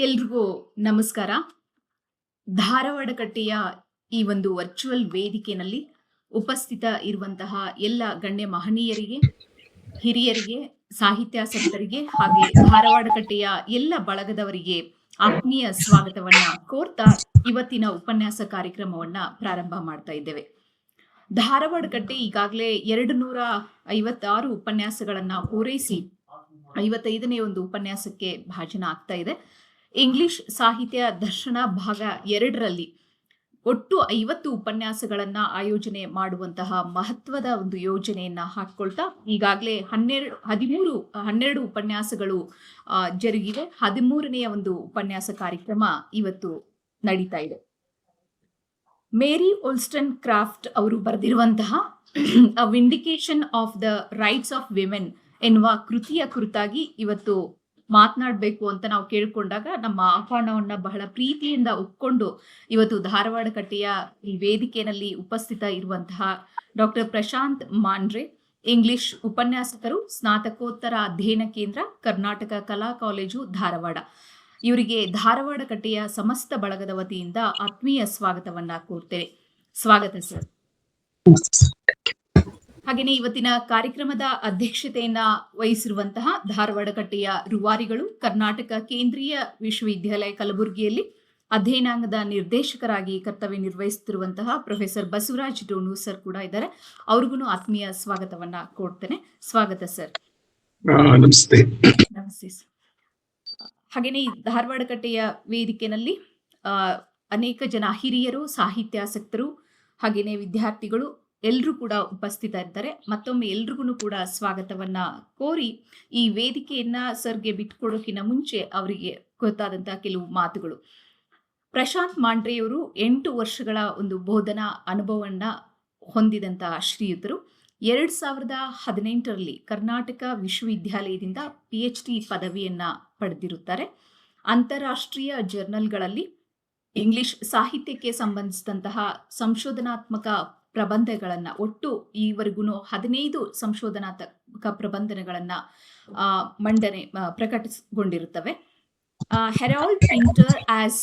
ಎಲ್ರಿಗೂ ನಮಸ್ಕಾರ. ಧಾರವಾಡ ಕಟ್ಟೆಯ ಈ ಒಂದು ವರ್ಚುವಲ್ ವೇದಿಕೆಯಲ್ಲಿ ಉಪಸ್ಥಿತ ಇರುವಂತಹ ಎಲ್ಲ ಗಣ್ಯ ಮಹನೀಯರಿಗೆ, ಹಿರಿಯರಿಗೆ, ಸಾಹಿತ್ಯಾಸಕ್ತರಿಗೆ ಹಾಗೆ ಧಾರವಾಡ ಕಟ್ಟೆಯ ಎಲ್ಲ ಬಳಗದವರಿಗೆ ಆತ್ಮೀಯ ಸ್ವಾಗತವನ್ನ ಕೋರ್ತಾ ಇವತ್ತಿನ ಉಪನ್ಯಾಸ ಕಾರ್ಯಕ್ರಮವನ್ನ ಪ್ರಾರಂಭ ಮಾಡ್ತಾ ಇದ್ದೇವೆ. ಧಾರವಾಡ ಕಟ್ಟೆ ಈಗಾಗಲೇ 256 ಉಪನ್ಯಾಸಗಳನ್ನ ಪೂರೈಸಿ 55ನೇ ಒಂದು ಉಪನ್ಯಾಸಕ್ಕೆ ಭಾಜನ ಆಗ್ತಾ ಇದೆ. ಇಂಗ್ಲಿಷ್ ಸಾಹಿತ್ಯ ದರ್ಶನ ಭಾಗ 2ರಲ್ಲಿ ಒಟ್ಟು 50 ಉಪನ್ಯಾಸಗಳನ್ನ ಆಯೋಜನೆ ಮಾಡುವಂತಹ ಮಹತ್ವದ ಒಂದು ಯೋಜನೆಯನ್ನ ಹಾಕೊಳ್ತಾ ಈಗಾಗಲೇ 12 ಉಪನ್ಯಾಸಗಳು ಜರುಗಿವೆ. 13ನೆಯ ಒಂದು ಉಪನ್ಯಾಸ ಕಾರ್ಯಕ್ರಮ ಇವತ್ತು ನಡೀತಾ ಇದೆ. ಮೇರಿ ಓಲ್ಸ್ಟನ್ ಕ್ರಾಫ್ಟ್ ಅವರು ಬರೆದಿರುವಂತಹ a vindication of the rights of women ಎನ್ನುವ ಕೃತಿಯ ಕುರಿತಾಗಿ ಇವತ್ತು ಮಾತನಾಡಬೇಕು ಅಂತ ನಾವು ಕೇಳಿಕೊಂಡಾಗ ನಮ್ಮ ಆಹ್ವಾನವನ್ನ ಬಹಳ ಪ್ರೀತಿಯಿಂದ ಒಪ್ಕೊಂಡು ಇವತ್ತು ಧಾರವಾಡ ಕಟ್ಟೆಯ ಈ ವೇದಿಕೆಯಲ್ಲಿ ಉಪಸ್ಥಿತ ಇರುವಂತಹ ಡಾಕ್ಟರ್ ಪ್ರಶಾಂತ್ ಮಾಂಡ್ರೆ, ಇಂಗ್ಲಿಷ್ ಉಪನ್ಯಾಸಕರು, ಸ್ನಾತಕೋತ್ತರ ಅಧ್ಯಯನ ಕೇಂದ್ರ, ಕರ್ನಾಟಕ ಕಲಾ ಕಾಲೇಜು ಧಾರವಾಡ. ಇವರಿಗೆ ಧಾರವಾಡ ಕಟ್ಟೆಯ ಸಮಸ್ತ ಬಳಗದ ವತಿಯಿಂದ ಆತ್ಮೀಯ ಸ್ವಾಗತವನ್ನ ಕೋರ್ತೇನೆ. ಸ್ವಾಗತ ಸರ್. ಹಾಗೆಯೇ ಇವತ್ತಿನ ಕಾರ್ಯಕ್ರಮದ ಅಧ್ಯಕ್ಷತೆಯನ್ನ ವಹಿಸಿರುವಂತಹ ಧಾರವಾಡ ಕಟ್ಟೆಯ ರೂವಾರಿಗಳು, ಕರ್ನಾಟಕ ಕೇಂದ್ರೀಯ ವಿಶ್ವವಿದ್ಯಾಲಯ ಕಲಬುರಗಿಯಲ್ಲಿ ಅಧ್ಯಯನಾಂಗದ ನಿರ್ದೇಶಕರಾಗಿ ಕರ್ತವ್ಯ ನಿರ್ವಹಿಸುತ್ತಿರುವಂತಹ ಪ್ರೊಫೆಸರ್ ಬಸವರಾಜ್ ಡೋನೂರ್ ಸರ್ ಕೂಡ ಇದ್ದಾರೆ. ಅವ್ರಿಗೂ ಆತ್ಮೀಯ ಸ್ವಾಗತವನ್ನ ಕೋರ್ತೇನೆ. ಸ್ವಾಗತ ಸರ್. ನಮಸ್ತೆ. ನಮಸ್ತೆ ಸರ್. ಹಾಗೆಯೇ ಧಾರವಾಡ ಕಟ್ಟೆಯ ವೇದಿಕೆಯಲ್ಲಿ ಅನೇಕ ಜನ ಹಿರಿಯರು, ಸಾಹಿತ್ಯಾಸಕ್ತರು ಹಾಗೆಯೇ ವಿದ್ಯಾರ್ಥಿಗಳು ಎಲ್ಲರೂ ಕೂಡ ಉಪಸ್ಥಿತ ಇರ್ತಾರೆ. ಮತ್ತೊಮ್ಮೆ ಎಲ್ರಿಗೂ ಕೂಡ ಸ್ವಾಗತವನ್ನ ಕೋರಿ ಈ ವೇದಿಕೆಯನ್ನ ಸರ್ಗೆ ಬಿಟ್ಕೊಡೋಕಿನ ಮುಂಚೆ ಅವರಿಗೆ ಗೊತ್ತಾದಂತಹ ಕೆಲವು ಮಾತುಗಳು. ಪ್ರಶಾಂತ್ ಮಾಂಡ್ರೆಯವರು 8 ವರ್ಷಗಳ ಒಂದು ಬೋಧನಾ ಅನುಭವವನ್ನ ಹೊಂದಿದಂತಹ ಶ್ರೀಯುತರು 2018ರಲ್ಲಿ ಕರ್ನಾಟಕ ವಿಶ್ವವಿದ್ಯಾಲಯದಿಂದ PhD ಪದವಿಯನ್ನ ಪಡೆದಿರುತ್ತಾರೆ. ಅಂತಾರಾಷ್ಟ್ರೀಯ ಜರ್ನಲ್ಗಳಲ್ಲಿ ಇಂಗ್ಲಿಷ್ ಸಾಹಿತ್ಯಕ್ಕೆ ಸಂಬಂಧಿಸಿದಂತಹ ಸಂಶೋಧನಾತ್ಮಕ ಪ್ರಬಂಧಗಳನ್ನ ಒಟ್ಟು ಈವರೆಗೂ 15 ಸಂಶೋಧನಾತ್ಮಕ ಪ್ರಬಂಧಗಳನ್ನ ಪ್ರಕಟಿಸಿಕೊಂಡಿರುತ್ತವೆ. Harold Pinter as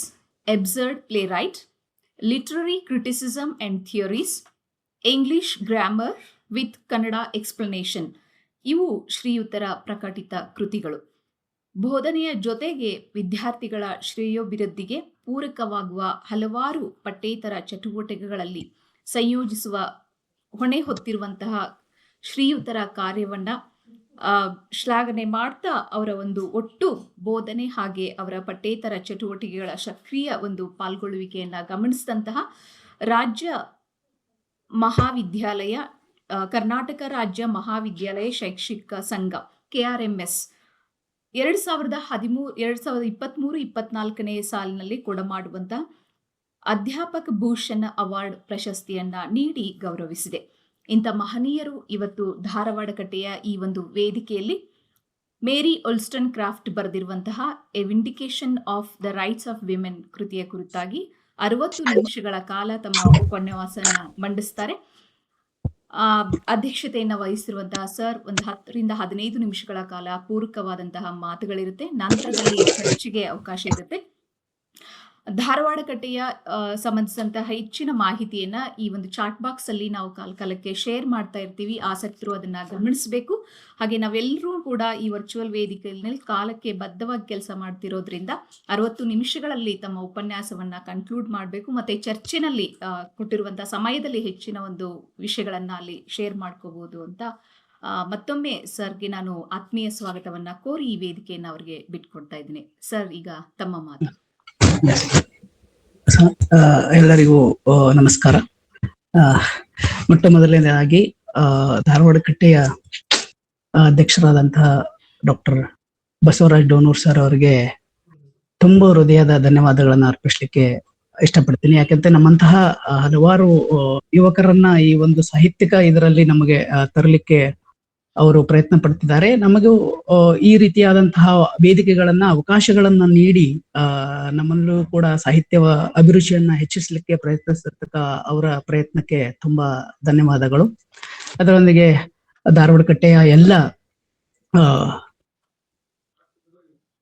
absurd playwright, literary criticism and theories, English grammar with Kannada explanation ಇವು ಶ್ರೀಯುತರ ಪ್ರಕಟಿತ ಕೃತಿಗಳು. ಬೋಧನೆಯ ಜೊತೆಗೆ ವಿದ್ಯಾರ್ಥಿಗಳ ಶ್ರೇಯೋಭಿವೃದ್ಧಿಗೆ ಪೂರಕವಾಗುವ ಹಲವಾರು ಪಠ್ಯೇತರ ಚಟುವಟಿಕೆಗಳಲ್ಲಿ ಸಂಯೋಜಿಸುವ ಹೊಣೆ ಹೊತ್ತಿರುವಂತಹ ಶ್ರೀಯುತರ ಕಾರ್ಯವನ್ನ ಶ್ಲಾಘನೆ ಮಾಡ್ತಾ ಅವರ ಒಂದು ಒಟ್ಟು ಬೋಧನೆ ಹಾಗೆ ಅವರ ಪಠ್ಯೇತರ ಚಟುವಟಿಕೆಗಳ ಸಕ್ರಿಯ ಒಂದು ಪಾಲ್ಗೊಳ್ಳುವಿಕೆಯನ್ನ ಗಮನಿಸಿದಂತಹ ರಾಜ್ಯ ಮಹಾವಿದ್ಯಾಲಯ ಕರ್ನಾಟಕ ರಾಜ್ಯ ಮಹಾವಿದ್ಯಾಲಯ ಶೈಕ್ಷಣಿಕ ಸಂಘ KRMS 2023-24ನೇ ಸಾಲಿನಲ್ಲಿ ಕೊಡಮಾಡುವಂತಹ ಅಧ್ಯಾಪಕ ಭೂಷಣ ಅವಾರ್ಡ್ ಪ್ರಶಸ್ತಿಯನ್ನ ನೀಡಿ ಗೌರವಿಸಿದೆ. ಇಂಥ ಮಹನೀಯರು ಇವತ್ತು ಧಾರವಾಡ ಕಟ್ಟೆಯ ಈ ಒಂದು ವೇದಿಕೆಯಲ್ಲಿ ಮೇರಿ ಓಲ್ಸ್ಟನ್ ಕ್ರಾಫ್ಟ್ ಬರೆದಿರುವಂತಹ a vindication of the rights of women ಕೃತಿಯ ಕುರಿತಾಗಿ 60 ನಿಮಿಷಗಳ ಕಾಲ ತಮ್ಮ ಉಪನ್ಯಾಸನ ಮಂಡಿಸ್ತಾರೆ. ಅಧ್ಯಕ್ಷತೆಯನ್ನ ವಹಿಸಿರುವಂತಹ ಸರ್ ಒಂದು 10ರಿಂದ 15 ನಿಮಿಷಗಳ ಕಾಲ ಪೂರಕವಾದಂತಹ ಮಾತುಗಳಿರುತ್ತೆ. ನಂತರದಲ್ಲಿ ಚರ್ಚೆಗೆ ಅವಕಾಶ ಇರುತ್ತೆ. ಧಾರವಾಡ ಕಟ್ಟೆಯ ಸಂಬಂಧಿಸಿದಂತಹ ಹೆಚ್ಚಿನ ಮಾಹಿತಿಯನ್ನ ಈ ಒಂದು ಚಾಟ್ ಬಾಕ್ಸ್ ಅಲ್ಲಿ ನಾವು ಕಾಲಕಾಲಕ್ಕೆ ಶೇರ್ ಮಾಡ್ತಾ ಇರ್ತೀವಿ. ಆಸಕ್ತರು ಅದನ್ನ ಗಮನಿಸಬೇಕು. ಹಾಗೆ ನಾವೆಲ್ಲರೂ ಕೂಡ ಈ ವರ್ಚುವಲ್ ವೇದಿಕೆಯಲ್ಲಿ ಕಾಲಕ್ಕೆ ಬದ್ಧವಾಗಿ ಕೆಲಸ ಮಾಡ್ತಿರೋದ್ರಿಂದ 60 ನಿಮಿಷಗಳಲ್ಲಿ ತಮ್ಮ ಉಪನ್ಯಾಸವನ್ನ ಕನ್ಕ್ಲೂಡ್ ಮಾಡಬೇಕು. ಮತ್ತೆ ಚರ್ಚೆನಲ್ಲಿ ಕೊಟ್ಟಿರುವಂತಹ ಸಮಯದಲ್ಲಿ ಹೆಚ್ಚಿನ ಒಂದು ವಿಷಯಗಳನ್ನ ಅಲ್ಲಿ ಶೇರ್ ಮಾಡ್ಕೋಬಹುದು ಅಂತ ಮತ್ತೊಮ್ಮೆ ಸರ್ಗೆ ನಾನು ಆತ್ಮೀಯ ಸ್ವಾಗತವನ್ನ ಕೋರಿ ಈ ವೇದಿಕೆಯನ್ನು ಅವರಿಗೆ ಬಿಟ್ಕೊಡ್ತಾ ಇದ್ದೀನಿ. ಸರ್, ಈಗ ತಮ್ಮ ಮಾತು. ಎಲ್ಲರಿಗೂ ನಮಸ್ಕಾರ. ಮೊಟ್ಟ ಮೊದಲನೇದಾಗಿ ಧಾರವಾಡ ಕಟ್ಟೆಯ ಅಧ್ಯಕ್ಷರಾದಂತಹ ಡಾಕ್ಟರ್ ಬಸವರಾಜ್ ಡೋನೂರ್ ಸರ್ ಅವರಿಗೆ ತುಂಬಾ ಹೃದಯದ ಧನ್ಯವಾದಗಳನ್ನ ಅರ್ಪಿಸ್ಲಿಕ್ಕೆ ಇಷ್ಟಪಡ್ತೀನಿ. ಯಾಕಂದ್ರೆ ನಮ್ಮಂತಹ ಹಲವಾರು ಯುವಕರನ್ನ ಈ ಒಂದು ಸಾಹಿತ್ಯಿಕ ಇದರಲ್ಲಿ ನಮಗೆ ತರಲಿಕ್ಕೆ ಅವರು ಪ್ರಯತ್ನ ಪಡ್ತಿದ್ದಾರೆ. ನಮಗೂ ಈ ರೀತಿಯಾದಂತಹ ವೇದಿಕೆಗಳನ್ನ ಅವಕಾಶಗಳನ್ನ ನೀಡಿ ನಮ್ಮಲ್ಲೂ ಕೂಡ ಸಾಹಿತ್ಯ ಅಭಿರುಚಿಯನ್ನ ಹೆಚ್ಚಿಸಲಿಕ್ಕೆ ಪ್ರಯತ್ನಿಸಿರ್ತಕ್ಕ ಅವರ ಪ್ರಯತ್ನಕ್ಕೆ ತುಂಬಾ ಧನ್ಯವಾದಗಳು. ಅದರೊಂದಿಗೆ ಧಾರವಾಡ ಕಟ್ಟೆಯ ಎಲ್ಲ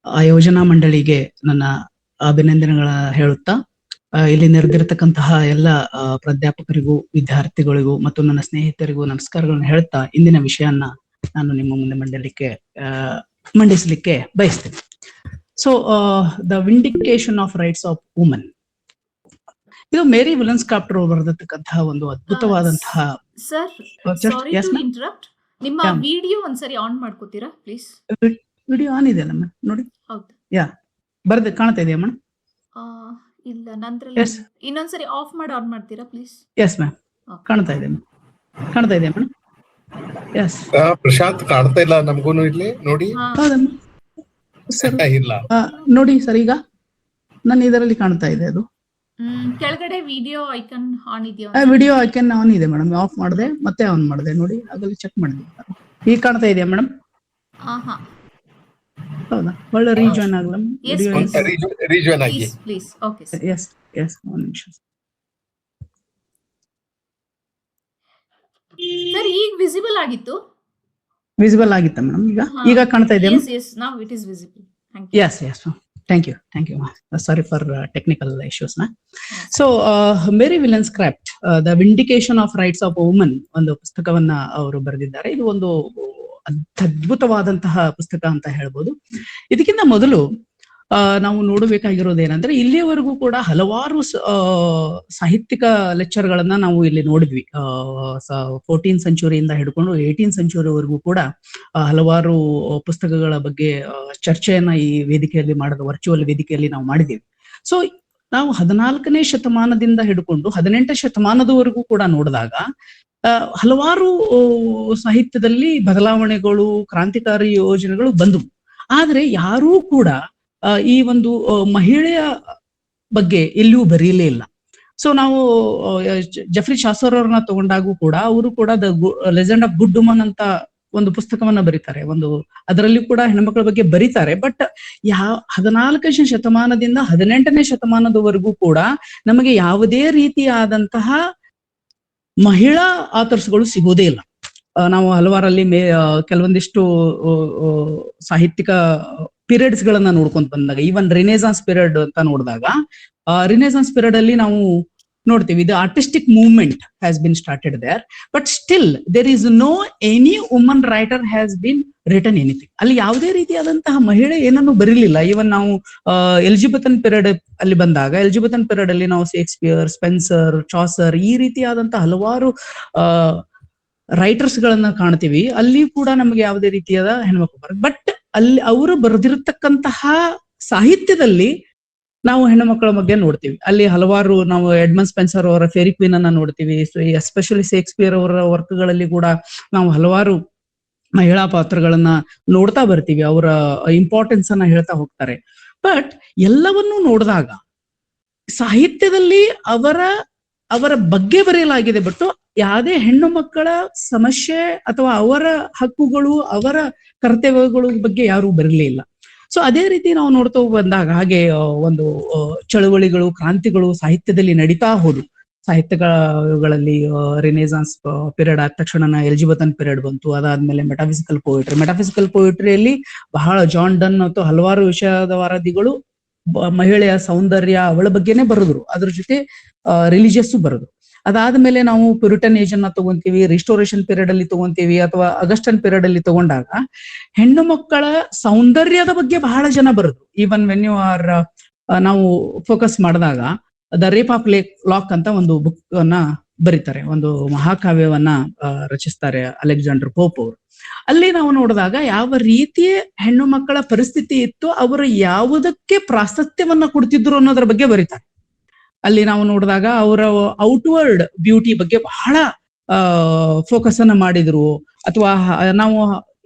ಆ ಯೋಜನಾ ಮಂಡಳಿಗೆ ನನ್ನ ಅಭಿನಂದನೆಗಳ ಹೇಳುತ್ತಾ ಇಲ್ಲಿ ನೆರೆದಿರತಕ್ಕಂತಹ ಎಲ್ಲ ಪ್ರಾಧ್ಯಾಪಕರಿಗೂ ವಿದ್ಯಾರ್ಥಿಗಳಿಗೂ ಮತ್ತು ನನ್ನ ಸ್ನೇಹಿತರಿಗೂ ನಮಸ್ಕಾರಗಳನ್ನು ಹೇಳ್ತಾ ಇಂದಿನ ವಿಷಯನ್ನ ನಾನು ನಿಮ್ಮ ಮುಂದೆ ಮಂಡಿಸಲಿಕ್ಕೆ ಬಯಸ್ತೇನೆ. So the vindication of rights of woman, ಇದು ಮೇರಿ ವಿಲನ್ಸ್ಕ್ರಾಫ್ಟ್ ಅವರು ಬರೆದಿರ್ತಕ್ಕಂತಹ ಒಂದು ಅದ್ಭುತವಾದಂತಹ ಸರ್, ಸಾರಿ ಟು ಇಂಟರಪ್ಟ್. ನಿಮ್ಮ ವಿಡಿಯೋ ಒಂದ್ಸರಿ ಆನ್ ಮಾಡ್ಕೋತೀರಾ ಪ್ಲೀಸ್? ವಿಡಿಯೋ ಆನ್ ಇದೆ ಅಲ್ಲ ನೋಡಿ. ಹೌದು, ಯಾ ಬರ್ದೆ ಕಾಣ್ತಾ ಇದೆಯಾ ಮೇಡಮ್? ಇಲ್ಲ, ನಂದ್ರಲ್ಲಿ ಇನ್ನೊಂದ್ಸರಿ ಆಫ್ ಮಾಡಿ ಆನ್ ಮಾಡ್ತೀರಾ ಪ್ಲೀಸ್? ಎಸ್ ಮ್ಯಾಮ್, ಕಾಣ್ತಾ ಇದೆ ಮೇಡಮ್. ಎಸ್ ಪ್ರಶಾಂತ್ ಕಾಣ್ತಾ ಇಲ್ಲ ನಮಗೂನು ಇಲ್ಲಿ ನೋಡಿ. ಇಲ್ಲ ನೋಡಿ ಸರ್, ಈಗ ನನ್ನ ಇದರಲ್ಲಿ ಕಾಣ್ತಾ ಇದೆ. ಅದು ಕೆಳಗಡೆ ವಿಡಿಯೋ ಐಕನ್ ಆನ್ ಇದೆಯಾ? ವಿಡಿಯೋ ಐಕನ್ ಆನ್ ಇದೆ ಮೇಡಮ್. ಆಫ್ ಮಾಡಿದೆ ಮತ್ತೆ ಆನ್ ಮಾಡಿದೆ ನೋಡಿ, ಆಗಲಿ ಚೆಕ್ ಮಾಡಿದೆ. ಈಗ ಕಾಣ್ತಾ ಇದೆಯಾ ಮೇಡಮ್? ಹೌದಾ, ಒಳ್ಳೆ ರೀಜಾಯ್ನ್ ಆಗಲ್ಲ? ರೀಜಾಯ್ನ್ ಆಗಿ ಪ್ಲೀಸ್. ಓಕೆ ಎಸ್ ಎಸ್, ಒಂದು ನಿಮಿಷ ಸರ್. ಈಗ ವಿಸಿಬಲ್ ಆಗಿತ್ತು? ವಿಸಿಬಲ್ ಆಗಿತ್ತಾ ಮೇಡಮ್? ಈಗ ಕಾಣ್ತಾ ಇದೆಯಾ? Yes, now it is visible. Yes yes, thank you. Sorry for technical issues. So Mary Wollstonecraft the vindication of rights of woman ಒಂದು ಪುಸ್ತಕವನ್ನ ಅವರು ಬರೆದಿದ್ದಾರೆ. ಇದು ಒಂದು ಅದ್ಭುತವಾದಂತಹ ಪುಸ್ತಕ ಅಂತ ಹೇಳ್ಬೋದು. ಇದಕ್ಕಿಂತ ಮೊದಲು ನಾವು ನೋಡಬೇಕಾಗಿರೋದೇನಂದ್ರೆ, ಇಲ್ಲಿಯವರೆಗೂ ಕೂಡ ಹಲವಾರು ಸಾಹಿತ್ಯಿಕ ಲೆಕ್ಚರ್ಗಳನ್ನ ನಾವು ಇಲ್ಲಿ ನೋಡಿದ್ವಿ. 14th ಸೆಂಚುರಿಯಿಂದ ಹಿಡ್ಕೊಂಡು 18th ಸೆಂಚುರಿವರೆಗೂ ಕೂಡ ಹಲವಾರು ಪುಸ್ತಕಗಳ ಬಗ್ಗೆ ಚರ್ಚೆಯನ್ನ ಈ ವೇದಿಕೆಯಲ್ಲಿ ವರ್ಚುವಲ್ ವೇದಿಕೆಯಲ್ಲಿ ನಾವು ಮಾಡಿದ್ದೀವಿ. ಸೊ ನಾವು 14ನೇ ಶತಮಾನದಿಂದ ಹಿಡ್ಕೊಂಡು 18ನೇ ಶತಮಾನದವರೆಗೂ ಕೂಡ ನೋಡಿದಾಗ ಹಲವಾರು ಸಾಹಿತ್ಯದಲ್ಲಿ ಬದಲಾವಣೆಗಳು, ಕ್ರಾಂತಿಕಾರಿ ಯೋಜನೆಗಳು ಬಂದವು. ಆದ್ರೆ ಯಾರೂ ಕೂಡ ಈ ಒಂದು ಮಹಿಳೆಯ ಬಗ್ಗೆ ಎಲ್ಲಿಯೂ ಬರೀಲೇ ಇಲ್ಲ. ಸೊ ನಾವು ಜೆಫ್ರಿ ಚಾಸರ್ ಅವ್ರನ್ನ ತಗೊಂಡಾಗೂ ಕೂಡ ಅವರು ಕೂಡ the legend of good woman ಅಂತ ಒಂದು ಪುಸ್ತಕವನ್ನ ಬರೀತಾರೆ. ಅದರಲ್ಲಿ ಕೂಡ ಹೆಣ್ಮಕ್ಳ ಬಗ್ಗೆ ಬರೀತಾರೆ. ಬಟ್ 14ನೇ ಶತಮಾನದಿಂದ 18ನೇ ಶತಮಾನದವರೆಗೂ ಕೂಡ ನಮಗೆ ಯಾವುದೇ ರೀತಿಯಾದಂತಹ ಮಹಿಳಾ ಆಥರ್ಸ್ಗಳು ಸಿಗೋದೇ ಇಲ್ಲ. ನಾವು ಹಲವಾರಲ್ಲಿ ಕೆಲವೊಂದಿಷ್ಟು ಸಾಹಿತ್ಯಿಕ ಪೀರಿಯಡ್ಸ್ ಗಳನ್ನ ನೋಡ್ಕೊಂತ ಬಂದಾಗ, ಈವನ್ ರಿನೇಸಾನ್ಸ್ ಪೀರಿಯಡ್ ಅಂತ ನೋಡಿದಾಗ, ರಿನೇಸಾನ್ಸ್ ಪೀರಿಯಡ್ ಅಲ್ಲಿ ನಾವು ನೋಡ್ತೀವಿ the artistic movement has been started there, but still there is no any woman writer has been written anything. ಅಲ್ಲಿ ಯಾವುದೇ ರೀತಿಯಾದಂತಹ ಮಹಿಳೆ ಏನನ್ನು ಬರೀಲಿಲ್ಲ. ಈವನ್ ನಾವು ಎಲಿಜಬೆಥನ್ ಪೀರಿಯಡ್ ಅಲ್ಲಿ ಬಂದಾಗ, ಎಲಿಜಬೆಥನ್ ಪೀರಿಯಡ್ ಅಲ್ಲಿ ನಾವು ಶೇಕ್ಸ್ಪಿಯರ್, ಸ್ಪೆನ್ಸರ್, ಚಾಸರ್ ಈ ರೀತಿಯಾದಂತಹ ಹಲವಾರು ರೈಟರ್ಸ್ ಗಳನ್ನ ಕಾಣ್ತೀವಿ. ಅಲ್ಲಿ ಕೂಡ ನಮಗೆ ಯಾವುದೇ ರೀತಿಯಾದ ಹೆಣ್ಮಕ್ಳು ಬರೋದು. ಬಟ್ ಅಲ್ಲಿ ಅವರು ಬರೆದಿರತಕ್ಕಂತಹ ಸಾಹಿತ್ಯದಲ್ಲಿ ನಾವು ಹೆಣ್ಣು ಮಕ್ಕಳ ಬಗ್ಗೆ ನೋಡ್ತೀವಿ. ಅಲ್ಲಿ ಹಲವಾರು ನಾವು ಎಡ್ಮಂಡ್ ಸ್ಪೆನ್ಸರ್ ಅವರ ಫೇರಿ ಕ್ವೀನ್ ಅನ್ನ ನೋಡ್ತೀವಿ. ಎಸ್ಪೆಷಲಿ ಶೇಕ್ಸ್ಪಿಯರ್ ಅವರ ವರ್ಕ್ಗಳಲ್ಲಿ ಕೂಡ ನಾವು ಹಲವಾರು ಮಹಿಳಾ ಪಾತ್ರಗಳನ್ನ ನೋಡ್ತಾ ಬರ್ತೀವಿ. ಅವರ ಇಂಪಾರ್ಟೆನ್ಸ್ ಅನ್ನ ಹೇಳ್ತಾ ಹೋಗ್ತಾರೆ. ಬಟ್ ಎಲ್ಲವನ್ನೂ ನೋಡಿದಾಗ ಸಾಹಿತ್ಯದಲ್ಲಿ ಅವರ ಬಗ್ಗೆ ಬರೆಯಲಾಗಿದೆ, ಬಟ್ ಯಾವುದೇ ಹೆಣ್ಣು ಮಕ್ಕಳ ಸಮಸ್ಯೆ ಅಥವಾ ಅವರ ಹಕ್ಕುಗಳು, ಅವರ ಕರ್ತವ್ಯಗಳ ಬಗ್ಗೆ ಯಾರು ಬರಲೇ ಇಲ್ಲ. ಸೊ ಅದೇ ರೀತಿ ನಾವು ನೋಡ್ತಾ ಬಂದಾಗ ಹಾಗೆ ಒಂದು ಚಳುವಳಿಗಳು, ಕ್ರಾಂತಿಗಳು ಸಾಹಿತ್ಯದಲ್ಲಿ ನಡೀತಾ ಹೋದು. ಸಾಹಿತ್ಯಗಳಲ್ಲಿ ರಿನೇಸಾನ್ಸ್ ಪೀರಿಯಡ್ ಆದ ತಕ್ಷಣ ಎಲಿಜಬೆಥನ್ ಪೀರಿಯಡ್ ಬಂತು. ಅದಾದ್ಮೇಲೆ ಮೆಟಾಫಿಸಿಕಲ್ ಪೋಯಿಟ್ರಿಯಲ್ಲಿ ಬಹಳ ಜಾನ್ ಡನ್ ಮತ್ತು ಹಲವಾರು ವಿಷಯದ ವರದಿಗಳು ಮಹಿಳೆಯ ಸೌಂದರ್ಯ ಅವಳ ಬಗ್ಗೆನೇ ಬರೆದ್ರು. ಅದ್ರ ಜೊತೆ ರಿಲಿಜಿಯಸ್ ಬರೆದ್ರು. ಅದಾದ್ಮೇಲೆ ನಾವು ಪ್ಯೂರಿಟನ್ ಏಜ್ ಅನ್ನ ತಗೊಂತೀವಿ, ರಿಸ್ಟೋರೇಷನ್ ಪೀರಿಯಡ್ ಅಲ್ಲಿ ತಗೊಂತೀವಿ, ಅಥವಾ ಅಗಸ್ಟನ್ ಪೀರಿಯಡ್ ಅಲ್ಲಿ ತಗೊಂಡಾಗ ಹೆಣ್ಣು ಮಕ್ಕಳ ಸೌಂದರ್ಯದ ಬಗ್ಗೆ ಬಹಳ ಜನ ಬರೆದ್ರು. ಈವನ್ ವೆನ್ ಯು ಆರ್ ನಾವು ಫೋಕಸ್ ಮಾಡಿದಾಗ ದ ರೇಪ್ ಆಫ್ ಲಾಕ್ ಅಂತ ಒಂದು ಬುಕ್ ಅನ್ನ ಬರೀತಾರೆ, ಒಂದು ಮಹಾಕಾವ್ಯವನ್ನ ರಚಿಸ್ತಾರೆ ಅಲೆಕ್ಸಾಂಡರ್ ಪೋಪ್ ಅವರು. ಅಲ್ಲಿ ನಾವು ನೋಡಿದಾಗ ಯಾವ ರೀತಿಯ ಹೆಣ್ಣು ಮಕ್ಕಳ ಪರಿಸ್ಥಿತಿ ಇತ್ತು, ಅವರು ಯಾವುದಕ್ಕೆ ಪ್ರಾಶಸ್ತ್ಯವನ್ನ ಕೊಡ್ತಿದ್ರು ಅನ್ನೋದ್ರ ಬಗ್ಗೆ ಬರೀತಾರೆ. ಅಲ್ಲಿ ನಾವು ನೋಡಿದಾಗ ಅವರ ಔಟ್ವರ್ಡ್ ಬ್ಯೂಟಿ ಬಗ್ಗೆ ಬಹಳ ಫೋಕಸ್ ಅನ್ನ ಮಾಡಿದ್ರು. ಅಥವಾ ನಾವು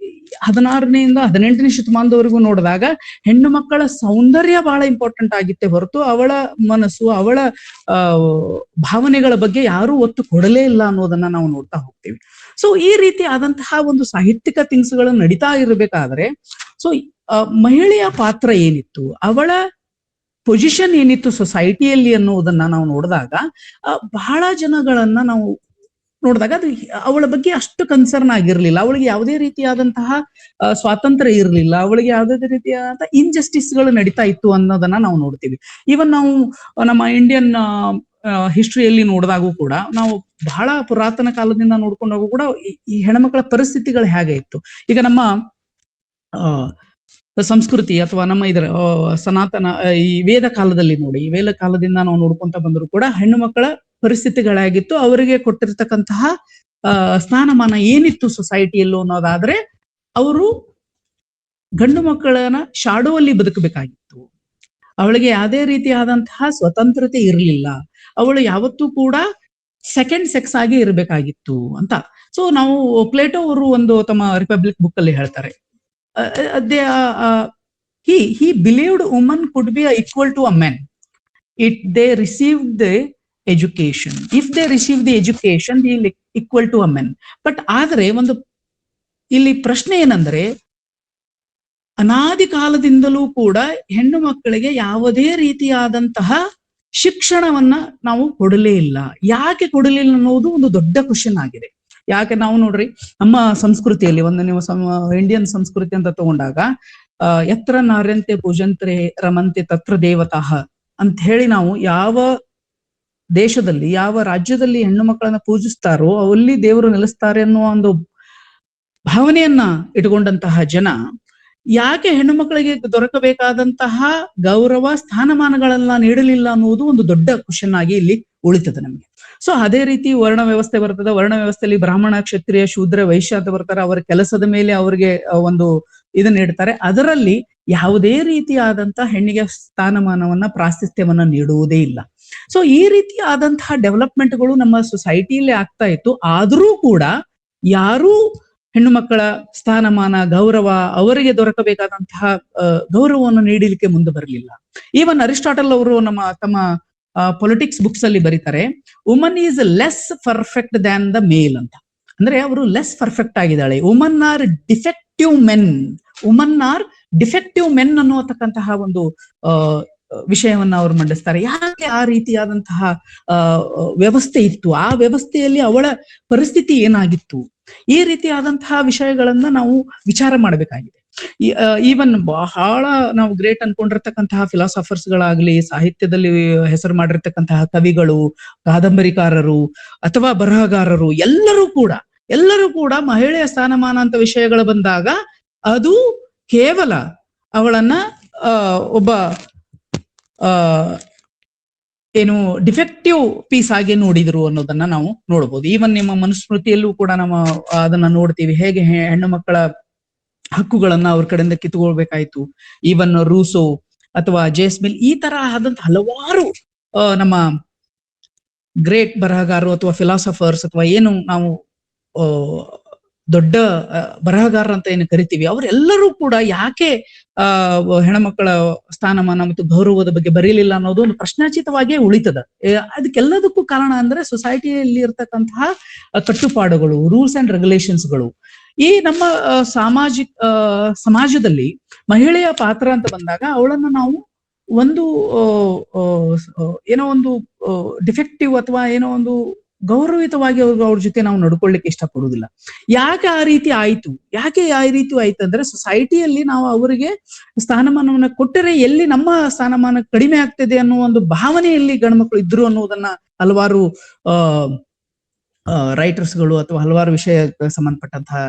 16ನೇಯಿಂದ 18ನೇ ಶತಮಾನದವರೆಗೂ ನೋಡಿದಾಗ ಹೆಣ್ಣು ಮಕ್ಕಳ ಸೌಂದರ್ಯ ಬಹಳ ಇಂಪಾರ್ಟೆಂಟ್ ಆಗಿತ್ತೆ ಹೊರತು ಅವಳ ಮನಸ್ಸು, ಅವಳ ಭಾವನೆಗಳ ಬಗ್ಗೆ ಯಾರೂ ಒತ್ತು ಕೊಡಲೇ ಇಲ್ಲ ಅನ್ನೋದನ್ನ ನಾವು ನೋಡ್ತಾ ಹೋಗ್ತೀವಿ. ಸೊ ಈ ರೀತಿ ಆದಂತಹ ಒಂದು ಸಾಹಿತ್ಯಿಕ ಥಿಂಗ್ಸ್ಗಳು ನಡೀತಾ ಇರಬೇಕಾದ್ರೆ, ಸೊ ಮಹಿಳೆಯ ಪಾತ್ರ ಏನಿತ್ತು, ಅವಳ ಪೊಸಿಷನ್ ಏನಿತ್ತು ಸೊಸೈಟಿಯಲ್ಲಿ ಅನ್ನೋದನ್ನ ನಾವು ನೋಡಿದಾಗ ಬಹಳ ಜನಗಳನ್ನ ನಾವು ನೋಡಿದಾಗ ಅದು ಅವಳ ಬಗ್ಗೆ ಅಷ್ಟು ಕನ್ಸರ್ನ್ ಆಗಿರ್ಲಿಲ್ಲ, ಅವಳಿಗೆ ಯಾವುದೇ ರೀತಿಯಾದಂತಹ ಸ್ವಾತಂತ್ರ್ಯ ಇರಲಿಲ್ಲ, ಅವಳಿಗೆ ಯಾವುದೇ ರೀತಿಯಾದಂತಹ ಇನ್ಜಸ್ಟಿಸ್ಗಳು ನಡೀತಾ ಇತ್ತು ಅನ್ನೋದನ್ನ ನಾವು ನೋಡ್ತೀವಿ. ಈವನ್ ನಾವು ನಮ್ಮ ಇಂಡಿಯನ್ ಹಿಸ್ಟ್ರಿಯಲ್ಲಿ ನೋಡಿದಾಗೂ ಕೂಡ, ನಾವು ಬಹಳ ಪುರಾತನ ಕಾಲದಿಂದ ನೋಡ್ಕೊಂಡಾಗೂ ಕೂಡ ಈ ಹೆಣ್ಮಕ್ಳ ಪರಿಸ್ಥಿತಿಗಳು ಹೇಗೆ ಇತ್ತು. ಈಗ ನಮ್ಮ ಸಂಸ್ಕೃತಿ ಅಥವಾ ನಮ್ಮ ಇದರ ಸನಾತನ ಈ ವೇದ ಕಾಲದಲ್ಲಿ ನೋಡಿ, ಈ ವೇದ ಕಾಲದಿಂದ ನಾವು ನೋಡ್ಕೊಂತ ಬಂದ್ರು ಕೂಡ ಹೆಣ್ಣು ಮಕ್ಕಳ ಪರಿಸ್ಥಿತಿಗಳಾಗಿತ್ತು, ಅವರಿಗೆ ಕೊಟ್ಟಿರ್ತಕ್ಕಂತಹ ಸ್ಥಾನಮಾನ ಏನಿತ್ತು ಸೊಸೈಟಿಯಲ್ಲೂ ಅನ್ನೋದಾದ್ರೆ, ಅವರು ಗಂಡು ಮಕ್ಕಳನ್ನ ಶಾಡೋವಲ್ಲಿ ಬದುಕಬೇಕಾಗಿತ್ತು. ಅವಳಿಗೆ ಯಾವುದೇ ರೀತಿಯಾದಂತಹ ಸ್ವತಂತ್ರತೆ ಇರಲಿಲ್ಲ, ಅವಳು ಯಾವತ್ತೂ ಕೂಡ ಸೆಕೆಂಡ್ ಸೆಕ್ಸ್ ಆಗಿ ಇರಬೇಕಾಗಿತ್ತು ಅಂತ. ಸೊ ನಾವು ಪ್ಲೇಟೋ ಅವರು ಒಂದು ತಮ್ಮ ರಿಪಬ್ಲಿಕ್ ಬುಕ್ ಅಲ್ಲಿ ಹೇಳ್ತಾರೆ, he believed woman could be equal to a man if they received the education. If they received the education, they equal to a man. But ಆದರೆ ಒಂದು ಇಲ್ಲಿ ಪ್ರಶ್ನೆ ಏನಂದ್ರೆ, ಅನಾದಿ ಕಾಲದಿಂದಲೂ ಕೂಡ ಹೆಣ್ಣು ಮಕ್ಕಳಿಗೆ ಯಾವುದೇ ರೀತಿಯಾದಂತಹ ಶಿಕ್ಷಣವನ್ನ ನಾವು ಕೊಡಲೇ ಇಲ್ಲ. ಯಾಕೆ ಕೊಡಲಿಲ್ಲ ಅನ್ನೋದು ಒಂದು ದೊಡ್ಡ ಕ್ವಶನ್ ಆಗಿದೆ. ಯಾಕೆ ನಾವು ನೋಡ್ರಿ, ನಮ್ಮ ಸಂಸ್ಕೃತಿಯಲ್ಲಿ ಒಂದು ನೀವು ಇಂಡಿಯನ್ ಸಂಸ್ಕೃತಿ ಅಂತ ತಗೊಂಡಾಗ, ಯತ್ರ ನಾರ್ಯಂತೆ ಪೂಜಂತ್ರೆ ರಮಂತೆ ತತ್ರ ದೇವತಾಹ ಅಂತ ಹೇಳಿ, ನಾವು ಯಾವ ದೇಶದಲ್ಲಿ ಯಾವ ರಾಜ್ಯದಲ್ಲಿ ಹೆಣ್ಣು ಮಕ್ಕಳನ್ನ ಪೂಜಿಸ್ತಾರೋ ಅಲ್ಲಿ ದೇವರು ನೆಲೆಸ್ತಾರೆ ಅನ್ನುವ ಒಂದು ಭಾವನೆಯನ್ನ ಇಟ್ಕೊಂಡಂತಹ ಜನ, ಯಾಕೆ ಹೆಣ್ಣು ಮಕ್ಕಳಿಗೆ ದೊರಕಬೇಕಾದಂತಹ ಗೌರವ ಸ್ಥಾನಮಾನಗಳನ್ನ ನೀಡಲಿಲ್ಲ ಅನ್ನುವುದು ಒಂದು ದೊಡ್ಡ ಕ್ವಶನ್ ಆಗಿ ಇಲ್ಲಿ ಉಳಿತದೆ ನಮಗೆ. ಸೊ ಅದೇ ರೀತಿ ವರ್ಣ ವ್ಯವಸ್ಥೆ ಬರ್ತದೆ. ವರ್ಣ ವ್ಯವಸ್ಥೆಯಲ್ಲಿ ಬ್ರಾಹ್ಮಣ, ಕ್ಷತ್ರಿಯ, ಶೂದ್ರ, ವೈಶ್ಯ ಅಂತ ಬರ್ತಾರೆ. ಅವರ ಕೆಲಸದ ಮೇಲೆ ಅವರಿಗೆ ಒಂದು ಇದನ್ನ ನೀಡ್ತಾರೆ. ಅದರಲ್ಲಿ ಯಾವುದೇ ರೀತಿಯಾದಂತಹ ಹೆಣ್ಣಿಗೆ ಸ್ಥಾನಮಾನವನ್ನ, ಪ್ರಾಶಸ್ತ್ಯವನ್ನ ನೀಡುವುದೇ ಇಲ್ಲ. ಸೊ ಈ ರೀತಿಯಾದಂತಹ ಡೆವಲಪ್ಮೆಂಟ್ಗಳು ನಮ್ಮ ಸೊಸೈಟಿಯಲ್ಲಿ ಆಗ್ತಾ ಇತ್ತು. ಆದರೂ ಕೂಡ ಯಾರೂ ಹೆಣ್ಣು ಮಕ್ಕಳ ಸ್ಥಾನಮಾನ, ಗೌರವ, ಅವರಿಗೆ ದೊರಕಬೇಕಾದಂತಹ ಗೌರವವನ್ನು ನೀಡಲಿಕ್ಕೆ ಮುಂದೆ ಬರಲಿಲ್ಲ. ಈವನ್ ಅರಿಸ್ಟಾಟಲ್ ಅವರು ತಮ್ಮ ಪೊಲಿಟಿಕ್ಸ್ ಬುಕ್ಸ್ ಅಲ್ಲಿ ಬರೀತಾರೆ, woman is less perfect than the male ಅಂತ. ಅಂದ್ರೆ ಅವರು ಲೆಸ್ ಪರ್ಫೆಕ್ಟ್ ಆಗಿದ್ದಾಳೆ. Woman are defective men, woman are defective men ಅನ್ನುವತಕ್ಕಂತಹ ಒಂದು ವಿಷಯವನ್ನ ಅವರು ಮಂಡಿಸ್ತಾರೆ. ಯಾಕೆ ಆ ರೀತಿಯಾದಂತಹ ವ್ಯವಸ್ಥೆ ಇತ್ತು, ಆ ವ್ಯವಸ್ಥೆಯಲ್ಲಿ ಅವಳ ಪರಿಸ್ಥಿತಿ ಏನಾಗಿತ್ತು, ಈ ರೀತಿಯಾದಂತಹ ವಿಷಯಗಳನ್ನ ನಾವು ವಿಚಾರ ಮಾಡಬೇಕಾಗಿದೆ. ಈವನ್ ಬಹಳ ನಾವು ಗ್ರೇಟ್ ಅನ್ಕೊಂಡಿರ್ತಕ್ಕಂತಹ ಫಿಲಾಸಫರ್ಸ್ ಗಳಾಗ್ಲಿ, ಸಾಹಿತ್ಯದಲ್ಲಿ ಹೆಸರು ಮಾಡಿರ್ತಕ್ಕಂತಹ ಕವಿಗಳು, ಕಾದಂಬರಿಕಾರರು ಅಥವಾ ಬರಹಗಾರರು ಎಲ್ಲರೂ ಕೂಡ ಮಹಿಳೆಯ ಸ್ಥಾನಮಾನ ಅಂತ ವಿಷಯಗಳು ಬಂದಾಗ ಅದು ಕೇವಲ ಅವಳನ್ನ ಒಬ್ಬ ಏನು ಡಿಫೆಕ್ಟಿವ್ ಪೀಸ್ ಆಗಿ ನೋಡಿದ್ರು ಅನ್ನೋದನ್ನ ನಾವು ನೋಡ್ಬೋದು. ಈವನ್ ನಿಮ್ಮ ಮನುಸ್ಮೃತಿಯಲ್ಲೂ ಕೂಡ ನಾವು ಅದನ್ನ ನೋಡ್ತೀವಿ, ಹೇಗೆ ಹೆಣ್ಣು ಮಕ್ಕಳ ಹಕ್ಕುಗಳನ್ನ ಅವ್ರ ಕಡೆಯಿಂದ ಕಿತ್ಕೊಳ್ಬೇಕಾಯ್ತು. ಈವನ್ ರೂಸೋ ಅಥವಾ ಜೇಸ್ಮಿಲ್ ಈ ತರ ಆದಂತ ಹಲವಾರು ನಮ್ಮ ಗ್ರೇಟ್ ಬರಹಗಾರರು ಅಥವಾ ಫಿಲಾಸಫರ್ಸ್ ಅಥವಾ ಏನು ನಾವು ದೊಡ್ಡ ಬರಹಗಾರರು ಅಂತ ಏನು ಕರಿತೀವಿ, ಅವರೆಲ್ಲರೂ ಕೂಡ ಯಾಕೆ ಹೆಣ್ಮಕ್ಕಳ ಸ್ಥಾನಮಾನ ಮತ್ತು ಗೌರವದ ಬಗ್ಗೆ ಬರೀಲಿಲ್ಲ ಅನ್ನೋದು ಒಂದು ಪ್ರಶ್ನಾಚಿತವಾಗಿಯೇ ಉಳಿತದ. ಅದಕ್ಕೆಲ್ಲದಕ್ಕೂ ಕಾರಣ ಅಂದ್ರೆ ಸೊಸೈಟಿಯಲ್ಲಿ ಇರ್ತಕ್ಕಂತಹ ಕಟ್ಟುಪಾಡುಗಳು, ರೂಲ್ಸ್ ಅಂಡ್ ರೆಗ್ಯುಲೇಷನ್ಸ್ಗಳು. ಈ ನಮ್ಮ ಸಮಾಜದಲ್ಲಿ ಮಹಿಳೆಯ ಪಾತ್ರ ಅಂತ ಬಂದಾಗ ಅವಳನ್ನ ನಾವು ಒಂದು ಏನೋ ಒಂದು ಡಿಫೆಕ್ಟಿವ್ ಅಥವಾ ಏನೋ ಒಂದು ಗೌರವಿತವಾಗಿ ಅವ್ರ ಜೊತೆ ನಾವು ನಡ್ಕೊಳ್ಳಿಕ್ಕೆ ಇಷ್ಟಪಡುವುದಿಲ್ಲ. ಯಾಕೆ ಆ ರೀತಿ ಆಯ್ತು ಅಂದ್ರೆ, ಸೊಸೈಟಿಯಲ್ಲಿ ನಾವು ಅವರಿಗೆ ಸ್ಥಾನಮಾನವನ್ನ ಕೊಟ್ಟರೆ ಎಲ್ಲಿ ನಮ್ಮ ಸ್ಥಾನಮಾನ ಕಡಿಮೆ ಆಗ್ತದೆ ಅನ್ನೋ ಒಂದು ಭಾವನೆಯಲ್ಲಿ ಗಂಡ್ಮಕ್ಳು ಇದ್ರು ಅನ್ನೋದನ್ನ ಹಲವಾರು ರೈಟರ್ಸ್ಗಳು ಅಥವಾ ಹಲವಾರು ವಿಷಯಕ್ಕೆ ಸಂಬಂಧಪಟ್ಟಂತಹ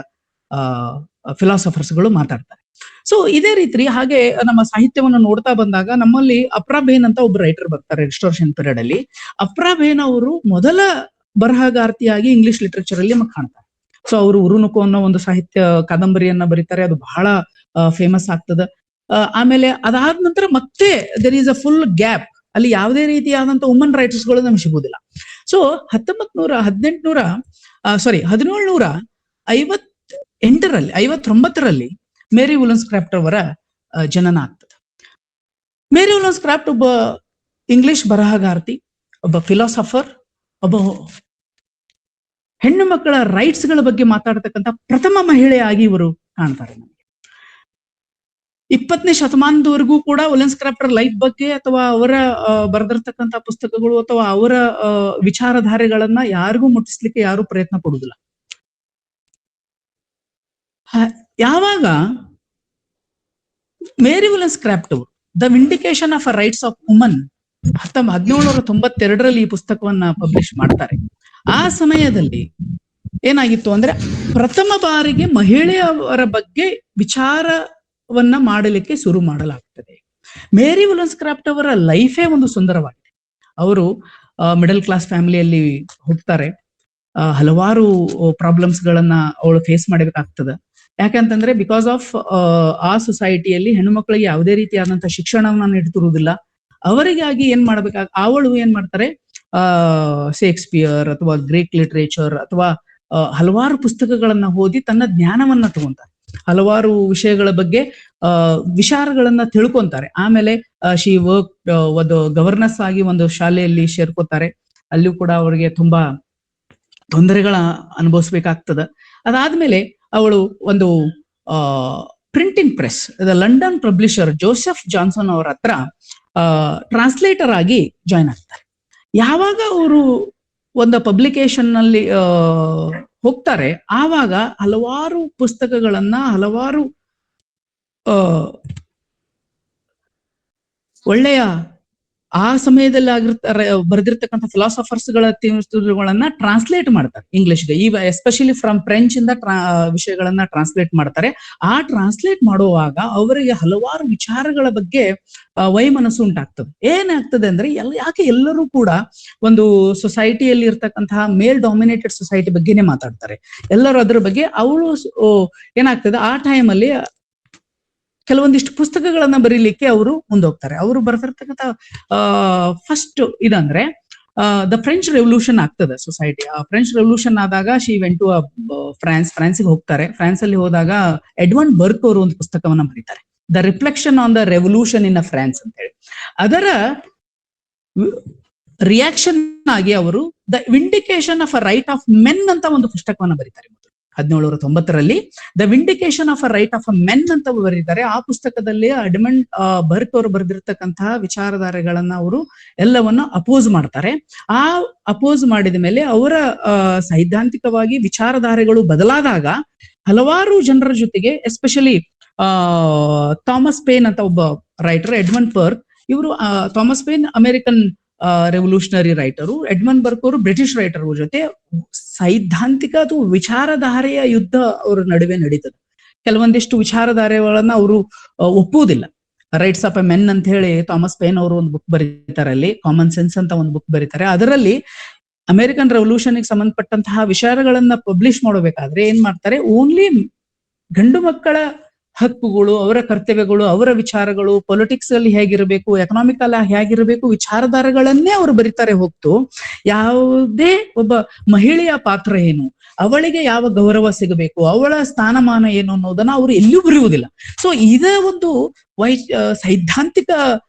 ಫಿಲಾಸಫರ್ಸ್ಗಳು ಮಾತಾಡ್ತಾರೆ. ಸೊ ಇದೇ ರೀತಿ ಹಾಗೆ ನಮ್ಮ ಸಾಹಿತ್ಯವನ್ನು ನೋಡ್ತಾ ಬಂದಾಗ ನಮ್ಮಲ್ಲಿ ಅಪ್ರಾಬೇನ್ ಅಂತ ಒಬ್ಬ ರೈಟರ್ ಬರ್ತಾರೆ ರಿಸ್ಟೋರೇಷನ್ ಪೀರಿಯಡ್ ಅಲ್ಲಿ. ಅಪ್ರಾಬೇನ್ ಅವರು ಮೊದಲ ಬರಹಗಾರ್ತಿಯಾಗಿ ಇಂಗ್ಲಿಷ್ ಲಿಟರೇಚರ್ ಅಲ್ಲಿ ನಮಗೆ ಕಾಣ್ತಾರೆ. ಸೊ ಅವರು ಉರುನುಕು ಅನ್ನೋ ಒಂದು ಸಾಹಿತ್ಯ ಕಾದಂಬರಿಯನ್ನ ಬರೀತಾರೆ, ಅದು ಬಹಳ ಫೇಮಸ್ ಆಗ್ತದೆ. ಆಮೇಲೆ ಅದಾದ ನಂತರ ಮತ್ತೆ there is a full gap, ಅಲ್ಲಿ ಯಾವುದೇ ರೀತಿಯಾದಂತ ವುಮನ್ ರೈಟರ್ಸ್ ಗಳು ನಮ್ಗೆ ಸಿಗುವುದಿಲ್ಲ. ಸೊ 1759ರಲ್ಲಿ ಮೇರಿ ವುಲ್ಲಸ್ಕ್ರಾಫ್ಟ್ ಅವರ ಜನನ ಆಗ್ತದೆ. ಮೇರಿ ವುಲ್ಲಸ್ಕ್ರಾಫ್ಟ್ ಒಬ್ಬ ಇಂಗ್ಲಿಷ್ ಬರಹಗಾರ್ತಿ, ಒಬ್ಬ ಫಿಲಾಸಫರ್, ಒಬ್ಬ ಹೆಣ್ಣು ಮಕ್ಕಳ ರೈಟ್ಸ್ ಗಳ ಬಗ್ಗೆ ಮಾತಾಡತಕ್ಕಂಥ ಪ್ರಥಮ ಮಹಿಳೆಯಾಗಿ ಇವರು ಕಾಣ್ತಾರೆ ನಮಗೆ. 20ನೇ ಶತಮಾನದವರೆಗೂ ಕೂಡ ಒಲೆನ್ಸ್ ಕ್ರಾಫ್ಟರ್ ಲೈಫ್ ಬಗ್ಗೆ ಅಥವಾ ಅವರ ಬರೆದಿರ್ತಕ್ಕಂಥ ಪುಸ್ತಕಗಳು ಅಥವಾ ಅವರ ವಿಚಾರಧಾರೆಗಳನ್ನ ಯಾರಿಗೂ ಮುಟ್ಟಿಸ್ಲಿಕ್ಕೆ ಯಾರು ಪ್ರಯತ್ನ ಪಡುವುದಿಲ್ಲ. ಯಾವಾಗ ಮೇರಿ ಒಲೆನ್ಸ್ ಕ್ರಾಫ್ಟ್ ಅವರು the vindication of a rights of woman 1792ರಲ್ಲಿ ಈ ಪುಸ್ತಕವನ್ನ ಪಬ್ಲಿಷ್ ಮಾಡ್ತಾರೆ, ಆ ಸಮಯದಲ್ಲಿ ಏನಾಗಿತ್ತು ಅಂದ್ರೆ ಪ್ರಥಮ ಬಾರಿಗೆ ಮಹಿಳೆಯರ ಬಗ್ಗೆ ವಿಚಾರವನ್ನ ಮಾಡಲಿಕ್ಕೆ ಶುರು ಮಾಡಲಾಗ್ತದೆ. ಮೇರಿ ಒಲೆನ್ಸ್ ಕ್ರಾಫ್ಟ್ ಅವರ ಲೈಫೇ ಒಂದು ಸುಂದರವಾಗಿದೆ. ಅವರು ಮಿಡಲ್ ಕ್ಲಾಸ್ ಫ್ಯಾಮಿಲಿಯಲ್ಲಿ ಹುಟ್ಟುತ್ತಾರೆ. ಹಲವಾರು ಪ್ರಾಬ್ಲಮ್ಸ್ ಗಳನ್ನ ಅವಳು ಫೇಸ್ ಮಾಡಬೇಕಾಗ್ತದೆ. ಯಾಕಂತಂದ್ರೆ ಬಿಕಾಸ್ ಆಫ್ ಆ ಸೊಸೈಟಿಯಲ್ಲಿ ಹೆಣ್ಣು ಮಕ್ಕಳಿಗೆ ಯಾವುದೇ ರೀತಿಯಾದಂತಹ ಶಿಕ್ಷಣವನ್ನ ನೀಡ್ತಿರುವುದಿಲ್ಲ. ಅವರಿಗಾಗಿ ಅವಳು ಏನ್ ಮಾಡ್ತಾರೆ, ಶೇಕ್ಸ್ಪಿಯರ್ ಅಥವಾ ಗ್ರೀಕ್ ಲಿಟರೇಚರ್ ಅಥವಾ ಹಲವಾರು ಪುಸ್ತಕಗಳನ್ನ ಓದಿ ತನ್ನ ಜ್ಞಾನವನ್ನ ತಗೊಂತಾರೆ, ಹಲವಾರು ವಿಷಯಗಳ ಬಗ್ಗೆ ವಿಚಾರಗಳನ್ನ ತಿಳ್ಕೊಂತಾರೆ. ಆಮೇಲೆ ಶಿ ವರ್ಕ್ ಒಂದು ಗವರ್ನರ್ಸ್ ಆಗಿ ಒಂದು ಶಾಲೆಯಲ್ಲಿ ಸೇರ್ಕೋತಾರೆ. ಅಲ್ಲೂ ಕೂಡ ಅವರಿಗೆ ತುಂಬಾ ತೊಂದರೆಗಳ ಅನುಭವಿಸ್ಬೇಕಾಗ್ತದ. ಅದಾದ್ಮೇಲೆ ಅವಳು ಒಂದು printing press London publisher Joseph Johnson ಅವರ ಹತ್ರ ಟ್ರಾನ್ಸ್ಲೇಟರ್ ಆಗಿ ಜಾಯ್ನ್ ಆಗ್ತಾರೆ. ಯಾವಾಗ ಅವರು ಒಂದು ಪಬ್ಲಿಕೇಶನ್ ನಲ್ಲಿ ಹೋಗ್ತಾರೆ, ಆವಾಗ ಹಲವಾರು ಪುಸ್ತಕಗಳನ್ನ, ಹಲವಾರು ಒಳ್ಳೆಯ ಆ ಸಮಯದಲ್ಲಿ ಬರೆದಿರ್ತಕ್ಕಂಥ ಫಿಲಾಸಫರ್ಸ್ ಗಳನ್ನ ಟ್ರಾನ್ಸ್ಲೇಟ್ ಮಾಡ್ತಾರೆ ಇಂಗ್ಲಿಷ್ಗೆ. ಈಗ ಎಸ್ಪೆಷಲಿ ಫ್ರಮ್ ಫ್ರೆಂಚ್ ಇಂದ ವಿಷಯಗಳನ್ನ ಟ್ರಾನ್ಸ್ಲೇಟ್ ಮಾಡ್ತಾರೆ. ಆ ಟ್ರಾನ್ಸ್ಲೇಟ್ ಮಾಡುವಾಗ ಅವರಿಗೆ ಹಲವಾರು ವಿಚಾರಗಳ ಬಗ್ಗೆ ವೈಮನಸ್ಸು ಉಂಟಾಗ್ತದೆ. ಏನಾಗ್ತದೆ ಅಂದ್ರೆ ಯಾಕೆ ಎಲ್ಲರೂ ಕೂಡ ಒಂದು ಸೊಸೈಟಿಯಲ್ಲಿ ಇರ್ತಕ್ಕಂತಹ ಮೇಲ್ ಡಾಮಿನೇಟೆಡ್ ಸೊಸೈಟಿ ಬಗ್ಗೆನೇ ಮಾತಾಡ್ತಾರೆ, ಎಲ್ಲರೂ ಅದ್ರ ಬಗ್ಗೆ. ಅವಳು ಏನಾಗ್ತದೆ, ಆ ಟೈಮಲ್ಲಿ ಕೆಲವೊಂದಿಷ್ಟು ಪುಸ್ತಕಗಳನ್ನ ಬರೀಲಿಕ್ಕೆ ಅವರು ಮುಂದೋಗ್ತಾರೆ. ಅವರು ಬರ್ತಿರ್ತಕ್ಕಂಥ ಫಸ್ಟ್ ಇದಂದ್ರೆ ದ ಫ್ರೆಂಚ್ ರೆವಲ್ಯೂಷನ್ ಆಗ್ತದೆ ಸೊಸೈಟಿ. ಆ ಫ್ರೆಂಚ್ ರೆವಲ್ಯೂಷನ್ ಆದಾಗ ಶಿ ವೆಂಟ್ ಟು ಫ್ರಾನ್ಸ್ಗೆ ಹೋಗ್ತಾರೆ. ಫ್ರಾನ್ಸ್ ಅಲ್ಲಿ ಹೋದಾಗ ಎಡ್ಮಂಡ್ ಬರ್ಕ್ ಅವರು ಒಂದು ಪುಸ್ತಕವನ್ನ ಬರೀತಾರೆ, the reflection on the revolution in France ಅಂತ ಹೇಳಿ. ಅದರ ರಿಯಾಕ್ಷನ್ ಆಗಿ ಅವರು the vindication of a right of men ಅಂತ ಒಂದು ಪುಸ್ತಕವನ್ನ ಬರೀತಾರೆ. 1790ರಲ್ಲಿ the vindication of a right of a men ಅಂತ ಬರೀತಾರೆ. ಆ ಪುಸ್ತಕದಲ್ಲಿ ಎಡ್ಮಂಡ್ ಬರ್ಕ್ ಅವರು ಬರೆದಿರ್ತಕ್ಕಂತಹ ವಿಚಾರಧಾರೆಗಳನ್ನ ಅವರು ಎಲ್ಲವನ್ನ ಅಪೋಸ್ ಮಾಡ್ತಾರೆ. ಆ ಅಪೋಸ್ ಮಾಡಿದ ಮೇಲೆ ಅವರ ಸೈದ್ಧಾಂತಿಕವಾಗಿ ವಿಚಾರಧಾರೆಗಳು ಬದಲಾದಾಗ ಹಲವಾರು ಜನರ ಜೊತೆಗೆ, ಎಸ್ಪೆಷಲಿ ಥಾಮಸ್ ಪೇನ್ ಅಂತ ಒಬ್ಬ ರೈಟರ್, ಎಡ್ಮಂಡ್ ಬರ್ಕ್ ಇವರು, Thomas pain American revolutionary writer, Edmund Burk ಅವರು ಬ್ರಿಟಿಷ್ ರೈಟರ್ ಜೊತೆ ಸೈದ್ಧಾಂತಿಕ ಅಥವಾ ವಿಚಾರಧಾರೆಯ ಯುದ್ಧ ಅವರ ನಡುವೆ ನಡೀತದೆ. ಕೆಲವೊಂದಿಷ್ಟು ವಿಚಾರಧಾರೆಗಳನ್ನ ಅವರು ಒಪ್ಪುವುದಿಲ್ಲ. ರೈಟ್ಸ್ ಆಫ್ ಎ ಮೆನ್ ಅಂತ ಹೇಳಿ ಥಾಮಸ್ ಪೇನ್ ಅವರು ಒಂದು ಬುಕ್ ಬರೀತಾರೆ, ಅಲ್ಲಿ ಕಾಮನ್ ಸೆನ್ಸ್ ಅಂತ ಒಂದು ಬುಕ್ ಬರೀತಾರೆ. ಅದರಲ್ಲಿ ಅಮೆರಿಕನ್ ರೆವಲ್ಯೂಷನ್ಗೆ ಸಂಬಂಧಪಟ್ಟಂತಹ ವಿಚಾರಗಳನ್ನ ಪಬ್ಲಿಷ್ ಮಾಡಬೇಕಾದ್ರೆ ಏನ್ ಮಾಡ್ತಾರೆ, ಓನ್ಲಿ ಗಂಡು ಮಕ್ಕಳ ಹಕ್ಕುಗಳು, ಅವರ ಕರ್ತವ್ಯಗಳು, ಅವರ ವಿಚಾರಗಳು, ಪೊಲಿಟಿಕ್ಸ್ ಅಲ್ಲಿ ಹೇಗಿರಬೇಕು, ಎಕನಾಮಿಕಲ್ ಹೇಗಿರಬೇಕು, ವಿಚಾರಧಾರೆಗಳನ್ನೇ ಅವರು ಬರೀತಾರೆ ಹೊತ್ತು ಯಾವುದೇ ಒಬ್ಬ ಮಹಿಳೆಯ ಪಾತ್ರ ಏನು, ಅವಳಿಗೆ ಯಾವ ಗೌರವ ಸಿಗಬೇಕು, ಅವಳ ಸ್ಥಾನಮಾನ ಏನು ಅನ್ನೋದನ್ನ ಅವರು ಎಲ್ಲಿಯೂ ಬರೆಯುವುದಿಲ್ಲ. ಸೊ ಇದ ಒಂದು ಸೈದ್ಧಾಂತಿಕ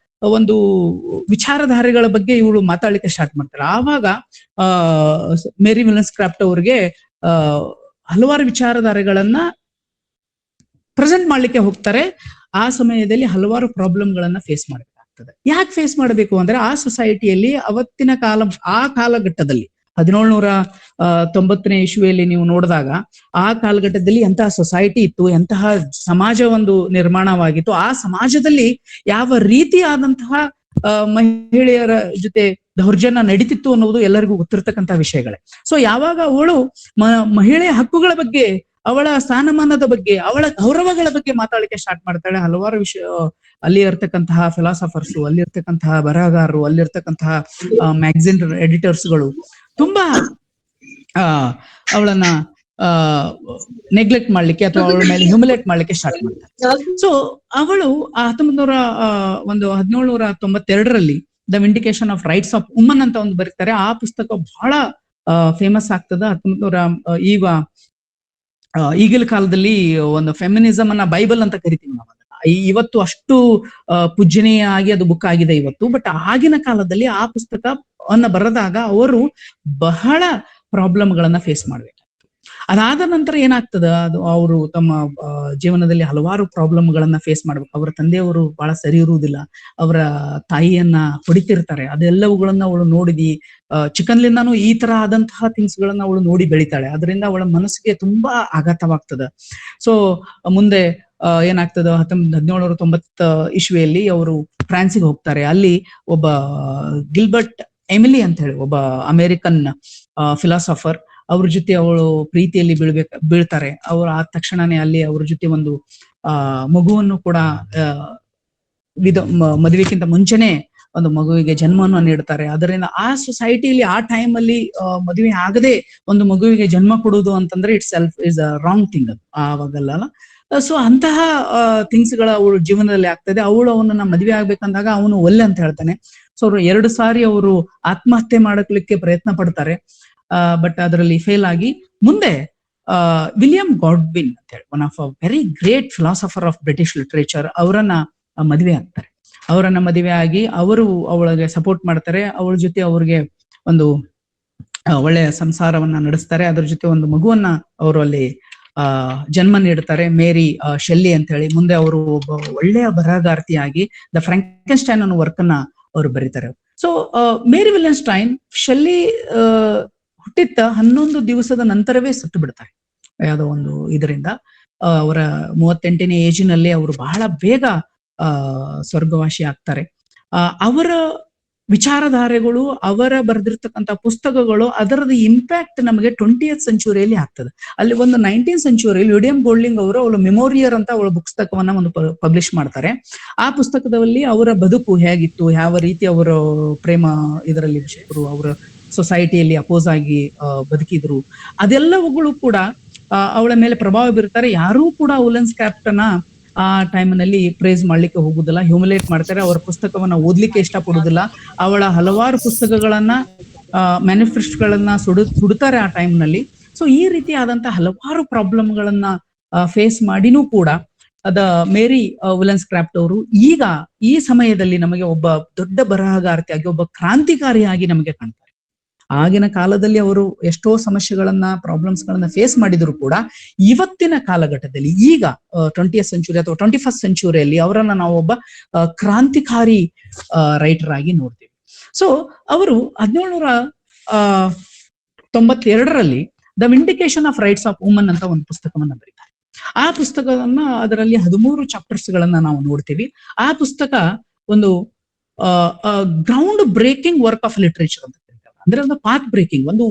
ಒಂದು ವಿಚಾರಧಾರೆಗಳ ಬಗ್ಗೆ ಇವಳು ಮಾತಾಡ್ಲಿಕ್ಕೆ ಸ್ಟಾರ್ಟ್ ಮಾಡ್ತಾರೆ. ಆವಾಗ ಮೇರಿ ಒಲೆನ್ಸ್ ಕ್ರಾಫ್ಟ್ ಅವ್ರಿಗೆ ಹಲವಾರು ವಿಚಾರಧಾರೆಗಳನ್ನ ಪ್ರೆಸೆಂಟ್ ಮಾಡ್ಲಿಕ್ಕೆ ಹೋಗ್ತಾರೆ. ಆ ಸಮಯದಲ್ಲಿ ಹಲವಾರು ಪ್ರಾಬ್ಲಮ್ಗಳನ್ನ ಫೇಸ್ ಮಾಡಬೇಕಾಗ್ತದೆ. ಯಾಕೆ ಫೇಸ್ ಮಾಡಬೇಕು ಅಂದ್ರೆ, ಆ ಸೊಸೈಟಿಯಲ್ಲಿ ಅವತ್ತಿನ ಆ ಕಾಲಘಟ್ಟದಲ್ಲಿ 1790ನೇ ಇಸ್ವಿಯಲ್ಲಿ ನೀವು ನೋಡಿದಾಗ ಆ ಕಾಲಘಟ್ಟದಲ್ಲಿ ಎಂತಹ ಸೊಸೈಟಿ ಇತ್ತು, ಎಂತಹ ಸಮಾಜ ಒಂದು ನಿರ್ಮಾಣವಾಗಿತ್ತು, ಆ ಸಮಾಜದಲ್ಲಿ ಯಾವ ರೀತಿಯಾದಂತಹ ಮಹಿಳೆಯರ ಜೊತೆ ದೌರ್ಜನ್ಯ ನಡೀತಿತ್ತು ಅನ್ನೋದು ಎಲ್ಲರಿಗೂ ಗೊತ್ತಿರ್ತಕ್ಕಂಥ ವಿಷಯಗಳೇ. ಸೊ ಯಾವಾಗ ಅವಳು ಮಹಿಳೆಯ ಹಕ್ಕುಗಳ ಬಗ್ಗೆ, ಅವಳ ಸ್ಥಾನಮಾನದ ಬಗ್ಗೆ, ಅವಳ ಗೌರವಗಳ ಬಗ್ಗೆ ಮಾತಾಡಲಿಕ್ಕೆ ಸ್ಟಾರ್ಟ್ ಮಾಡ್ತಾಳೆ. ಹಲವಾರು ವಿಷಯ ಅಲ್ಲಿ ಇರ್ತಕ್ಕಂತಹ ಫಿಲಾಸಫರ್ಸು, ಅಲ್ಲಿ ಇರ್ತಕ್ಕಂತಹ ಬರಹಗಾರರು, ಅಲ್ಲಿರ್ತಕ್ಕಂತಹ ಮ್ಯಾಗಝಿನ್ ಎಡಿಟರ್ಸ್ಗಳು ತುಂಬಾ ಅವಳನ್ನ ನೆಗ್ಲೆಕ್ಟ್ ಮಾಡ್ಲಿಕ್ಕೆ ಅಥವಾ ಅವಳ ಮೇಲೆ ಹ್ಯೂಮಿಲೇಟ್ ಮಾಡ್ಲಿಕ್ಕೆ ಸ್ಟಾರ್ಟ್ ಮಾಡ್ತಾರೆ. ಸೊ ಅವಳು 1792ರಲ್ಲಿ the vindication of rights of woman ಅಂತ ಒಂದು ಬರೀತಾರೆ. ಆ ಪುಸ್ತಕ ಬಹಳ ಫೇಮಸ್ ಆಗ್ತದ. 1900 ಈಗಿನ ಕಾಲದಲ್ಲಿ ಒಂದು ಫೆಮಿನಿಸಮ್ ಅನ್ನ ಬೈಬಲ್ ಅಂತ ಕರಿತೀವಿ ನಾವು. ಇವತ್ತು ಅಷ್ಟು ಪೂಜ್ಯನೀಯ ಆಗಿ ಅದು ಬುಕ್ ಆಗಿದೆ ಇವತ್ತು. ಬಟ್ ಆಗಿನ ಕಾಲದಲ್ಲಿ ಆ ಪುಸ್ತಕವನ್ನ ಬರೆದಾಗ ಅವರು ಬಹಳ ಪ್ರಾಬ್ಲಮ್ಗಳನ್ನ ಫೇಸ್ ಮಾಡ್ಬೇಕಾಗ್ತದೆ. ಅದಾದ ನಂತರ ಏನಾಗ್ತದ, ಅದು ಅವರು ತಮ್ಮ ಜೀವನದಲ್ಲಿ ಹಲವಾರು ಪ್ರಾಬ್ಲಮ್ಗಳನ್ನ ಫೇಸ್ ಮಾಡ್ಬೇಕು. ಅವರ ತಂದೆಯವರು ಬಹಳ ಸರಿ ಇರುವುದಿಲ್ಲ, ಅವರ ತಾಯಿಯನ್ನ ಹೊಡಿತಿರ್ತಾರೆ. ಅದೆಲ್ಲವುಗಳನ್ನ ಅವಳು ನೋಡಿದಿ, ಚಿಕನ್ಲಿಂದಾನು ಈ ತರ ಆದಂತಹ ಥಿಂಗ್ಸ್ ಗಳನ್ನ ಅವಳು ನೋಡಿ ಬೆಳಿತಾಳೆ. ಅದರಿಂದ ಅವಳ ಮನಸ್ಸಿಗೆ ತುಂಬಾ ಆಘಾತವಾಗ್ತದ. ಸೊ ಮುಂದೆ ಏನಾಗ್ತದ, 1790 ಇಸ್ವಿಯಲ್ಲಿ ಅವರು ಫ್ರಾನ್ಸಿಗೆ ಹೋಗ್ತಾರೆ. ಅಲ್ಲಿ ಒಬ್ಬ ಗಿಲ್ಬರ್ಟ್ ಎಮಿಲಿ ಅಂತ ಹೇಳಿ ಒಬ್ಬ ಅಮೆರಿಕನ್ ಫಿಲಾಸಫರ್, ಅವ್ರ ಜೊತೆ ಅವಳು ಪ್ರೀತಿಯಲ್ಲಿ ಬೀಳ್ತಾರೆ. ಅವರು ಆದ ತಕ್ಷಣನೇ ಅಲ್ಲಿ ಅವ್ರ ಜೊತೆ ಒಂದು ಮಗುವನ್ನು ಕೂಡ ಮದುವೆಗಿಂತ ಮುಂಚೆನೆ ಒಂದು ಮಗುವಿಗೆ ಜನ್ಮವನ್ನು ನೀಡ್ತಾರೆ. ಅದರಿಂದ ಆ ಸೊಸೈಟಿಯಲ್ಲಿ ಆ ಟೈಮ್ ಅಲ್ಲಿ ಮದುವೆ ಆಗದೆ ಒಂದು ಮಗುವಿಗೆ ಜನ್ಮ ಕೊಡುವುದು ಅಂತಂದ್ರೆ it self is a wrong thing. ಅದು ಆವಾಗಲ್ಲ. ಸೊ ಅಂತಹ ಥಿಂಗ್ಸ್ ಗಳ ಅವಳು ಜೀವನದಲ್ಲಿ ಆಗ್ತದೆ. ಅವಳು ಅವನನ್ನ ಮದುವೆ ಆಗ್ಬೇಕಂದಾಗ ಅವನು ಒಲ್ಲೆ ಅಂತ ಹೇಳ್ತಾನೆ. ಸೊ 2 ಸಾರಿ ಅವರು ಆತ್ಮಹತ್ಯೆ ಮಾಡಲಿಕ್ಕೆ ಪ್ರಯತ್ನ ಪಡ್ತಾರೆ. ಬಟ್ ಅದರಲ್ಲಿ ಫೇಲ್ ಆಗಿ ಮುಂದೆ ವಿಲಿಯಂ ಗಾಡ್ವಿನ್ ಅಂತ ಹೇಳಿ one of a very great philosopher of British literature, ಅವರನ್ನ ಮದುವೆ ಆಗ್ತಾರೆ. ಅವರನ್ನ ಮದುವೆ ಆಗಿ ಅವರು ಅವಳಿಗೆ ಸಪೋರ್ಟ್ ಮಾಡ್ತಾರೆ. ಅವಳ ಜೊತೆ ಅವ್ರಿಗೆ ಒಂದು ಒಳ್ಳೆಯ ಸಂಸಾರವನ್ನ ನಡೆಸ್ತಾರೆ. ಅದ್ರ ಜೊತೆ ಒಂದು ಮಗುವನ್ನ ಅವರು ಅಲ್ಲಿ ಜನ್ಮ ನೀಡ್ತಾರೆ, ಮೇರಿ ಶೆಲ್ಲಿ ಅಂತ ಹೇಳಿ. ಮುಂದೆ ಅವರು ಒಬ್ಬ ಒಳ್ಳೆಯ ಬರಹಗಾರ್ತಿಯಾಗಿ ದ ಫ್ರಾಂಕೆನ್ಸ್ಟೈನ್ ಅನ್ನೋ ವರ್ಕ್ ಅನ್ನ ಅವರು ಬರೀತಾರೆ. ಸೊ ಮೇರಿ ವಿಲಿಯನ್ಸ್ಟೈನ್ ಶೆಲ್ಲಿ ಹುಟ್ಟಿದ 11 ದಿವಸದ ನಂತರವೇ ಸತ್ತು ಬಿಡ್ತಾರೆ. ಯಾವುದೋ ಒಂದು ಇದರಿಂದ ಅವರ 38ನೇ ಏಜಿನಲ್ಲಿ ಅವರು ಬಹಳ ಬೇಗ ಸ್ವರ್ಗವಾಸಿ ಆಗ್ತಾರೆ. ಅವರ ವಿಚಾರಧಾರೆಗಳು, ಅವರ ಬರೆದಿರ್ತಕ್ಕಂಥ ಪುಸ್ತಕಗಳು, ಅದರದ ಇಂಪ್ಯಾಕ್ಟ್ ನಮಗೆ 20th ಸೆಂಚುರಿಯಲ್ಲಿ ಆಗ್ತದೆ. ಅಲ್ಲಿ ಒಂದು 19th ಸೆಂಚುರಿಯಲ್ಲಿ ವಿಲಿಯಂ ಗೋಲ್ಡಿಂಗ್ ಅವರು ಅವಳು ಮೆಮೋರಿಯರ್ ಅಂತ ಅವಳ ಪುಸ್ತಕವನ್ನ ಒಂದು ಪಬ್ಲಿಷ್ ಮಾಡ್ತಾರೆ. ಆ ಪುಸ್ತಕದಲ್ಲಿ ಅವರ ಬದುಕು ಹೇಗಿತ್ತು, ಯಾವ ರೀತಿ ಅವರು ಪ್ರೇಮ ಇದರಲ್ಲಿ ಅವರ ಸೊಸೈಟಿಯಲ್ಲಿ ಅಪೋಸ್ ಆಗಿ ಬದುಕಿದ್ರು, ಅದೆಲ್ಲವುಗಳು ಕೂಡ ಅವಳ ಮೇಲೆ ಪ್ರಭಾವ ಬೀರ್ತಾರೆ. ಯಾರೂ ಕೂಡ ವುಲೆನ್ಸ್ಕ್ರಾಫ್ಟ್ ಆ ಟೈಮ್ನಲ್ಲಿ ಪ್ರೇಸ್ ಮಾಡ್ಲಿಕ್ಕೆ ಹೋಗುದಿಲ್ಲ, ಹ್ಯೂಮಿಲೇಟ್ ಮಾಡ್ತಾರೆ. ಅವರ ಪುಸ್ತಕವನ್ನ ಓದ್ಲಿಕ್ಕೆ ಇಷ್ಟಪಡುದಿಲ್ಲ. ಅವಳ ಹಲವಾರು ಪುಸ್ತಕಗಳನ್ನ ಮ್ಯಾನಿಫೆಸ್ಟೋಗಳನ್ನ ಸುಡುತ್ತಾರೆ ಆ ಟೈಮ್ನಲ್ಲಿ. ಸೊ ಈ ರೀತಿ ಆದಂತಹ ಹಲವಾರು ಪ್ರಾಬ್ಲಮ್ಗಳನ್ನ ಫೇಸ್ ಮಾಡಿನೂ ಕೂಡ ಮೇರಿ ವುಲೆನ್ಸ್ಕ್ರಾಫ್ಟ್ ಅವರು ಈಗ ಈ ಸಮಯದಲ್ಲಿ ನಮಗೆ ಒಬ್ಬ ದೊಡ್ಡ ಬರಹಗಾರ್ತಿಯಾಗಿ, ಒಬ್ಬ ಕ್ರಾಂತಿಕಾರಿಯಾಗಿ ನಮಗೆ ಕಾಣ್ತಾರೆ. ಆಗಿನ ಕಾಲದಲ್ಲಿ ಅವರು ಎಷ್ಟೋ ಸಮಸ್ಯೆಗಳನ್ನ, ಪ್ರಾಬ್ಲಮ್ಸ್ ಗಳನ್ನ ಫೇಸ್ ಮಾಡಿದ್ರು ಕೂಡ ಇವತ್ತಿನ ಕಾಲಘಟ್ಟದಲ್ಲಿ ಈಗ 20th ಸೆಂಚುರಿ ಅಥವಾ 21st ಸೆಂಚುರಿಯಲ್ಲಿ ಅವರನ್ನ ನಾವು ಒಬ್ಬ ಕ್ರಾಂತಿಕಾರಿ ರೈಟರ್ ಆಗಿ ನೋಡ್ತೀವಿ. ಸೊ ಅವರು 1792ರಲ್ಲಿ the vindication of rights of woman ಅಂತ ಒಂದು ಪುಸ್ತಕವನ್ನ ಬರೀತಾರೆ. ಆ ಪುಸ್ತಕವನ್ನ ಅದರಲ್ಲಿ 13 ಚಾಪ್ಟರ್ಸ್ ಗಳನ್ನ ನಾವು ನೋಡ್ತೀವಿ. ಆ ಪುಸ್ತಕ ಒಂದು ground breaking work of literature ಅಂತ ಅಂದ್ರೆ ಒಂದು ಪಾತ್ ಬ್ರೇಕಿಂಗ್, ಒಂದು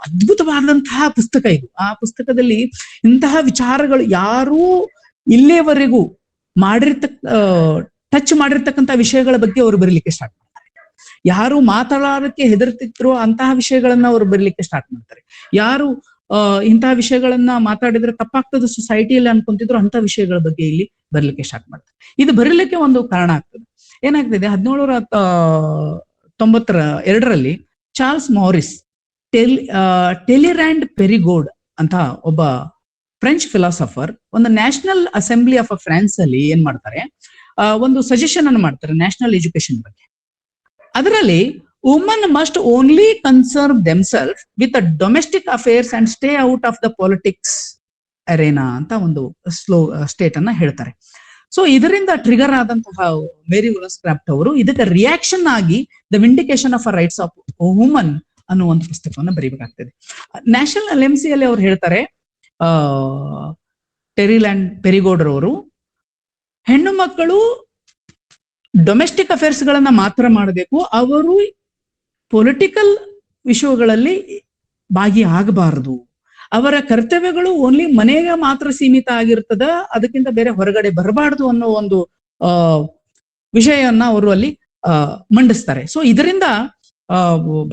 ಅದ್ಭುತವಾದಂತಹ ಪುಸ್ತಕ ಇದು. ಆ ಪುಸ್ತಕದಲ್ಲಿ ಇಂತಹ ವಿಚಾರಗಳು ಯಾರೂ ಇಲ್ಲಿಯವರೆಗೂ ಟಚ್ ಮಾಡಿರ್ತಕ್ಕಂಥ ವಿಷಯಗಳ ಬಗ್ಗೆ ಅವರು ಬರೀಲಿಕ್ಕೆ ಸ್ಟಾರ್ಟ್ ಮಾಡ್ತಾರೆ. ಯಾರು ಮಾತಾಡೋದಕ್ಕೆ ಹೆದರ್ತಿದ್ರು ಅಂತಹ ವಿಷಯಗಳನ್ನ ಅವರು ಬರೀಲಿಕ್ಕೆ ಸ್ಟಾರ್ಟ್ ಮಾಡ್ತಾರೆ. ಯಾರು ಇಂತಹ ವಿಷಯಗಳನ್ನ ಮಾತಾಡಿದ್ರೆ ತಪ್ಪಾಗ್ತದೆ ಸೊಸೈಟಿಯಲ್ಲಿ ಅನ್ಕೊಂತಿದ್ರು ಅಂತಹ ವಿಷಯಗಳ ಬಗ್ಗೆ ಇಲ್ಲಿ ಬರೀಲಿಕ್ಕೆ ಸ್ಟಾರ್ಟ್ ಮಾಡ್ತಾರೆ. ಇದು ಬರೀಲಿಕ್ಕೆ ಒಂದು ಕಾರಣ ಆಗ್ತದೆ. ಏನಾಗ್ತದೆ, 1792ರಲ್ಲಿ ಚಾರ್ಲ್ಸ್ ಮಾರಿಸ್ ಟೆಲಿರಾಂಡ್ ಪೆರಿಗೋಡ್ ಅಂತ ಒಬ್ಬ ಫ್ರೆಂಚ್ ಫಿಲಾಸಫರ್ ಒಂದು ನ್ಯಾಷನಲ್ ಅಸೆಂಬ್ಲಿ ಆಫ್ ಫ್ರಾನ್ಸ್ ಅಲ್ಲಿ ಏನ್ ಮಾಡ್ತಾರೆ, ಒಂದು ಸಜೆಷನ್ ಅನ್ನು ಮಾಡ್ತಾರೆ ನ್ಯಾಷನಲ್ ಎಜುಕೇಶನ್ ಬಗ್ಗೆ. ಅದರಲ್ಲಿ woman must only concern themself with domestic affairs and stay out of the politics arena ಅಂತ ಒಂದು ಸ್ಟೇಟ್ ಅನ್ನ ಹೇಳ್ತಾರೆ. ಸೊ ಇದರಿಂದ ಟ್ರಿಗರ್ ಆದಂತಹ ಮೇರಿ ವುಲೆನ್ಸ್ಕ್ರಾಫ್ಟ್ ಅವರು ಇದಕ್ಕೆ ರಿಯಾಕ್ಷನ್ ಆಗಿ the vindication of rights of woman ಅನ್ನೋ ಒಂದು ಪುಸ್ತಕವನ್ನ ಬರೀಬೇಕಾಗ್ತದೆ. ನ್ಯಾಷನಲ್ ಅಸೆಂಬ್ಲಿಯಲ್ಲಿ ಅವ್ರು ಹೇಳ್ತಾರೆ, ಟೆರಿಲ್ಯಾಂಡ್ ಪೆರಿಗೋಡ್ರವರು, ಹೆಣ್ಣು ಮಕ್ಕಳು ಡೊಮೆಸ್ಟಿಕ್ ಅಫೇರ್ಸ್ ಗಳನ್ನ ಮಾತ್ರ ಮಾಡಬೇಕು, ಅವರು ಪೊಲಿಟಿಕಲ್ ವಿಷಯಗಳಲ್ಲಿ ಭಾಗಿಯಾಗಬಾರದು. ಅವರ ಕರ್ತವ್ಯಗಳು ಓನ್ಲಿ ಮನೆಗೆ ಮಾತ್ರ ಸೀಮಿತ ಆಗಿರ್ತದ, ಅದಕ್ಕಿಂತ ಬೇರೆ ಹೊರಗಡೆ ಬರಬಾರ್ದು ಅನ್ನೋ ಒಂದು ವಿಷಯವನ್ನ ಅವರು ಅಲ್ಲಿ ಮಂಡಿಸ್ತಾರೆ. ಸೊ ಇದರಿಂದ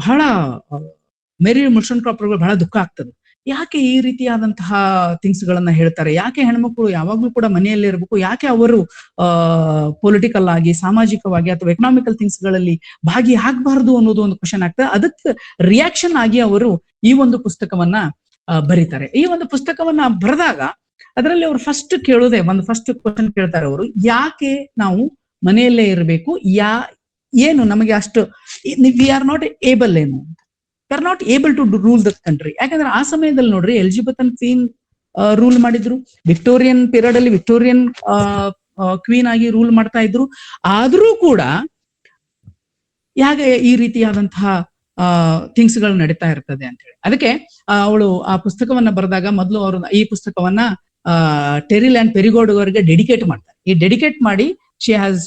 ಬಹಳ ಮೇರಿ ವುಲೆನ್ಸ್ಕ್ರಾಫ್ಟ್ ಅವರಿಗೆ ಬಹಳ ದುಃಖ ಆಗ್ತದೆ. ಯಾಕೆ ಈ ರೀತಿಯಾದಂತಹ ಥಿಂಗ್ಸ್ ಗಳನ್ನ ಹೇಳ್ತಾರೆ, ಯಾಕೆ ಹೆಣ್ಮಕ್ಳು ಯಾವಾಗ್ಲೂ ಕೂಡ ಮನೆಯಲ್ಲಿ ಇರಬೇಕು, ಯಾಕೆ ಅವರು ಪೊಲಿಟಿಕಲ್ ಆಗಿ, ಸಾಮಾಜಿಕವಾಗಿ ಅಥವಾ ಎಕನಾಮಿಕಲ್ ಥಿಂಗ್ಸ್ ಗಳಲ್ಲಿ ಭಾಗಿಯಾಗಬಾರ್ದು ಅನ್ನೋದು ಒಂದು ಕ್ವಶನ್ ಆಗ್ತದೆ. ಅದಕ್ಕೆ ರಿಯಾಕ್ಷನ್ ಆಗಿ ಅವರು ಈ ಒಂದು ಪುಸ್ತಕವನ್ನ ಬರೀತಾರೆ. ಈ ಒಂದು ಪುಸ್ತಕವನ್ನ ಬರೆದಾಗ ಅದರಲ್ಲಿ ಅವ್ರು ಫಸ್ಟ್ ಕ್ವಶನ್ ಕೇಳ್ತಾರೆ ಅವರು, ಯಾಕೆ ನಾವು ಮನೆಯಲ್ಲೇ ಇರಬೇಕು, ಏನು ನಮಗೆ ಅಷ್ಟು ವಿ ಆರ್ ನಾಟ್ ಏಬಲ್ ಏನು, are not able to rule the country. ಯಾಕಂದ್ರೆ ಆ ಸಮಯದಲ್ಲಿ ನೋಡ್ರಿ ಎಲಿಜಬೆಥನ್ ಕ್ವೀನ್ ರೂಲ್ ಮಾಡಿದ್ರು, ವಿಕ್ಟೋರಿಯನ್ ಪೀರಿಯಡ್ ಅಲ್ಲಿ ವಿಕ್ಟೋರಿಯನ್ ಕ್ವೀನ್ ಆಗಿ ರೂಲ್ ಮಾಡ್ತಾ ಇದ್ರು. ಆದ್ರೂ ಕೂಡ ಹೇಗೆ ಈ ರೀತಿಯಾದಂತಹ ಥಿಂಗ್ಸ್ ಗಳು ನಡೀತಾ ಇರ್ತದೆ ಅಂತ ಹೇಳಿ, ಅದಕ್ಕೆ ಅವಳು ಆ ಪುಸ್ತಕವನ್ನ ಬರೆದಾಗ ಮೊದಲು ಅವರು ಈ ಪುಸ್ತಕವನ್ನ ಟೆರಿಲ್ ಅಂಡ್ ಪೆರಿಗೋಡ್ ಅವರಿಗೆ ಡೆಡಿಕೇಟ್ ಮಾಡ್ತಾರೆ. ಈ ಡೆಡಿಕೇಟ್ ಮಾಡಿ she has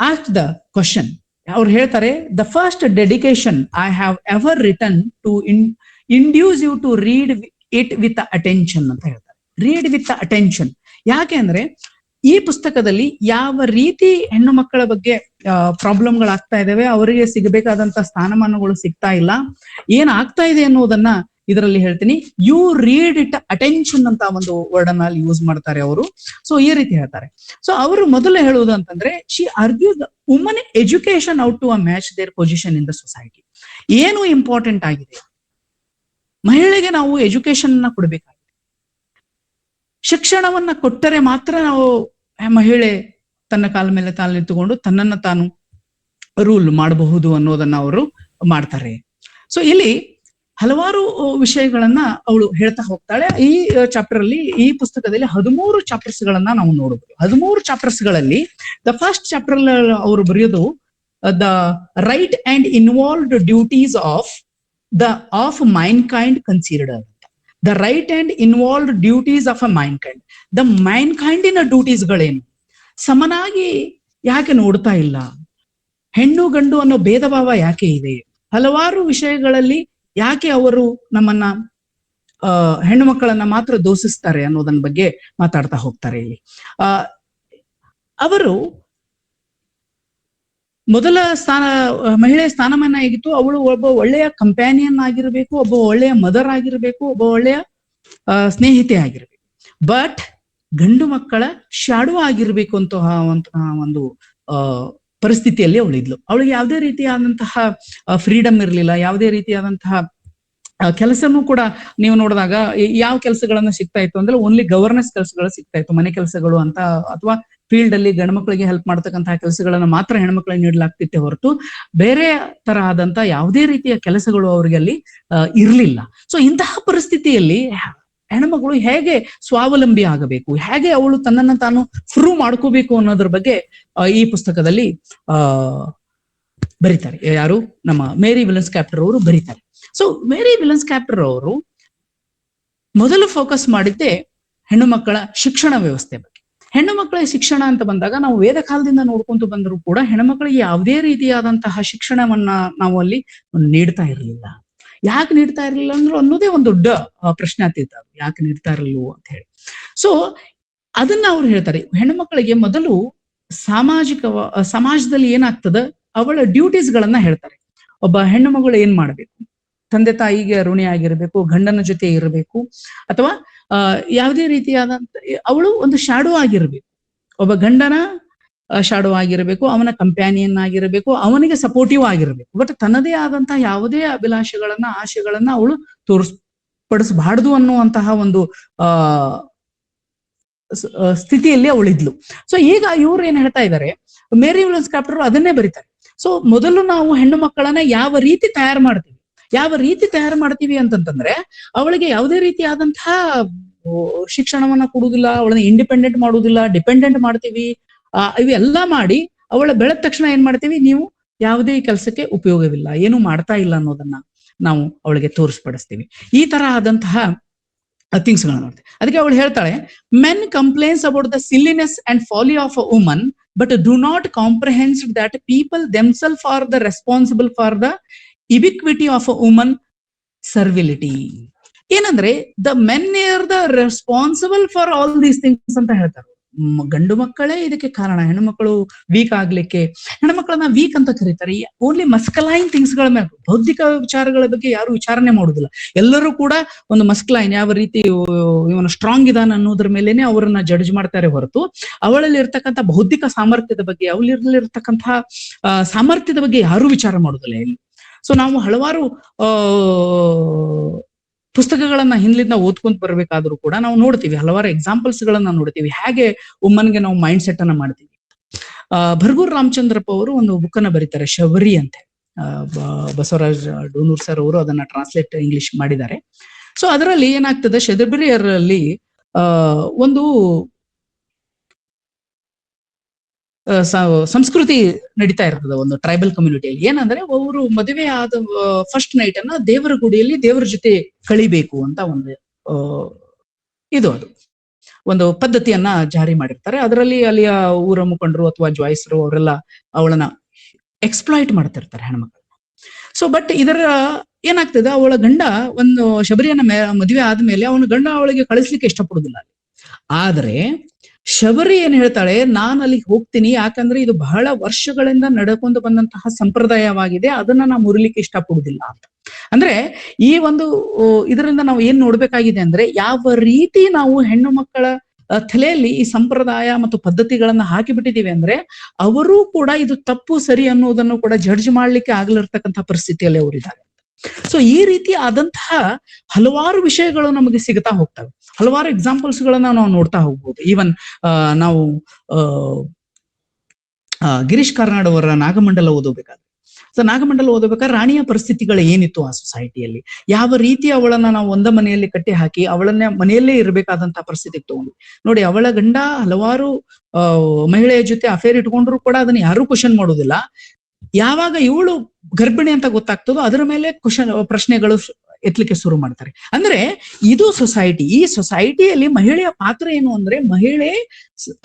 asked the question. ಅವ್ರು ಹೇಳ್ತಾರೆ, the first dedication I have ever written to induce you to read it with attention ಅಂತ ಹೇಳ್ತಾರೆ. Read with attention. ಯಾಕೆ ಅಂದ್ರೆ ಈ ಪುಸ್ತಕದಲ್ಲಿ ಯಾವ ರೀತಿ ಹೆಣ್ಣು ಮಕ್ಕಳ ಬಗ್ಗೆ ಪ್ರಾಬ್ಲಮ್ಗಳಾಗ್ತಾ ಇದಾವೆ, ಅವರಿಗೆ ಸಿಗಬೇಕಾದಂತ ಸ್ಥಾನಮಾನಗಳು ಸಿಗ್ತಾ ಇಲ್ಲ, ಏನ್ ಆಗ್ತಾ ಇದೆ ಅನ್ನೋದನ್ನ ಇದರಲ್ಲಿ ಹೇಳ್ತೀನಿ. ಯು ರೀಡ್ ಇಟ್ ಅಟೆನ್ಷನ್ ಅಂತ ಒಂದು ವರ್ಡ್ ಅನ್ನ ಅಲ್ಲಿ ಯೂಸ್ ಮಾಡ್ತಾರೆ ಅವರು. ಸೊ ಈ ರೀತಿ ಹೇಳ್ತಾರೆ. ಸೊ ಅವರು ಮೊದಲು ಹೇಳುವುದು ಅಂತಂದ್ರೆ, she argues the woman education ought to a match their position in the society. ಏನು ಇಂಪಾರ್ಟೆಂಟ್ ಆಗಿದೆ, ಮಹಿಳೆಗೆ ನಾವು ಎಜುಕೇಶನ್ ಅನ್ನ ಕೊಡಬೇಕಾಗಿದೆ. ಶಿಕ್ಷಣವನ್ನ ಕೊಟ್ಟರೆ ಮಾತ್ರ ನಾವು ಮಹಿಳೆ ತನ್ನ ಕಾಲ ಮೇಲೆ ತಾನು ನಿಂತುಕೊಂಡು ತನ್ನನ್ನ ತಾನು ರೂಲ್ ಮಾಡಬಹುದು ಅನ್ನೋದನ್ನ ಅವರು ಮಾಡ್ತಾರೆ. ಸೊ ಇಲ್ಲಿ ಹಲವಾರು ವಿಷಯಗಳನ್ನ ಅವಳು ಹೇಳ್ತಾ ಹೋಗ್ತಾಳೆ. ಈ ಚಾಪ್ಟರ್ ಅಲ್ಲಿ, ಈ ಪುಸ್ತಕದಲ್ಲಿ 13 ಚಾಪ್ಟರ್ಸ್ ಗಳನ್ನ ನಾವು ನೋಡಬಹುದು. 13 ಚಾಪ್ಟರ್ಸ್ ಗಳಲ್ಲಿ ದ ಫಸ್ಟ್ ಚಾಪ್ಟರ್ ಅವರು ಬರೆಯೋದು the right and involved duties of mankind considered. The right and involved duties of a mankind. The ಮೈನ್ಕೈಂಡಿನ ಡ್ಯೂಟೀಸ್ ಗಳೇನು, ಸಮನಾಗಿ ಯಾಕೆ ನೋಡ್ತಾ ಇಲ್ಲ, ಹೆಣ್ಣು ಗಂಡು ಅನ್ನೋ ಭೇದ ಭಾವ ಯಾಕೆ ಇದೆ, ಹಲವಾರು ವಿಷಯಗಳಲ್ಲಿ ಯಾಕೆ ಅವರು ನಮ್ಮನ್ನ ಹೆಣ್ಣು ಮಕ್ಕಳನ್ನ ಮಾತ್ರ ದೂಷಿಸ್ತಾರೆ ಅನ್ನೋದನ್ನ ಬಗ್ಗೆ ಮಾತಾಡ್ತಾ ಹೋಗ್ತಾರೆ ಇಲ್ಲಿ. ಅವರು ಮೊದಲ ಮಹಿಳೆಯ ಸ್ಥಾನಮಾನ ಹೇಗಿತ್ತು, ಅವಳು ಒಬ್ಬ ಒಳ್ಳೆಯ ಕಂಪ್ಯಾನಿಯನ್ ಆಗಿರ್ಬೇಕು, ಒಬ್ಬ ಒಳ್ಳೆಯ ಮದರ್ ಆಗಿರ್ಬೇಕು, ಒಬ್ಬ ಒಳ್ಳೆಯ ಸ್ನೇಹಿತೆ ಆಗಿರ್ಬೇಕು. ಬಟ್ ಗಂಡು ಮಕ್ಕಳ ಶಾಡೋ ಆಗಿರ್ಬೇಕು ಅಂತ ಒಂದು ಪರಿಸ್ಥಿತಿಯಲ್ಲಿ ಅವಳಿದ್ಲು. ಅವಳಿಗೆ ಯಾವುದೇ ರೀತಿಯಾದಂತಹ ಫ್ರೀಡಮ್ ಇರ್ಲಿಲ್ಲ, ಯಾವುದೇ ರೀತಿಯಾದಂತಹ ಕೆಲಸನೂ ಕೂಡ ನೀವು ನೋಡಿದಾಗ ಯಾವ ಕೆಲಸಗಳನ್ನ ಸಿಗ್ತಾ ಇತ್ತು ಅಂದ್ರೆ ಓನ್ಲಿ ಗವರ್ನೆನ್ಸ್ ಕೆಲಸಗಳು ಸಿಗ್ತಾ ಇತ್ತು, ಮನೆ ಕೆಲಸಗಳು ಅಂತ, ಅಥವಾ ಫೀಲ್ಡ್ ಅಲ್ಲಿ ಗಂಡು ಮಕ್ಕಳಿಗೆ ಹೆಲ್ಪ್ ಮಾಡ್ತಕ್ಕಂತಹ ಕೆಲಸಗಳನ್ನ ಮಾತ್ರ ಹೆಣ್ಮಕ್ಳಿಗೆ ನೀಡಲಾಗ್ತಿತ್ತೆ ಹೊರತು ಬೇರೆ ತರ ಆದಂತ ಯಾವುದೇ ರೀತಿಯ ಕೆಲಸಗಳು ಅವ್ರಿಗೆ ಅಲ್ಲಿ ಇರ್ಲಿಲ್ಲ. ಸೊ ಇಂತಹ ಪರಿಸ್ಥಿತಿಯಲ್ಲಿ ಹೆಣ್ಮಗಳು ಹೇಗೆ ಸ್ವಾವಲಂಬಿ ಆಗಬೇಕು, ಹೇಗೆ ಅವಳು ತನ್ನನ್ನು ತಾನು ಪ್ರೂವ್ ಮಾಡ್ಕೋಬೇಕು ಅನ್ನೋದ್ರ ಬಗ್ಗೆ ಈ ಪುಸ್ತಕದಲ್ಲಿ ಬರೀತಾರೆ. ಯಾರು, ನಮ್ಮ ಮೇರಿ ವಿಲನ್ಸ್ಕ್ಯಾಪ್ಟರ್ ಅವರು ಬರೀತಾರೆ. ಸೊ ಮೇರಿ ವಿಲನ್ಸ್ಕ್ಯಾಪ್ಟರ್ ಅವರು ಮೊದಲು ಫೋಕಸ್ ಮಾಡಿದ್ದೆ ಹೆಣ್ಣು ಮಕ್ಕಳ ಶಿಕ್ಷಣ ವ್ಯವಸ್ಥೆ ಬಗ್ಗೆ. ಹೆಣ್ಣು ಮಕ್ಕಳ ಶಿಕ್ಷಣ ಅಂತ ಬಂದಾಗ ನಾವು ವೇದ ಕಾಲದಿಂದ ನೋಡ್ಕೊಂತ ಬಂದರೂ ಕೂಡ ಹೆಣ್ಮಕ್ಳಿಗೆ ಯಾವುದೇ ರೀತಿಯಾದಂತಹ ಶಿಕ್ಷಣವನ್ನ ನಾವು ಅಲ್ಲಿ ನೀಡ್ತಾ ಇರಲಿಲ್ಲ. ಯಾಕೆ ನೀಡ್ತಾ ಇರಲಿಲ್ಲ ಅಂದ್ರೆ ಅನ್ನೋದೇ ಒಂದು ದೊಡ್ಡ ಪ್ರಶ್ನಾತೀತ, ಯಾಕೆ ನೀಡ್ತಾ ಇರಲಿಲ್ಲ ಅಂತ ಹೇಳಿ. ಸೊ ಅದನ್ನ ಅವ್ರು ಹೇಳ್ತಾರೆ, ಹೆಣ್ಣು ಮಕ್ಕಳಿಗೆ ಮೊದಲು ಸಮಾಜದಲ್ಲಿ ಏನಾಗ್ತದ ಅವಳ ಡ್ಯೂಟೀಸ್ ಗಳನ್ನ ಹೇಳ್ತಾರೆ. ಒಬ್ಬ ಹೆಣ್ಣು ಮಗಳು ಏನ್ ಮಾಡ್ಬೇಕು, ತಂದೆ ತಾಯಿಗೆ ಋಣಿ ಆಗಿರ್ಬೇಕು, ಗಂಡನ ಜೊತೆ ಇರಬೇಕು, ಅಥವಾ ಯಾವುದೇ ರೀತಿಯಾದಂತ ಅವಳು ಒಂದು ಶಾಡೋ ಆಗಿರ್ಬೇಕು, ಒಬ್ಬ ಗಂಡನ ಶಾಡೋ ಆಗಿರ್ಬೇಕು, ಅವನ ಕಂಪ್ಯಾನಿಯನ್ ಆಗಿರ್ಬೇಕು, ಅವನಿಗೆ ಸಪೋರ್ಟಿವ್ ಆಗಿರ್ಬೇಕು. ಬಟ್ ತನ್ನದೇ ಆದಂತಹ ಯಾವುದೇ ಅಭಿಲಾಷೆಗಳನ್ನ ಆಶೆಗಳನ್ನ ಅವಳು ತೋರಿಸ್ಪಡಿಸಬಾರ್ದು ಅನ್ನುವಂತಹ ಒಂದು ಸ್ಥಿತಿಯಲ್ಲಿ ಅವಳಿದ್ಲು. ಸೊ ಈಗ ಇವ್ರು ಏನ್ ಹೇಳ್ತಾ ಇದ್ದಾರೆ, ಮೇರಿ ವಿಲನ್ಸ್ಕ್ಯಾಪ್ಟರ್ ಅದನ್ನೇ ಬರೀತಾರೆ. ಸೊ ಮೊದಲು ನಾವು ಹೆಣ್ಣು ಮಕ್ಕಳನ್ನ ಯಾವ ರೀತಿ ತಯಾರು ಮಾಡ್ತೀವಿ ಅಂತಂತಂದ್ರೆ, ಅವಳಿಗೆ ಯಾವುದೇ ರೀತಿಯಾದಂತಹ ಶಿಕ್ಷಣವನ್ನ ಕೊಡುವುದಿಲ್ಲ, ಅವಳನ್ನ ಇಂಡಿಪೆಂಡೆಂಟ್ ಮಾಡುವುದಿಲ್ಲ, ಡಿಪೆಂಡೆಂಟ್ ಮಾಡ್ತೀವಿ. ಇವೆಲ್ಲ ಮಾಡಿ ಅವಳ ಬೆಳೆದ ತಕ್ಷಣ ಏನ್ ಮಾಡ್ತೀವಿ, ನೀವು ಯಾವುದೇ ಕೆಲಸಕ್ಕೆ ಉಪಯೋಗವಿಲ್ಲ, ಏನು ಮಾಡ್ತಾ ಇಲ್ಲ ಅನ್ನೋದನ್ನ ನಾವು ಅವಳಿಗೆ ತೋರಿಸ್ಪಡಿಸ್ತೀವಿ. ಈ ತರ ಆದಂತಹ ಥಿಂಗ್ಸ್ ಗಳನ್ನ ನೋಡ್ತೀವಿ. ಅದಕ್ಕೆ ಅವಳು ಹೇಳ್ತಾಳೆ, men complains about the silliness and folly of a woman but do not comprehend that people themselves are the responsible for the ubiquity of a woman servility. ಏನಂದ್ರೆ the men are the responsible for all these things ಅಂತ ಹೇಳ್ತಾರೆ. ಗಂಡು ಮಕ್ಕಳೇ ಇದಕ್ಕೆ ಕಾರಣ. ಹೆಣ್ಣು ಮಕ್ಕಳು weak ಆಗ್ಲಿಕ್ಕೆ ಹೆಣ್ಮಕ್ಳನ್ನ ವೀಕ್ ಅಂತ ಕರೀತಾರೆ. ಓನ್ಲಿ ಮಸ್ಕಲೈನ್ ಥಿಂಗ್ಸ್ ಗಳ ಮೇಲೆ, ಬೌದ್ಧಿಕ ವಿಚಾರಗಳ ಬಗ್ಗೆ ಯಾರು ವಿಚಾರಣೆ ಮಾಡುದಿಲ್ಲ. ಎಲ್ಲರೂ ಕೂಡ ಒಂದು ಮಸ್ಕಲೈನ್, ಯಾವ ರೀತಿ ಇವನು ಸ್ಟ್ರಾಂಗ್ ಇದಾನ ಅನ್ನೋದ್ರ ಮೇಲೆನೆ ಅವರನ್ನ ಜಡ್ಜ್ ಮಾಡ್ತಾರೆ ಹೊರತು ಅವಳಲ್ಲಿ ಇರ್ತಕ್ಕಂಥ ಬೌದ್ಧಿಕ ಸಾಮರ್ಥ್ಯದ ಬಗ್ಗೆ, ಅವಳಲ್ಲಿರ್ತಕ್ಕಂತಹ ಸಾಮರ್ಥ್ಯದ ಬಗ್ಗೆ ಯಾರು ವಿಚಾರ ಮಾಡುದಿಲ್ಲ ಇಲ್ಲಿ. ಸೊ ನಾವು ಹಲವಾರು ಪುಸ್ತಕಗಳನ್ನ ಹಿಂದ್ಲಿಂದ ಓದ್ಕೊಂತ ಬರ್ಬೇಕಾದ್ರೂ ಕೂಡ ನಾವು ನೋಡ್ತೀವಿ, ಹಲವಾರು ಎಕ್ಸಾಂಪಲ್ಸ್ ಗಳನ್ನ ನೋಡ್ತೀವಿ, ಹೇಗೆ ವುಮನ್ಗೆ ನಾವು ಮೈಂಡ್ ಸೆಟ್ ಅನ್ನ ಮಾಡ್ತೀವಿ. ಭರ್ಗೂರ್ ರಾಮಚಂದ್ರಪ್ಪ ಅವರು ಒಂದು ಬುಕ್ ಅನ್ನ ಬರೀತಾರೆ, ಶಬರಿ ಅಂತ. ಬಸವರಾಜ್ ಡೋನೂರ್ ಸರ್ ಅವರು ಅದನ್ನ ಟ್ರಾನ್ಸ್ಲೇಟ್ ಇಂಗ್ಲಿಷ್ ಮಾಡಿದ್ದಾರೆ. ಸೊ ಅದರಲ್ಲಿ ಏನಾಗ್ತದೆ, ಶೆದಬ್ರಿಯರಲ್ಲಿ ಒಂದು ಸಂಸ್ಕೃತಿ ನಡೀತಾ ಇರ್ತದೆ ಒಂದು ಟ್ರೈಬಲ್ ಕಮ್ಯುನಿಟಿಯಲ್ಲಿ. ಏನಂದ್ರೆ ಅವರು ಮದುವೆ ಆದ ಫಸ್ಟ್ ನೈಟ್ ಅನ್ನ ದೇವರ ಗುಡಿಯಲ್ಲಿ ದೇವರ ಜೊತೆ ಕಳಿಬೇಕು ಅಂತ ಒಂದು ಅದು ಒಂದು ಪದ್ಧತಿಯನ್ನ ಜಾರಿ ಮಾಡಿರ್ತಾರೆ. ಅದರಲ್ಲಿ ಅಲ್ಲಿಯ ಊರ ಮುಖಂಡರು ಅಥವಾ ಜಾಯ್ಸರು ಅವರೆಲ್ಲ ಅವಳನ್ನ ಎಕ್ಸ್ಪ್ಲಾಯ್ಟ್ ಮಾಡ್ತಿರ್ತಾರೆ ಹೆಣ್ಮಕ್ಳನ್ನ. ಸೊ ಬಟ್ ಇದರ ಏನಾಗ್ತದೆ, ಅವಳ ಗಂಡ ಒಂದು ಶಬರಿಯನ್ನ ಮದುವೆ ಆದ್ಮೇಲೆ ಅವನ ಗಂಡ ಅವಳಿಗೆ ಕಳಿಸ್ಲಿಕ್ಕೆ ಇಷ್ಟಪಡುದಿಲ್ಲ. ಆದ್ರೆ ಶಬರಿ ಏನ್ ಹೇಳ್ತಾಳೆ, ನಾನು ಅಲ್ಲಿಗೆ ಹೋಗ್ತೀನಿ, ಯಾಕಂದ್ರೆ ಇದು ಬಹಳ ವರ್ಷಗಳಿಂದ ನಡ್ಕೊಂಡು ಬಂದಂತಹ ಸಂಪ್ರದಾಯವಾಗಿದೆ, ಅದನ್ನ ನಾವು ಮುರಿಲಿಕ್ಕೆ ಇಷ್ಟಪಡುದಿಲ್ಲ ಅಂತ. ಅಂದ್ರೆ ಈ ಒಂದು ಇದರಿಂದ ನಾವು ಏನ್ ನೋಡ್ಬೇಕಾಗಿದೆ ಅಂದ್ರೆ, ಯಾವ ರೀತಿ ನಾವು ಹೆಣ್ಣು ಮಕ್ಕಳ ತಲೆಯಲ್ಲಿ ಈ ಸಂಪ್ರದಾಯ ಮತ್ತು ಪದ್ಧತಿಗಳನ್ನ ಹಾಕಿಬಿಟ್ಟಿದೀವಿ ಅಂದ್ರೆ ಅವರೂ ಕೂಡ ಇದು ತಪ್ಪು ಸರಿ ಅನ್ನೋದನ್ನು ಕೂಡ ಜಡ್ಜ್ ಮಾಡ್ಲಿಕ್ಕೆ ಆಗ್ಲಿರ್ತಕ್ಕಂಥ ಪರಿಸ್ಥಿತಿಯಲ್ಲಿ ಅವರಿದ್ದಾರೆ. ಸೊ ಈ ರೀತಿ ಆದಂತಹ ಹಲವಾರು ವಿಷಯಗಳು ನಮಗೆ ಸಿಗ್ತಾ ಹೋಗ್ತವೆ. ಹಲವಾರು ಎಕ್ಸಾಂಪಲ್ಸ್ ಗಳನ್ನ ನಾವು ನೋಡ್ತಾ ಹೋಗ್ಬೋದು. ಈವನ್ ನಾವು ಗಿರೀಶ್ ಕಾರ್ನಾಡ್ ಅವರ ನಾಗಮಂಡಲ ಓದಬೇಕಾದ್ರೆ, ಸೊ ನಾಗಮಂಡಲ ಓದಬೇಕಾದ್ರೆ ರಾಣಿಯ ಪರಿಸ್ಥಿತಿಗಳು ಏನಿತ್ತು ಆ ಸೊಸೈಟಿಯಲ್ಲಿ, ಯಾವ ರೀತಿ ಅವಳನ್ನ ನಾವು ಒಂದ ಮನೆಯಲ್ಲಿ ಕಟ್ಟಿ ಹಾಕಿ ಅವಳನ್ನ ಮನೆಯಲ್ಲೇ ಇರಬೇಕಾದಂತಹ ಪರಿಸ್ಥಿತಿಗೆ ತಗೊಂಡು ನೋಡಿ. ಅವಳ ಗಂಡ ಹಲವಾರು ಮಹಿಳೆಯ ಜೊತೆ ಅಫೇರ್ ಇಟ್ಕೊಂಡ್ರು ಕೂಡ ಅದನ್ನ ಯಾರು ಕ್ವಶನ್ ಮಾಡೋದಿಲ್ಲ. ಯಾವಾಗ ಇವಳು ಗರ್ಭಿಣಿ ಅಂತ ಗೊತ್ತಾಗ್ತದೋ ಅದರ ಮೇಲೆ ಪ್ರಶ್ನೆಗಳು ಎತ್ತಲಿಕ್ಕೆ ಶುರು ಮಾಡ್ತಾರೆ. ಅಂದ್ರೆ ಇದು ಸೊಸೈಟಿ. ಈ ಸೊಸೈಟಿಯಲ್ಲಿ ಮಹಿಳೆಯ ಪಾತ್ರ ಏನು ಅಂದ್ರೆ, ಮಹಿಳೆ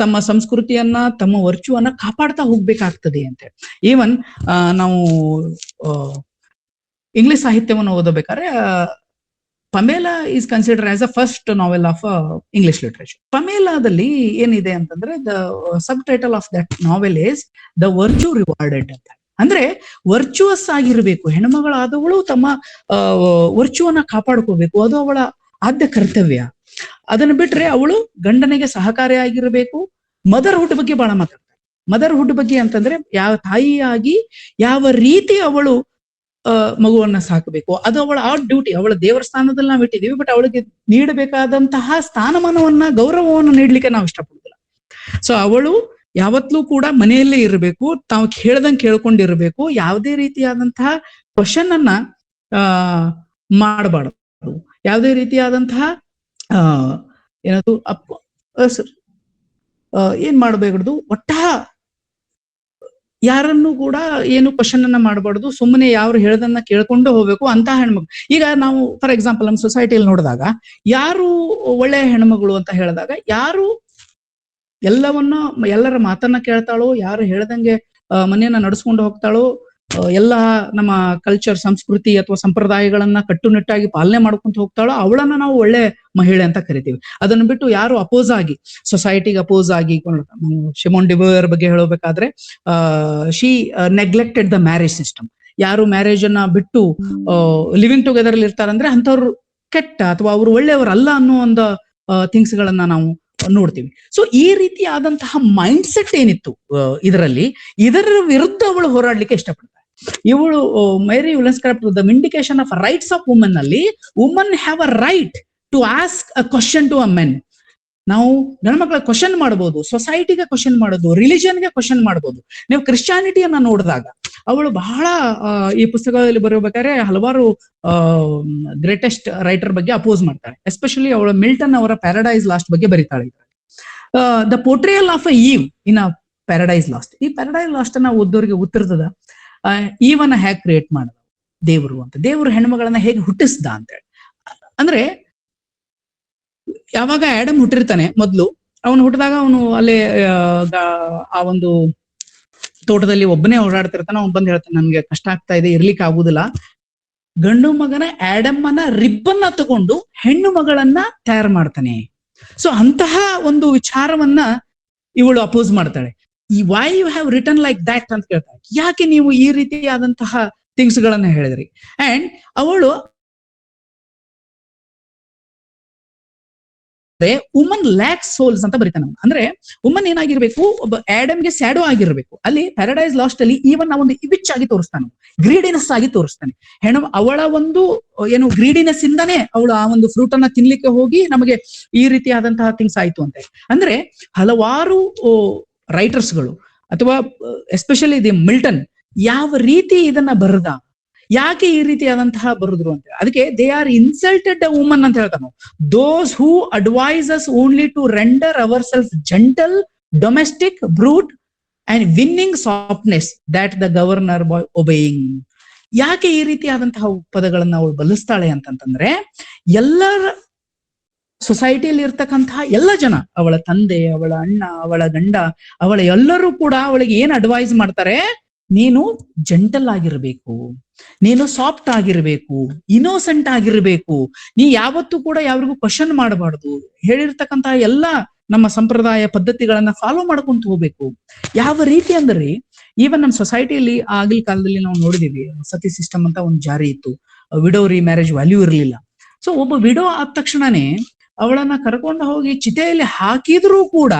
ತಮ್ಮ ಸಂಸ್ಕೃತಿಯನ್ನ ತಮ್ಮ ವರ್ಚುವನ್ನ ಕಾಪಾಡ್ತಾ ಹೋಗ್ಬೇಕಾಗ್ತದೆ ಅಂತ. ಈವನ್ ನಾವು ಇಂಗ್ಲಿಷ್ ಸಾಹಿತ್ಯವನ್ನು ಓದಬೇಕಾದ್ರೆ Pamela is consider as a first novel of English literature. ಪಮೇಲಾದಲ್ಲಿ ಏನಿದೆ ಅಂತಂದ್ರೆ, the sub title of that novel is the virtue rewarded ಅಂತ. ಅಂದ್ರೆ ವರ್ಚುವಸ್ ಆಗಿರ್ಬೇಕು, ಹೆಣ್ಮಗಳಾದವಳು ತಮ್ಮ ವರ್ಚುವನ್ನ ಕಾಪಾಡ್ಕೋಬೇಕು, ಅದು ಅವಳ ಆದ್ಯ ಕರ್ತವ್ಯ. ಅದನ್ನ ಬಿಟ್ರೆ ಅವಳು ಗಂಡನಿಗೆ ಸಹಕಾರಿಯಾಗಿರ್ಬೇಕು. ಮದರ್ಹುಡ್ ಬಗ್ಗೆ ಬಹಳ ಮಾತಾಡ್ತಾರೆ. ಮದರ್ಹುಡ್ ಬಗ್ಗೆ ಅಂತಂದ್ರೆ ಯಾವ ತಾಯಿಯಾಗಿ ಯಾವ ರೀತಿ ಅವಳು ಮಗುವನ್ನ ಸಾಕಬೇಕು, ಅದು ಅವಳ ಆ ಡ್ಯೂಟಿ. ಅವಳ ದೇವರ ಸ್ಥಾನದಲ್ಲಿ ನಾವು ಇಟ್ಟಿದೀವಿ, ಬಟ್ ಅವಳಿಗೆ ನೀಡಬೇಕಾದಂತಹ ಸ್ಥಾನಮಾನವನ್ನ ಗೌರವವನ್ನು ನೀಡ್ಲಿಕ್ಕೆ ನಾವು ಇಷ್ಟಪಡುದಿಲ್ಲ. ಸೊ ಅವಳು ಯಾವತ್ತೂ ಕೂಡ ಮನೆಯಲ್ಲೇ ಇರಬೇಕು, ತಾವು ಕೇಳ್ದಂಗೆ ಕೇಳ್ಕೊಂಡಿರ್ಬೇಕು, ಯಾವುದೇ ರೀತಿಯಾದಂತಹ ಕ್ವಶನ್ ಅನ್ನ ಮಾಡಬಾರ್ದು, ಯಾವುದೇ ರೀತಿಯಾದಂತಹ ಏನದು ಏನ್ ಮಾಡಬೇಕದು, ಯಾರನ್ನು ಕೂಡ ಏನು ಕ್ವಶನ್ ಅನ್ನ ಮಾಡಬಾರ್ದು, ಸುಮ್ಮನೆ ಯಾರು ಹೇಳ್ದನ್ನ ಕೇಳ್ಕೊಂಡು ಹೋಗ್ಬೇಕು ಅಂತ ಹೆಣ್ಮಕ್ಳು. ಈಗ ನಾವು ಫಾರ್ ಎಕ್ಸಾಂಪಲ್ ನಮ್ಮ ಸೊಸೈಟಿಯಲ್ಲಿ ನೋಡಿದಾಗ ಯಾರು ಒಳ್ಳೆಯ ಹೆಣ್ಮಗಳು ಅಂತ ಹೇಳಿದಾಗ, ಯಾರು ಎಲ್ಲರ ಮಾತನ್ನ ಕೇಳ್ತಾಳೋ, ಯಾರು ಹೇಳ್ದಂಗೆ ಮನೆಯನ್ನ ನಡೆಸ್ಕೊಂಡು ಹೋಗ್ತಾಳೋ, ಎಲ್ಲ ನಮ್ಮ ಕಲ್ಚರ್ ಸಂಸ್ಕೃತಿ ಅಥವಾ ಸಂಪ್ರದಾಯಗಳನ್ನ ಕಟ್ಟುನಿಟ್ಟಾಗಿ ಪಾಲನೆ ಮಾಡ್ಕೊಂತ ಹೋಗ್ತಾಳೋ ಅವಳನ್ನ ನಾವು ಒಳ್ಳೆ ಮಹಿಳೆ ಅಂತ ಕರಿತೀವಿ. ಅದನ್ನ ಬಿಟ್ಟು ಯಾರು ಅಪೋಸ್ ಆಗಿ, ಸೊಸೈಟಿಗೆ ಅಪೋಸ್ ಆಗಿ, ಶಿಮೋನ್ ಡಿಬೋಯರ್ ಬಗ್ಗೆ ಹೇಳಬೇಕಾದ್ರೆ she neglected the marriage system. ಯಾರು ಮ್ಯಾರೇಜ್ ಅನ್ನ ಬಿಟ್ಟು ಲಿವಿಂಗ್ ಟುಗೆದರ್ ಅಲ್ಲಿ ಇರ್ತಾರಂದ್ರೆ ಅಂಥವ್ರು ಕೆಟ್ಟ ಅಥವಾ ಅವರು ಒಳ್ಳೆಯವರಲ್ಲ ಅನ್ನೋ ಒಂದು ಥಿಂಗ್ಸ್ ಗಳನ್ನ ನಾವು ನೋಡ್ತೀವಿ. ಸೊ ಈ ರೀತಿ ಆದಂತಹ ಮೈಂಡ್ ಸೆಟ್ ಏನಿತ್ತು ಇದರಲ್ಲಿ, ಇದರ ವಿರುದ್ಧ ಅವಳು ಹೋರಾಡ್ಲಿಕ್ಕೆ ಇಷ್ಟಪಡ್ತಾರೆ. ಇವಳು Mary Wollstonecraft the vindication of rights of women ಅಲ್ಲಿ, woman have a right to ask a question to a men. ನಾವು ಗಂಡ್ಮಕ್ಳ ಕ್ವಶನ್ ಮಾಡ್ಬೋದು, ಸೊಸೈಟಿಗೆ ಕ್ವಶನ್ ಮಾಡೋದು, ರಿಲಿಜನ್ಗೆ ಕ್ವಶನ್ ಮಾಡ್ಬೋದು. ನೀವು ಕ್ರಿಶ್ಚಿಯಾನಿಟಿಯನ್ನ ನೋಡಿದಾಗ ಅವಳು ಬಹಳ ಈ ಪುಸ್ತಕದಲ್ಲಿ ಬರಬೇಕಾದ್ರೆ ಹಲವಾರು ಗ್ರೇಟೆಸ್ಟ್ ರೈಟರ್ ಬಗ್ಗೆ ಅಪೋಸ್ ಮಾಡ್ತಾಳೆ. ಎಸ್ಪೆಷಲಿ ಅವಳು ಮಿಲ್ಟನ್ ಅವರ ಪ್ಯಾರಡೈಸ್ ಲಾಸ್ಟ್ ಬಗ್ಗೆ ಬರೀತಾಳೆ. The portrayal of a Eve in a Paradise Lost. ಈ ಪ್ಯಾರಡೈಸ್ ಲಾಸ್ಟ್ ಅನ್ನ ಓದೋರಿಗೆ ಉತ್ತರದ ಈವನ್ನ ಹೇಗೆ ಕ್ರಿಯೇಟ್ ಮಾಡೋದು ದೇವರು ಅಂತ, ದೇವರು ಹೆಣ್ಮಗಳನ್ನ ಹೇಗೆ ಹುಟ್ಟಿಸ್ದ ಅಂತ ಹೇಳಿ. ಅಂದ್ರೆ ಯಾವಾಗ ಆಡಮ್ ಹುಟ್ಟಿರ್ತಾನೆ, ಮೊದ್ಲು ಅವನು ಹುಟ್ಟಿದಾಗ ಅವನು ಅಲ್ಲೇ ಆ ಒಂದು ತೋಟದಲ್ಲಿ ಒಬ್ಬನೇ ಓಡಾಡ್ತಿರ್ತಾನೆ. ಅವ್ನು ಬಂದು ಹೇಳ್ತಾನೆ, ನನ್ಗೆ ಕಷ್ಟ ಆಗ್ತಾ ಇದೆ, ಇರ್ಲಿಕ್ಕೆ ಆಗುದಿಲ್ಲ. ಗಂಡು ಮಗನ ಆಡಮ್ಮನ ರಿಬ್ಬನ್ನ ತಗೊಂಡು ಹೆಣ್ಣು ಮಗಳನ್ನ ತಯಾರು ಮಾಡ್ತಾನೆ. ಸೊ ಅಂತಹ ಒಂದು ವಿಚಾರವನ್ನ ಇವಳು ಅಪೋಸ್ ಮಾಡ್ತಾಳೆ. ಈ why you have return like that ಅಂತ ಕೇಳ್ತಾಳೆ. ಯಾಕೆ ನೀವು ಈ ರೀತಿಯಾದಂತಹ ಥಿಂಗ್ಸ್ ಗಳನ್ನ ಹೇಳಿದ್ರಿ? ಅಂಡ್ ಅವಳು ವುಮನ್ ಲ್ಯಾಕ್ ಸೋಲ್ಸ್ ಅಂತ ಬರೀತಾನೆ. ಅಂದ್ರೆ ವುಮನ್ ಏನಾಗಿರ್ಬೇಕು, ಒಬ್ಬ ಆಡಮ್ಗೆ ಸ್ಯಾಡೋ ಆಗಿರ್ಬೇಕು. ಅಲ್ಲಿ ಪ್ಯಾರಡೈಸ್ ಲಾಸ್ಟ್ ಅಲ್ಲಿ ಈವನ್ ಆ ಒಂದು ಇವಿಚ್ ಆಗಿ ತೋರಿಸ್ತಾನೆ, ಗ್ರೀಡಿನೆಸ್ ಆಗಿ ತೋರಿಸ್ತಾನೆ. ಅವಳ ಒಂದು ಏನು ಗ್ರೀಡಿನೆಸ್ ಇಂದಾನೆ ಅವಳು ಆ ಒಂದು ಫ್ರೂಟ್ ಅನ್ನ ತಿನ್ಲಿಕ್ಕೆ ಹೋಗಿ ನಮಗೆ ಈ ರೀತಿಯಾದಂತಹ ಥಿಂಗ್ಸ್ ಆಯ್ತು ಅಂತ. ಅಂದ್ರೆ ಹಲವಾರು ರೈಟರ್ಸ್ಗಳು ಅಥವಾ ಎಸ್ಪೆಷಲಿ ದಿ ಮಿಲ್ಟನ್ ಯಾವ ರೀತಿ ಇದನ್ನ ಬರದ, ಯಾಕೆ ಈ ರೀತಿಯಾದಂತಹ ಬರುದ್ರು ಅಂತ. ಅದಕ್ಕೆ they are insulted a woman ಅಂತ ಹೇಳ್ತಾರೆ ನಾವು. Those who advise us only to render our self gentle, domestic, brute and winning softness that the governor by obeying. ಯಾಕೆ ಈ ರೀತಿಯಾದಂತಹ ಪದಗಳನ್ನ ಅವಳು ಬಳಸ್ತಾಳೆ ಅಂತಂತಂದ್ರೆ, ಎಲ್ಲರ ಸೊಸೈಟಿಯಲ್ಲಿ ಇರ್ತಕ್ಕಂತಹ ಎಲ್ಲ ಜನ, ಅವಳ ತಂದೆ, ಅವಳ ಅಣ್ಣ, ಅವಳ ಗಂಡ, ಅವಳ ಎಲ್ಲರೂ ಕೂಡ ಅವಳಿಗೆ ಏನ್ ಅಡ್ವೈಸ್ ಮಾಡ್ತಾರೆ, ನೀನು ಜೆಂಟಲ್ ಆಗಿರ್ಬೇಕು, ನೀನು ಸಾಫ್ಟ್ ಆಗಿರ್ಬೇಕು, ಇನ್ನೋಸೆಂಟ್ ಆಗಿರ್ಬೇಕು, ನೀ ಯಾವತ್ತೂ ಕೂಡ ಯಾರಿಗೂ ಕ್ವಶನ್ ಮಾಡಬಾರ್ದು, ಹೇಳಿರ್ತಕ್ಕಂತಹ ಎಲ್ಲ ನಮ್ಮ ಸಂಪ್ರದಾಯ ಪದ್ಧತಿಗಳನ್ನ ಫಾಲೋ ಮಾಡ್ಕೊಂತ ಹೋಗ್ಬೇಕು. ಯಾವ ರೀತಿ ಅಂದ್ರೆ, ಈವನ್ ನಮ್ಮ ಸೊಸೈಟಿಯಲ್ಲಿ ಆಗಿನ ಕಾಲದಲ್ಲಿ ನಾವು ನೋಡಿದೀವಿ, ಸತಿ ಸಿಸ್ಟಮ್ ಅಂತ ಒಂದು ಜಾರಿ ಇತ್ತು. ವಿಡೋ ಮ್ಯಾರೇಜ್ ವ್ಯಾಲ್ಯೂ ಇರಲಿಲ್ಲ. ಸೊ ಒಬ್ಬ ವಿಡೋ ಆದ ತಕ್ಷಣನೇ ಅವಳನ್ನ ಕರ್ಕೊಂಡು ಹೋಗಿ ಚಿತೆಯಲ್ಲಿ ಹಾಕಿದ್ರೂ ಕೂಡ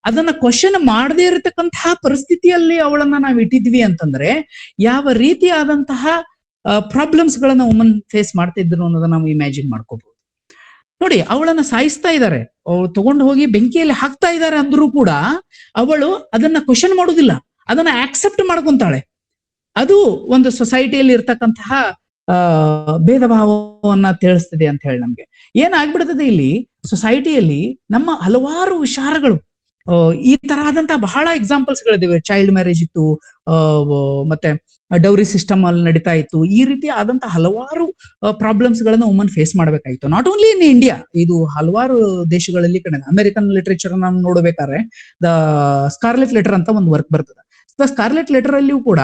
ಅದನ್ನ ಕ್ವಶನ್ ಮಾಡದೇ ಇರತಕ್ಕಂತಹ ಪರಿಸ್ಥಿತಿಯಲ್ಲಿ ಅವಳನ್ನ ನಾವು ಇಟ್ಟಿದ್ವಿ ಅಂತಂದ್ರೆ, ಯಾವ ರೀತಿಯಾದಂತಹ ಪ್ರಾಬ್ಲಮ್ಸ್ ಗಳನ್ನ ವುಮನ್ ಫೇಸ್ ಮಾಡ್ತಿದ್ರು ಅನ್ನೋದನ್ನ ನಾವು ಇಮ್ಯಾಜಿನ್ ಮಾಡ್ಕೋಬಹುದು. ನೋಡಿ, ಅವಳನ್ನ ಸಾಯಿಸ್ತಾ ಇದ್ದಾರೆ, ಅವಳು ತಗೊಂಡು ಹೋಗಿ ಬೆಂಕಿಯಲ್ಲಿ ಹಾಕ್ತಾ ಇದ್ದಾರೆ ಅಂದ್ರೂ ಕೂಡ ಅವಳು ಅದನ್ನ ಕ್ವಶನ್ ಮಾಡೋದಿಲ್ಲ, ಅದನ್ನ ಆಕ್ಸೆಪ್ಟ್ ಮಾಡ್ಕೊಂತಾಳೆ. ಅದು ಒಂದು ಸೊಸೈಟಿಯಲ್ಲಿ ಇರ್ತಕ್ಕಂತಹ ಭೇದ ಭಾವವನ್ನ ತಿಳಿಸ್ತದೆ ಅಂತ ಹೇಳಿ ನಮ್ಗೆ ಏನಾಗ್ಬಿಡ್ತದೆ. ಇಲ್ಲಿ ಸೊಸೈಟಿಯಲ್ಲಿ ನಮ್ಮ ಹಲವಾರು ವಿಚಾರಗಳು, ಈ ತರ ಆದಂತಹ ಬಹಳ ಎಕ್ಸಾಂಪಲ್ಸ್ ಗಳಿವೆ. ಚೈಲ್ಡ್ ಮ್ಯಾರೇಜ್ ಇತ್ತು, ಮತ್ತೆ ಡೌರಿ ಸಿಸ್ಟಮ್ ಅಲ್ಲಿ ನಡೀತಾ ಇತ್ತು. ಈ ರೀತಿ ಆದಂತಹ ಹಲವಾರು ಪ್ರಾಬ್ಲಮ್ಸ್ ಗಳನ್ನ ವುಮನ್ ಫೇಸ್ ಮಾಡ್ಬೇಕಾಯ್ತು. ನಾಟ್ ಓನ್ಲಿ ಇನ್ ಇಂಡಿಯಾ, ಇದು ಹಲವಾರು ದೇಶಗಳಲ್ಲಿ ಕಡೆ. ಅಮೆರಿಕನ್ ಲಿಟರೇಚರ್ ನಾವು ನೋಡ್ಬೇಕಾದ್ರೆ ದ ಸ್ಕಾರ್ಲೆಟ್ ಲೆಟರ್ ಅಂತ ಒಂದು ವರ್ಕ್ ಬರ್ತದೆ. ಸ್ಕಾರ್ಲೆಟ್ ಲೆಟರ್ ಅಲ್ಲಿಯೂ ಕೂಡ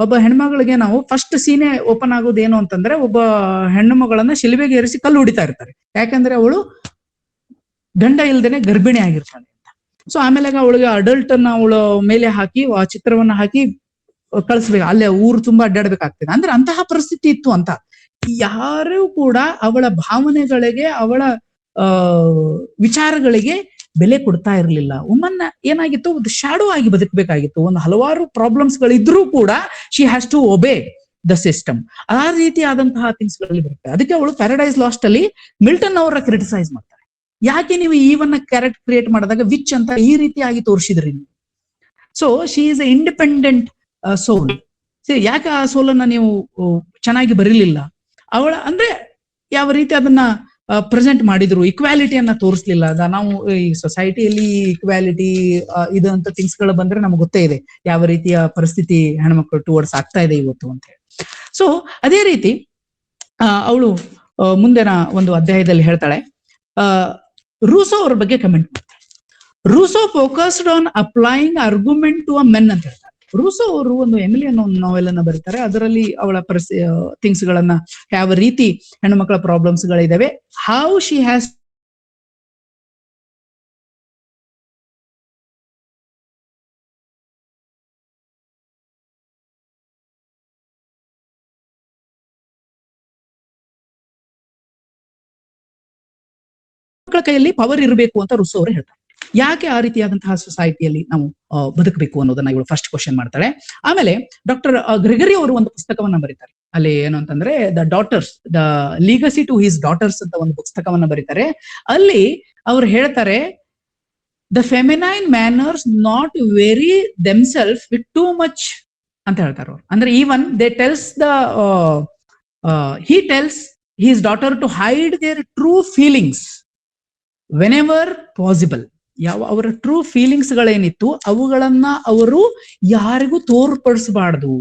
ಒಬ್ಬ ಹೆಣ್ಮಗಳಿಗೆ ನಾವು ಫಸ್ಟ್ ಸೀನೆ ಓಪನ್ ಆಗೋದು ಏನು ಅಂತಂದ್ರೆ, ಒಬ್ಬ ಹೆಣ್ಣು ಮಗಳನ್ನ ಶಿಲುಬೆಗೆ ಏರಿಸಿ ಕಲ್ಲು ಹೊಡಿತಾ ಇರ್ತಾರೆ. ಯಾಕಂದ್ರೆ ಅವಳು ಗಂಡ ಇಲ್ದೇನೆ ಗರ್ಭಿಣಿ ಆಗಿರ್ತಾಳೆ ಅಂತ. ಸೊ ಆಮೇಲೆ ಅವಳಿಗೆ ಅಡಲ್ಟ್ ಅನ್ನ ಅವಳ ಮೇಲೆ ಹಾಕಿ ಆ ಚಿತ್ರವನ್ನ ಹಾಕಿ ಕಳಿಸ್ಬೇಕು, ಅಲ್ಲೇ ಊರು ತುಂಬಾ ಅಡ್ಡಾಡ್ಬೇಕಾಗ್ತದೆ. ಅಂದ್ರೆ ಅಂತಹ ಪರಿಸ್ಥಿತಿ ಇತ್ತು ಅಂತ. ಯಾರು ಕೂಡ ಅವಳ ಭಾವನೆಗಳಿಗೆ, ಅವಳ ವಿಚಾರಗಳಿಗೆ ಬೆಲೆ ಕೊಡ್ತಾ ಇರ್ಲಿಲ್ಲ. ವುಮನ್ ಏನಾಗಿತ್ತು, ಒಂದು ಶಾಡೋ ಆಗಿ ಬದುಕಬೇಕಾಗಿತ್ತು. ಒಂದು ಹಲವಾರು ಪ್ರಾಬ್ಲಮ್ಸ್ ಗಳಿದ್ರೂ ಕೂಡ she has to obey the system. ಆ ರೀತಿ ಆದಂತಹ ಥಿಂಗ್ಸ್ ಗಳಲ್ಲಿ ಬರುತ್ತೆ. ಅದಕ್ಕೆ ಅವಳು ಪ್ಯಾರಡೈಸ್ ಲಾಸ್ಟ್ ಅಲ್ಲಿ ಮಿಲ್ಟನ್ ಅವರ ಕ್ರಿಟಿಸೈಸ್ ಮಾಡ್ತಾರೆ. ಯಾಕೆ ನೀವು ಈವನ್ನ ಕ್ಯಾರೆಕ್ಟರ್ ಕ್ರಿಯೇಟ್ ಮಾಡಿದಾಗ ವಿಚ್ ಅಂತ ಈ ರೀತಿಯಾಗಿ ತೋರಿಸಿದ್ರಿ ನೀವು? So she is a independent soul. ಯಾಕೆ ಆ ಸೋಲನ್ನ ನೀವು ಚೆನ್ನಾಗಿ ಬರೀಲಿಲ್ಲ? ಅವಳ ಅಂದ್ರೆ ಯಾವ ರೀತಿ ಅದನ್ನ ಪ್ರೆಸೆಂಟ್ ಮಾಡಿದ್ರು, ಇಕ್ವಾಲಿಟಿಯನ್ನ ತೋರಿಸ್ಲಿಲ್ಲ. ನಾವು ಈ ಸೊಸೈಟಿಯಲ್ಲಿ ಇಕ್ವಾಲಿಟಿ ಇದು ಅಂತ ಥಿಂಗ್ಸ್ ಗಳು ಬಂದ್ರೆ ನಮ್ಗೆ ಗೊತ್ತೇ ಇದೆ ಯಾವ ರೀತಿಯ ಪರಿಸ್ಥಿತಿ ಹೆಣ್ಮಕ್ಳು ಟುವರ್ಡ್ಸ್ ಆಗ್ತಾ ಇದೆ ಇವತ್ತು ಅಂತ ಹೇಳಿ. ಸೊ ಅದೇ ರೀತಿ ಅವಳು ಮುಂದಿನ ಒಂದು ಅಧ್ಯಾಯದಲ್ಲಿ ಹೇಳ್ತಾಳೆ, ರೂಸೋ ಅವ್ರ ಬಗ್ಗೆ ಕಮೆಂಟ್ ಮಾಡ್ತಾಳೆ. Rousseau focused on applying argument to a men ಅಂತ ಹೇಳ್ತಾರೆ. ರೂಸೋ ಅವರು ಒಂದು ಎಮಿಲಿ ಅನ್ನೋ ಒಂದು ನಾವೆಲ್ ಅನ್ನ ಬರೀತಾರೆ. ಅದರಲ್ಲಿ ಅವಳ ಥಿಂಗ್ಸ್ ಗಳನ್ನ, ಯಾವ ರೀತಿ ಹೆಣ್ಣು ಮಕ್ಕಳ ಪ್ರಾಬ್ಲಮ್ಸ್ ಗಳಿದಾವೆ, ಹೌ ಶಿ ಹ್ಯಾಸ್ ಮಕ್ಕಳ ಕೈಯಲ್ಲಿ ಪವರ್ ಇರಬೇಕು ಅಂತ ರೂಸೋ ಅವರು ಹೇಳ್ತಾರೆ. ಯಾಕೆ ಆ ರೀತಿಯಾದಂತಹ ಸೊಸೈಟಿಯಲ್ಲಿ ನಾವು ಬದುಕಬೇಕು ಅನ್ನೋದನ್ನ ಇವಳು ಫಸ್ಟ್ ಕ್ವಶನ್ ಮಾಡ್ತಾಳೆ. ಆಮೇಲೆ ಡಾಕ್ಟರ್ ಗ್ರೆಗರಿ ಅವರು ಒಂದು ಪುಸ್ತಕವನ್ನ ಬರೀತಾರೆ. ಅಲ್ಲಿ ಏನು ಅಂತಂದ್ರೆ the daughters, the legacy to his daughters ಅಂತ ಒಂದು ಪುಸ್ತಕವನ್ನ ಬರೀತಾರೆ. ಅಲ್ಲಿ ಅವ್ರು ಹೇಳ್ತಾರೆ, the feminine manners not very themselves with too much ಅಂತ ಹೇಳ್ತಾರೆ ಅವ್ರು. ಅಂದ್ರೆ even they tells the he tells his daughter to hide their true feelings whenever possible. ಯಾವ ಅವರ ಟ್ರೂ ಫೀಲಿಂಗ್ಸ್ ಗಳೇನಿತ್ತು ಅವುಗಳನ್ನ ಅವರು ಯಾರಿಗೂ ತೋರ್ಪಡಿಸಬಾರ್ದು.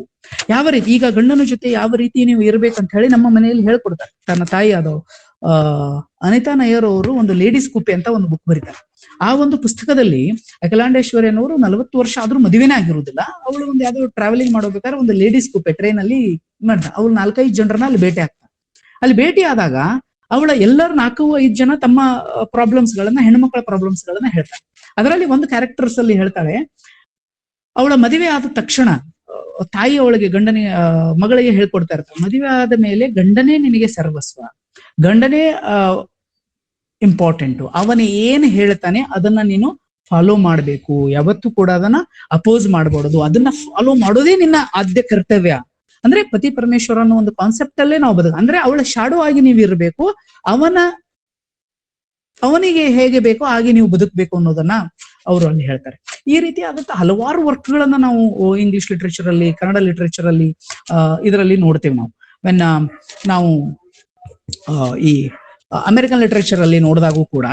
ಯಾವ ರೀತಿ, ಈಗ ಗಂಡನ ಜೊತೆ ಯಾವ ರೀತಿ ನೀವು ಇರ್ಬೇಕಂತ ಹೇಳಿ ನಮ್ಮ ಮನೆಯಲ್ಲಿ ಹೇಳ್ಕೊಡ್ತಾರೆ. ತನ್ನ ತಾಯಿ ಆದವು ಅನಿತಾ ನಯ್ಯರ್ ಅವರು ಒಂದು ಲೇಡೀಸ್ ಕೂಪೆ ಅಂತ ಒಂದು ಬುಕ್ ಬರೀತಾರೆ. ಆ ಒಂದು ಪುಸ್ತಕದಲ್ಲಿ ಅಖಿಲಾಂಡೇಶ್ವರಿ ಅನ್ನೋರು 40 ವರ್ಷ ಆದ್ರೂ ಮದುವೆನೇ ಆಗಿರುವುದಿಲ್ಲ. ಅವಳು ಒಂದು ಯಾವ್ದೋ ಟ್ರಾವೆಲಿಂಗ್ ಮಾಡೋಬೇಕಾದ್ರೆ ಒಂದು ಲೇಡೀಸ್ ಕೂಪೆ ಟ್ರೈನ್ ಅಲ್ಲಿ ಮಾಡ್ದ. ಅವಳು 4-5 ಜನರನ್ನ ಅಲ್ಲಿ ಭೇಟಿ ಆಗ್ತಾರೆ. ಅಲ್ಲಿ ಭೇಟಿ ಆದಾಗ ಅವಳ ಎಲ್ಲರ 4-5 ಜನ ತಮ್ಮ ಪ್ರಾಬ್ಲಮ್ಸ್ ಗಳನ್ನ, ಹೆಣ್ಮಕ್ಳ ಪ್ರಾಬ್ಲಮ್ಸ್ ಗಳನ್ನ ಹೇಳ್ತಾರೆ. ಅದರಲ್ಲಿ ಒಂದು ಕ್ಯಾರೆಕ್ಟರ್ಸ್ ಅಲ್ಲಿ ಹೇಳ್ತಾಳೆ, ಅವಳ ಮದುವೆ ಆದ ತಕ್ಷಣ ತಾಯಿ ಅವಳಿಗೆ ಮಗಳಿಗೆ ಹೇಳ್ಕೊಡ್ತಾ ಇರ್ತಾರೆ, ಮದುವೆ ಆದ ಮೇಲೆ ಗಂಡನೇ ನಿನಗೆ ಸರ್ವಸ್ವ, ಗಂಡನೇ ಇಂಪಾರ್ಟೆಂಟು, ಅವನ ಏನ್ ಹೇಳ್ತಾನೆ ಅದನ್ನ ನೀನು ಫಾಲೋ ಮಾಡ್ಬೇಕು, ಯಾವತ್ತೂ ಕೂಡ ಅದನ್ನ ಅಪೋಸ್ ಮಾಡಬಾರ್ದು, ಅದನ್ನ ಫಾಲೋ ಮಾಡೋದೇ ನಿನ್ನ ಆದ್ಯ ಕರ್ತವ್ಯ. ಅಂದ್ರೆ ಪತಿ ಪರಮೇಶ್ವರ ಅನ್ನೋ ಒಂದು ಕಾನ್ಸೆಪ್ಟ್ ಅಲ್ಲೇ ನಾವು ಅಂದ್ರೆ ಅವಳ ಶಾಡೋ ಆಗಿ ನೀವು ಇರಬೇಕು, ಅವನಿಗೆ ಹೇಗೆ ಬೇಕೋ ಹಾಗೆ ನೀವು ಬದುಕಬೇಕು ಅನ್ನೋದನ್ನ ಅವರು ಅಲ್ಲಿ ಹೇಳ್ತಾರೆ. ಈ ರೀತಿಯಾದಂತಹ ಹಲವಾರು ವರ್ಕ್ಗಳನ್ನ ನಾವು ಇಂಗ್ಲಿಷ್ ಲಿಟ್ರೇಚರ್ ಅಲ್ಲಿ, ಕನ್ನಡ ಲಿಟ್ರೇಚರ್ ಅಲ್ಲಿ ಇದರಲ್ಲಿ ನೋಡ್ತೇವೆ ನಾವು. ನಾವು ಈ ಅಮೆರಿಕನ್ ಲಿಟ್ರೇಚರ್ ಅಲ್ಲಿ ನೋಡಿದಾಗೂ ಕೂಡ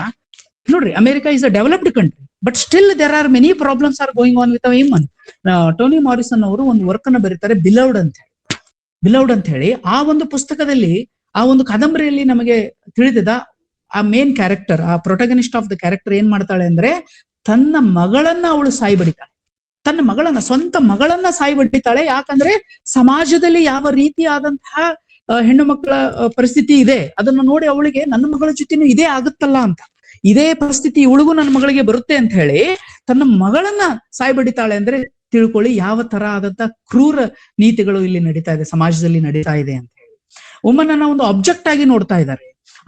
ನೋಡ್ರಿ, America is a developed country, but still there are many problems are going on with him. Tony Morrison ಅವರು ಒಂದು ವರ್ಕ್ ಅನ್ನ ಬರೀತಾರೆ, ಬಿಲವ್ಡ್ ಅಂತ ಹೇಳಿ. ಆ ಒಂದು ಪುಸ್ತಕದಲ್ಲಿ, ಆ ಒಂದು ಕಾದಂಬರಿಯಲ್ಲಿ ನಮಗೆ ತಿಳಿದಿದ ಆ ಮೇನ್ ಕ್ಯಾರೆಕ್ಟರ್, ಆ ಪ್ರೊಟಗನಿಸ್ಟ್ ಆಫ್ ದ ಕ್ಯಾರೆಕ್ಟರ್ ಏನ್ ಮಾಡ್ತಾಳೆ ಅಂದ್ರೆ, ತನ್ನ ಮಗಳನ್ನ ಅವಳು ಸಾಯಿ ಬಡಿತಾಳೆ. ಸ್ವಂತ ಮಗಳನ್ನ ಸಾಯಿ ಬಡಿತಾಳೆ. ಯಾಕಂದ್ರೆ ಸಮಾಜದಲ್ಲಿ ಯಾವ ರೀತಿಯಾದಂತಹ ಹೆಣ್ಣು ಮಕ್ಕಳ ಪರಿಸ್ಥಿತಿ ಇದೆ ಅದನ್ನ ನೋಡಿ ಅವಳಿಗೆ ನನ್ನ ಮಗಳ ಜೊತೆನೂ ಇದೇ ಆಗುತ್ತಲ್ಲ ಅಂತ, ಇದೇ ಪರಿಸ್ಥಿತಿ ಇವಳಿಗೂ ನನ್ನ ಮಗಳಿಗೆ ಬರುತ್ತೆ ಅಂತ ಹೇಳಿ ತನ್ನ ಮಗಳನ್ನ ಸಾಯಿ ಬಡಿತಾಳೆ. ಅಂದ್ರೆ ತಿಳ್ಕೊಳ್ಳಿ ಯಾವ ತರ ಆದಂತ ಕ್ರೂರ ನೀತಿಗಳು ಇಲ್ಲಿ ನಡೀತಾ ಇದೆ, ಸಮಾಜದಲ್ಲಿ ನಡೀತಾ ಇದೆ ಅಂತ ಹೇಳಿ. ವುಮನ್ ಒಂದು ಆಬ್ಜೆಕ್ಟ್ ಆಗಿ ನೋಡ್ತಾ ಇದ್ದಾರೆ.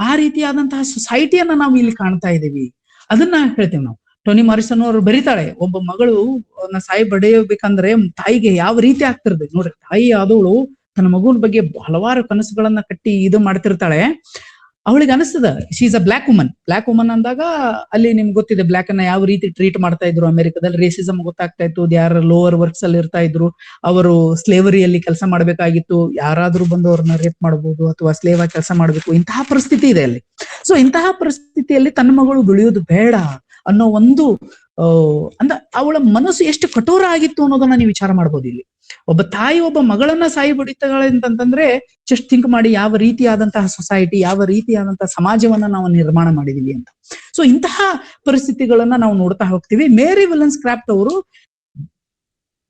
ಆ ರೀತಿಯಾದಂತಹ ಸೊಸೈಟಿಯನ್ನ ನಾವು ಇಲ್ಲಿ ಕಾಣ್ತಾ ಇದ್ದೀವಿ. ಅದನ್ನ ಹೇಳ್ತೇವೆ ನಾವು. ಟೋನಿ ಮಾರಿಸನ್ ಅವರು ಬರೀತಾಳೆ, ಒಬ್ಬ ಮಗಳು ಸಾಯಿ ಬಡಿಯಬೇಕಂದ್ರೆ ತಾಯಿಗೆ ಯಾವ ರೀತಿ ಆಗ್ತಿರ್ತದೆ ನೋಡ್ರಿ. ತಾಯಿ ಆದವಳು ತನ್ನ ಮಗುವಿನ ಬಗ್ಗೆ ಹಲವಾರು ಕನಸುಗಳನ್ನ ಕಟ್ಟಿ ಇದು ಮಾಡ್ತಿರ್ತಾಳೆ. ಅವಳಿಗೆ ಅನಿಸ್ತದ she is a black woman ಅಂದಾಗ ಅಲ್ಲಿ ನಿಮ್ಗೆ ಗೊತ್ತಿದೆ ಬ್ಲಾಕ್ ಅನ್ನ ಯಾವ ರೀತಿ ಟ್ರೀಟ್ ಮಾಡ್ತಾ ಇದ್ರು ಅಮೆರಿಕದಲ್ಲಿ. ರೇಸಿಸಮ್ ಗೊತ್ತಾಗ್ತಾ ಇತ್ತು. ಯಾರ ಲೋವರ್ ವರ್ಕ್ಸ್ ಅಲ್ಲಿ ಇರ್ತಾ ಇದ್ರು, ಅವರು ಸ್ಲೇವರಿಯಲ್ಲಿ ಕೆಲಸ ಮಾಡ್ಬೇಕಾಗಿತ್ತು. ಯಾರಾದ್ರೂ ಬಂದು ಅವ್ರನ್ನ ರೇಪ್ ಮಾಡಬಹುದು ಅಥವಾ ಸ್ಲೇವ್ ಆಗಿ ಕೆಲಸ ಮಾಡ್ಬೇಕು, ಇಂತಹ ಪರಿಸ್ಥಿತಿ ಇದೆ ಅಲ್ಲಿ. ಸೊ ಇಂತಹ ಪರಿಸ್ಥಿತಿಯಲ್ಲಿ ತನ್ನ ಮಗಳು ಬೆಳೆಯೋದು ಬೇಡ ಅನ್ನೋ ಒಂದು ಅವಳ ಮನಸ್ಸು ಎಷ್ಟು ಕಠೋರ ಆಗಿತ್ತು ಅನ್ನೋದನ್ನ ನೀವು ವಿಚಾರ ಮಾಡ್ಬೋದು. ಇಲ್ಲಿ ಒಬ್ಬ ತಾಯಿ ಒಬ್ಬ ಮಗಳನ್ನ ಸಾಯಿ ಬಡಿತಾಳೆ ಅಂತಂದ್ರೆ ಜಸ್ಟ್ ಥಿಂಕ್ ಮಾಡಿ ಯಾವ ರೀತಿಯಾದಂತಹ ಸೊಸೈಟಿ, ಯಾವ ರೀತಿಯಾದಂತಹ ಸಮಾಜವನ್ನ ನಾವು ನಿರ್ಮಾಣ ಮಾಡಿದೀವಿ ಅಂತ. ಸೊ ಇಂತಹ ಪರಿಸ್ಥಿತಿಗಳನ್ನ ನಾವು ನೋಡ್ತಾ ಹೋಗ್ತೀವಿ. ಮೇರಿ ವಿಲ್ಲನ್ಸ್ಕ್ರಾಫ್ಟ್ ಅವರು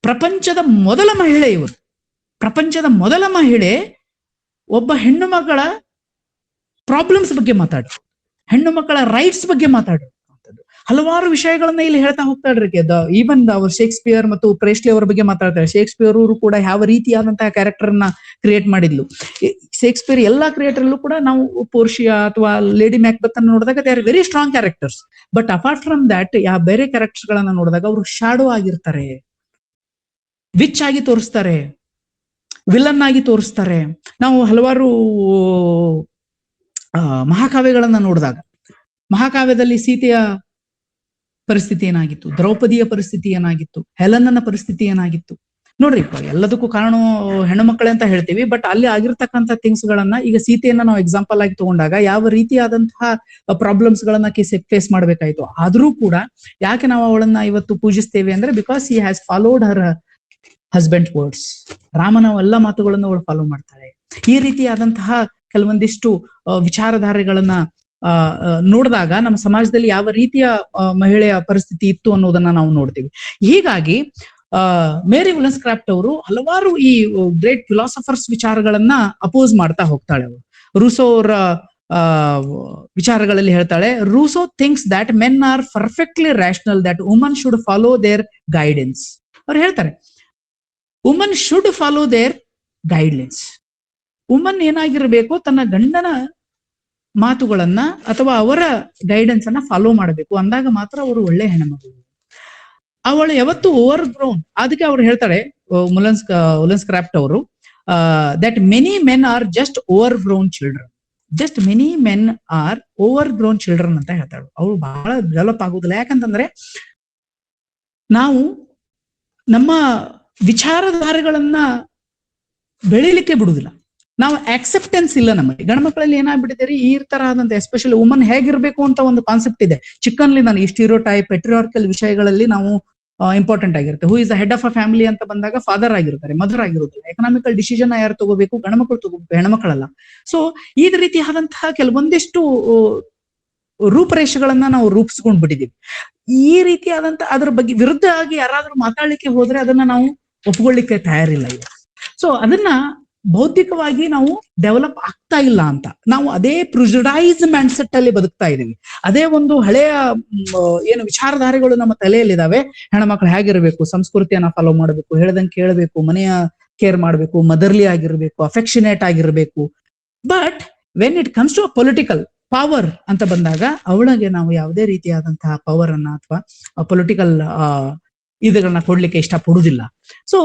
ಪ್ರಪಂಚದ ಮೊದಲ ಮಹಿಳೆ ಒಬ್ಬ ಹೆಣ್ಣು ಮಗಳ ಪ್ರಾಬ್ಲಮ್ಸ್ ಬಗ್ಗೆ ಮಾತಾಡ್ರು, ಹೆಣ್ಣು ಮಕ್ಕಳ ರೈಟ್ಸ್ ಬಗ್ಗೆ ಮಾತಾಡ್ರು. ಹಲವಾರು ವಿಷಯಗಳನ್ನ ಇಲ್ಲಿ ಹೇಳ್ತಾ ಹೋಗ್ತಾಳ್ರಿ. ಈವನ್ ಅವರು ಶೇಕ್ಸ್ಪಿಯರ್ ಮತ್ತು ಪ್ರೇಸ್ಲಿ ಅವರ ಬಗ್ಗೆ ಮಾತಾಡ್ತಾರೆ. ಶೇಕ್ಸ್ಪಿಯರ್ ಅವರು ಕೂಡ ಯಾವ ರೀತಿಯಾದಂತಹ ಕ್ಯಾರೆಕ್ಟರ್ ನ ಕ್ರಿಯೇಟ್ ಮಾಡಿದ್ಲು. ಶೇಕ್ಸ್ಪಿಯರ್ ಎಲ್ಲಾ ಕ್ರಿಯೇಟರ್ ಅಲ್ಲೂ ಕೂಡ ನಾವು ಪೋರ್ಷಿಯಾ ಅಥವಾ ಲೇಡಿ ಮ್ಯಾಕ್ಬೆತ್ ಅನ್ನು ನೋಡಿದಾಗ they are very strong characters. But apart from that ಬೇರೆ ಕ್ಯಾರೆಕ್ಟರ್ಸ್ ಗಳನ್ನ ನೋಡಿದಾಗ ಅವರು ಶಾಡೋ ಆಗಿರ್ತಾರೆ, ವಿಚ್ ಆಗಿ ತೋರಿಸ್ತಾರೆ, ವಿಲನ್ ಆಗಿ ತೋರಿಸ್ತಾರೆ. ನಾವು ಹಲವಾರು ಮಹಾಕಾವ್ಯಗಳನ್ನ ನೋಡಿದಾಗ ಮಹಾಕಾವ್ಯದಲ್ಲಿ ಸೀತೆಯ ಪರಿಸ್ಥಿತಿ ಏನಾಗಿತ್ತು, ದ್ರೌಪದಿಯ ಪರಿಸ್ಥಿತಿ ಏನಾಗಿತ್ತು, ಹೆಲನನ ಪರಿಸ್ಥಿತಿ ಏನಾಗಿತ್ತು ನೋಡ್ರಿ. ಎಲ್ಲದಕ್ಕೂ ಕಾರಣ ಹೆಣ್ಣು ಮಕ್ಕಳೇ ಅಂತ ಹೇಳ್ತೀವಿ, ಬಟ್ ಅಲ್ಲಿ ಆಗಿರ್ತಕ್ಕಂಥ ಥಿಂಗ್ಸ್ ಗಳನ್ನ, ಈಗ ಸೀತೆಯನ್ನ ನಾವು ಎಕ್ಸಾಂಪಲ್ ಆಗಿ ತಗೊಂಡಾಗ ಯಾವ ರೀತಿಯಾದಂತಹ ಪ್ರಾಬ್ಲಮ್ಸ್ ಗಳನ್ನ ಫೇಸ್ ಮಾಡ್ಬೇಕಾಯ್ತು. ಆದ್ರೂ ಕೂಡ ಯಾಕೆ ನಾವು ಅವಳನ್ನ ಇವತ್ತು ಪೂಜಿಸ್ತೇವೆ ಅಂದ್ರೆ because he has followed her husband words. ರಾಮನ ಎಲ್ಲ ಮಾತುಗಳನ್ನು ಅವಳು ಫಾಲೋ ಮಾಡ್ತಾಳೆ. ಈ ರೀತಿಯಾದಂತಹ ಕೆಲವೊಂದಿಷ್ಟು ವಿಚಾರಧಾರೆಗಳನ್ನ ನೋಡಿದಾಗ ನಮ್ಮ ಸಮಾಜದಲ್ಲಿ ಯಾವ ರೀತಿಯ ಮಹಿಳೆಯ ಪರಿಸ್ಥಿತಿ ಇತ್ತು ಅನ್ನೋದನ್ನ ನಾವು ನೋಡ್ತೀವಿ. ಹೀಗಾಗಿ ಮೇರಿ ವಿಲ್ಲನ್ಸ್ಕ್ರಾಫ್ಟ್ ಅವರು ಹಲವಾರು ಈ ಗ್ರೇಟ್ ಫಿಲಾಸಫರ್ಸ್ ವಿಚಾರಗಳನ್ನ ಅಪೋಸ್ ಮಾಡ್ತಾ ಹೋಗ್ತಾಳೆ. ಅವರು ರೂಸೋ ಅವರ ವಿಚಾರಗಳಲ್ಲಿ ಹೇಳ್ತಾಳೆ, Rousseau thinks that men are perfectly rational, that woman should follow their guidance. ಅವ್ರು ಹೇಳ್ತಾರೆ woman should follow their guidelines. Woman ಏನಾಗಿರ್ಬೇಕು, ತನ್ನ ಗಂಡನ ಮಾತುಗಳನ್ನ ಅಥವಾ ಅವರ ಗೈಡೆನ್ಸ್ ಅನ್ನ ಫಾಲೋ ಮಾಡಬೇಕು. ಅಂದಾಗ ಮಾತ್ರ ಅವರು ಒಳ್ಳೆ ಹೆಣ್ಮಗಳು. ಅವಳು ಯಾವತ್ತು ಓವರ್ ಗ್ರೌನ್. ಅದಕ್ಕೆ ಅವ್ರು ಹೇಳ್ತಾಳೆ ವಿಲ್ಲನ್ಸ್ಕ್ರಾಫ್ಟ್ ಅವರು, that many men are just over grown children. Just many men R over grown children ಅಂತ ಹೇಳ್ತಾಳು. ಅವಳು ಬಹಳ ಡೆವಲಪ್ ಆಗುದಿಲ್ಲ. ಯಾಕಂತಂದ್ರೆ ನಾವು ನಮ್ಮ ವಿಚಾರಧಾರೆಗಳನ್ನ ಬೆಳಿಲಿಕ್ಕೆ ಬಿಡುದಿಲ್ಲ. ನಾವು ಆಕ್ಸೆಪ್ಟೆನ್ಸ್ ಇಲ್ಲ ನಮಗೆ. ಗಂಡ್ಮಕ್ಳಲ್ಲಿ ಏನಾಗ್ಬಿಟ್ಟಿದೆ ಈ ತರ ಆದಂತ, ಎಸ್ಪೆಷಲಿ ವುಮನ್ ಹೇಗಿರ್ಬೇಕು ಅಂತ ಒಂದು ಕಾನ್ಸೆಪ್ಟ್ ಇದೆ ಚಿಕ್ಕನ್ಲಿ. ನಾನು ಈ ಸ್ಟೀರಿಯೋಟೈಪ್ ಪೆಟ್ರಿಯಾರ್ಕಲ್ ವಿಷಯಗಳಲ್ಲಿ ನಾವು ಇಂಪಾರ್ಟೆಂಟ್ ಆಗಿರುತ್ತೆ. Who is the head of a family ಅಂತ ಬಂದಾಗ ಫಾದರ್ ಆಗಿರ್ತಾರೆ, ಮದರ್ ಆಗಿರುವುದಿಲ್ಲ. ಎಕನಾಮಿಕಲ್ ಡಿಸಿಷನ್ ಯಾರು ತಗೋಬೇಕು, ಗಂಡ್ಮಕ್ಳು ತಗೋಬೇಕು, ಹೆಣ್ಮಕ್ಳಲ್ಲ. ಸೊ ಈ ರೀತಿಯಾದಂತಹ ಕೆಲವೊಂದಿಷ್ಟು ರೂಪರೇಷೆಗಳನ್ನ ನಾವು ರೂಪಿಸ್ಕೊಂಡ್ ಬಿಟ್ಟಿದೀವಿ. ಈ ರೀತಿಯಾದಂತ ಅದ್ರ ಬಗ್ಗೆ ವಿರುದ್ಧ ಆಗಿ ಯಾರಾದ್ರೂ ಮಾತಾಡ್ಲಿಕ್ಕೆ ಹೋದ್ರೆ ಅದನ್ನ ನಾವು ಒಪ್ಕೊಳ್ಳಿಕ್ಕೆ ತಯಾರಿಲ್ಲ ಈಗ. ಸೊ ಅದನ್ನ ಬೌದ್ಧಿಕವಾಗಿ ನಾವು ಡೆವಲಪ್ ಆಗ್ತಾ ಇಲ್ಲ ಅಂತ ನಾವು ಅದೇ ಪ್ರಿಜುಡೈಸ್ ಮೈಂಡ್ ಸೆಟ್ ಅಲ್ಲಿ ಬದುಕ್ತಾ ಇದೀವಿ. ಅದೇ ಒಂದು ಹಳೆಯ ಏನು ವಿಚಾರಧಾರೆಗಳು ನಮ್ಮ ತಲೆಯಲ್ಲಿದ್ದಾವೆ. ಹೆಣ್ಮಕ್ಳು ಹೇಗಿರ್ಬೇಕು, ಸಂಸ್ಕೃತಿಯನ್ನ ಫಾಲೋ ಮಾಡ್ಬೇಕು, ಹೇಳ್ದಂಗೆ ಕೇಳಬೇಕು, ಮನೆಯ ಕೇರ್ ಮಾಡ್ಬೇಕು, ಮದರ್ಲಿ ಆಗಿರ್ಬೇಕು, ಅಫೆಕ್ಷನೇಟ್ ಆಗಿರ್ಬೇಕು. But when it comes to political power ಅಂತ ಬಂದಾಗ ಅವಳಿಗೆ ನಾವು ಯಾವುದೇ ರೀತಿಯಾದಂತಹ ಪವರ್ ಅನ್ನ ಅಥವಾ ಪೊಲಿಟಿಕಲ್ ಇದಗಳನ್ನ ಕೊಡ್ಲಿಕ್ಕೆ ಇಷ್ಟ ಪಡುದಿಲ್ಲ. ಸೊ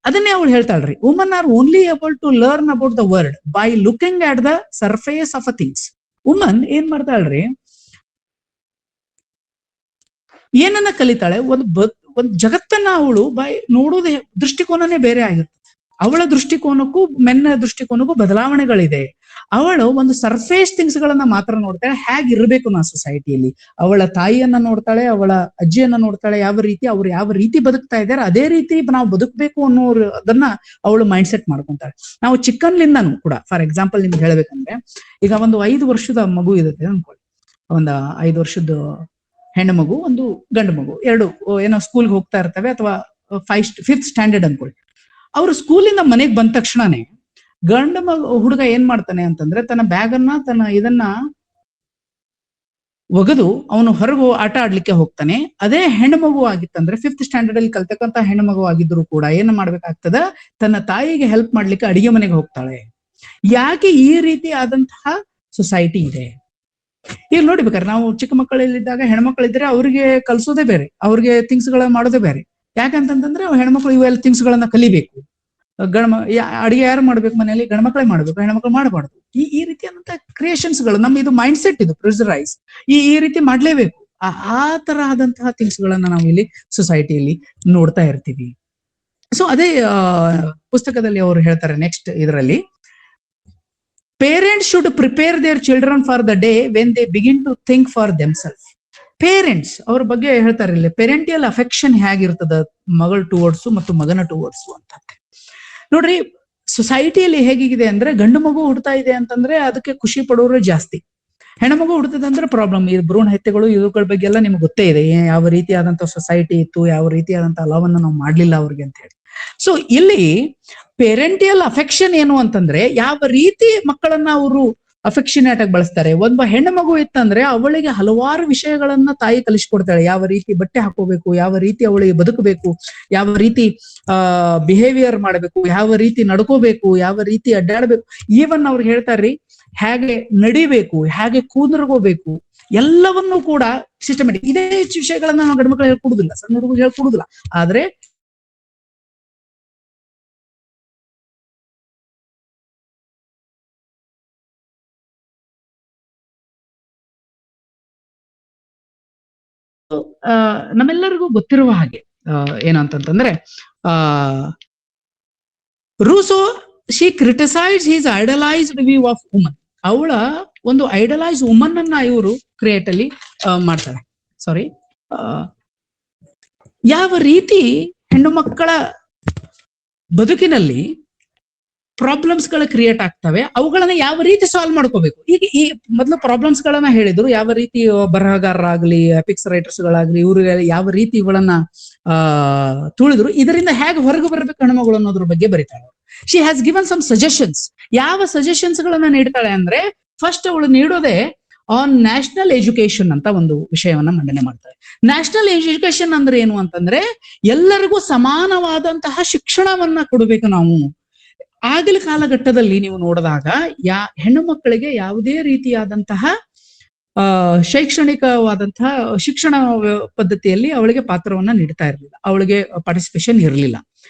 ಅದನ್ನೇ ಅವಳು ಹೇಳ್ತಾಳ್ರಿ, woman are only able to learn about the world by looking at the surface of a things. Woman ಏನ್ ಮಾಡ್ತಾಳ್ರಿ, ಏನನ್ನ ಕಲಿತಾಳೆ, ಒಂದು ಜಗತ್ತನ್ನ ಅವಳು ನೋಡೋದೇ ದೃಷ್ಟಿಕೋನನೇ ಬೇರೆ ಆಗಿರ್ತದೆ. ಅವಳ ದೃಷ್ಟಿಕೋನಕ್ಕೂ ಮೆನ್ನ ದೃಷ್ಟಿಕೋನಕ್ಕೂ ಬದಲಾವಣೆಗಳಿದೆ. ಅವಳು ಒಂದು ಸರ್ಫೇಸ್ ಥಿಂಗ್ಸ್ ಗಳನ್ನ ಮಾತ್ರ ನೋಡ್ತಾಳೆ, ಹೇಗಿರ್ಬೇಕು ನಾ ಸೊಸೈಟಿಯಲ್ಲಿ. ಅವಳ ತಾಯಿಯನ್ನ ನೋಡ್ತಾಳೆ, ಅವಳ ಅಜ್ಜಿಯನ್ನ ನೋಡ್ತಾಳೆ, ಅವ್ರು ಯಾವ ರೀತಿ ಬದುಕ್ತಾ ಇದ್ದಾರೆ ಅದೇ ರೀತಿ ನಾವು ಬದುಕಬೇಕು ಅದನ್ನ ಅವಳು ಮೈಂಡ್ ಸೆಟ್ ಮಾಡ್ಕೊಂತಾಳೆ. ನಾವು ಚಿಕ್ಕನ್ಲಿಂದನೂ ಕೂಡ, ಫಾರ್ ಎಕ್ಸಾಂಪಲ್ ನಿಮ್ಗೆ ಹೇಳ್ಬೇಕಂದ್ರೆ, ಈಗ ಒಂದು 5 ವರ್ಷದ ಮಗು ಇರುತ್ತೆ ಅನ್ಕೊಳ್ಳಿ, ಒಂದು 5 ವರ್ಷದ ಹೆಣ್ಣು ಮಗು, ಒಂದು ಗಂಡು ಮಗು, ಎರಡು ಏನೋ ಸ್ಕೂಲ್ಗೆ ಹೋಗ್ತಾ ಇರ್ತವೆ, ಅಥವಾ 5th ಸ್ಟ್ಯಾಂಡರ್ಡ್ ಅನ್ಕೊಳ್ಳಿ. ಅವ್ರು ಸ್ಕೂಲಿಂದ ಮನೆಗೆ ಬಂದ ತಕ್ಷಣನೇ ಗಂಡ ಹುಡುಗ ಏನ್ ಮಾಡ್ತಾನೆ ಅಂತಂದ್ರೆ, ತನ್ನ ಬ್ಯಾಗ್ ಅನ್ನ ಇದನ್ನ ಒಗೆದು ಅವನು ಹೊರಗು ಆಟ ಆಡ್ಲಿಕ್ಕೆ ಹೋಗ್ತಾನೆ. ಅದೇ ಹೆಣ್ಣು ಮಗು ಆಗಿತ್ತಂದ್ರೆ, 5th ಸ್ಟ್ಯಾಂಡರ್ಡ್ ಅಲ್ಲಿ ಕಲ್ತಕ್ಕಂತ ಹೆಣ್ಣು ಮಗು ಆಗಿದ್ರು ಕೂಡ ಏನ್ ಮಾಡ್ಬೇಕಾಗ್ತದ, ತನ್ನ ತಾಯಿಗೆ ಹೆಲ್ಪ್ ಮಾಡ್ಲಿಕ್ಕೆ ಅಡಿಗೆ ಮನೆಗೆ ಹೋಗ್ತಾಳೆ. ಯಾಕೆ ಈ ರೀತಿ ಆದಂತಹ ಸೊಸೈಟಿ ಇದೆ? ಈಗ ನೋಡ್ಬೇಕಾದ್ರೆ ನಾವು ಚಿಕ್ಕ ಮಕ್ಕಳಲ್ಲಿದ್ದಾಗ ಹೆಣ್ಮಕ್ಳಿದ್ರೆ ಅವ್ರಿಗೆ ಕಲ್ಸೋದೇ ಬೇರೆ, ಅವ್ರಿಗೆ ಥಿಂಗ್ಸ್ ಗಳನ್ನ ಮಾಡೋದೇ ಬೇರೆ. ಯಾಕಂತಂದ್ರೆ ಹೆಣ್ಮಕ್ಳು ಇವೆಲ್ಲ ಥಿಂಗ್ಸ್ ಗಳನ್ನ ಕಲಿಬೇಕು. ಅಡಿಗೆ ಯಾರು ಮಾಡ್ಬೇಕು ಮನೆಯಲ್ಲಿ? ಗಂಡ್ಮಕ್ಳೇ ಮಾಡ್ಬೇಕು, ಹೆಣ್ಮಕ್ಳು ಮಾಡಬಾರ್ದು. ಈ ರೀತಿಯಾದಂತ ಕ್ರಿಯೇಷನ್ಸ್ ಗಳು, ನಮ್ಮ ಇದು ಮೈಂಡ್ ಸೆಟ್, ಇದು ಪ್ರೆಷರೈಸ್, ಈ ರೀತಿ ಮಾಡ್ಲೇಬೇಕು. ಆ ತರ ಆದಂತಹ ಥಿಂಗ್ಸ್ ಗಳನ್ನ ನಾವು ಇಲ್ಲಿ ಸೊಸೈಟಿಯಲ್ಲಿ ನೋಡ್ತಾ ಇರ್ತೀವಿ. ಸೊ ಅದೇ ಪುಸ್ತಕದಲ್ಲಿ ಅವರು ಹೇಳ್ತಾರೆ ನೆಕ್ಸ್ಟ್ ಇದರಲ್ಲಿ, parents should prepare their children for the day when they begin to think for themselves. Parents ಅವ್ರ ಬಗ್ಗೆ ಹೇಳ್ತಾರೆ ಇಲ್ಲಿ, ಪೇರೆಂಟಿಯಲ್ ಅಫೆಕ್ಷನ್ ಹೇಗಿರ್ತದ ಮಗಳ ಟುವರ್ಡ್ಸು ಮತ್ತು ಮಗನ ಟುವರ್ಡ್ಸು ಅಂತ. ನೋಡ್ರಿ, ಸೊಸೈಟಿಯಲ್ಲಿ ಹೇಗಿದೆ ಅಂದ್ರೆ, ಗಂಡು ಮಗು ಹುಡ್ತಾ ಇದೆ ಅಂತಂದ್ರೆ ಅದಕ್ಕೆ ಖುಷಿ ಪಡೋರು ಜಾಸ್ತಿ, ಹೆಣ್ಣು ಮಗು ಹುಡ್ತದಂದ್ರೆ ಪ್ರಾಬ್ಲಮ್. ಈ ಭ್ರೂಣ ಹತ್ಯೆಗಳು ಇವುಗಳ ಬಗ್ಗೆ ಎಲ್ಲ ನಿಮ್ಗೆ ಗೊತ್ತೇ ಇದೆ, ಯಾವ ರೀತಿಯಾದಂತ ಸೊಸೈಟಿ ಇತ್ತು, ಯಾವ ರೀತಿಯಾದಂತ ಅಲವನ್ನ ನಾವು ಮಾಡ್ಲಿಲ್ಲ ಅವ್ರಿಗೆ ಅಂತ ಹೇಳಿ. ಸೊ ಇಲ್ಲಿ ಪೇರೆಂಟಿಯಲ್ ಅಫೆಕ್ಷನ್ ಏನು ಅಂತಂದ್ರೆ, ಯಾವ ರೀತಿ ಮಕ್ಕಳನ್ನ ಅವರು ಅಫೆಕ್ಷನೇಟ್ ಆಗಿ ಬಳಸ್ತಾರೆ. ಒಬ್ಬ ಹೆಣ್ಣು ಮಗು ಇತ್ತಂದ್ರೆ ಅವಳಿಗೆ ಹಲವಾರು ವಿಷಯಗಳನ್ನ ತಾಯಿ ಕಲಿಸ್ಕೊಡ್ತಾಳೆ. ಯಾವ ರೀತಿ ಬಟ್ಟೆ ಹಾಕೋಬೇಕು, ಯಾವ ರೀತಿ ಅವಳಿಗೆ ಬದುಕಬೇಕು, ಯಾವ ರೀತಿ ಬಿಹೇವಿಯರ್ ಮಾಡಬೇಕು, ಯಾವ ರೀತಿ ನಡ್ಕೋಬೇಕು, ಯಾವ ರೀತಿ ಅಡ್ಡಾಡ್ಬೇಕು. ಈವನ್ ಅವ್ರಿಗೆ ಹೇಳ್ತಾರ್ರಿ, ಹೇಗೆ ನಡಿಬೇಕು, ಹೇಗೆ ಕೂದರ್ಕೋಬೇಕು, ಎಲ್ಲವನ್ನೂ ಕೂಡ ಸಿಸ್ಟಮೆಟಿಕ್. ಇದೇ ವಿಷಯಗಳನ್ನ ನಾವು ಗಂಡು ಮಕ್ಕಳು ಹೇಳ್ಕೊಡುದಿಲ್ಲ, ಸಣ್ಣ ಹುಡುಗರು ಹೇಳ್ಕೊಡುದಿಲ್ಲ. ಆದ್ರೆ ನಮ್ಮೆಲ್ಲರಿಗೂ ಗೊತ್ತಿರುವ ಹಾಗೆ ಏನಂತಂದ್ರೆ, Rousseau she criticise his idealised view of woman. ಅವಳ ಒಂದು ಐಡಲೈಸ್ ವುಮನ್ ಅನ್ನ ಇವರು ಕ್ರಿಯೇಟ್ ಅಲ್ಲಿ ಮಾಡ್ತಾರೆ. ಸಾರಿ, ಯಾವ ರೀತಿ ಹೆಣ್ಣು ಮಕ್ಕಳ ಬದುಕಿನಲ್ಲಿ ಪ್ರಾಬ್ಲಮ್ಸ್ ಗಳು ಕ್ರಿಯೇಟ್ ಆಗ್ತವೆ, ಅವುಗಳನ್ನ ಯಾವ ರೀತಿ ಸಾಲ್ವ್ ಮಾಡ್ಕೋಬೇಕು. ಈಗ ಈ ಮೊದಲು ಪ್ರಾಬ್ಲಮ್ಸ್ ಗಳನ್ನ ಹೇಳಿದ್ರು, ಯಾವ ರೀತಿ ಬರಹಗಾರರಾಗ್ಲಿ, ಎಪಿಕ್ಸ್ ರೈಟರ್ಸ್ ಗಳಾಗ್ಲಿ, ಇವರು ಯಾವ ರೀತಿ ಇವುಗಳನ್ನ ತುಳಿದ್ರು, ಇದರಿಂದ ಹೇಗೆ ಹೊರಗೆ ಬರಬೇಕು ಹೆಣ್ಮಗಳು ಅನ್ನೋದ್ರ ಬಗ್ಗೆ ಬರೀತಾಳೆ. She has given some suggestions. ಯಾವ ಸಜೆಷನ್ಸ್ ಗಳನ್ನ ನೀಡ್ತಾಳೆ ಅಂದ್ರೆ, ಫಸ್ಟ್ ಅವಳು ನೀಡೋದೇ ಆನ್ ನ್ಯಾಷನಲ್ ಎಜುಕೇಶನ್ ಅಂತ ಒಂದು ವಿಷಯವನ್ನ ಮಂಡನೆ ಮಾಡ್ತಾರೆ. ನ್ಯಾಷನಲ್ ಎಜುಕೇಶನ್ ಅಂದ್ರೆ ಏನು ಅಂತಂದ್ರೆ, ಎಲ್ಲರಿಗೂ ಸಮಾನವಾದಂತಹ ಶಿಕ್ಷಣವನ್ನ ಕೊಡಬೇಕು ನಾವು. ಆಗಿನ ಕಾಲಘಟ್ಟದಲ್ಲಿ ನೀವು ನೋಡಿದಾಗ ಹೆಣ್ಣು ಮಕ್ಕಳಿಗೆ ಯಾವುದೇ ರೀತಿಯಾದಂತಹ ಶೈಕ್ಷಣಿಕವಾದಂತಹ ಶಿಕ್ಷಣ ಪದ್ಧತಿಯಲ್ಲಿ ಅವಳಿಗೆ ಪಾತ್ರವನ್ನ ನೀಡ್ತಾ ಇರಲಿಲ್ಲ, ಅವಳಿಗೆ ಪಾರ್ಟಿಸಿಪೇಷನ್ ಇರಲಿಲ್ಲ.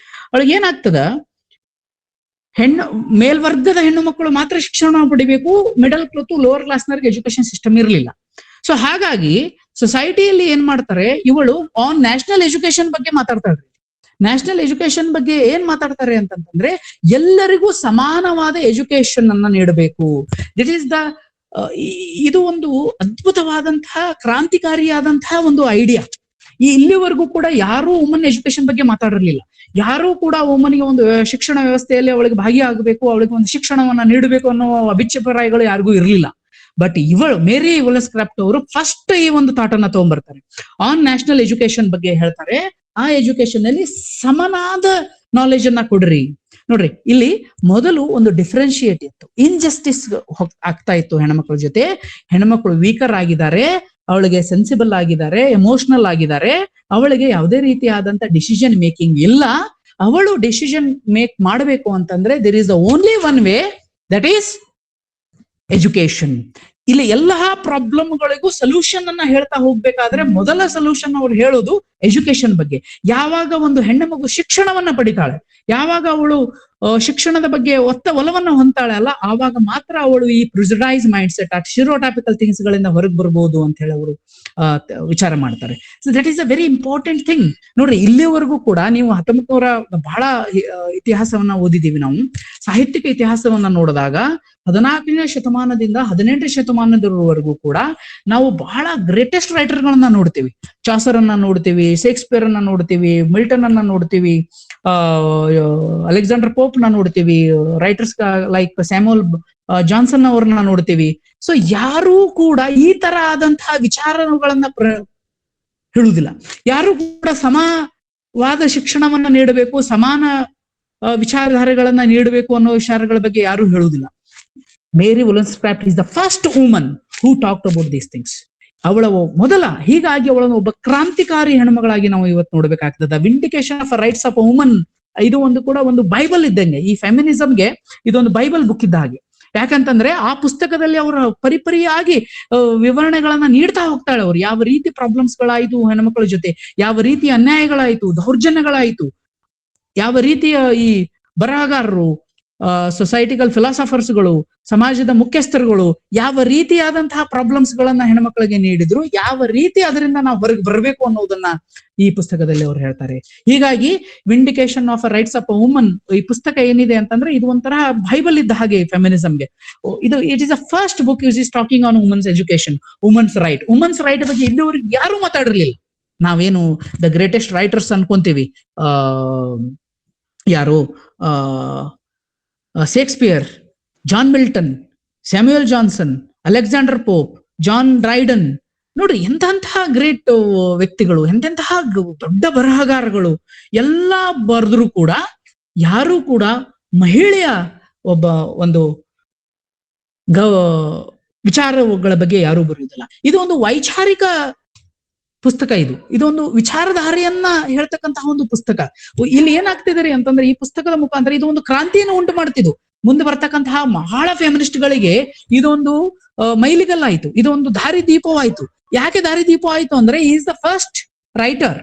ಅವಳಿಗೆ ಏನಾಗ್ತದ, ಮೇಲ್ವರ್ಗದ ಹೆಣ್ಣು ಮಕ್ಕಳು ಮಾತ್ರ ಶಿಕ್ಷಣ ಪಡಿಬೇಕು, ಮಿಡಲ್ ಮತ್ತು ಲೋವರ್ ಕ್ಲಾಸ್ನವ್ರಿಗೆ ಎಜುಕೇಶನ್ ಸಿಸ್ಟಮ್ ಇರಲಿಲ್ಲ. ಸೊ ಹಾಗಾಗಿ ಸೊಸೈಟಿಯಲ್ಲಿ ಏನ್ ಮಾಡ್ತಾರೆ, ಇವಳು ಆನ್ ನ್ಯಾಷನಲ್ ಎಜುಕೇಶನ್ ಬಗ್ಗೆ ಮಾತಾಡ್ತಾಳ್ರಿ. ನ್ಯಾಷನಲ್ ಎಜುಕೇಶನ್ ಬಗ್ಗೆ ಏನ್ ಮಾತಾಡ್ತಾರೆ ಅಂತಂದ್ರೆ, ಎಲ್ಲರಿಗೂ ಸಮಾನವಾದ ಎಜುಕೇಶನ್ ಅನ್ನ ನೀಡಬೇಕು. ದಿಟ್ ಈಸ್ ದ ಇದು ಒಂದು ಅದ್ಭುತವಾದಂತಹ ಕ್ರಾಂತಿಕಾರಿಯಾದಂತಹ ಒಂದು ಐಡಿಯಾ. ಇಲ್ಲಿವರೆಗೂ ಕೂಡ ಯಾರೂ ವುಮನ್ ಎಜುಕೇಶನ್ ಬಗ್ಗೆ ಮಾತಾಡಿರ್ಲಿಲ್ಲ. ಯಾರೂ ಕೂಡ ವುಮನ್ಗೆ ಒಂದು ಶಿಕ್ಷಣ ವ್ಯವಸ್ಥೆಯಲ್ಲಿ ಅವಳಿಗೆ ಭಾಗಿಯಾಗಬೇಕು, ಅವಳಿಗೆ ಒಂದು ಶಿಕ್ಷಣವನ್ನ ನೀಡಬೇಕು ಅನ್ನೋ ಅಭಿಪ್ರಾಯಗಳು ಯಾರಿಗೂ ಇರಲಿಲ್ಲ. ಬಟ್ ಇವಳು ಮೇರಿ ವೋಲ್ಲಸ್ಕ್ರಾಫ್ಟ್ ಅವರು ಫಸ್ಟ್ ಈ ಒಂದು ಥಾಟನ್ನ ತಗೊಂಡ್ಬರ್ತಾರೆ. ಆನ್ ನ್ಯಾಷನಲ್ ಎಜುಕೇಶನ್ ಬಗ್ಗೆ ಹೇಳ್ತಾರೆ, ಆ ಎಜುಕೇಶನ್ ಅಲ್ಲಿ ಸಮನಾದ ನಾಲೆಜ್ ಅನ್ನ ಕೊಡ್ರಿ. ನೋಡ್ರಿ, ಇಲ್ಲಿ ಮೊದಲು ಒಂದು ಡಿಫ್ರೆನ್ಶಿಯೇಟ್ ಇತ್ತು, ಇನ್ಜಸ್ಟಿಸ್ ಆಗ್ತಾ ಇತ್ತು ಹೆಣ್ಮಕ್ಳ ಜೊತೆ. ಹೆಣ್ಮಕ್ಳು ವೀಕರ್ ಆಗಿದ್ದಾರೆ, ಅವಳಿಗೆ ಸೆನ್ಸಿಬಲ್ ಆಗಿದ್ದಾರೆ, ಎಮೋಷನಲ್ ಆಗಿದ್ದಾರೆ, ಅವಳಿಗೆ ಯಾವುದೇ ರೀತಿಯಾದಂತ ಡಿಸಿಷನ್ ಮೇಕಿಂಗ್ ಇಲ್ಲ. ಅವಳು ಡಿಸಿಷನ್ ಮೇಕ್ ಮಾಡಬೇಕು ಅಂತಂದ್ರೆ there is the only one way, that is education. ಇಲ್ಲಿ ಎಲ್ಲಾ ಪ್ರಾಬ್ಲಮ್ಗಳಿಗೂ ಸೊಲ್ಯೂಷನ್ ಅನ್ನ ಹೇಳ್ತಾ ಹೋಗ್ಬೇಕಾದ್ರೆ ಮೊದಲ ಸೊಲ್ಯೂಷನ್ ಅವ್ರು ಹೇಳೋದು ಎಜುಕೇಶನ್ ಬಗ್ಗೆ. ಯಾವಾಗ ಒಂದು ಹೆಣ್ಣು ಮಗು ಶಿಕ್ಷಣವನ್ನ ಪಡಿತಾಳೆ, ಯಾವಾಗ ಅವಳು ಶಿಕ್ಷಣದ ಬಗ್ಗೆ ಒಲವನ್ನು ಹೊಂತಾಳೆ ಅಲ್ಲ, ಆವಾಗ ಮಾತ್ರ ಅವಳು ಈ ಪ್ರಿಜುಡೈಸ್ ಮೈಂಡ್ ಸೆಟ್ ಸ್ಟಿರಿಯೋಟಾಪಿಕಲ್ ಥಿಂಗ್ಸ್ ಗಳಿಂದ ಹೊರಗೆ ಬರ್ಬೋದು ಅಂತ ಹೇಳಿ ಅವರು ವಿಚಾರ ಮಾಡ್ತಾರೆ. So that is a very important thing. ನೋಡ್ರಿ, ಇಲ್ಲಿವರೆಗೂ ಕೂಡ ನೀವು 1900 ಬಹಳ ಇತಿಹಾಸವನ್ನ ಓದಿದೀವಿ ನಾವು. ಸಾಹಿತ್ಯಿಕ ಇತಿಹಾಸವನ್ನ ನೋಡಿದಾಗ 14ನೇ ಶತಮಾನದಿಂದ 18ನೇ ಶತಮಾನದವರೆಗೂ ಕೂಡ ನಾವು ಬಹಳ ಗ್ರೇಟೆಸ್ಟ್ ರೈಟರ್ ಗಳನ್ನ ನೋಡ್ತೀವಿ. ಚಾಸರ್ ಅನ್ನ ನೋಡ್ತೀವಿ, ಶೇಕ್ಸ್ಪಿಯರ್ ಅನ್ನ ನೋಡ್ತೀವಿ, ಮಿಲ್ಟನ್ ಅನ್ನ ನೋಡ್ತೀವಿ, ಅಲೆಕ್ಸಾಂಡರ್ ಪೋಪ್ ನ ನೋಡ್ತೀವಿ, ರೈಟರ್ಸ್ ಲೈಕ್ ಸ್ಯಾಮ್ಯುಯಲ್ ಜಾನ್ಸನ್ ಅವ್ರನ್ನ ನೋಡ್ತೀವಿ. ಸೊ ಯಾರೂ ಕೂಡ ಈ ತರ ಆದಂತಹ ವಿಚಾರಗಳನ್ನ ಹೇಳುವುದಿಲ್ಲ. ಯಾರು ಕೂಡ ಸಮವಾದ ಶಿಕ್ಷಣವನ್ನ ನೀಡಬೇಕು, ಸಮಾನ ವಿಚಾರಧಾರೆಗಳನ್ನ ನೀಡಬೇಕು ಅನ್ನೋ ವಿಚಾರಗಳ ಬಗ್ಗೆ ಯಾರು ಹೇಳುವುದಿಲ್ಲ. Mary Wollstonecraft is the first woman who talked about these things. ಅವಳ ಮೊದಲ, ಹೀಗಾಗಿ ಅವಳನ್ನು ಒಬ್ಬ ಕ್ರಾಂತಿಕಾರಿ ಹೆಣ್ಮಗಳಾಗಿ ನಾವು ಇವತ್ತು ನೋಡ್ಬೇಕಾಗ್ತದೆ. Vindication of rights of woman ಇದು ಒಂದು ಬೈಬಲ್ ಇದ್ದಂಗೆ. ಈ ಫೆಮಿನಿಸಮ್ಗೆ ಇದೊಂದು ಬೈಬಲ್ ಬುಕ್ ಇದ್ದ ಹಾಗೆ. ಯಾಕಂತಂದ್ರೆ ಆ ಪುಸ್ತಕದಲ್ಲಿ ಅವರು ಪರಿಪರಿಯಾಗಿ ವಿವರಣೆಗಳನ್ನ ನೀಡ್ತಾ ಹೋಗ್ತಾಳೆ. ಅವ್ರು ಯಾವ ರೀತಿ ಪ್ರಾಬ್ಲಮ್ಸ್ ಗಳಾಯ್ತು ಹೆಣ್ಮಕ್ಳ ಜೊತೆ, ಯಾವ ರೀತಿ ಅನ್ಯಾಯಗಳಾಯ್ತು, ದೌರ್ಜನ್ಯಗಳಾಯ್ತು, ಯಾವ ರೀತಿಯ ಈ ಬರಹಗಾರರು, ಸೊಸೈಟಿಕಲ್ ಫಿಲಾಸಫರ್ಸ್ಗಳು, ಸಮಾಜದ ಮುಖ್ಯಸ್ಥರುಗಳು ಯಾವ ರೀತಿಯಾದಂತಹ ಪ್ರಾಬ್ಲಮ್ಸ್ ಗಳನ್ನ ಹೆಣ್ಮಕ್ಳಿಗೆ ನೀಡಿದ್ರು, ಯಾವ ರೀತಿ ಅದರಿಂದ ನಾವು ಹೊರಗೆ ಬರಬೇಕು ಅನ್ನೋದನ್ನ ಈ ಪುಸ್ತಕದಲ್ಲಿ ಅವ್ರು ಹೇಳ್ತಾರೆ. ಹೀಗಾಗಿ ವಿಂಡಿಕೇಶನ್ ಆಫ್ ರೈಟ್ಸ್ ಆಫ್ ವುಮನ್ ಈ ಪುಸ್ತಕ ಏನಿದೆ ಅಂತಂದ್ರೆ ಇದು ಒಂಥರ ಬೈಬಲ್ ಇದ್ದ ಹಾಗೆ ಫೆಮಿನಿಸಮ್ಗೆ. ಇದು it is a first book is is talking on women's education, women's right. Women's right ಬಗ್ಗೆ ಇಲ್ಲಿವರೆಗೆ ಯಾರು ಮಾತಾಡಿರ್ಲಿಲ್ಲ. ನಾವೇನು ದ ಗ್ರೇಟೆಸ್ಟ್ ರೈಟರ್ಸ್ ಅನ್ಕೊಂತೀವಿ, ಯಾರು Shakespeare, John Milton, Samuel Johnson, Alexander Pope, John Dryden, ನೋಡ್ರಿ ಎಂತಹ ಗ್ರೇಟ್ ವ್ಯಕ್ತಿಗಳು, ಎಂತೆಂತಹ ದೊಡ್ಡ ಬರಹಗಾರಗಳು ಎಲ್ಲ ಬರೆದ್ರು ಕೂಡ ಯಾರು ಕೂಡ ಮಹಿಳೆಯ ಒಂದು ವಿಚಾರಗಳ ಬಗ್ಗೆ ಯಾರು ಬರೆಯುವುದಿಲ್ಲ. ಇದು ಒಂದು ವೈಚಾರಿಕ ಪುಸ್ತಕ. ಇದೊಂದು ವಿಚಾರಧಾರೆಯನ್ನ ಹೇಳ್ತಕ್ಕಂತಹ ಒಂದು ಪುಸ್ತಕ. ಇಲ್ಲಿ ಏನಾಗ್ತಿದ್ದಾರೆ ಅಂತಂದ್ರೆ ಈ ಪುಸ್ತಕದ ಮುಖಾಂತರ ಇದು ಒಂದು ಕ್ರಾಂತಿಯನ್ನು ಉಂಟು ಮಾಡ್ತಿದ್ದು. ಮುಂದೆ ಬರ್ತಕ್ಕಂತಹ ಬಹಳ ಫೆಮಿನಿಸ್ಟ್ ಗಳಿಗೆ ಇದೊಂದು ಮೈಲಿಗಲ್ಲಾಯ್ತು, ಇದೊಂದು ದಾರಿದೀಪವಾಯ್ತು. ಯಾಕೆ ದಾರಿದೀಪ ಆಯ್ತು ಅಂದ್ರೆ ಈಸ್ ದ ಫಸ್ಟ್ ರೈಟರ್.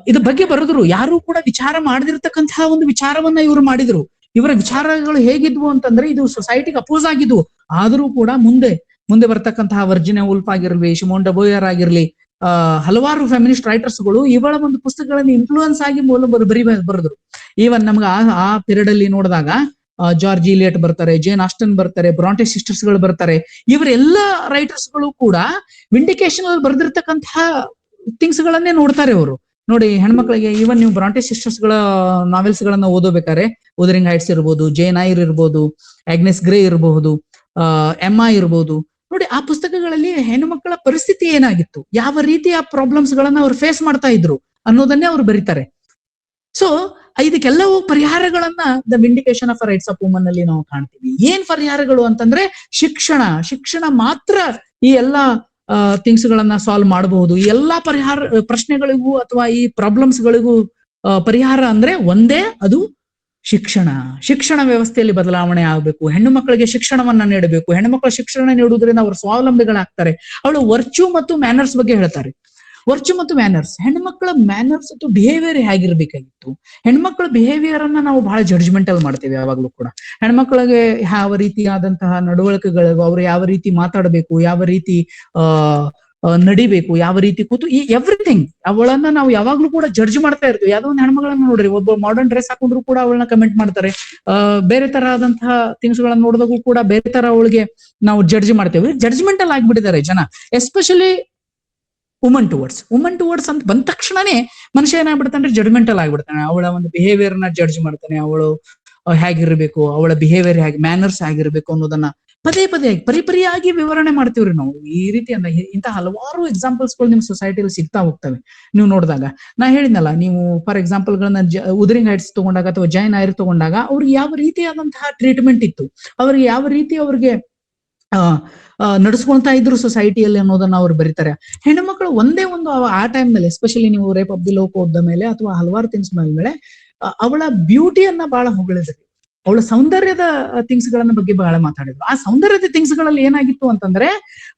ಇದ್ರ ಬಗ್ಗೆ ಬರೆದ್ರು. ಯಾರು ಕೂಡ ವಿಚಾರ ಮಾಡದಿರ್ತಕ್ಕಂತಹ ಒಂದು ವಿಚಾರವನ್ನ ಇವರು ಮಾಡಿದ್ರು. ಇವರ ವಿಚಾರಗಳು ಹೇಗಿದ್ವು ಅಂತಂದ್ರೆ ಇದು ಸೊಸೈಟಿಗೆ ಅಪೋಸ್ ಆಗಿದ್ವು. ಆದ್ರೂ ಕೂಡ ಮುಂದೆ ಬರ್ತಕ್ಕಂತಹ ವರ್ಜಿನಿಯಾ ವೂಲ್ಫ್ ಆಗಿರ್ಲಿ, ಶಿಮೋನ್ ಡ ಬೋಯರ್ ಆಗಿರ್ಲಿ, ಹಲವಾರು ಫೆಮಿನಿಸ್ಟ್ ರೈಟರ್ಸ್ಗಳು ಇವಳ ಒಂದು ಪುಸ್ತಕಗಳನ್ನು ಇನ್ಫ್ಲೂಯೆನ್ಸ್ ಆಗಿ ಬರೆದ್ರು. ಈವನ್ ನಮ್ಗೆ ಆ ಪೀರಿಯಡ್ ಅಲ್ಲಿ ನೋಡಿದಾಗ ಜಾರ್ಜ್ ಇಲಿಯಟ್ ಬರ್ತಾರೆ, ಜೇನ್ ಆಸ್ಟನ್ ಬರ್ತಾರೆ, ಬ್ರಾಂಟೆ ಸಿಸ್ಟರ್ಸ್ ಗಳು ಬರ್ತಾರೆ. ಇವರೆಲ್ಲ ರೈಟರ್ಸ್ ಗಳು ಕೂಡ ವಿಂಡಿಕೇಶನ್ ಅಲ್ಲಿ ಬರೆದಿರ್ತಕ್ಕಂತಹ ಥಿಂಗ್ಸ್ ಗಳನ್ನೇ ನೋಡ್ತಾರೆ ಅವರು. ನೋಡಿ, ಹೆಣ್ಮಕ್ಳಿಗೆ ಈವನ್ ನೀವು ಬ್ರಾಂಟೆ ಸಿಸ್ಟರ್ಸ್ ಗಳ ನಾವೆಲ್ಸ್ ಗಳನ್ನ ಓದೋಬೇಕಾರೆ ವುದರಿಂಗ್ ಹೈಟ್ಸ್ ಇರ್ಬೋದು, ಜೇನ್ ಐರ್ ಇರ್ಬೋದು, ಆಗ್ನೆಸ್ ಗ್ರೇ ಇರಬಹುದು, ಎಮ್ಮಾ ಇರ್ಬೋದು. ನೋಡಿ, ಆ ಪುಸ್ತಕಗಳಲ್ಲಿ ಹೆಣ್ಣುಮಕ್ಕಳ ಪರಿಸ್ಥಿತಿ ಏನಾಗಿತ್ತು, ಯಾವ ರೀತಿಯ ಪ್ರಾಬ್ಲಮ್ಸ್ ಗಳನ್ನ ಅವ್ರು ಫೇಸ್ ಮಾಡ್ತಾ ಇದ್ರು ಅನ್ನೋದನ್ನೇ ಅವ್ರು ಬರೀತಾರೆ. ಸೊ ಇದಕ್ಕೆಲ್ಲವೂ ಪರಿಹಾರಗಳನ್ನ the vindication of rights of woman ಅಲ್ಲಿ ನಾವು ಕಾಣ್ತೀವಿ. ಏನ್ ಪರಿಹಾರಗಳು ಅಂತಂದ್ರೆ ಶಿಕ್ಷಣ ಮಾತ್ರ ಈ ಎಲ್ಲಾ ಥಿಂಗ್ಸ್ ಗಳನ್ನ ಸಾಲ್ವ್ ಮಾಡಬಹುದು. ಈ ಎಲ್ಲಾ ಪ್ರಶ್ನೆಗಳಿಗೂ ಅಥವಾ ಈ ಪ್ರಾಬ್ಲಮ್ಸ್ ಗಳಿಗೂ ಪರಿಹಾರ ಅಂದ್ರೆ ಒಂದೇ, ಅದು ಶಿಕ್ಷಣ ವ್ಯವಸ್ಥೆಯಲ್ಲಿ ಬದಲಾವಣೆ ಆಗ್ಬೇಕು. ಹೆಣ್ಣು ಮಕ್ಕಳಿಗೆ ಶಿಕ್ಷಣವನ್ನ ನೀಡಬೇಕು. ಹೆಣ್ಣು ಮಕ್ಕಳ ಶಿಕ್ಷಣ ನೀಡುವುದರಿಂದ ಅವರು ಸ್ವಾವಲಂಬಿಗಳಾಗ್ತಾರೆ. ಅವಳು ವರ್ಚ್ಯೂ ಮತ್ತು ಮ್ಯಾನರ್ಸ್ ಬಗ್ಗೆ ಹೇಳ್ತಾರೆ. ವರ್ಚ್ಯೂ ಮತ್ತು ಮ್ಯಾನರ್ಸ್, ಹೆಣ್ಮಕ್ಳ ಮ್ಯಾನರ್ಸ್ ಮತ್ತು ಬಿಹೇವಿಯರ್ ಹೇಗಿರ್ಬೇಕಾಗಿತ್ತು. ಹೆಣ್ಮಕ್ಳ ಬಿಹೇವಿಯರ್ ಅನ್ನ ನಾವು ಬಹಳ ಜಡ್ಜ್ಮೆಂಟಲ್ ಮಾಡ್ತೀವಿ ಯಾವಾಗ್ಲೂ ಕೂಡ. ಹೆಣ್ಮಕ್ಳಿಗೆ ಯಾವ ರೀತಿಯಾದಂತಹ ನಡವಳಿಕೆಗಳು, ಅವ್ರು ಯಾವ ರೀತಿ ಮಾತಾಡಬೇಕು, ಯಾವ ರೀತಿ ನಡಿಬೇಕು, ಯಾವ ರೀತಿ ಕೂತು, ಈ ಎವ್ರಿಥಿಂಗ್ ಅವಳನ್ನ ನಾವು ಯಾವಾಗ್ಲೂ ಕೂಡ ಜಡ್ಜ್ ಮಾಡ್ತಾ ಇರ್ತೀವಿ. ಯಾವ್ದೋ ಒಂದು ಹೆಣ್ಮಗಳನ್ನ ನೋಡ್ರಿ, ಒಬ್ಬ ಮಾಡರ್ನ್ ಡ್ರೆಸ್ ಹಾಕೊಂಡ್ರು ಕೂಡ ಅವಳನ್ನ ಕಮೆಂಟ್ ಮಾಡ್ತಾರೆ. ಬೇರೆ ತರ ಆದಂತಹ ಥಿಂಗ್ಸ್ ಗಳನ್ನ ನೋಡಿದಾಗೂ ಕೂಡ ಬೇರೆ ತರ ಅವಳಿಗೆ ನಾವು ಜಡ್ಜ್ ಮಾಡ್ತೇವೆ. ಜಡ್ಜ್ಮೆಂಟಲ್ ಆಗ್ಬಿಟ್ಟಿದ್ದಾರೆ ಜನ, ಎಸ್ಪೆಷಲಿ ವುಮನ್ ಟುವರ್ಡ್ಸ್ ಅಂತ ಬಂದ ತಕ್ಷಣನೇ ಮನುಷ್ಯ ಏನಾಗ್ಬಿಡ್ತಾನೆ, ಜಡ್ಜ್ಮೆಂಟಲ್ ಆಗ್ಬಿಡ್ತಾನೆ. ಅವಳ ಒಂದು ಬಿಹೇವಿಯರ್ ನ ಜಡ್ಜ್ ಮಾಡ್ತಾನೆ. ಅವಳು ಹೇಗಿರ್ಬೇಕು, ಅವಳ ಬಿಹೇವಿಯರ್ ಹೇಗೆ, ಮ್ಯಾನರ್ಸ್ ಹೇಗಿರ್ಬೇಕು ಅನ್ನೋದನ್ನ ಪದೇ ಪರಿಪರಿಯಾಗಿ ವಿವರಣೆ ಮಾಡ್ತೀವ್ರಿ ನಾವು. ಈ ರೀತಿ ಅಂದ್ರೆ ಇಂಥ ಹಲವಾರು ಎಕ್ಸಾಂಪಲ್ಸ್ ಗಳು ನಿಮ್ ಸೊಸೈಟಿಯಲ್ಲಿ ಸಿಗ್ತಾ ಹೋಗ್ತವೆ. ನೀವು ನೋಡಿದಾಗ ನಾ ಹೇಳಿದ್ನಲ್ಲ, ನೀವು ಫಾರ್ ಎಕ್ಸಾಂಪಲ್ ಗಳನ್ನ ವುದರಿಂಗ್ ಹೈಟ್ಸ್ ತಗೊಂಡಾಗ ಅಥವಾ ಜೈನ್ ಐರ್ ತಗೊಂಡಾಗ ಅವ್ರಿಗೆ ಯಾವ ರೀತಿಯಾದಂತಹ ಟ್ರೀಟ್ಮೆಂಟ್ ಇತ್ತು, ಅವ್ರಿಗೆ ಯಾವ ರೀತಿ ಅವ್ರಿಗೆ ನಡ್ಸ್ಕೊಳ್ತಾ ಇದ್ರು ಸೊಸೈಟಿಯಲ್ಲಿ ಅನ್ನೋದನ್ನ ಅವ್ರು ಬರೀತಾರೆ. ಹೆಣ್ಣುಮಕ್ಕಳು ಒಂದೇ ಒಂದು ಆ ಟೈಮ್ ಮೇಲೆ, ಎಸ್ಪೆಷಲಿ ನೀವು ರೇಪ್ ಆಫ್ ದಿ ಲೋಕ್ ಓದ್ದ ಮೇಲೆ ಅಥವಾ ಹಲವಾರು ಥಿಂಗ್ಸ್ ಮೇಲೆ ಅವಳ ಬ್ಯೂಟಿಯನ್ನ ಬಹಳ ಹೊಗಳಿದ್ರು. ಅವಳ ಸೌಂದರ್ಯದ ಥಿಂಗ್ಸ್ ಗಳನ್ನ ಬಗ್ಗೆ ಬಹಳ ಮಾತಾಡಿದ್ರು. ಆ ಸೌಂದರ್ಯದ ಥಿಂಗ್ಸ್ ಗಳಲ್ಲಿ ಏನಾಗಿತ್ತು ಅಂತಂದ್ರೆ,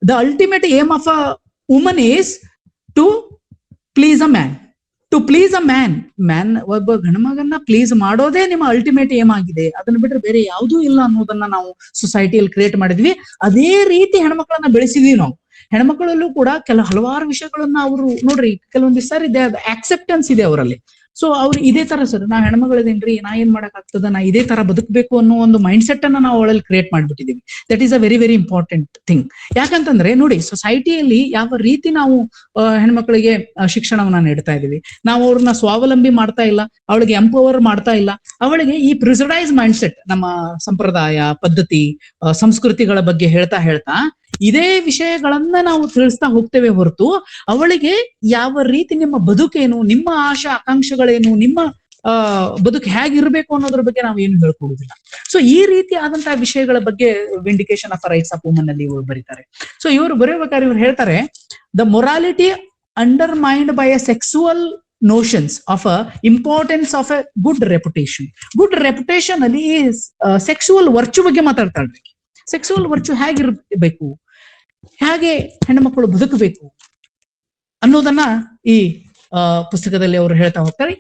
the ultimate aim of a woman is to please a man, to please a man ಒಬ್ಬ ಗಣಮಗನ್ನ ಪ್ಲೀಸ್ ಮಾಡೋದೇ ನಿಮ್ಮ ಅಲ್ಟಿಮೇಟ್ ಏಮ್ ಆಗಿದೆ, ಅದನ್ನ ಬಿಟ್ರೆ ಬೇರೆ ಯಾವುದೂ ಇಲ್ಲ ಅನ್ನೋದನ್ನ ನಾವು ಸೊಸೈಟಿಯಲ್ಲಿ ಕ್ರಿಯೇಟ್ ಮಾಡಿದ್ವಿ. ಅದೇ ರೀತಿ ಹೆಣ್ಮಕ್ಳನ್ನ ಬೆಳೆಸಿದ್ವಿ ನಾವು. ಹೆಣ್ಮಕ್ಳಲ್ಲೂ ಕೂಡ ಹಲವಾರು ವಿಷಯಗಳನ್ನ ಅವರು ನೋಡ್ರಿ, ಕೆಲವೊಂದು ಸರ್ ಇದೆ, ಆಕ್ಸೆಪ್ಟೆನ್ಸ್ ಇದೆ ಅವರಲ್ಲಿ. ಸೊ ಅವ್ರು ಇದೇ ತರ ಸರ್, ನಾ ಹೆಣ್ಮಗಳಿದೇನ್ರಿ, ನಾ ಏನ್ ಮಾಡಕ್ ಆಗ್ತದ, ನಾ ಇದೇ ತರ ಬದುಕಬೇಕು ಅನ್ನೋ ಒಂದು ಮೈಂಡ್ ಸೆಟ್ ಅನ್ನ ನಾವು ಅವಳಲ್ಲಿ ಕ್ರಿಯೇಟ್ ಮಾಡ್ಬಿಟ್ಟಿದೀವಿ. That is a very very important thing. ಯಾಕಂತಂದ್ರೆ ನೋಡಿ, ಸೊಸೈಟಿಯಲ್ಲಿ ಯಾವ ರೀತಿ ನಾವು ಹೆಣ್ಮಕ್ಳಿಗೆ ಶಿಕ್ಷಣವನ್ನ ನೀಡ್ತಾ ಇದೀವಿ, ನಾವು ಅವ್ರನ್ನ ಸ್ವಾವಲಂಬಿ ಮಾಡ್ತಾ ಇಲ್ಲ, ಅವಳಿಗೆ ಎಂಪವರ್ ಮಾಡ್ತಾ ಇಲ್ಲ. ಅವಳಿಗೆ ಈ ಪ್ರಿಸರ್ಡೈಸ್ ಮೈಂಡ್ ಸೆಟ್, ನಮ್ಮ ಸಂಪ್ರದಾಯ ಪದ್ಧತಿ ಸಂಸ್ಕೃತಿಗಳ ಬಗ್ಗೆ ಹೇಳ್ತಾ ಇದೇ ವಿಷಯಗಳನ್ನ ನಾವು ತಿಳಿಸ್ತಾ ಹೋಗ್ತೇವೆ ಹೊರತು ಅವಳಿಗೆ ಯಾವ ರೀತಿ ನಿಮ್ಮ ಬದುಕೇನು, ನಿಮ್ಮ ಆಶಾ ಆಕಾಂಕ್ಷೆಗಳೇನು, ನಿಮ್ಮ ಬದುಕು ಹೇಗಿರ್ಬೇಕು ಅನ್ನೋದ್ರ ಬಗ್ಗೆ ನಾವು ಏನು ಹೇಳ್ಕೊಡುದಿಲ್ಲ. ಸೊ ಈ ರೀತಿ ಆದಂತಹ ವಿಷಯಗಳ ಬಗ್ಗೆ vindication of rights of woman ಅಲ್ಲಿ ಇವರು ಬರೀತಾರೆ. ಸೊ ಇವರು ಬರೆಯಬೇಕಾದ್ರೆ ಇವ್ರು ಹೇಳ್ತಾರೆ, the morality undermined by a sexual notions of a importance of a good reputation. Good reputation ಅಲ್ಲಿ ಸೆಕ್ಸುವಲ್ ವರ್ಚು ಬಗ್ಗೆ ಮಾತಾಡ್ತಾಳ್ರಿ. ಸೆಕ್ಸುವಲ್ ವರ್ಚು ಹೇಗಿರ್ಬೇಕು, ಹೇಗೆ ಹೆಣ್ಣುಮಕ್ಕಳು ಬದುಕಬೇಕು ಅನ್ನೋದನ್ನ ಈ ಪುಸ್ತಕದಲ್ಲಿ ಅವರು ಹೇಳ್ತಾ ಹೋಗ್ತಾರೆ.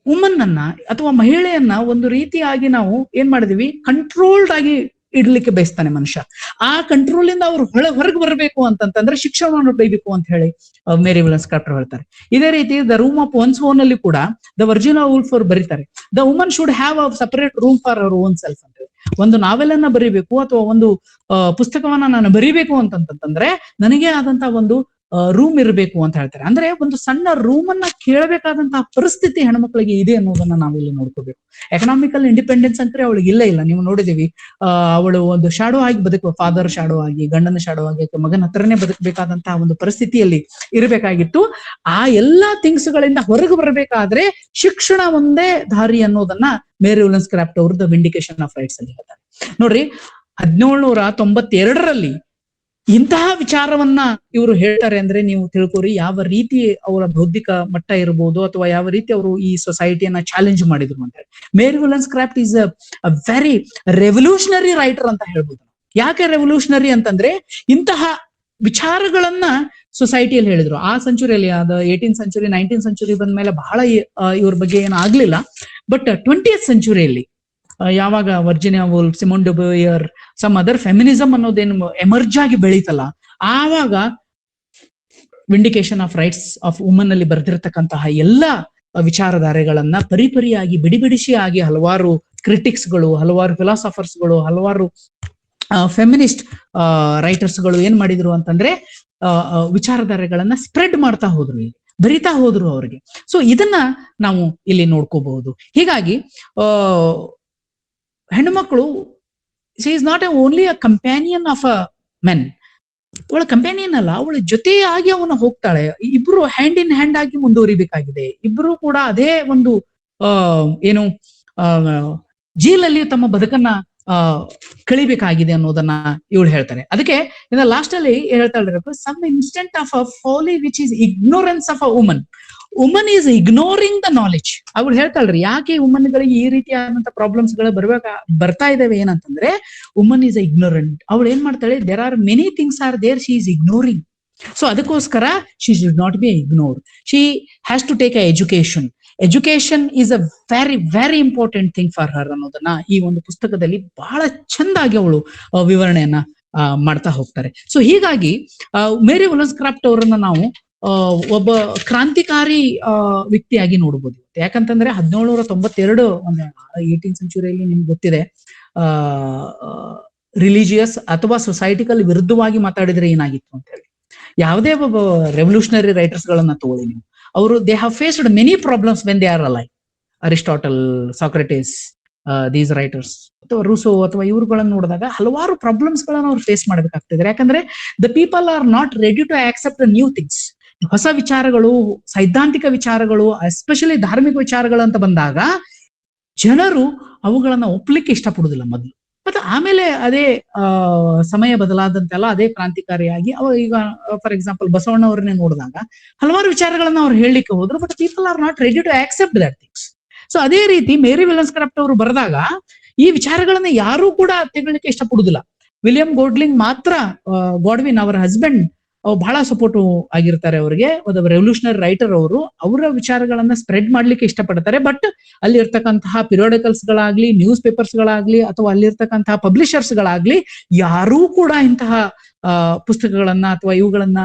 ವುಮನ್ ಅನ್ನ ಅಥವಾ ಮಹಿಳೆಯನ್ನ ಒಂದು ರೀತಿಯಾಗಿ ನಾವು ಏನ್ ಮಾಡಿದೀವಿ, ಕಂಟ್ರೋಲ್ಡ್ ಆಗಿ ಇಡ್ಲಿಕ್ಕೆ ಬಯಸ್ತಾನೆ ಮನುಷ್ಯ. ಆ ಕಂಟ್ರೋಲ್ ಇಂದ ಅವ್ರು ಹೊರಗೆ ಬರಬೇಕು ಅಂತಂತಂದ್ರೆ ಶಿಕ್ಷಣವನ್ನು ಪಡಿಬೇಕು ಅಂತ ಹೇಳಿ ಮೇರಿ ವಿಲ್ಲನ್ಸ್-ಕ್ರಾಫ್ಟ್ ಹೇಳ್ತಾರೆ. ಇದೇ ರೀತಿ the room of one's own ಅಲ್ಲಿ ಕೂಡ ದ ವರ್ಜಿನಿಯಾ ವೂಲ್ಫ್ ಅವರು ಬರೀತಾರೆ, the woman should have a separate room for our own self ಅಂತ ಹೇಳಿ. ಒಂದು ನಾವೆಲ್ ಅನ್ನ ಬರೀಬೇಕು ಅಥವಾ ಒಂದು ಪುಸ್ತಕವನ್ನ ನಾನು ಬರೀಬೇಕು ಅಂತಂತಂದ್ರೆ ನನಗೆ ಆದಂತಹ ಒಂದು ರೂಮ್ ಇರಬೇಕು ಅಂತ ಹೇಳ್ತಾರೆ. ಅಂದ್ರೆ ಒಂದು ಸಣ್ಣ ರೂಮ್ ಅನ್ನ ಕೇಳಬೇಕಾದಂತಹ ಪರಿಸ್ಥಿತಿ ಹೆಣ್ಮಕ್ಳಿಗೆ ಇದೆ ಅನ್ನೋದನ್ನ ನಾವಿಲ್ಲಿ ನೋಡ್ಕೋಬೇಕು. ಎಕನಾಮಿಕಲ್ ಇಂಡಿಪೆಂಡೆನ್ಸ್ ಅಂದ್ರೆ ಅವಳಿಗೆ ಇಲ್ಲ. ನೀವು ನೋಡಿದೀವಿ, ಅವಳು ಒಂದು ಶಾಡೋ ಆಗಿ ಫಾದರ್ ಶಾಡೋ ಆಗಿ, ಗಂಡನ ಶಾಡೋ ಆಗಿ, ಮಗನ ಹತ್ರನೇ ಬದುಕಬೇಕಾದಂತಹ ಒಂದು ಪರಿಸ್ಥಿತಿಯಲ್ಲಿ ಇರಬೇಕಾಗಿತ್ತು. ಆ ಎಲ್ಲಾ ಥಿಂಗ್ಸ್ ಗಳಿಂದ ಹೊರಗೆ ಬರಬೇಕಾದ್ರೆ ಶಿಕ್ಷಣ ಒಂದೇ ದಾರಿ ಅನ್ನೋದನ್ನ ಮೇರಿ ವಿಲ್ಲನ್ಸ್-ಕ್ರಾಫ್ಟ್ ಅವ್ರದ್ದು ವಿಂಡಿಕೇಶನ್ ಆಫ್ ರೈಟ್ಸ್ ಅಲ್ಲಿ ಹೇಳ್ತಾರೆ. ನೋಡ್ರಿ, 1792ರಲ್ಲಿ ಇಂತಹ ವಿಚಾರವನ್ನ ಇವರು ಹೇಳ್ತಾರೆ ಅಂದ್ರೆ ನೀವು ತಿಳ್ಕೊರಿ ಯಾವ ರೀತಿ ಅವರ ಬೌದ್ಧಿಕ ಮಟ್ಟ ಇರಬಹುದು ಅಥವಾ ಯಾವ ರೀತಿ ಅವರು ಈ ಸೊಸೈಟಿಯನ್ನ ಚಾಲೆಂಜ್ ಮಾಡಿದ್ರು ಅಂತ ಹೇಳಿ. Mary Wollstonecraft is a very revolutionary writer ಅಂತ ಹೇಳ್ಬೋದು. ಯಾಕೆ ರೆವಲ್ಯೂಷನರಿ ಅಂತಂದ್ರೆ ಇಂತಹ ವಿಚಾರಗಳನ್ನ ಸೊಸೈಟಿಯಲ್ಲಿ ಹೇಳಿದ್ರು. ಆ ಸೆಂಚುರಿಯಲ್ಲಿ, ಅದು 18th ಸೆಂಚುರಿ 19th ಸೆಂಚುರಿ ಬಂದ್ಮೇಲೆ ಬಹಳ ಇವ್ರ ಬಗ್ಗೆ ಏನು ಆಗ್ಲಿಲ್ಲ. ಬಟ್ 20th ಸೆಂಚುರಿಯಲ್ಲಿ ಯಾವಾಗ ವರ್ಜಿನಿಯಾ ವೂಲ್ಫ್, ಸಿಮೋನ್ ಡೆ ಬೋವಿಯರ್, ಸಮ್ ಅದರ್ ಫೆಮಿನಿಸಮ್ ಅನ್ನೋದೇನು ಎಮರ್ಜ್ ಆಗಿ ಬೆಳೀತಲ್ಲ, ಆವಾಗ ವಿಂಡಿಕೇಶನ್ ಆಫ್ ರೈಟ್ಸ್ ಆಫ್ ವುಮನ್ ಅಲ್ಲಿ ಬರೆದಿರ್ತಕ್ಕಂತಹ ಎಲ್ಲಾ ವಿಚಾರಧಾರೆಗಳನ್ನ ಪರಿಪರಿಯಾಗಿ ಬಿಡಿಸಿ ಹಲವಾರು ಕ್ರಿಟಿಕ್ಸ್ಗಳು, ಹಲವಾರು ಫಿಲಾಸಫರ್ಸ್ಗಳು, ಹಲವಾರು ಫೆಮಿನಿಸ್ಟ್ ರೈಟರ್ಸ್ಗಳು ಏನ್ ಮಾಡಿದ್ರು ಅಂತಂದ್ರೆ ವಿಚಾರಧಾರೆಗಳನ್ನ ಸ್ಪ್ರೆಡ್ ಮಾಡ್ತಾ ಹೋದ್ರು, ಬರಿತಾ ಹೋದ್ರು ಅವ್ರಿಗೆ. ಸೊ ಇದನ್ನ ನಾವು ಇಲ್ಲಿ ನೋಡ್ಕೋಬಹುದು. ಹೀಗಾಗಿ ಹೆಣ್ಣುಮಕ್ಕಳು, she is not only a companion of a men. ಅವಳ ಕಂಪ್ಯಾನಿಯನ್ ಅಲ್ಲ, ಅವಳ ಜೊತೆಯಾಗಿ ಅವನು ಹೋಗ್ತಾಳೆ. ಇಬ್ರು ಹ್ಯಾಂಡ್ ಇನ್ ಹ್ಯಾಂಡ್ ಆಗಿ ಮುಂದುವರಿಬೇಕಾಗಿದೆ. ಇಬ್ರು ಕೂಡ ಅದೇ ಒಂದು ಏನು ಜೀಲಲ್ಲಿ ತಮ್ಮ ಬದುಕನ್ನ ಕಳಿಬೇಕಾಗಿದೆ ಅನ್ನೋದನ್ನ ಇವಳು ಹೇಳ್ತಾರೆ. ಅದಕ್ಕೆ ಇನ್ನು ಲಾಸ್ಟ್ ಅಲ್ಲಿ ಹೇಳ್ತಾಳೆ, some instant of a folly which is ignorance of a woman. Woman is ignoring the knowledge. ಅವಳು ಹೇಳ್ತಾಳ್ರಿ, ಯಾಕೆ ವುಮನ್ಗಳಿಗೆ ಈ ರೀತಿಯಾದಂತ ಪ್ರಾಬ್ಲಮ್ಸ್ ಗಳು ಬರ್ತಾ ಇದಾವೆ ಏನಂತಂದ್ರೆ, ವುಮನ್ ಈಸ್ ಇಗ್ನೋರೆಂಟ್. ಅವಳು ಏನ್ ಮಾಡ್ತಾಳೆ, there are many things are there, she is ignoring. So ಅದಕ್ಕೋಸ್ಕರ she should not be ignored. She has to take a education. Education is a very very important thing for her ಅನ್ನೋದನ್ನ ಈ ಒಂದು ಪುಸ್ತಕದಲ್ಲಿ ಬಹಳ ಚಂದಾಗಿ ಅವಳು ವಿವರಣೆಯನ್ನ ಮಾಡ್ತಾ ಹೋಗ್ತಾರೆ. ಸೊ ಹೀಗಾಗಿ ಮೇರಿ ವಿಲ್ಲನ್ಸ್-ಕ್ರಾಫ್ಟ್ ಅವರನ್ನ ನಾವು ಒಬ್ಬ ಕ್ರಾಂತಿಕಾರಿ ವ್ಯಕ್ತಿಯಾಗಿ ನೋಡ್ಬೋದು. ಯಾಕಂತಂದ್ರೆ 1792 ಒಂದು 18th ಸೆಂಚುರಿಯಲ್ಲಿ ನಿಮ್ಗೆ ಗೊತ್ತಿದೆ, ರಿಲಿಜಿಯಸ್ ಅಥವಾ ಸೊಸೈಟಿಕಲ್ ವಿರುದ್ಧವಾಗಿ ಮಾತಾಡಿದ್ರೆ ಏನಾಗಿತ್ತು ಅಂತ ಹೇಳಿ. ಯಾವುದೇ ಒಬ್ಬ ರೆವಲ್ಯೂಷನರಿ ರೈಟರ್ಸ್ ಗಳನ್ನ ತಗೊಳ್ಳಿ ನೀವು, ಅವರು they have faced many problems when they are alive. Aristotle, Socrates, these writers ಅಥವಾ ರೂಸೋ ಅಥವಾ ಇವ್ರುಗಳನ್ನ ನೋಡಿದಾಗ ಹಲವಾರು ಪ್ರಾಬ್ಲಮ್ಸ್ ಗಳನ್ನ ಅವ್ರು ಫೇಸ್ ಮಾಡ್ಬೇಕಾಗ್ತಿದ್ದಾರೆ. ಯಾಕಂದ್ರೆ the people are not ready to accept new things. ಹೊಸ ವಿಚಾರಗಳು, ಸೈದ್ಧಾಂತಿಕ ವಿಚಾರಗಳು, ಎಸ್ಪೆಷಲಿ ಧಾರ್ಮಿಕ ವಿಚಾರಗಳು ಅಂತ ಬಂದಾಗ ಜನರು ಅವುಗಳನ್ನ ಒಪ್ಲಿಕ್ಕೆ ಇಷ್ಟಪಡುದಿಲ್ಲ ಮೊದಲು. ಮತ್ತೆ ಆಮೇಲೆ ಅದೇ ಸಮಯ ಬದಲಾದಂತೆಲ್ಲ ಅದೇ ಕ್ರಾಂತಿಕಾರಿಯಾಗಿ ಈಗ ಫಾರ್ ಎಕ್ಸಾಂಪಲ್ ಬಸವಣ್ಣವ್ರನ್ನೇ ನೋಡಿದಾಗ ಹಲವಾರು ವಿಚಾರಗಳನ್ನ ಅವ್ರು ಹೇಳಲಿಕ್ಕೆ ಹೋದ್ರು, but people are not ready to accept that things. So ಅದೇ ರೀತಿ ಮೇರಿ ವಿಲ್ಲನ್ಸ್-ಕ್ರಾಫ್ಟ್ ಅವರು ಬರೆದಾಗ ಈ ವಿಚಾರಗಳನ್ನ ಯಾರೂ ಕೂಡ ತೆಗೊಳ್ಳಿಕ್ಕೆ ಇಷ್ಟಪಡುದಿಲ್ಲ. ವಿಲಿಯಂ ಗೋಡ್ಲಿಂಗ್ ಮಾತ್ರ, ಗಾಡ್ವಿನ್ ಅವರ ಹಸ್ಬೆಂಡ್ ಬಹಳ ಸಪೋರ್ಟಿವ್ ಆಗಿರ್ತಾರೆ ಅವರಿಗೆ. ರೆವಲ್ಯೂಷನರಿ ರೈಟರ್ ಅವರು ಅವರ ವಿಚಾರಗಳನ್ನ ಸ್ಪ್ರೆಡ್ ಮಾಡ್ಲಿಕ್ಕೆ ಇಷ್ಟಪಡ್ತಾರೆ. ಬಟ್ ಅಲ್ಲಿ ಇರ್ತಕ್ಕಂತಹ ಪಿರಿಯೋಡಿಕಲ್ಸ್ ಗಳಾಗ್ಲಿ, ನ್ಯೂಸ್ ಪೇಪರ್ಸ್ ಗಳಾಗ್ಲಿ, ಅಥವಾ ಅಲ್ಲಿರ್ತಕ್ಕಂತಹ ಪಬ್ಲಿಷರ್ಸ್ ಗಳಾಗ್ಲಿ ಯಾರೂ ಕೂಡ ಇಂತಹ ಪುಸ್ತಕಗಳನ್ನ ಅಥವಾ ಇವುಗಳನ್ನ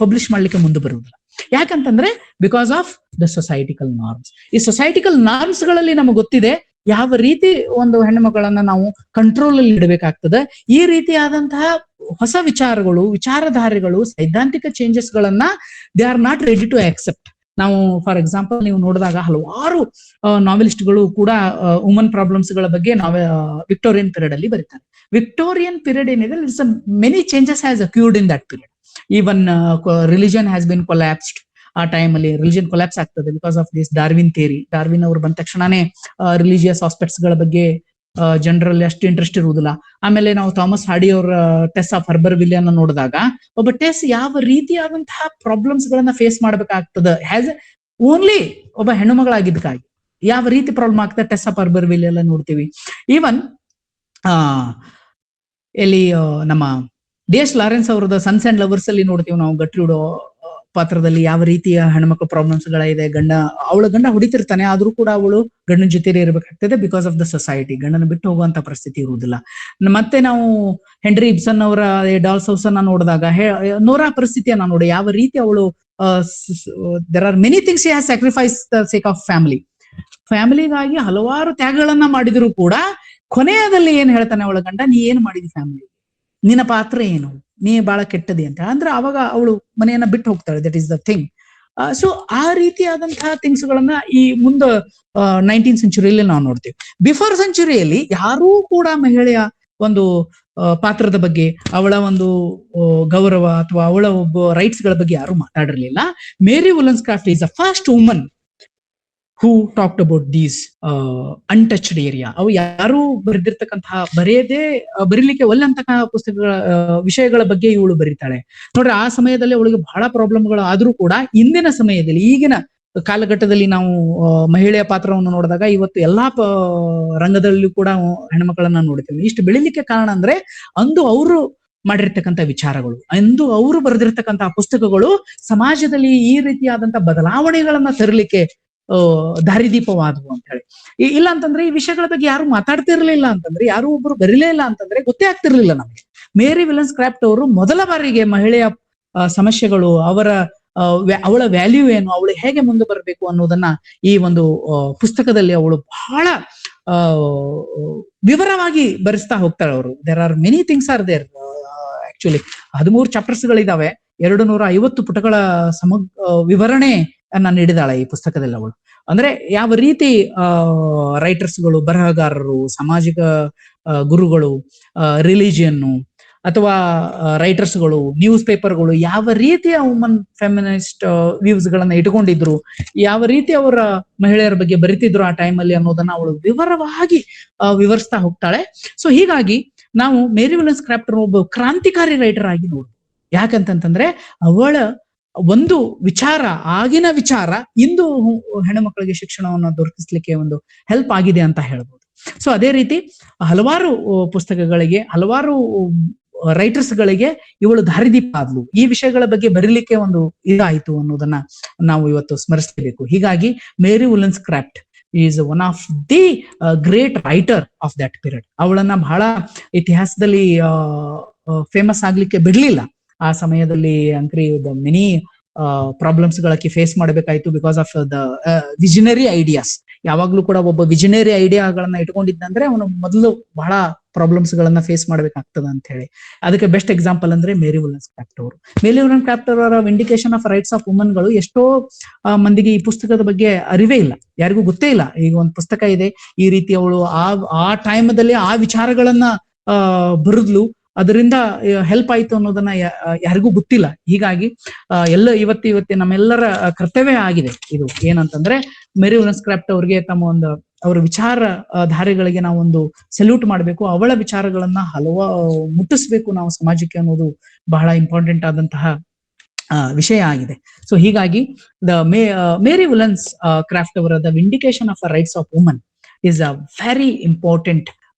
ಪಬ್ಲಿಷ್ ಮಾಡ್ಲಿಕ್ಕೆ ಮುಂದೆ ಬರುವುದಿಲ್ಲ. ಯಾಕಂತಂದ್ರೆ ಬಿಕಾಸ್ ಆಫ್ ದ ಸೊಸೈಟಿಕಲ್ ನಾರ್ಮ್ಸ್. ಈ ಸೊಸೈಟಿಕಲ್ ನಾರ್ಮ್ಸ್ ಗಳಲ್ಲಿ ನಮಗೆ ಗೊತ್ತಿದೆ ಯಾವ ರೀತಿ ಒಂದು ಹೆಣ್ಣು ಮಕ್ಕಳನ್ನ ನಾವು ಕಂಟ್ರೋಲ್ ಅಲ್ಲಿ ಇಡಬೇಕಾಗ್ತದೆ. ಈ ರೀತಿಯಾದಂತಹ ಹೊಸ ವಿಚಾರಗಳು, ವಿಚಾರಧಾರೆಗಳು, ಸೈದ್ಧಾಂತಿಕ ಚೇಂಜಸ್ ಗಳನ್ನ they are not ready to accept. ನಾವು ಫಾರ್ ಎಕ್ಸಾಂಪಲ್ ನೀವು ನೋಡಿದಾಗ ಹಲವಾರು ನಾವೆಲಿಸ್ಟ್ಗಳು ಕೂಡ ವುಮನ್ ಪ್ರಾಬ್ಲಮ್ಸ್ ಗಳ ಬಗ್ಗೆ ವಿಕ್ಟೋರಿಯನ್ ಪೀರಿಯಡ್ ಅಲ್ಲಿ ಬರೀತಾರೆ. ವಿಕ್ಟೋರಿಯನ್ ಪೀರಿಯಡ್ ಏನಿದೆ, many changes has occurred in that period. Even religion has been collapsed. ಆ ಟೈಮ್ ಅಲ್ಲಿ ರಿಲಿಜನ್ ಕೊಲ್ಯಾಪ್ಸ್ ಆಗ್ತದೆ because of this Darwin theory. Darwin ಅವರು ಬಂದ ತಕ್ಷಣನೇ ರಿಲಿಜಿಯಸ್ ಆಸ್ಪೆಕ್ಟ್ಸ್ ಗಳ ಬಗ್ಗೆ ಜನರಲ್ಲಿ ಅಷ್ಟು ಇಂಟ್ರೆಸ್ಟ್ ಇರುವುದಿಲ್ಲ. ಆಮೇಲೆ ನಾವು ಥಾಮಸ್ ಹಾರ್ಡಿ ಅವರ ಟೆಸ್ ಆಫ್ ಹರ್ಬರ್ವಿಲೆ ಅನ್ನು ನೋಡಿದಾಗ ಒಬ್ಬ ಟೆಸ್ ಯಾವ ರೀತಿಯಾದಂತಹ ಪ್ರಾಬ್ಲಮ್ಸ್ ಗಳನ್ನ ಫೇಸ್ ಮಾಡ್ಬೇಕಾಗ್ತದೆ ಹ್ಯಾಸ್ ಓನ್ಲಿ ಒಬ್ಬ ಹೆಣ್ಣು ಮಗಳಾಗಿದ್ದಕ್ಕಾಗಿ ಯಾವ ರೀತಿ ಪ್ರಾಬ್ಲಮ್ ಆಗ್ತದೆ ಟೆಸ್ ಆಫ್ ಹರ್ಬರ್ವಿಲೆ ಎಲ್ಲ ನೋಡ್ತೀವಿ. ಈವನ್ ಇಲ್ಲಿ ನಮ್ಮ DS ಲಾರೆನ್ಸ್ ಅವರದ ಸನ್ಸ್ ಅಂಡ್ ಲವರ್ಸ್ ಅಲ್ಲಿ ನೋಡ್ತೀವಿ ನಾವು ಗಟ್ರಿಡೋ ಪಾತ್ರದಲ್ಲಿ ಯಾವ ರೀತಿಯ ಹೆಣ್ಮಕ್ಳು ಪ್ರಾಬ್ಲಮ್ಸ್ ಗಳಿದೆ. ಅವಳ ಗಂಡ ಹೊಡಿತಿರ್ತಾನೆ, ಆದ್ರೂ ಕೂಡ ಅವಳು ಗಂಡನ ಜೊತೆಲೇ ಇರಬೇಕಾಗ್ತದೆ ಬಿಕಾಸ್ ಆಫ್ ದ ಸೊಸೈಟಿ. ಗಂಡನ ಬಿಟ್ಟು ಹೋಗುವಂತ ಪರಿಸ್ಥಿತಿ ಇರುವುದಿಲ್ಲ. ಮತ್ತೆ ನಾವು ಹೆನ್ರಿ ಇಬ್ಸನ್ ಅವರ ಡಾಲ್ಸ್ ಹೌಸ್ ಅನ್ನ ನೋಡಿದಾಗ ನೋರಾ ಪರಿಸ್ಥಿತಿಯನ್ನ ನೋಡಿ ಯಾವ ರೀತಿ ಅವಳು there are many things has sacrifice the sake of family. ಫ್ಯಾಮಿಲಿಗಾಗಿ ಹಲವಾರು ತ್ಯಾಗಗಳನ್ನ ಮಾಡಿದ್ರು ಕೂಡ ಕೊನೆಯದಲ್ಲಿ ಏನ್ ಹೇಳ್ತಾನೆ ಅವಳ ಗಂಡ, ನೀ ಏನ್ ಮಾಡಿದಿ ಫ್ಯಾಮಿಲಿ, ನಿನ್ನ ಪಾತ್ರ ಏನು, ನೀ ಬಹಳ ಕೆಟ್ಟದಿ ಅಂತ. ಅಂದ್ರೆ ಅವಾಗ ಅವಳು ಮನೆಯನ್ನ ಬಿಟ್ಟು ಹೋಗ್ತಾಳೆ. That is the thing. So ಆ ರೀತಿಯಾದಂತಹ ಥಿಂಗ್ಸ್ ಗಳನ್ನ ಈ ಮುಂದೆ 19th ಸೆಂಚುರಿಯಲ್ಲಿ ನಾವು ನೋಡ್ತೀವಿ. ಬಿಫೋರ್ ಸೆಂಚುರಿಯಲ್ಲಿ ಯಾರೂ ಕೂಡ ಮಹಿಳೆಯ ಒಂದು ಪಾತ್ರದ ಬಗ್ಗೆ, ಅವಳ ಒಂದು ಗೌರವ ಅಥವಾ ಅವಳ ಒಬ್ಬ ರೈಟ್ಸ್ ಗಳ ಬಗ್ಗೆ ಯಾರು ಮಾತಾಡಿರ್ಲಿಲ್ಲ. Mary Wollstonecraft is the first woman who talked about these untouched area. ಅವು ಯಾರು ಬರೆದಿರ್ತಕ್ಕಂತಹ ಬರೀಲಿಕ್ಕೆ ಒಲ್ಲಂತಹ ಪುಸ್ತಕಗಳ ವಿಷಯಗಳ ಬಗ್ಗೆ ಇವಳು ಬರೀತಾಳೆ. ನೋಡ್ರಿ, ಆ ಸಮಯದಲ್ಲಿ ಅವಳಿಗೆ ಬಹಳ ಪ್ರಾಬ್ಲಮ್ಗಳು ಆದ್ರೂ ಕೂಡ ಇಂದಿನ ಸಮಯದಲ್ಲಿ, ಈಗಿನ ಕಾಲಘಟ್ಟದಲ್ಲಿ ನಾವು ಮಹಿಳೆಯ ಪಾತ್ರವನ್ನು ನೋಡಿದಾಗ ಇವತ್ತು ಎಲ್ಲಾ ರಂಗದಲ್ಲೂ ಕೂಡ ಹೆಣ್ಮಕ್ಳನ್ನ ನೋಡ್ತೀವಿ. ಇಷ್ಟು ಬೆಳಿಲಿಕ್ಕೆ ಕಾರಣ ಅಂದ್ರೆ ಅಂದು ಅವರು ಮಾಡಿರ್ತಕ್ಕಂಥ ವಿಚಾರಗಳು, ಅಂದು ಅವರು ಬರೆದಿರ್ತಕ್ಕಂತಹ ಪುಸ್ತಕಗಳು ಸಮಾಜದಲ್ಲಿ ಈ ರೀತಿಯಾದಂತಹ ಬದಲಾವಣೆಗಳನ್ನ ತರಲಿಕ್ಕೆ ದಾರಿದೀಪವಾದವು ಅಂತ ಹೇಳಿ. ಇಲ್ಲ ಅಂತಂದ್ರೆ ಈ ವಿಷಯಗಳ ಬಗ್ಗೆ ಯಾರು ಮಾತಾಡ್ತಿರ್ಲಿಲ್ಲ ಅಂತಂದ್ರೆ, ಯಾರು ಒಬ್ರು ಬರೀಲೇ ಇಲ್ಲ ಅಂತಂದ್ರೆ ಗೊತ್ತೇ ಆಗ್ತಿರ್ಲಿಲ್ಲ ನಮಗೆ. ಮೇರಿ ವುಲೆನ್ಸ್ಕ್ರಾಫ್ಟ್ ಅವರು ಮೊದಲ ಬಾರಿಗೆ ಮಹಿಳೆಯ ಸಮಸ್ಯೆಗಳು, ಅವಳ ವ್ಯಾಲ್ಯೂ ಏನು, ಅವಳು ಹೇಗೆ ಮುಂದೆ ಬರಬೇಕು ಅನ್ನೋದನ್ನ ಈ ಒಂದು ಪುಸ್ತಕದಲ್ಲಿ ಅವಳು ಬಹಳ ವಿವರವಾಗಿ ಬರೆಸ್ತಾ ಹೋಗ್ತಾಳೆ ಅವರು. There are many things are there. Actually 13 chapters ಗಳಿದಾವೆ, 250 ಪುಟಗಳ ವಿವರಣೆ ನೀಡಿದಾಳೆ ಈ ಪುಸ್ತಕದಲ್ಲಿ ಅವಳು. ಅಂದ್ರೆ ಯಾವ ರೀತಿ ರೈಟರ್ಸ್ಗಳು, ಬರಹಗಾರರು, ಸಾಮಾಜಿಕ ಗುರುಗಳು, ರಿಲಿಜಿಯನ್ನು ಅಥವಾ ರೈಟರ್ಸ್ಗಳು, ನ್ಯೂಸ್ ಪೇಪರ್ಗಳು ಯಾವ ರೀತಿಯ ವುಮನ್ ಫೆಮಿನಿಸ್ಟ್ ವ್ಯೂಸ್ ಗಳನ್ನ ಇಟ್ಕೊಂಡಿದ್ರು, ಯಾವ ರೀತಿ ಅವರ ಮಹಿಳೆಯರ ಬಗ್ಗೆ ಬರಿತಿದ್ರು ಆ ಟೈಮಲ್ಲಿ ಅನ್ನೋದನ್ನ ಅವಳು ವಿವರವಾಗಿ ವಿವರಿಸ್ತಾ ಹೋಗ್ತಾಳೆ. ಸೊ ಹೀಗಾಗಿ ನಾವು ಮೇರಿ ವುಲೆನ್ಸ್ಕ್ರಾಫ್ಟ್ ಒಬ್ಬ ಕ್ರಾಂತಿಕಾರಿ ರೈಟರ್ ಆಗಿ ನೋಡ್ಬೋದು. ಯಾಕಂತಂದ್ರೆ ಅವಳ ಒಂದು ವಿಚಾರ, ಆಗಿನ ವಿಚಾರ ಇಂದು ಹೆಣ್ಣುಮಕ್ಕಳಿಗೆ ಶಿಕ್ಷಣವನ್ನು ದೊರಕಿಸ್ಲಿಕ್ಕೆ ಒಂದು ಹೆಲ್ಪ್ ಆಗಿದೆ ಅಂತ ಹೇಳ್ಬೋದು. ಸೊ ಅದೇ ರೀತಿ ಹಲವಾರು ಪುಸ್ತಕಗಳಿಗೆ, ಹಲವಾರು ರೈಟರ್ಸ್ ಗಳಿಗೆ ಇವಳು ದಾರಿದೀಪ ಆದ್ಲು. ಈ ವಿಷಯಗಳ ಬಗ್ಗೆ ಬರೀಲಿಕ್ಕೆ ಒಂದು ಇದಾಯ್ತು ಅನ್ನೋದನ್ನ ನಾವು ಇವತ್ತು ಸ್ಮರಿಸಲೇಬೇಕು. ಹೀಗಾಗಿ Mary Wollstonecraft is one of the great writer of that period. ಅವಳನ್ನ ಬಹಳ ಇತಿಹಾಸದಲ್ಲಿ ಫೇಮಸ್ ಆಗ್ಲಿಕ್ಕೆ ಬಿಡ್ಲಿಲ್ಲ. ಆ ಸಮಯದಲ್ಲಿ ಅಂಕ್ರಿ ಮೆನಿ ಪ್ರಾಬ್ಲಮ್ಸ್ ಗಳಕ್ಕೆ ಫೇಸ್ ಮಾಡಬೇಕಾಯ್ತು because of the visionary ideas. ಯಾವಾಗ್ಲೂ ಕೂಡ ಒಬ್ಬ ವಿಷನರಿ ಐಡಿಯಾಗಳನ್ನ ಇಟ್ಕೊಂಡಿದ್ದಂದ್ರೆ ಅವನು ಮೊದಲು ಬಹಳ ಪ್ರಾಬ್ಲಮ್ಸ್ ಗಳನ್ನ ಫೇಸ್ ಮಾಡ್ಬೇಕಾಗ್ತದ ಅಂತ ಹೇಳಿ. ಅದಕ್ಕೆ ಬೆಸ್ಟ್ ಎಕ್ಸಾಂಪಲ್ ಅಂದ್ರೆ ಮೇರಿ ವುಲೆನ್ಸ್ಕ್ರಾಫ್ಟ್ ಅವರು. ಮೇರಿ ವುಲೆನ್ಸ್ಕ್ರಾಫ್ಟ್ ಅವರ ವಿಂಡಿಕೇಶನ್ ಆಫ್ ರೈಟ್ಸ್ ಆಫ್ ವುಮನ್ ಗಳು ಎಷ್ಟೋ ಮಂದಿಗೆ ಈ ಪುಸ್ತಕದ ಬಗ್ಗೆ ಅರಿವೇ ಇಲ್ಲ, ಯಾರಿಗೂ ಗೊತ್ತೇ ಇಲ್ಲ. ಈಗ ಒಂದು ಪುಸ್ತಕ ಇದೆ, ಈ ರೀತಿ ಅವಳು ಆ ಟೈಮದಲ್ಲಿ ಆ ವಿಚಾರಗಳನ್ನ ಬರೆದ್ಲು, ಅದರಿಂದ ಹೆಲ್ಪ್ ಆಯ್ತು ಅನ್ನೋದನ್ನ ಯಾರಿಗೂ ಗೊತ್ತಿಲ್ಲ. ಹೀಗಾಗಿ ಇವತ್ತಿ ನಮ್ಮೆಲ್ಲರ ಕರ್ತವ್ಯ ಆಗಿದೆ ಇದು. ಏನಂತಂದ್ರೆ ಮೇರಿ ವುಲೆನ್ಸ್ಕ್ರಾಫ್ಟ್ ಅವ್ರಿಗೆ ಅವರ ವಿಚಾರ ಧಾರೆಗಳಿಗೆ ನಾವೊಂದು ಸಲ್ಯೂಟ್ ಮಾಡಬೇಕು. ಅವಳ ವಿಚಾರಗಳನ್ನ ಮುಟ್ಟಿಸ್ಬೇಕು ನಾವು ಸಮಾಜಕ್ಕೆ ಅನ್ನೋದು ಬಹಳ ಇಂಪಾರ್ಟೆಂಟ್ ಆದಂತಹ ವಿಷಯ ಆಗಿದೆ. ಸೊ ಹೀಗಾಗಿ ಮೇರಿ ವುಲೆನ್ಸ್ಕ್ರಾಫ್ಟ್ ಅವರ the vindication of the rights of woman is a very important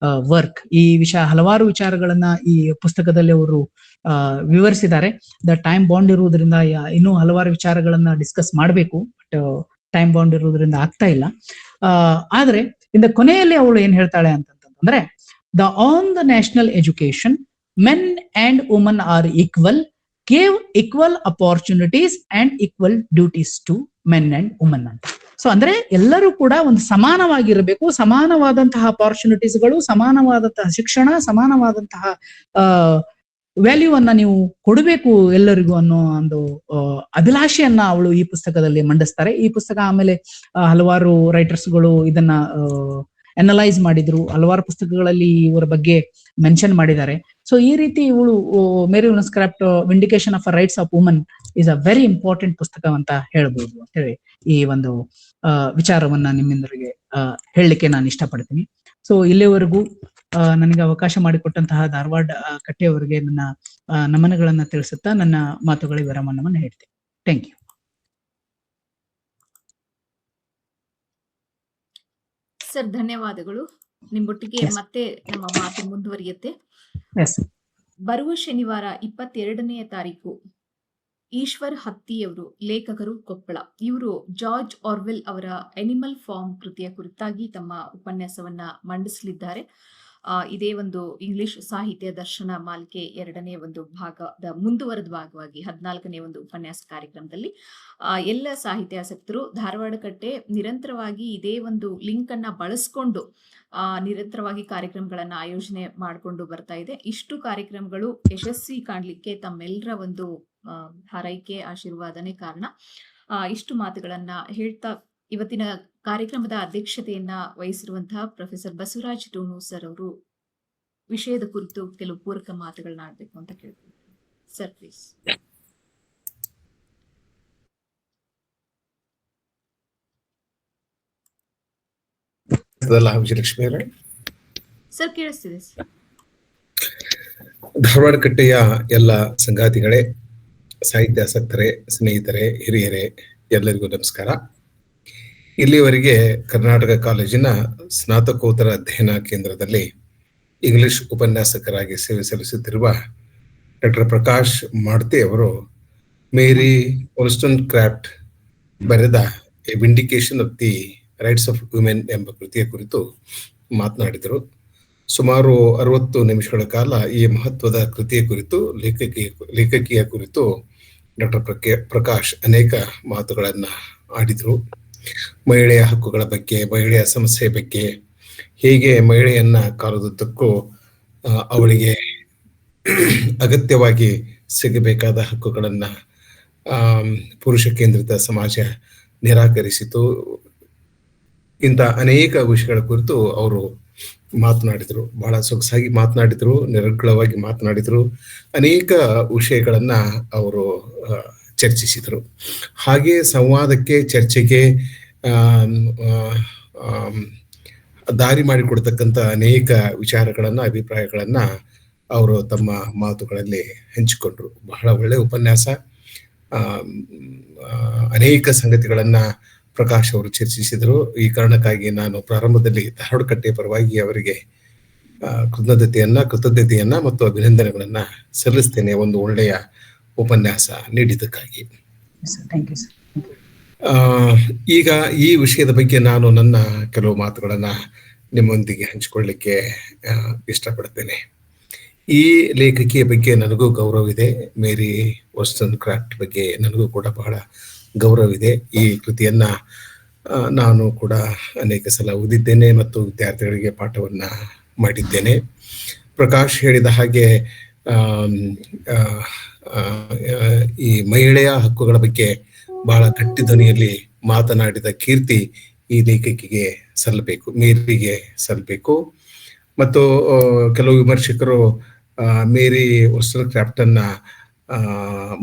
work. ಈ ಹಲವಾರು ವಿಚಾರಗಳನ್ನ ಈ ಪುಸ್ತಕದಲ್ಲಿ ಅವರು ವಿವರಿಸಿದ್ದಾರೆ. ಟೈಮ್ ಬಾಂಡ್ ಇರುವುದರಿಂದ ಇನ್ನೂ ಹಲವಾರು ವಿಚಾರಗಳನ್ನ ಡಿಸ್ಕಸ್ ಮಾಡಬೇಕು, ಬಟ್ ಟೈಮ್ ಬಾಂಡ್ ಇರುವುದರಿಂದ ಆಗ್ತಾ ಇಲ್ಲ. ಆದ್ರೆ ಇಂದ ಕೊನೆಯಲ್ಲಿ ಅವಳು ಏನ್ ಹೇಳ್ತಾಳೆ ಅಂತಂದ್ರೆ, on the national education men and woman are equal, gave equal opportunities and equal duties to men and woman ಅಂತ. ಸೊ ಅಂದ್ರೆ ಎಲ್ಲರೂ ಕೂಡ ಒಂದು ಸಮಾನವಾಗಿರಬೇಕು, ಸಮಾನವಾದಂತಹ ಅಪಾರ್ಚುನಿಟೀಸ್ಗಳು, ಸಮಾನವಾದಂತಹ ಶಿಕ್ಷಣ, ಸಮಾನವಾದಂತಹ ವ್ಯಾಲ್ಯೂ ಅನ್ನ ನೀವು ಕೊಡಬೇಕು ಎಲ್ಲರಿಗೂ ಅನ್ನೋ ಒಂದು ಅಭಿಲಾಷೆಯನ್ನ ಅವಳು ಈ ಪುಸ್ತಕದಲ್ಲಿ ಮಂಡಿಸ್ತಾರೆ. ಈ ಪುಸ್ತಕ ಆಮೇಲೆ ಹಲವಾರು ರೈಟರ್ಸ್ಗಳು ಇದನ್ನ ಅನಲೈಸ್ ಮಾಡಿದ್ರು, ಹಲವಾರು ಪುಸ್ತಕಗಳಲ್ಲಿ ಇವರ ಬಗ್ಗೆ ಮೆನ್ಷನ್ ಮಾಡಿದ್ದಾರೆ. ಸೊ ಈ ರೀತಿ ಇವಳು Mary Wollstonecraft vindication of rights of woman is a very important ಪುಸ್ತಕ ಅಂತ ಹೇಳ್ಬೋದು ಅಂತ ಹೇಳಿ ಈ ಒಂದು ವಿಚಾರವನ್ನ ನಿಮ್ಮೆಲ್ಲರಿಗೆ ಹೇಳಲಿಕ್ಕೆ ನಾನು ಇಷ್ಟಪಡ್ತೀನಿ. ಸೊ ಇಲ್ಲಿವರೆಗೂ ನನಗೆ ಅವಕಾಶ ಮಾಡಿಕೊಟ್ಟಂತಹ ಧಾರವಾಡ ಕಟ್ಟೆಯವರಿಗೆ ನನ್ನ ನಮನಗಳನ್ನ ತಿಳಿಸುತ್ತಾ ನನ್ನ ಮಾತುಗಳಿಗೆ ವಿರಾಮವನ್ನು ಹೇಳ್ತೇನೆ. Thank you. ಸರ್, ಧನ್ಯವಾದಗಳು. ನಿಮ್ಮೊಟ್ಟಿಗೆ ಮತ್ತೆ ನಮ್ಮ ಮಾತು ಮುಂದುವರಿಯುತ್ತೆ. ಬರುವ ಶನಿವಾರ 22ನೇ ತಾರೀಕು ಈಶ್ವರ್ ಹತ್ತಿಯವರು, ಲೇಖಕರು, ಕೊಪ್ಪಳ. ಇವರು ಜಾರ್ಜ್ ಆರ್ವೆಲ್ ಅವರ ಅನಿಮಲ್ ಫಾರ್ಮ್ ಕೃತಿಯ ಕುರಿತಾಗಿ ತಮ್ಮ ಉಪನ್ಯಾಸವನ್ನ ಮಂಡಿಸಲಿದ್ದಾರೆ. ಇದೇ ಒಂದು ಇಂಗ್ಲಿಷ್ ಸಾಹಿತ್ಯ ದರ್ಶನ ಮಾಲಿಕೆ 2ನೇ ಒಂದು ಭಾಗದ ಮುಂದುವರೆದ ಭಾಗವಾಗಿ 14ನೇ ಒಂದು ಉಪನ್ಯಾಸ ಕಾರ್ಯಕ್ರಮದಲ್ಲಿ ಎಲ್ಲ ಸಾಹಿತ್ಯಾಸಕ್ತರು ಧಾರವಾಡ ಕಟ್ಟೆ ನಿರಂತರವಾಗಿ ಇದೇ ಒಂದು ಲಿಂಕ್ ಅನ್ನ ಬಳಸ್ಕೊಂಡು ನಿರಂತರವಾಗಿ ಕಾರ್ಯಕ್ರಮಗಳನ್ನ ಆಯೋಜನೆ ಮಾಡಿಕೊಂಡು ಬರ್ತಾ ಇದೆ. ಇಷ್ಟು ಕಾರ್ಯಕ್ರಮಗಳು ಯಶಸ್ವಿ ಕಾಣ್ಲಿಕ್ಕೆ ತಮ್ಮೆಲ್ಲರ ಒಂದು ಹಾರೈಕೆ, ಆಶೀರ್ವಾದನೇ ಕಾರಣ. ಇಷ್ಟು ಮಾತುಗಳನ್ನ ಹೇಳ್ತಾ ಇವತ್ತಿನ ಕಾರ್ಯಕ್ರಮದ ಅಧ್ಯಕ್ಷತೆಯನ್ನ ವಹಿಸಿರುವಂತಹ ಪ್ರೊಫೆಸರ್ ಬಸವರಾಜ್ ಡೋಣೂರ್ ಸರ್ ಅವರು ವಿಷಯದ ಕುರಿತು ಕೆಲವು ಪೂರಕ ಮಾತುಗಳನ್ನ ಆಡ್ಬೇಕು ಅಂತ ಕೇಳ್ತೀನಿ. Sir, please. ವಿಜಯಲಕ್ಷ್ಮಿ ಅವರೇ, ಸರ್ ಕೇಳಿಸ್ತಿದೆ ಸರ್. ಧಾರವಾಡ ಕಟ್ಟೆಯ ಎಲ್ಲ ಸಂಗಾತಿಗಳೇ, ಸಾಹಿತ್ಯಾಸಕ್ತರೇ, ಸ್ನೇಹಿತರೆ, ಹಿರಿಯರೇ, ಎಲ್ಲರಿಗೂ ನಮಸ್ಕಾರ. ಇಲ್ಲಿವರೆಗೆ ಕರ್ನಾಟಕ ಕಾಲೇಜಿನ ಸ್ನಾತಕೋತ್ತರ ಅಧ್ಯಯನ ಕೇಂದ್ರದಲ್ಲಿ ಇಂಗ್ಲಿಷ್ ಉಪನ್ಯಾಸಕರಾಗಿ ಸೇವೆ ಸಲ್ಲಿಸುತ್ತಿರುವ ಡಾಕ್ಟರ್ ಪ್ರಕಾಶ್ ಮಾಡ್ತಿ ಅವರು ಮೇರಿ ವುಲ್ಲಸ್ಟೆನ್ಕ್ರಾಫ್ಟ್ ಬರೆದ a vindication of the rights of women ಎಂಬ ಕೃತಿಯ ಕುರಿತು ಮಾತನಾಡಿದರು. ಸುಮಾರು 60 ನಿಮಿಷಗಳ ಕಾಲ ಈ ಮಹತ್ವದ ಕೃತಿಯ ಕುರಿತು, ಲೇಖಕಿಯ ಕುರಿತು ಡಾಕ್ಟರ್ ಪ್ರಕಾಶ್ ಅನೇಕ ಮಾತುಗಳನ್ನ ಆಡಿದರು. ಮಹಿಳೆಯ ಹಕ್ಕುಗಳ ಬಗ್ಗೆ, ಮಹಿಳೆಯ ಸಮಸ್ಯೆ ಬಗ್ಗೆ, ಹೇಗೆ ಮಹಿಳೆಯನ್ನ ಕಾಲದುದ್ದಕ್ಕೂ ಅವಳಿಗೆ ಅಗತ್ಯವಾಗಿ ಸಿಗಬೇಕಾದ ಹಕ್ಕುಗಳನ್ನ ಪುರುಷ ಕೇಂದ್ರಿತ ಸಮಾಜ ನಿರಾಕರಿಸಿತು, ಇಂಥ ಅನೇಕ ವಿಷಯಗಳ ಕುರಿತು ಅವರು ಮಾತನಾಡಿದರು. ಬಹಳ ಸೊಗಸಾಗಿ ಮಾತನಾಡಿದರು, ನಿರರ್ಗಳವಾಗಿ ಮಾತನಾಡಿದರು. ಅನೇಕ ವಿಷಯಗಳನ್ನ ಅವರು ಚರ್ಚಿಸಿದರು. ಹಾಗೆ ಸಂವಾದಕ್ಕೆ, ಚರ್ಚೆಗೆ ದಾರಿ ಮಾಡಿಕೊಡ್ತಕ್ಕಂಥ ಅನೇಕ ವಿಚಾರಗಳನ್ನ, ಅಭಿಪ್ರಾಯಗಳನ್ನ ಅವರು ತಮ್ಮ ಮಾತುಗಳಲ್ಲಿ ಹಂಚಿಕೊಂಡ್ರು. ಬಹಳ ಒಳ್ಳೆಯ ಉಪನ್ಯಾಸ. ಅನೇಕ ಸಂಗತಿಗಳನ್ನ ಪ್ರಕಾಶ್ ಅವರು ಚರ್ಚಿಸಿದರು. ಈ ಕಾರಣಕ್ಕಾಗಿ ನಾನು ಪ್ರಾರಂಭದಲ್ಲಿ ಧಾರವಾಡ ಕಟ್ಟೆ ಪರವಾಗಿ ಅವರಿಗೆ ಕೃತಜ್ಞತೆಯನ್ನ ಮತ್ತು ಅಭಿನಂದನೆಗಳನ್ನ ಸಲ್ಲಿಸ್ತೇನೆ, ಒಂದು ಒಳ್ಳೆಯ ಉಪನ್ಯಾಸ ನೀಡಿದ್ದಕ್ಕಾಗಿ. ಈಗ ಈ ವಿಷಯದ ಬಗ್ಗೆ ನಾನು ನನ್ನ ಕೆಲವು ಮಾತುಗಳನ್ನ ನಿಮ್ಮೊಂದಿಗೆ ಹಂಚಿಕೊಳ್ಳಿಕ್ಕೆ ಇಷ್ಟಪಡ್ತೇನೆ. ಈ ಲೇಖಕಿಯ ಬಗ್ಗೆ ನನಗೂ ಗೌರವವಿದೆ. ಮೇರಿ ವುಲ್ಲಸ್ಟೆನ್ಕ್ರಾಫ್ಟ್ ಬಗ್ಗೆ ನನಗೂ ಕೂಡ ಬಹಳ ಗೌರವವಿದೆ. ಈ ಕೃತಿಯನ್ನ ನಾನು ಕೂಡ ಅನೇಕ ಸಲ ಓದಿದ್ದೇನೆ ಮತ್ತು ವಿದ್ಯಾರ್ಥಿಗಳಿಗೆ ಪಾಠವನ್ನ ಮಾಡಿದ್ದೇನೆ. ಪ್ರಕಾಶ್ ಹೇಳಿದ ಹಾಗೆ ಈ ಮಹಿಳೆಯ ಹಕ್ಕುಗಳ ಬಗ್ಗೆ ಬಹಳ ಗಟ್ಟಿ ಧ್ವನಿಯಲ್ಲಿ ಮಾತನಾಡಿದ ಕೀರ್ತಿ ಈ ಲೇಖಕಿಗೆ ಸಲ್ಲಬೇಕು, ಮೇರಿಗೆ ಸಲ್ಲಬೇಕು. ಮತ್ತು ಕೆಲವು ವಿಮರ್ಶಕರು ಮೇರಿ ವುಲ್ಲಸ್ಟೆನ್ಕ್ರಾಫ್ಟ್ ಅನ್ನ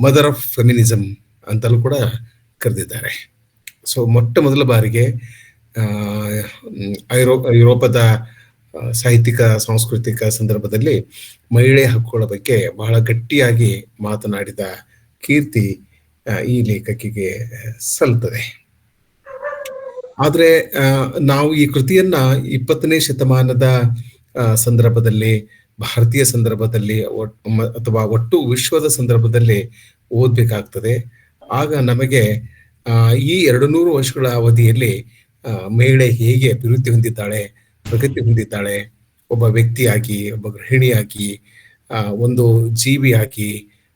ಮದರ್ ಆಫ್ ಫೆಮಿನಿಸಮ್ ಅಂತಲೂ ಕೂಡ ಕರೆದಿದ್ದಾರೆ. ಸೊ ಮೊಟ್ಟ ಮೊದಲ ಬಾರಿಗೆ ಯುರೋಪದ ಸಾಹಿತ್ಯಿಕ ಸಾಂಸ್ಕೃತಿಕ ಸಂದರ್ಭದಲ್ಲಿ ಮಹಿಳೆಯ ಹಕ್ಕುಗಳ ಬಗ್ಗೆ ಬಹಳ ಗಟ್ಟಿಯಾಗಿ ಮಾತನಾಡಿದ ಕೀರ್ತಿ ಈ ಲೇಖಕಿಗೆ ಸಲ್ತದೆ. ಆದ್ರೆ ನಾವು ಈ ಕೃತಿಯನ್ನ 20ನೇ ಶತಮಾನದ ಸಂದರ್ಭದಲ್ಲಿ, ಭಾರತೀಯ ಸಂದರ್ಭದಲ್ಲಿ ಅಥವಾ ಒಟ್ಟು ವಿಶ್ವದ ಸಂದರ್ಭದಲ್ಲಿ ಓದ್ಬೇಕಾಗ್ತದೆ. ಆಗ ನಮಗೆ ಈ 200 ವರ್ಷಗಳ ಅವಧಿಯಲ್ಲಿ ಮಹಿಳೆ ಹೇಗೆ ಅಭಿವೃದ್ಧಿ ಹೊಂದಿದ್ದಾಳೆ, ಪ್ರಗತಿ ಹೊಂದಿದ್ದಾಳೆ, ಒಬ್ಬ ವ್ಯಕ್ತಿಯಾಗಿ, ಒಬ್ಬ ಗೃಹಿಣಿಯಾಗಿ, ಒಂದು ಜೀವಿಯಾಗಿ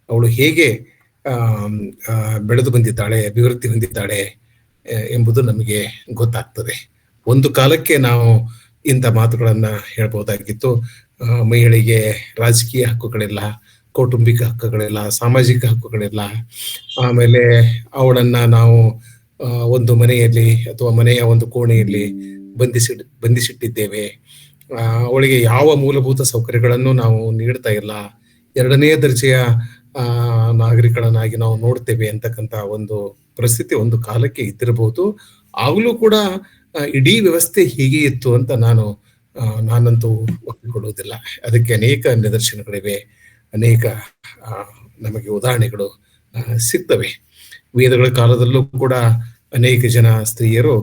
ಅವಳು ಹೇಗೆ ಬೆಳೆದು ಬಂದಿದ್ದಾಳೆ, ಅಭಿವೃದ್ಧಿ ಹೊಂದಿದ್ದಾಳೆ ಎಂಬುದು ನಮಗೆ ಗೊತ್ತಾಗ್ತದೆ. ಒಂದು ಕಾಲಕ್ಕೆ ನಾವು ಇಂಥ ಮಾತುಗಳನ್ನ ಹೇಳ್ಬೋದಾಗಿತ್ತು. ಮಹಿಳೆಗೆ ರಾಜಕೀಯ ಹಕ್ಕುಗಳಿಲ್ಲ, ಕೌಟುಂಬಿಕ ಹಕ್ಕುಗಳಿಲ್ಲ, ಸಾಮಾಜಿಕ ಹಕ್ಕುಗಳಿಲ್ಲ. ಆಮೇಲೆ ಅವಳನ್ನ ನಾವು ಒಂದು ಮನೆಯಲ್ಲಿ ಅಥವಾ ಮನೆಯ ಒಂದು ಕೋಣೆಯಲ್ಲಿ ಬಂಧಿಸಿಟ್ಟಿದ್ದೇವೆ. ಅವಳಿಗೆ ಯಾವ ಮೂಲಭೂತ ಸೌಕರ್ಯಗಳನ್ನು ನಾವು ನೀಡ್ತಾ ಇಲ್ಲ, 2ನೇ ದರ್ಜೆಯ ನಾಗರಿಕಳನ್ನಾಗಿ ನಾವು ನೋಡ್ತೇವೆ ಅಂತಕ್ಕಂಥ ಒಂದು ಪರಿಸ್ಥಿತಿ ಒಂದು ಕಾಲಕ್ಕೆ ಇದ್ದಿರಬಹುದು. ಆಗಲೂ ಕೂಡ ಇಡೀ ವ್ಯವಸ್ಥೆ ಹೀಗೆ ಇತ್ತು ಅಂತ ನಾನಂತೂ ಒಪ್ಪಿಕೊಳ್ಳುವುದಿಲ್ಲ. ಅದಕ್ಕೆ ಅನೇಕ ನಿದರ್ಶನಗಳಿವೆ, ಅನೇಕ ನಮಗೆ ಉದಾಹರಣೆಗಳು ಸಿಗ್ತವೆ. ವೇದಗಳ ಕಾಲದಲ್ಲೂ ಕೂಡ ಅನೇಕ ಜನ ಸ್ತ್ರೀಯರು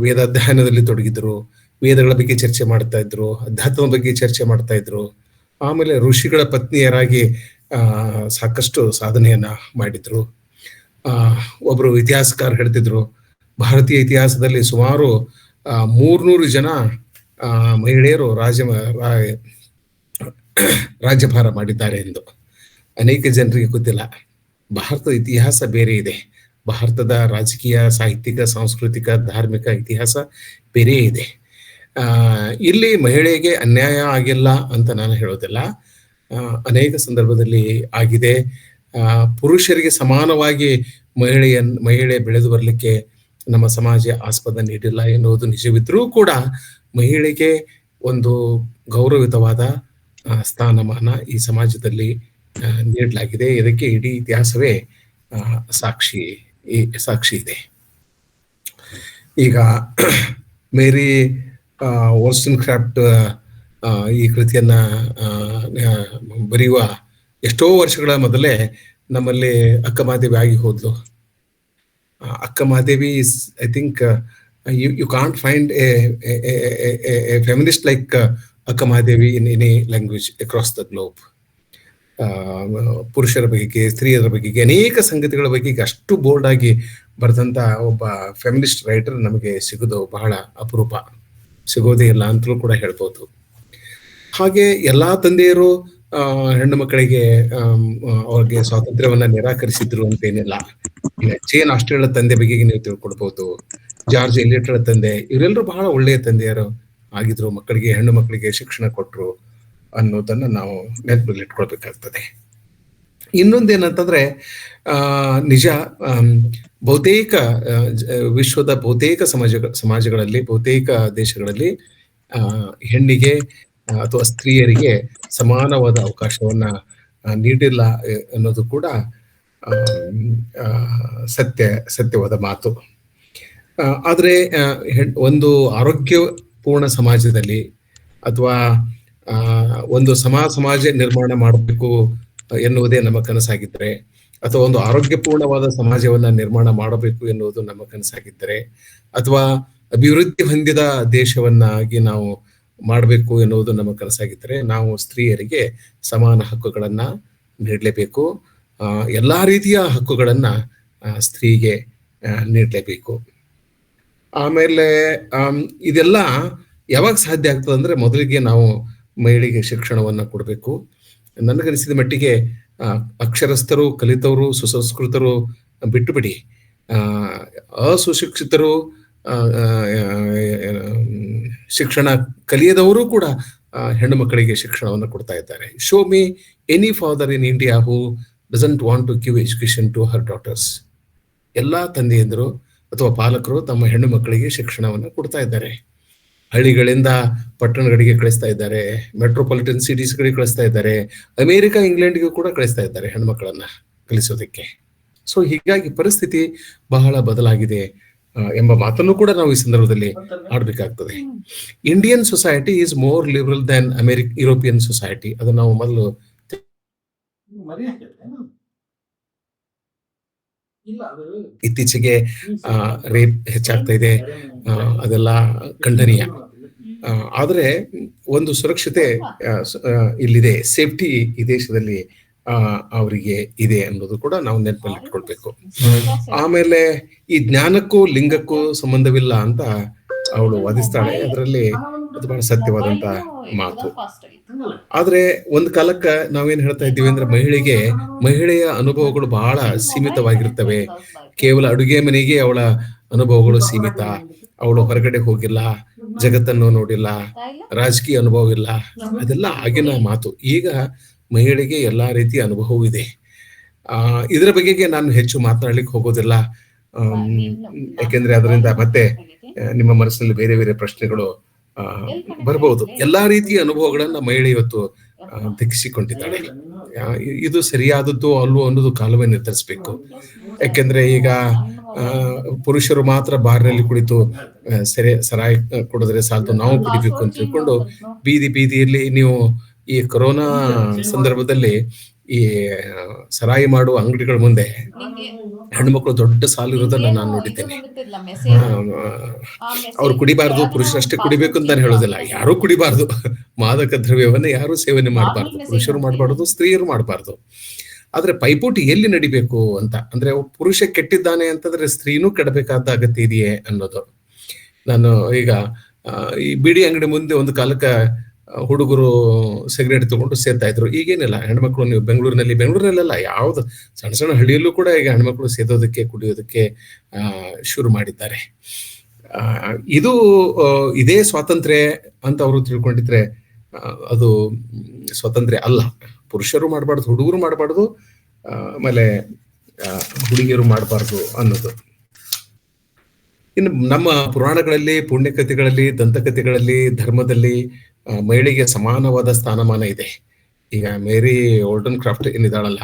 ವೇದಾಧ್ಯಯನದಲ್ಲಿ ತೊಡಗಿದ್ರು, ವೇದಗಳ ಬಗ್ಗೆ ಚರ್ಚೆ ಮಾಡ್ತಾ ಇದ್ರು, ಅಧ್ಯಾತ್ಮದ ಬಗ್ಗೆ ಚರ್ಚೆ ಮಾಡ್ತಾ ಇದ್ರು. ಆಮೇಲೆ ಋಷಿಗಳ ಪತ್ನಿಯರಾಗಿ ಸಾಕಷ್ಟು ಸಾಧನೆಯನ್ನ ಮಾಡಿದ್ರು. ಒಬ್ರು ಇತಿಹಾಸಕಾರ ಹೇಳ್ತಿದ್ರು, ಭಾರತೀಯ ಇತಿಹಾಸದಲ್ಲಿ ಸುಮಾರು 300 ಜನ ಮಹಿಳೆಯರು ರಾಜ್ಯಭಾರ ಮಾಡಿದ್ದಾರೆ ಎಂದು. ಅನೇಕ ಜನರಿಗೆ ಗೊತ್ತಿಲ್ಲ, ಭಾರತದ ಇತಿಹಾಸ ಬೇರೆ ಇದೆ. ಭಾರತದ ರಾಜಕೀಯ, ಸಾಹಿತ್ಯಿಕ, ಸಾಂಸ್ಕೃತಿಕ, ಧಾರ್ಮಿಕ ಇತಿಹಾಸ ಬೇರೆ ಇದೆ. ಇಲ್ಲಿ ಮಹಿಳೆಗೆ ಅನ್ಯಾಯ ಆಗಿಲ್ಲ ಅಂತ ನಾನು ಹೇಳೋದಿಲ್ಲ. ಅನೇಕ ಸಂದರ್ಭದಲ್ಲಿ ಆಗಿದೆ. ಪುರುಷರಿಗೆ ಸಮಾನವಾಗಿ ಮಹಿಳೆ ಬೆಳೆದು ಬರಲಿಕ್ಕೆ ನಮ್ಮ ಸಮಾಜ ಆಸ್ಪದ ನೀಡಿಲ್ಲ ಎನ್ನುವುದು ನಿಜವಿದ್ರೂ ಕೂಡ ಮಹಿಳೆಗೆ ಒಂದು ಗೌರವಯುತವಾದ ಸ್ಥಾನಮಾನ ಈ ಸಮಾಜದಲ್ಲಿ ನೀಡಲಾಗಿದೆ. ಇದಕ್ಕೆ ಇಡೀ ಇತಿಹಾಸವೇ ಸಾಕ್ಷಿ ಇದೆ. ಈಗ ಮೇರಿ wollstonecraft ಈ ಕೃತಿಯನ್ನ ಬರೆಯುವ ಎಷ್ಟೋ ವರ್ಷಗಳ ಮೊದಲೇ ನಮ್ಮಲ್ಲಿ ಅಕ್ಕ ಮಹಾದೇವಿ ಆಗಿ ಹೋದ್ಲು. Akka Mahadevi is, I think you can't find a feminist like Akka Mahadevi in any language across the globe. ಪುರುಷರ ಬಗೆಗೆ, ಸ್ತ್ರೀಯರ ಬಗೆಗೆ, ಅನೇಕ ಸಂಗತಿಗಳ ಬಗೆಗೆ ಅಷ್ಟು ಬೋಲ್ಡ್ ಆಗಿ ಬರೆದಂತ ಒಬ್ಬ ಫೆಮಿನಿಸ್ಟ್ ರೈಟರ್ ನಮಗೆ ಸಿಗೋದು ಬಹಳ ಅಪರೂಪ, ಸಿಗೋದೇ ಇಲ್ಲ ಅಂತಲೂ ಕೂಡ ಹೇಳ್ಬೋದು. ಹಾಗೆ ಎಲ್ಲಾ ತಂದೆಯರು ಹೆಣ್ಣು ಮಕ್ಕಳಿಗೆ ಅವ್ರಿಗೆ ಸ್ವಾತಂತ್ರ್ಯವನ್ನ ನಿರಾಕರಿಸಿದ್ರು ಅಂತೇನಿಲ್ಲ. ಈಗ ಜೇನ್ ಆಸ್ಟ್ರೇಲಿಯಾ ತಂದೆ ಬಗೆಗೆ ನೀವು ತಿಳ್ಕೊಳ್ಬಹುದು, ಜಾರ್ಜ್ ಎಲಿಯಟ್ರ ತಂದೆ, ಇವರೆಲ್ಲರೂ ಬಹಳ ಒಳ್ಳೆಯ ತಂದೆಯರು ಆಗಿದ್ರು, ಹೆಣ್ಣು ಮಕ್ಕಳಿಗೆ ಶಿಕ್ಷಣ ಕೊಟ್ರು ಅನ್ನೋದನ್ನ ನಾವು ನೆನಪಲ್ಲಿ ಇಟ್ಕೊಳ್ಬೇಕಾಗ್ತದೆ. ಇನ್ನೊಂದೇನಂತಂದ್ರೆ ನಿಜ, ಬಹುತೇಕ ವಿಶ್ವದ ಬಹುತೇಕ ಸಮಾಜಗಳಲ್ಲಿ, ಬಹುತೇಕ ದೇಶಗಳಲ್ಲಿ ಹೆಣ್ಣಿಗೆ ಅಥವಾ ಸ್ತ್ರೀಯರಿಗೆ ಸಮಾನವಾದ ಅವಕಾಶವನ್ನ ನೀಡಿಲ್ಲ ಅನ್ನೋದು ಕೂಡ ಸತ್ಯವಾದ ಮಾತು. ಆದ್ರೆ ಒಂದು ಆರೋಗ್ಯಪೂರ್ಣ ಸಮಾಜದಲ್ಲಿ ಅಥವಾ ಒಂದು ಸಮಾಜ ನಿರ್ಮಾಣ ಮಾಡಬೇಕು ಎನ್ನುವುದೇ ನಮ್ಮ ಕನಸಾಗಿದ್ದರೆ, ಅಥವಾ ಒಂದು ಆರೋಗ್ಯಪೂರ್ಣವಾದ ಸಮಾಜವನ್ನ ನಿರ್ಮಾಣ ಮಾಡಬೇಕು ಎನ್ನುವುದು ನಮ್ಮ ಕನಸಾಗಿದ್ದರೆ, ಅಥವಾ ಅಭಿವೃದ್ಧಿ ಹೊಂದಿದ ದೇಶವನ್ನಾಗಿ ನಾವು ಮಾಡಬೇಕು ಎನ್ನುವುದು ನಮ್ಮ ಕನಸಾಗಿದ್ದರೆ, ನಾವು ಸ್ತ್ರೀಯರಿಗೆ ಸಮಾನ ಹಕ್ಕುಗಳನ್ನ ನೀಡಲೇಬೇಕು. ಎಲ್ಲಾ ರೀತಿಯ ಹಕ್ಕುಗಳನ್ನ ಸ್ತ್ರೀಗೆ ನೀಡಲೇಬೇಕು. ಆಮೇಲೆ ಇದೆಲ್ಲ ಯಾವಾಗ ಸಾಧ್ಯ ಆಗ್ತದೆ ಅಂದ್ರೆ, ಮೊದಲಿಗೆ ನಾವು ಮಹಿಳೆಗೆ ಶಿಕ್ಷಣವನ್ನ ಕೊಡಬೇಕು. ನನಗನಿಸಿದ ಮಟ್ಟಿಗೆ ಅಕ್ಷರಸ್ಥರು, ಕಲಿತವರು, ಸುಸಂಸ್ಕೃತರು ಬಿಟ್ಟು ಬಿಡಿ, ಅಸುಶಿಕ್ಷಿತರು, ಶಿಕ್ಷಣ ಕಲಿಯದವರು ಕೂಡ ಹೆಣ್ಣು ಮಕ್ಕಳಿಗೆ ಶಿಕ್ಷಣವನ್ನು ಕೊಡ್ತಾ ಇದ್ದಾರೆ. Show me any father in India who doesn't want to give education to her daughters. ಎಲ್ಲಾ ತಂದೆಯಂದರು ಅಥವಾ ಪಾಲಕರು ತಮ್ಮ ಹೆಣ್ಣು ಮಕ್ಕಳಿಗೆ ಶಿಕ್ಷಣವನ್ನು ಕೊಡ್ತಾ ಇದ್ದಾರೆ. ಹಳ್ಳಿಗಳಿಂದ ಪಟ್ಟಣಗಳಿಗೆ ಕಳಿಸ್ತಾ ಇದ್ದಾರೆ, ಮೆಟ್ರೋಪಾಲಿಟನ್ ಸಿಟೀಸ್ಗಳಿಗೆ ಕಳಿಸ್ತಾ ಇದ್ದಾರೆ, ಅಮೆರಿಕ, ಇಂಗ್ಲೆಂಡ್ಗೂ ಕೂಡ ಕಳಿಸ್ತಾ ಇದ್ದಾರೆ ಹೆಣ್ಮಕ್ಕಳನ್ನ ಕಲಿಸೋದಕ್ಕೆ. ಸೊ ಹೀಗಾಗಿ ಪರಿಸ್ಥಿತಿ ಬಹಳ ಬದಲಾಗಿದೆ ಎಂಬ ಮಾತನ್ನು ಕೂಡ ನಾವು ಈ ಸಂದರ್ಭದಲ್ಲಿ ಆಡ್ಬೇಕಾಗ್ತದೆ. Indian society is more liberal than European society. ಅದನ್ನು ನಾವು ಮೊದಲು ಇತ್ತೀಚೆಗೆ ರೇಪ್ ಹೆಚ್ಚಾಗ್ತಾ ಇದೆ, ಅದೆಲ್ಲ ಖಂಡನೀಯ. ಆದರೆ ಒಂದು ಸುರಕ್ಷತೆ ಇಲ್ಲಿದೆ, ಸೇಫ್ಟಿ ಈ ದೇಶದಲ್ಲಿ ಅವರಿಗೆ ಇದೆ ಅನ್ನೋದು ಕೂಡ ನಾವು ನೆನಪಲ್ಲಿ ಇಟ್ಕೊಳ್ಬೇಕು. ಆಮೇಲೆ ಈ ಜ್ಞಾನಕ್ಕೂ ಲಿಂಗಕ್ಕೂ ಸಂಬಂಧವಿಲ್ಲ ಅಂತ ಅವಳು ವಾದಿಸ್ತಾಳೆ. ಅದರಲ್ಲಿ ಅದು ಬಹಳ ಸತ್ಯವಾದಂತ ಮಾತು. ಆದ್ರೆ ಒಂದ್ ಕಾಲಕ್ಕ ನಾವೇನ್ ಹೇಳ್ತಾ ಇದ್ದೀವಿ ಅಂದ್ರೆ ಮಹಿಳೆಯ ಅನುಭವಗಳು ಬಹಳ ಸೀಮಿತವಾಗಿರ್ತವೆ. ಕೇವಲ ಅಡುಗೆ ಮನೆಗೆ ಅವಳ ಅನುಭವಗಳು ಸೀಮಿತ. ಅವಳು ಹೊರಗಡೆ ಹೋಗಿಲ್ಲ, ಜಗತ್ತನ್ನು ನೋಡಿಲ್ಲ, ರಾಜಕೀಯ ಅನುಭವ ಇಲ್ಲ. ಅದೆಲ್ಲ ಆಗಿನ ಮಾತು. ಈಗ ಮಹಿಳೆಗೆ ಎಲ್ಲಾ ರೀತಿಯ ಅನುಭವವೂ ಇದೆ. ಇದರ ಬಗೆಗೆ ನಾನು ಹೆಚ್ಚು ಮಾತನಾಡ್ಲಿಕ್ಕೆ ಹೋಗೋದಿಲ್ಲ. ಯಾಕೆಂದ್ರೆ ಅದರಿಂದ ಮತ್ತೆ ನಿಮ್ಮ ಮನಸ್ಸಿನಲ್ಲಿ ಬೇರೆ ಬೇರೆ ಪ್ರಶ್ನೆಗಳು ಬರಬಹುದು. ಎಲ್ಲಾ ರೀತಿಯ ಅನುಭವಗಳನ್ನ ಮಹಿಳೆ ಇವತ್ತು ದಕ್ಕಿಸಿಕೊಂಡಿದ್ದಾಳೆ. ಇದು ಸರಿಯಾದದ್ದು ಅಲ್ವೋ ಅನ್ನೋದು ಕಾಲವೇ ನಿರ್ಧರಿಸಬೇಕು. ಯಾಕೆಂದ್ರೆ ಈಗ ಪುರುಷರು ಮಾತ್ರ ಬಾರ್ನಲ್ಲಿ ಕುಳಿತು ಸರಾಯಿ ಕುಡಿದ್ರೆ ಸಾಲದು, ನಾವು ಕುಡಿಬೇಕು ಅಂತ ತಿಳ್ಕೊಂಡು ಬೀದಿಯಲ್ಲಿ ನೀವು ಈ ಕೊರೋನಾ ಸಂದರ್ಭದಲ್ಲಿ ಈ ಸರಾಯಿ ಮಾಡುವ ಅಂಗಡಿಗಳ ಮುಂದೆ ಹೆಣ್ಮಕ್ಳು ದೊಡ್ಡ ಸಾಲು ಇರೋದನ್ನ ನಾನು ನೋಡಿದ್ದೇನೆ. ಅವ್ರು ಕುಡಿಬಾರ್ದು, ಪುರುಷರಷ್ಟೇ ಕುಡಿಬೇಕು ಅಂತ ನಾನು ಹೇಳೋದಿಲ್ಲ. ಯಾರೂ ಕುಡಿಬಾರ್ದು, ಮಾದಕ ದ್ರವ್ಯವನ್ನ ಯಾರು ಸೇವನೆ ಮಾಡಬಾರ್ದು, ಪುರುಷರು ಮಾಡಬಾರ್ದು, ಸ್ತ್ರೀಯರು ಮಾಡಬಾರ್ದು. ಆದ್ರೆ ಪೈಪೋಟಿ ಎಲ್ಲಿ ನಡಿಬೇಕು ಅಂತ ಅಂದ್ರೆ, ಪುರುಷ ಕೆಟ್ಟಿದ್ದಾನೆ ಅಂತಂದ್ರೆ ಸ್ತ್ರೀನೂ ಕೆಡಬೇಕಾದ ಅಗತ್ಯ ಇದೆಯೇ ಅನ್ನೋದು. ನಾನು ಈಗ ಈ ಬಿಡಿ ಅಂಗಡಿ ಮುಂದೆ ಒಂದು ಕಾಲಕ್ಕ ಹುಡುಗರು ಸಿಗರೇಟ್ ತಗೊಂಡು ಸೇರ್ತಾ ಇದ್ರು. ಈಗೇನಿಲ್ಲ, ಹೆಣ್ಮಕ್ಳು ನೀವು ಬೆಂಗಳೂರಿನಲ್ಲೆಲ್ಲ ಯಾವ್ದು ಸಣ್ಣ ಸಣ್ಣ ಹಳ್ಳಿಯಲ್ಲೂ ಕೂಡ ಈಗ ಹೆಣ್ಮಕ್ಳು ಸೇದೋದಕ್ಕೆ ಕುಡಿಯೋದಕ್ಕೆ ಶುರು ಮಾಡಿದ್ದಾರೆ. ಇದು ಇದೇ ಸ್ವಾತಂತ್ರ್ಯ ಅಂತ ಅವರು ತಿಳ್ಕೊಂಡಿದ್ರೆ ಅದು ಸ್ವಾತಂತ್ರ್ಯ ಅಲ್ಲ. ಪುರುಷರು ಮಾಡಬಾರ್ದು, ಹುಡುಗರು ಮಾಡಬಾರ್ದು, ಆಮೇಲೆ ಹುಡುಗಿಯರು ಮಾಡಬಾರ್ದು ಅನ್ನೋದು. ಇನ್ನು ನಮ್ಮ ಪುರಾಣಗಳಲ್ಲಿ, ಪುಣ್ಯಕಥೆಗಳಲ್ಲಿ, ದಂತಕಥೆಗಳಲ್ಲಿ, ಧರ್ಮದಲ್ಲಿ ಮಹಿಳೆಗೆ ಸಮಾನವಾದ ಸ್ಥಾನಮಾನ ಇದೆ. ಈಗ ಮೇರಿ ಓಲ್ಡನ್ ಕ್ರಾಫ್ಟ್ ಏನಿದಾಳಲ್ಲ,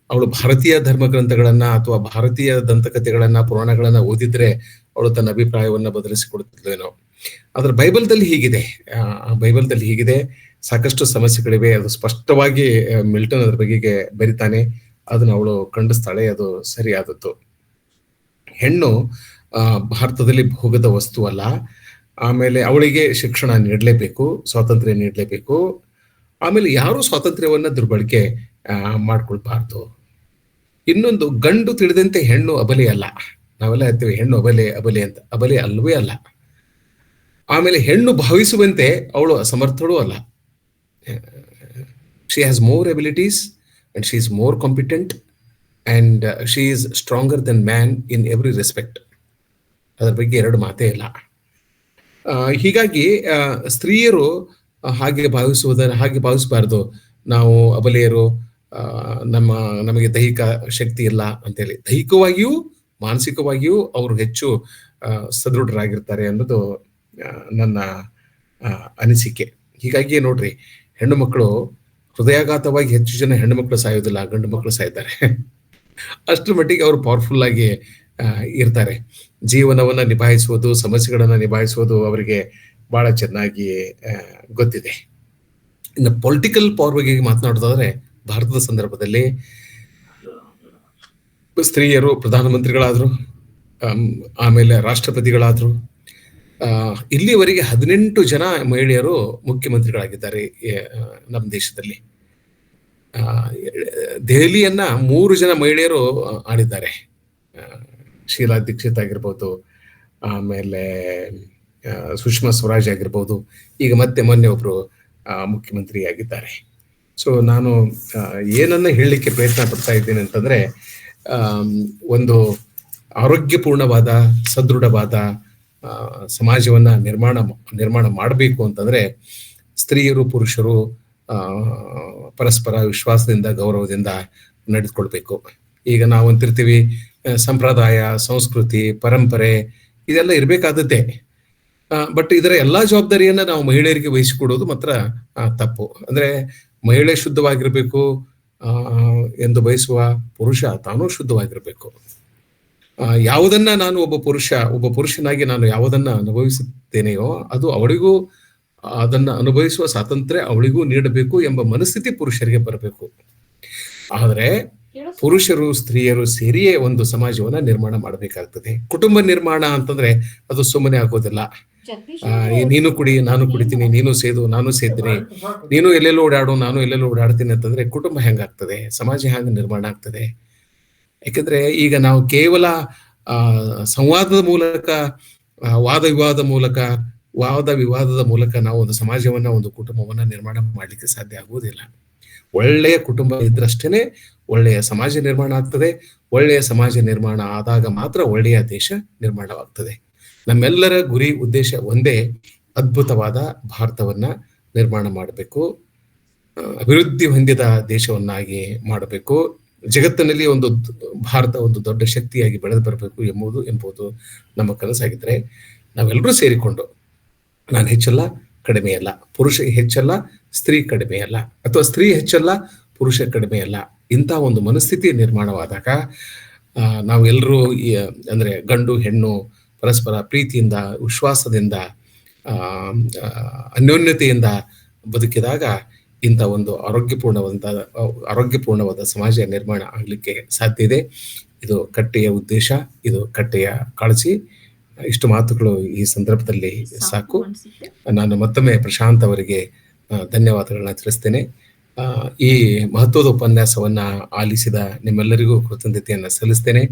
ಅವಳು ಭಾರತೀಯ ಧರ್ಮ ಗ್ರಂಥಗಳನ್ನ ಅಥವಾ ಭಾರತೀಯ ದಂತಕಥೆಗಳನ್ನ, ಪುರಾಣಗಳನ್ನ ಓದಿದ್ರೆ ಅವಳು ತನ್ನ ಅಭಿಪ್ರಾಯವನ್ನ ಬದಲಿಸಿಕೊಡುತ್ತಿದ್ದೇನೋ. ಆದ್ರೆ ಬೈಬಲ್ದಲ್ಲಿ ಹೀಗಿದೆ. ಸಾಕಷ್ಟು ಸಮಸ್ಯೆಗಳಿವೆ. ಅದು ಸ್ಪಷ್ಟವಾಗಿ ಮಿಲ್ಟನ್ ಅದ್ರ ಬಗೆಗೆ ಬರಿತಾನೆ. ಅದನ್ನ ಅವಳು ಖಂಡಿಸ್ತಾಳೆ. ಅದು ಸರಿಯಾದದ್ದು. ಹೆಣ್ಣು ಭಾರತದಲ್ಲಿ ಭೋಗದ ವಸ್ತು ಅಲ್ಲ. ಆಮೇಲೆ ಅವಳಿಗೆ ಶಿಕ್ಷಣ ನೀಡಲೇಬೇಕು, ಸ್ವಾತಂತ್ರ್ಯ ನೀಡಲೇಬೇಕು. ಆಮೇಲೆ ಯಾರು ಸ್ವಾತಂತ್ರ್ಯವನ್ನ ದುರ್ಬಳಕೆ ಮಾಡ್ಕೊಳ್ಬಾರ್ದು. ಇನ್ನೊಂದು, ಗಂಡು ತಿಳಿದಂತೆ ಹೆಣ್ಣು ಅಬಲೆ ಅಲ್ಲ. ನಾವೆಲ್ಲ ಹೇಳ್ತೀವಿ ಹೆಣ್ಣು ಅಬಲೆ ಅಂತ. ಅಬಲೆ ಅಲ್ವೇ ಅಲ್ಲ. ಆಮೇಲೆ ಹೆಣ್ಣು ಭಾವಿಸುವಂತೆ ಅವಳು ಅಸಮರ್ಥಳು ಅಲ್ಲ. She has more abilities and she is more competent and she is stronger then man in every respect. ಅದರ ಬಗ್ಗೆ ಎರಡು ಮಾತೇ ಇಲ್ಲ. ಹೀಗಾಗಿ ಸ್ತ್ರೀಯರು ಹಾಗೆ ಭಾವಿಸಬಾರ್ದು. ನಾವು ಅಬಲೆಯರು, ನಮಗೆ ದೈಹಿಕ ಶಕ್ತಿ ಇಲ್ಲ ಅಂತೇಳಿ. ದೈಹಿಕವಾಗಿಯೂ ಮಾನಸಿಕವಾಗಿಯೂ ಅವರು ಹೆಚ್ಚು ಸದೃಢರಾಗಿರ್ತಾರೆ ಅನ್ನೋದು ನನ್ನ ಅನಿಸಿಕೆ. ಹೀಗಾಗಿ ನೋಡ್ರಿ, ಹೆಣ್ಣು ಮಕ್ಕಳು ಹೃದಯಾಘಾತವಾಗಿ ಹೆಚ್ಚು ಜನ ಹೆಣ್ಣು ಮಕ್ಕಳು ಸಾಯೋದಿಲ್ಲ, ಗಂಡು ಮಕ್ಕಳು ಸಾಯ್ತಾರೆ. ಅಷ್ಟರ ಮಟ್ಟಿಗೆ ಅವರು ಪವರ್ಫುಲ್ ಆಗಿ ಇರ್ತಾರೆ. ಜೀವನವನ್ನ ನಿಭಾಯಿಸುವುದು, ಸಮಸ್ಯೆಗಳನ್ನ ನಿಭಾಯಿಸುವುದು ಅವರಿಗೆ ಬಹಳ ಚೆನ್ನಾಗಿ ಗೊತ್ತಿದೆ. ಇನ್ನು ಪೊಲಿಟಿಕಲ್ ಪವರ್ ಬಗ್ಗೆ ಮಾತನಾಡೋದಾದ್ರೆ, ಭಾರತದ ಸಂದರ್ಭದಲ್ಲಿ ಸ್ತ್ರೀಯರು ಪ್ರಧಾನಮಂತ್ರಿಗಳಾದ್ರು, ಆಮೇಲೆ ರಾಷ್ಟ್ರಪತಿಗಳಾದ್ರು. ಇಲ್ಲಿವರೆಗೆ 18 ಜನ ಮಹಿಳೆಯರು ಮುಖ್ಯಮಂತ್ರಿಗಳಾಗಿದ್ದಾರೆ ನಮ್ಮ ದೇಶದಲ್ಲಿ. ದೆಹಲಿಯನ್ನ 3 ಜನ ಮಹಿಳೆಯರು ಆಳಿದ್ದಾರೆ. ಶೀಲಾ ದೀಕ್ಷಿತ್ ಆಗಿರ್ಬೋದು, ಆಮೇಲೆ ಸುಷ್ಮಾ ಸ್ವರಾಜ್ ಆಗಿರ್ಬೋದು. ಈಗ ಮತ್ತೆ ಮೊನ್ನೆ ಒಬ್ರು ಮುಖ್ಯಮಂತ್ರಿ ಆಗಿದ್ದಾರೆ. ಸೊ ನಾನು ಏನನ್ನ ಹೇಳಲಿಕ್ಕೆ ಪ್ರಯತ್ನ ಪಡ್ತಾ ಇದ್ದೇನೆ ಅಂತಂದ್ರೆ, ಒಂದು ಆರೋಗ್ಯಪೂರ್ಣವಾದ, ಸದೃಢವಾದ ಸಮಾಜವನ್ನ ನಿರ್ಮಾಣ ಮಾಡಬೇಕು ಅಂತಂದ್ರೆ ಸ್ತ್ರೀಯರು ಪುರುಷರು ಪರಸ್ಪರ ವಿಶ್ವಾಸದಿಂದ, ಗೌರವದಿಂದ ನಡೆದುಕೊಳ್ಬೇಕು. ಈಗ ನಾವು ಅಂತಿರ್ತೀವಿ ಸಂಪ್ರದಾಯ, ಸಂಸ್ಕೃತಿ, ಪರಂಪರೆ ಇದೆಲ್ಲ ಇರಬೇಕಾದದ್ದೇ. ಬಟ್ ಇದರ ಎಲ್ಲಾ ಜವಾಬ್ದಾರಿಯನ್ನ ನಾವು ಮಹಿಳೆಯರಿಗೆ ವಹಿಸಿಕೊಡೋದು ಮಾತ್ರ ತಪ್ಪು. ಅಂದ್ರೆ ಮಹಿಳೆ ಶುದ್ಧವಾಗಿರ್ಬೇಕು ಎಂದು ಬಯಸುವ ಪುರುಷ ತಾನೂ ಶುದ್ಧವಾಗಿರ್ಬೇಕು. ಯಾವುದನ್ನ ನಾನು ಒಬ್ಬ ಪುರುಷನಾಗಿ ನಾನು ಯಾವುದನ್ನ ಅನುಭವಿಸುತ್ತೇನೆಯೋ ಅದು ಅವಳಿಗೂ, ಅದನ್ನ ಅನುಭವಿಸುವ ಸ್ವಾತಂತ್ರ್ಯ ಅವಳಿಗೂ ನೀಡಬೇಕು ಎಂಬ ಮನಸ್ಥಿತಿ ಪುರುಷರಿಗೆ ಬರಬೇಕು. ಆದ್ರೆ ಪುರುಷರು ಸ್ತ್ರೀಯರು ಸೇರಿಯೇ ಒಂದು ಸಮಾಜವನ್ನ ನಿರ್ಮಾಣ ಮಾಡಬೇಕಾಗ್ತದೆ. ಕುಟುಂಬ ನಿರ್ಮಾಣ ಅಂತಂದ್ರೆ ಅದು ಸುಮ್ಮನೆ ಆಗೋದಿಲ್ಲ. ಜಗದೀಶ್ ನೀನು ಕುಡಿ, ನಾನು ಕುಡಿತೀನಿ, ನೀನು ಸೇದು, ನಾನು ಸೇದ್ತೀನಿ, ನೀನು ಎಲ್ಲೆಲ್ಲೋ ಓಡಾಡು, ನಾನು ಎಲ್ಲೆಲ್ಲೋ ಓಡಾಡ್ತೀನಿ ಅಂತಂದ್ರೆ ಕುಟುಂಬ ಹೆಂಗಾಗ್ತದೆ, ಸಮಾಜ ಹೆಂಗ ನಿರ್ಮಾಣ ಆಗ್ತದೆ? ಯಾಕಂದ್ರೆ ಈಗ ನಾವು ಕೇವಲ ಸಂವಾದದ ಮೂಲಕ, ವಾದ ವಿವಾದದ ಮೂಲಕ ನಾವು ಒಂದು ಸಮಾಜವನ್ನ, ಒಂದು ಕುಟುಂಬವನ್ನ ನಿರ್ಮಾಣ ಮಾಡ್ಲಿಕ್ಕೆ ಸಾಧ್ಯ ಆಗುವುದಿಲ್ಲ. ಒಳ್ಳೆಯ ಕುಟುಂಬ ಇದ್ರಷ್ಟೇನೆ ಒಳ್ಳೆಯ ಸಮಾಜ ನಿರ್ಮಾಣ ಆಗ್ತದೆ. ಒಳ್ಳೆಯ ಸಮಾಜ ನಿರ್ಮಾಣ ಆದಾಗ ಮಾತ್ರ ಒಳ್ಳೆಯ ದೇಶ ನಿರ್ಮಾಣವಾಗ್ತದೆ. ನಮ್ಮೆಲ್ಲರ ಗುರಿ ಉದ್ದೇಶ ಒಂದೇ, ಅದ್ಭುತವಾದ ಭಾರತವನ್ನ ನಿರ್ಮಾಣ ಮಾಡಬೇಕು, ಅಭಿವೃದ್ಧಿ ಹೊಂದಿದ ದೇಶವನ್ನಾಗಿ ಮಾಡಬೇಕು, ಜಗತ್ತಿನಲ್ಲಿ ಭಾರತ ಒಂದು ದೊಡ್ಡ ಶಕ್ತಿಯಾಗಿ ಬೆಳೆದು ಬರಬೇಕು ಎಂಬುದು ನಮ್ಮ ಕನಸಾಗಿದ್ರೆ ನಾವೆಲ್ಲರೂ ಸೇರಿಕೊಂಡು, ನಾನು ಹೆಚ್ಚಲ್ಲ ಕಡಿಮೆ ಅಲ್ಲ, ಪುರುಷ ಹೆಚ್ಚಲ್ಲ ಸ್ತ್ರೀ ಕಡಿಮೆ ಅಲ್ಲ, ಅಥವಾ ಸ್ತ್ರೀ ಹೆಚ್ಚಲ್ಲ ಪುರುಷ ಕಡಿಮೆ ಅಲ್ಲ, ಇಂಥ ಒಂದು ಮನಸ್ಥಿತಿ ನಿರ್ಮಾಣವಾದಾಗ ನಾವೆಲ್ಲರೂ ಅಂದ್ರೆ ಗಂಡು ಹೆಣ್ಣು ಪರಸ್ಪರ ಪ್ರೀತಿಯಿಂದ, ವಿಶ್ವಾಸದಿಂದ, ಅನ್ಯೋನ್ಯತೆಯಿಂದ ಬದುಕಿದಾಗ ಇಂಥ ಒಂದು ಆರೋಗ್ಯಪೂರ್ಣವಾದ ಸಮಾಜ ನಿರ್ಮಾಣ ಆಗಲಿಕ್ಕೆ ಸಾಧ್ಯ ಇದೆ. ಇದು ಕಟ್ಟೆಯ ಉದ್ದೇಶ, ಇದು ಕಟ್ಟೆಯ ಕಾಳಜಿ. ಇಷ್ಟು ಮಾತುಗಳು ಈ ಸಂದರ್ಭದಲ್ಲಿ ಸಾಕು. ನಾನು ಮತ್ತೊಮ್ಮೆ ಪ್ರಶಾಂತ್ ಅವರಿಗೆ ಧನ್ಯವಾದಗಳನ್ನ ತಿಳಿಸ್ತೇನೆ. ಈ ಮಹತ್ವದ ಉಪನ್ಯಾಸವನ್ನ ಆಲಿಸಿದ ನಿಮ್ಮೆಲ್ಲರಿಗೂ ಕೃತಜ್ಞತೆಯನ್ನು ಸಲ್ಲಿಸ್ತೇನೆ.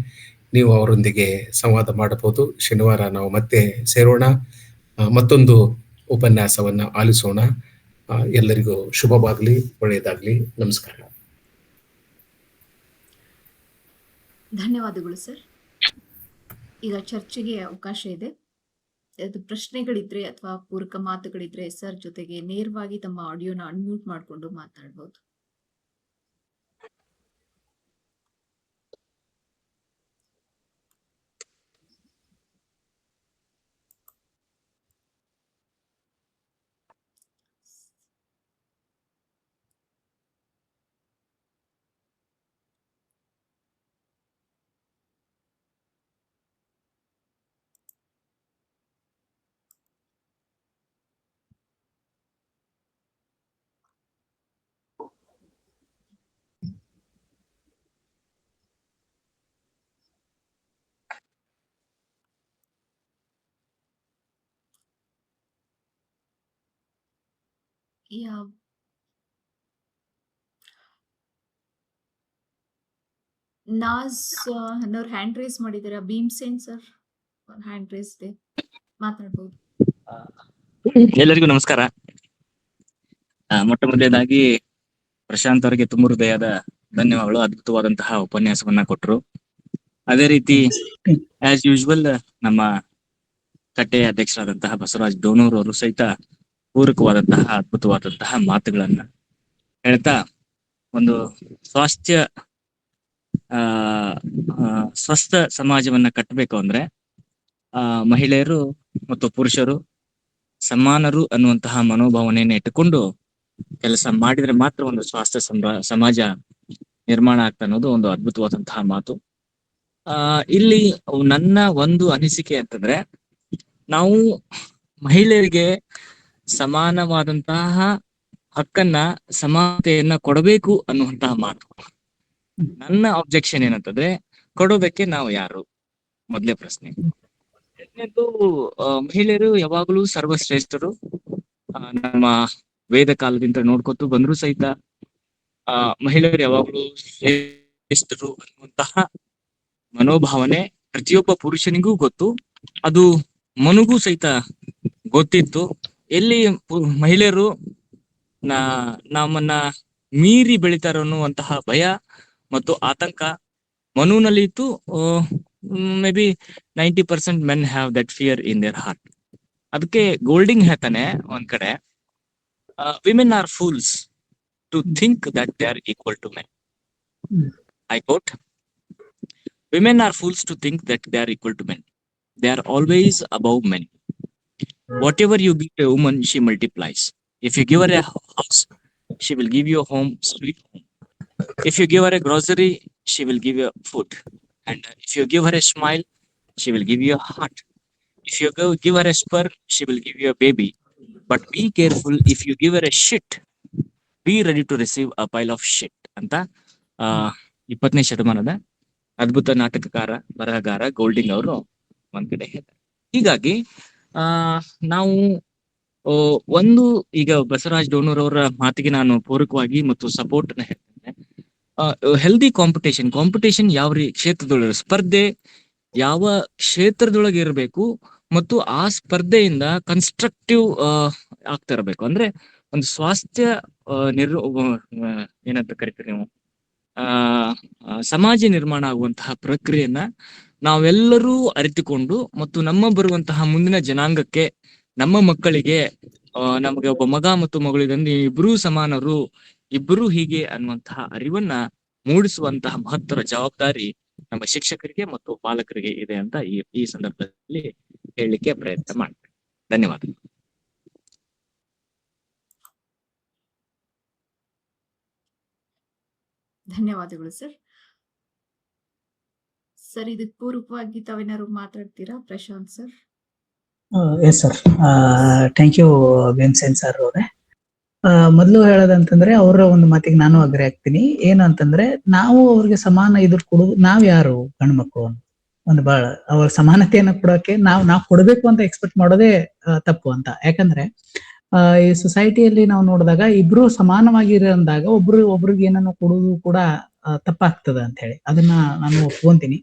ನೀವು ಅವರೊಂದಿಗೆ ಸಂವಾದ ಮಾಡಬಹುದು. ಶನಿವಾರ ನಾವು ಮತ್ತೆ ಸೇರೋಣ, ಮತ್ತೊಂದು ಉಪನ್ಯಾಸವನ್ನ ಆಲಿಸೋಣ. ಎಲ್ಲರಿಗೂ ಶುಭವಾಗಲಿ, ಒಳ್ಳೆಯದಾಗಲಿ. ನಮಸ್ಕಾರ. ಧನ್ಯವಾದಗಳು ಸರ್. ಈಗ ಚರ್ಚೆಗೆ ಅವಕಾಶ ಇದೆ. ಅದು ಪ್ರಶ್ನೆಗಳಿದ್ರೆ ಅಥವಾ ಪೂರಕ ಮಾತುಗಳಿದ್ರೆ ಸರ್ ಜೊತೆಗೆ ನೇರವಾಗಿ ತಮ್ಮ ಆಡಿಯೋನ ಅನ್ಮ್ಯೂಟ್ ಮಾಡಿಕೊಂಡು ಮಾತಾಡ್ಬೋದು. ನಾಜ್ ಅನ್ನೋರು ಹ್ಯಾಂಡ್ ರೈಸ್ ಮಾಡಿದಾರೆ. ಭೀಮ್ಸೇನ್ ಸರ್ ಹ್ಯಾಂಡ್ ರೈಸ್ ಇದೆ, ಮಾತಾಡ್ಬೋದು. ಎಲ್ಲರಿಗೂ ನಮಸ್ಕಾರ. ಮೊಟ್ಟ ಮೊದಲನೇದಾಗಿ ಪ್ರಶಾಂತ್ ಅವರಿಗೆ ತುಂಬ ಹೃದಯದ ಧನ್ಯವಾದಗಳು. ಅದ್ಭುತವಾದಂತಹ ಉಪನ್ಯಾಸವನ್ನ ಕೊಟ್ಟರು. ಅದೇ ರೀತಿ ಆಸ್ ಯೂಶುವಲ್ ನಮ್ಮ ಕಟ್ಟೆಯ ಅಧ್ಯಕ್ಷರಾದಂತಹ ಬಸವರಾಜ್ ಡೋನೂರ್ ಅವರು ಸಹಿತ ಪೂರಕವಾದಂತಹ ಅದ್ಭುತವಾದಂತಹ ಮಾತುಗಳನ್ನ ಹೇಳ್ತಾ, ಒಂದು ಸ್ವಸ್ಥ ಸಮಾಜವನ್ನ ಕಟ್ಟಬೇಕು ಅಂದ್ರೆ ಮಹಿಳೆಯರು ಮತ್ತು ಪುರುಷರು ಸಮಾನರು ಅನ್ನುವಂತಹ ಮನೋಭಾವನೆಯನ್ನು ಇಟ್ಟುಕೊಂಡು ಕೆಲಸ ಮಾಡಿದ್ರೆ ಮಾತ್ರ ಒಂದು ಸ್ವಾಸ್ಥ್ಯ ಸಮಾಜ ನಿರ್ಮಾಣ ಆಗ್ತಾ ಅನ್ನೋದು ಒಂದು ಅದ್ಭುತವಾದಂತಹ ಮಾತು. ಇಲ್ಲಿ ನನ್ನ ಒಂದು ಅನಿಸಿಕೆ ಅಂತಂದ್ರೆ, ನಾವು ಮಹಿಳೆಯರಿಗೆ ಸಮಾನವಾದಂತಹ ಹಕ್ಕನ್ನ, ಸಮಾನತೆಯನ್ನ ಕೊಡಬೇಕು ಅನ್ನುವಂತಹ ಮಾತು. ನನ್ನ ಅಬ್ಜೆಕ್ಷನ್ ಏನಂತಂದ್ರೆ, ಕೊಡೋದಕ್ಕೆ ನಾವು ಯಾರು? ಮೊದಲೇ ಪ್ರಶ್ನೆ. ಎರಡನೇದು, ಮಹಿಳೆಯರು ಯಾವಾಗಲೂ ಸರ್ವಶ್ರೇಷ್ಠರು. ನಮ್ಮ ವೇದ ಕಾಲದಿಂದ ನೋಡ್ಕೊತು ಬಂದ್ರು ಸಹಿತ ಮಹಿಳೆಯರು ಯಾವಾಗಲೂ ಶ್ರೇಷ್ಠರು ಅನ್ನುವಂತಹ ಮನೋಭಾವನೆ ಪ್ರತಿಯೊಬ್ಬ ಪುರುಷನಿಗೂ ಗೊತ್ತು. ಅದು ಮನುಗೂ ಸಹಿತ ಗೊತ್ತಿತ್ತು. ಎಲ್ಲಿ ಮಹಿಳೆಯರು ನಮ್ಮನ್ನ ಮೀರಿ ಬೆಳಿತಾರ ಅನ್ನುವಂತಹ ಭಯ ಮತ್ತು ಆತಂಕ ಮನುನಲ್ಲಿ ಇತ್ತು. May be 90% men have that fear in their heart. ಅದಕ್ಕೆ ಗೋಲ್ಡಿಂಗ್ ಹೇಳ್ತಾನೆ ಒಂದ್ ಕಡೆ, women are fools to think that they are equal to men. I quote, women are fools to think that they are equal to men. They are always above men. Whatever you give to a woman, she multiplies. If you give her a house, she will give you a home, sweet home. If you give her a grocery, she will give you food. And if you give her a smile, she will give you a heart. If you give her a spur, she will give you a baby. But be careful, if you give her a shit, be ready to receive a pile of shit. ಅಂತ 20ನೇ ಶತಮಾನದ ಅದ್ಭುತ ನಾಟಕಕಾರ, ಬರಹಗಾರ ಗೋಲ್ಡಿಂಗ್ ಅವರು ಒಂದ್ ಕಡೆ ಹೇಳ್ತಾರೆ. ಹೀಗಾಗಿ ಆ ನಾವು ಒಂದು ಈಗ ಬಸವರಾಜ್ ಡೋನೂರ್ ಅವರ ಮಾತಿಗೆ ನಾನು ಪೂರಕವಾಗಿ ಮತ್ತು ಸಪೋರ್ಟ್ ಹೇಳ್ತೇನೆ. ಹೆಲ್ದಿ ಕಾಂಪಿಟೇಷನ್ ಯಾವ ಕ್ಷೇತ್ರದೊಳಗೆ ಸ್ಪರ್ಧೆ ಯಾವ ಕ್ಷೇತ್ರದೊಳಗೆ ಇರಬೇಕು ಮತ್ತು ಆ ಸ್ಪರ್ಧೆಯಿಂದ ಕನ್ಸ್ಟ್ರಕ್ಟಿವ್ ಆಗ್ತಾ ಇರಬೇಕು. ಅಂದ್ರೆ ಒಂದು ಸ್ವಾಸ್ಥ್ಯ ಏನಂತ ಕರಿತೀರಿ ನೀವು, ಸಮಾಜ ನಿರ್ಮಾಣ ಆಗುವಂತಹ ಪ್ರಕ್ರಿಯೆಯನ್ನ ನಾವೆಲ್ಲರೂ ಅರಿತುಕೊಂಡು ಮತ್ತು ನಮ್ಮ ಬರುವಂತಹ ಮುಂದಿನ ಜನಾಂಗಕ್ಕೆ, ನಮ್ಮ ಮಕ್ಕಳಿಗೆ ನಮಗೆ ಒಬ್ಬ ಮಗ ಮತ್ತು ಮಗಳಿದಂದು ಇಬ್ರು ಸಮಾನರು, ಇಬ್ಬರು ಹೀಗೆ ಅನ್ನುವಂತಹ ಅರಿವನ್ನ ಮೂಡಿಸುವಂತಹ ಮಹತ್ತರ ಜವಾಬ್ದಾರಿ ನಮ್ಮ ಶಿಕ್ಷಕರಿಗೆ ಮತ್ತು ಪಾಲಕರಿಗೆ ಇದೆ ಅಂತ ಈ ಸಂದರ್ಭದಲ್ಲಿ ಹೇಳಲಿಕ್ಕೆ ಪ್ರಯತ್ನ ಮಾಡ್ತೇನೆ. ಧನ್ಯವಾದ. ಧನ್ಯವಾದಗಳು ಸರ್. ಸರ್, ಇದಕ್ಕೆ ಪೂರಕವಾಗಿ ತಾವೇನಾದ್ರು ಮಾತಾಡ್ತೀರಾ Prashant sir? Yes sir, thank you Bhimsen sir ಅವರೇ. ಮೊದಲು ಹೇಳೋದಂತಂದ್ರೆ ಅವರ ಒಂದು ಮಾತಿಗೆ ನಾನು ಅಗ್ರಿ ಆಗ್ತೀನಿ. ಏನು ಅಂತಂದ್ರೆ, ನಾವು ಅವ್ರಿಗೆ ಸಮಾನ ಇದ್ರ ಕೊಡುದು, ನಾವ್ ಯಾರು ಗಂಡ್ಮಕ್ಳು ಒಂದು ಬಹಳ ಅವ್ರ ಸಮಾನತೆಯನ್ನ ಕೊಡೋಕೆ ನಾವು ಕೊಡ್ಬೇಕು ಅಂತ ಎಕ್ಸ್ಪೆಕ್ಟ್ ಮಾಡೋದೇ ತಪ್ಪು ಅಂತ. ಯಾಕಂದ್ರೆ ಈ ಸೊಸೈಟಿಯಲ್ಲಿ ನಾವು ನೋಡಿದಾಗ ಇಬ್ರು ಸಮಾನವಾಗಿರಂದಾಗ ಒಬ್ರಿಗೆ ಏನನ್ನು ಕೊಡುವುದು ಕೂಡ ತಪ್ಪಾಗ್ತದ ಅಂತ ಹೇಳಿ ಅದನ್ನ ನಾನು ಒಪ್ಕೊಂತೀನಿ.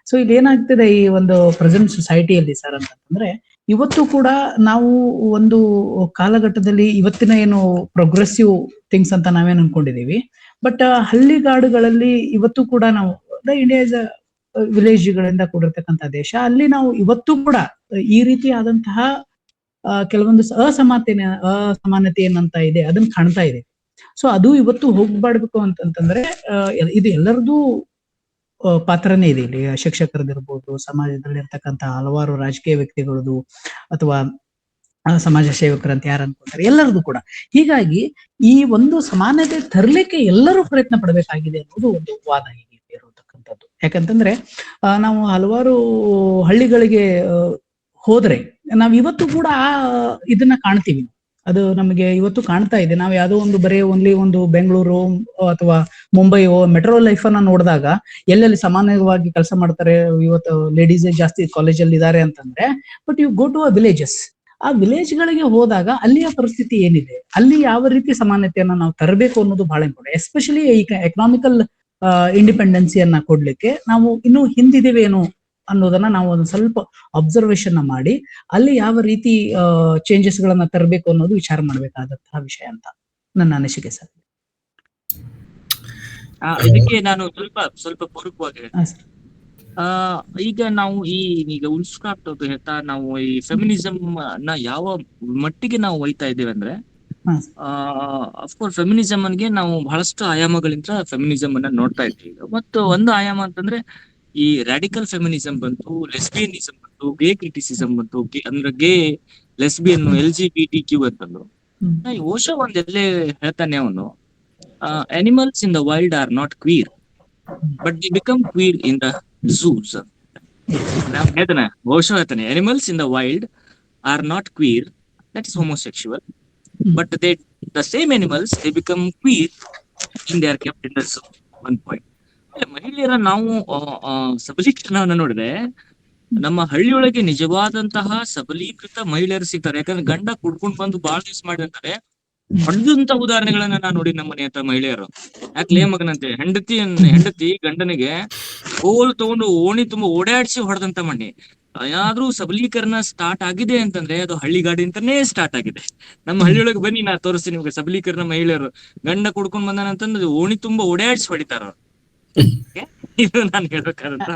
ಸೊ ಇಲ್ಲಿ ಏನಾಗ್ತದೆ ಈ ಒಂದು ಪ್ರೆಸೆಂಟ್ ಸೊಸೈಟಿಯಲ್ಲಿ ಸರ್ ಅಂತಂದ್ರೆ, ಇವತ್ತು ಕೂಡ ನಾವು ಒಂದು ಕಾಲಘಟ್ಟದಲ್ಲಿ ಇವತ್ತಿನ ಏನು ಪ್ರೋಗ್ರೆಸಿವ್ ಥಿಂಗ್ಸ್ ಅಂತ ನಾವೇನ್ ಅನ್ಕೊಂಡಿದೀವಿ, ಬಟ್ ಹಳ್ಳಿಗಾಡುಗಳಲ್ಲಿ ಇವತ್ತು ಕೂಡ ನಾವು ಇಂಡಿಯಾ ಇಸ್ ವಿಲೇಜ್ಗಳಿಂದ ಕೂಡಿರ್ತಕ್ಕಂಥ ದೇಶ. ಅಲ್ಲಿ ನಾವು ಇವತ್ತು ಕೂಡ ಈ ರೀತಿ ಆದಂತಹ ಕೆಲವೊಂದು ಅಸಮಾನತೆ ಏನಂತ ಇದೆ ಅದನ್ನ ಕಾಣ್ತಾ ಇದೆ. ಸೊ ಅದು ಇವತ್ತು ಹೋಗ್ಬಾಡ್ಬೇಕು ಅಂತಂತಂದ್ರೆ ಇದು ಎಲ್ಲರದು ಪಾತ್ರನೇ ಇದೆ. ಇಲ್ಲಿ ಶಿಕ್ಷಕರದಿರ್ಬೋದು, ಸಮಾಜದಲ್ಲಿ ಇರ್ತಕ್ಕಂಥ ಹಲವಾರು ರಾಜಕೀಯ ವ್ಯಕ್ತಿಗಳದು, ಅಥವಾ ಸಮಾಜ ಸೇವಕರಂತ ಯಾರು ಅನ್ಕೊಂತಾರೆ, ಎಲ್ಲರದು ಕೂಡ. ಹೀಗಾಗಿ ಈ ಒಂದು ಸಮಾನತೆ ತರಲಿಕ್ಕೆ ಎಲ್ಲರೂ ಪ್ರಯತ್ನ ಪಡಬೇಕಾಗಿದೆ ಅನ್ನೋದು ಒಂದು ವಾದ ಇರತಕ್ಕಂಥದ್ದು. ಯಾಕಂತಂದ್ರೆ ನಾವು ಹಲವಾರು ಹಳ್ಳಿಗಳಿಗೆ ಹೋದ್ರೆ ನಾವ್ ಇವತ್ತು ಕೂಡ ಇದನ್ನ ಕಾಣ್ತೀವಿ. ಅದು ನಮಗೆ ಇವತ್ತು ಕಾಣ್ತಾ ಇದೆ. ನಾವು ಯಾವ್ದೋ ಒಂದು ಬರೀ ಓನ್ಲಿ ಒಂದು ಬೆಂಗಳೂರು ಅಥವಾ ಮುಂಬೈ ಮೆಟ್ರೋ ಲೈಫ್ ಅನ್ನ ನೋಡಿದಾಗ ಎಲ್ಲೆಲ್ಲಿ ಸಮಾನವಾಗಿ ಕೆಲಸ ಮಾಡ್ತಾರೆ, ಇವತ್ತು ಲೇಡೀಸ್ ಜಾಸ್ತಿ ಕಾಲೇಜಲ್ಲಿ ಇದ್ದಾರೆ ಅಂತಂದ್ರೆ, but you go to a villages, ಆ ವಿಲೇಜ್ ಗಳಿಗೆ ಹೋದಾಗ ಅಲ್ಲಿಯ ಪರಿಸ್ಥಿತಿ ಏನಿದೆ, ಅಲ್ಲಿ ಯಾವ ರೀತಿ ಸಮಾನತೆಯನ್ನ ನಾವು ತರಬೇಕು ಅನ್ನೋದು ಬಹಳ ಇಂಪಾರ್ಟೆಂಟ್. ಎಸ್ಪೆಷಲಿ ಈ ಎಕನಾಮಿಕಲ್ ಇಂಡಿಪೆಂಡೆನ್ಸಿಯನ್ನ ಕೊಡ್ಲಿಕ್ಕೆ ನಾವು ಇನ್ನೂ ಹಿಂದಿದ್ದೇವೇನು ಅನ್ನೋದನ್ನ ನಾವು ಒಂದು ಸ್ವಲ್ಪ ಅಬ್ಸರ್ವೇಷನ್ ಮಾಡಿ ಅಲ್ಲಿ ಯಾವ ರೀತಿ ಚೇಂಜಸ್ ಗಳನ್ನ ತರಬೇಕು ಅನ್ನೋದು ವಿಚಾರ ಮಾಡಬೇಕಾದಂತಹ ವಿಷಯ ಅಂತ ನನ್ನ ಅನಿಸಿಕೆ ಸರ್. ಇದಕ್ಕೆ ನಾನು ಸ್ವಲ್ಪ ಪೂರಕವಾಗಿ ಈಗ ನಾವು ಈಗ ಉಲ್ಸ್ಕ್ರಾಫ್ಟ್ ಹೇಳ್ತಾ ನಾವು ಈ ಫೆಮಿನಿಸಂ ನ ಯಾವ ಮಟ್ಟಿಗೆ ನಾವು ಒಯ್ತಾ ಇದ್ದೇವೆ ಅಂದ್ರೆ, ಅಫ್ಕೋರ್ಸ್ ಫೆಮಿನಿಸಮ್ ಗೆ ನಾವು ಬಹಳಷ್ಟು ಆಯಾಮಗಳಿಂದ ಫೆಮಿನಿಸಮ್ ಅನ್ನ ನೋಡ್ತಾ ಇದ್ದೀವಿ. ಮತ್ತು ಒಂದು ಆಯಾಮ ಅಂತಂದ್ರೆ ಈ ರಾಡಿಕಲ್ ಫೆಮಿನಿಸಂ ಬಂತು, ಲೆಸ್ಬಿಯನಿಸಂ ಬಂತು, ಗೇ ಕ್ರಿಟಿಸಿಸಂ ಬಂತು, ಅಂದ್ರೆ ಗೇ, ಲೆಸ್ಬಿಯನ್, LGBTQ ಅಂತಂದು. ಓಶೋ ಒಂದೆಲ್ಲೇ ಹೇಳ್ತಾನೆ ಅವನು, animals in the wild are not queer but the become queer in the zoos. ಹೇಳ್ತಾನೆ ಓಶೋ, ಹೇಳ್ತಾನೆ animals in the wild are not queer, that is homosexual, but the same animals they become queer when they are kept in the zoo. One point. ಮಹಿಳೆಯರ ನಾವು ಸಬಲೀಕರಣವನ್ನ ನೋಡಿದ್ರೆ ನಮ್ಮ ಹಳ್ಳಿಯೊಳಗೆ ನಿಜವಾದಂತಹ ಸಬಲೀಕೃತ ಮಹಿಳೆಯರು ಸಿಗ್ತಾರೆ. ಯಾಕಂದ್ರೆ ಗಂಡ ಕುಡ್ಕೊಂಡ್ ಬಂದು ಬಾಳ ದಿವಸ ಮಾಡಿರ್ತಾರೆ. ಹೊಡೆದಂತ ಉದಾಹರಣೆಗಳನ್ನ ನಾನು ನೋಡಿ ನಮ್ಮ ಮನೆ ಹತ್ರ ಮಹಿಳೆಯರು. ಯಾಕೆ ಮಗನಂತೆ ಹೆಂಡತಿ ಗಂಡನಿಗೆ ಕೋಲ್ ತಗೊಂಡು ಓಣಿ ತುಂಬಾ ಓಡಾಡಿಸಿ ಹೊಡೆದಂತ ಮಣ್ಣಿ. ಏನಾದ್ರೂ ಸಬಲೀಕರಣ ಸ್ಟಾರ್ಟ್ ಆಗಿದೆ ಅಂತಂದ್ರೆ ಅದು ಹಳ್ಳಿಗಾಡಿ ಅಂತಾನೆ ಸ್ಟಾರ್ಟ್ ಆಗಿದೆ. ನಮ್ಮ ಹಳ್ಳಿಯೊಳಗೆ ಬನ್ನಿ, ನಾ ತೋರಿಸ್ತೀನಿ ನಿಮ್ಗೆ ಸಬಲೀಕರಣ. ಮಹಿಳೆಯರು ಗಂಡ ಕುಡ್ಕೊಂಡ್ ಬಂದಾನಂತಂದ್ರೆ ಓಣಿ ತುಂಬಾ ಓಡಾಡಿಸಿ ಹೊಡಿತಾರ. ಇದು ನಾನು ಹೇಳ್ಬೇಕಾದಂತ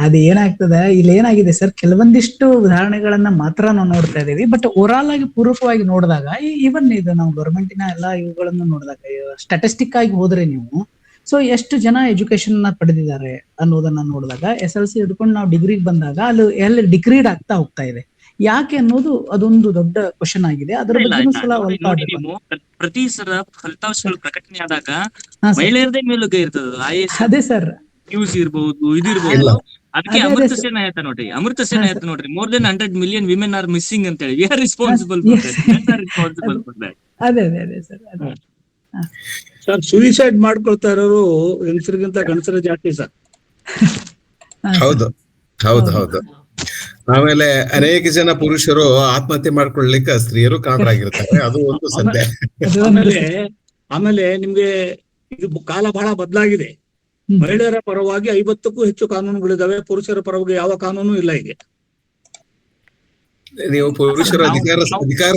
ಅದು ಏನಾಗ್ತದ, ಇಲ್ಲಿ ಏನಾಗಿದೆ ಸರ್, ಕೆಲವೊಂದಿಷ್ಟು ಉದಾಹರಣೆಗಳನ್ನ ಮಾತ್ರ ನಾವು ನೋಡ್ತಾ ಇದೀವಿ. ಬಟ್ ಓವರಾಲ್ ಆಗಿ ಪೂರ್ವಕವಾಗಿ ನೋಡಿದಾಗ ಈವನ್ ಇದು ನಾವು ಗವರ್ಮೆಂಟಿನ ಎಲ್ಲಾ ಇವುಗಳನ್ನು ನೋಡಿದಾಗ, ಸ್ಟಾಟಿಸ್ಟಿಕ್ ಆಗಿ ಹೋದ್ರೆ ನೀವು, ಸೊ ಎಷ್ಟು ಜನ ಎಜುಕೇಶನ್ ನ ಪಡೆದಿದ್ದಾರೆ ಅನ್ನೋದನ್ನ ನೋಡಿದಾಗ, SLC ಹಿಡ್ಕೊಂಡು ನಾವು ಡಿಗ್ರಿಗೆ ಬಂದಾಗ ಅಲ್ಲಿ ಎಲ್ಲಿ ಡಿಗ್ರೀಡ್ ಆಗ್ತಾ ಹೋಗ್ತಾ ಇದೆ. ಯಾಕೆ ಅನ್ನೋದು ಅದೊಂದು ದೊಡ್ಡ ಕ್ವಶನ್ ಆಗಿದೆ. ಅದರ ಬಗ್ಗೆ ಪ್ರತಿ ಸಲ ಫಲಿತಾಂಶಗಳು ಪ್ರಕಟಣೆ ಆದಾಗ ಮಹಿಳೆಯರದೇ ಮೇಲುಗೈ ಇರ್ತದೆ. ಅದೇ ಸರ್, ನ್ಯೂಸ್ ಇರ್ಬಹುದು, ಇದಿರ್ಬಹುದು. ಅದಕ್ಕೆ ಅಮೃತ ಸೇನಾ ಹೇಳ್ತಾ ನೋಡ್ರಿ, more than 100 million women are missing ಅಂತ ಹೇಳಿ. We are responsible for that. ಅದೇ ಸರ್. ಸರ್, ಸುಯಿಸೈಡ್ ಮಾಡ್ಕೊಳ್ತಾ ಇರೋರು ಹೆಂಗಸರಿಗಿಂತ ಗಂಡಸರ ಜಾಸ್ತಿ ಸರ್. ಹೌದು. ಆಮೇಲೆ ಅನೇಕ ಜನ ಪುರುಷರು ಆತ್ಮಹತ್ಯೆ ಮಾಡ್ಕೊಳ್ಳಿಕ್ಕೆ ಸ್ತ್ರೀಯರು ಕಾರಣರಾಗಿರ್ತಾರೆ. ಅದು ಒಂದು ಸತ್ಯ. ಆಮೇಲೆ ನಿಮ್ಗೆ ಇದು ಕಾಲ ಬಹಳ ಬದಲಾಗಿದೆ. ಮಹಿಳೆಯರ ಪರವಾಗಿ 50ಕ್ಕೂ ಹೆಚ್ಚು ಕಾನೂನುಗಳಿದಾವೆ. ಪುರುಷರ ಪರವಾಗಿ ಯಾವ ಕಾನೂನು ಇಲ್ಲ ಈಗ. ನೀವು ಪುರುಷರು ಅಧಿಕಾರ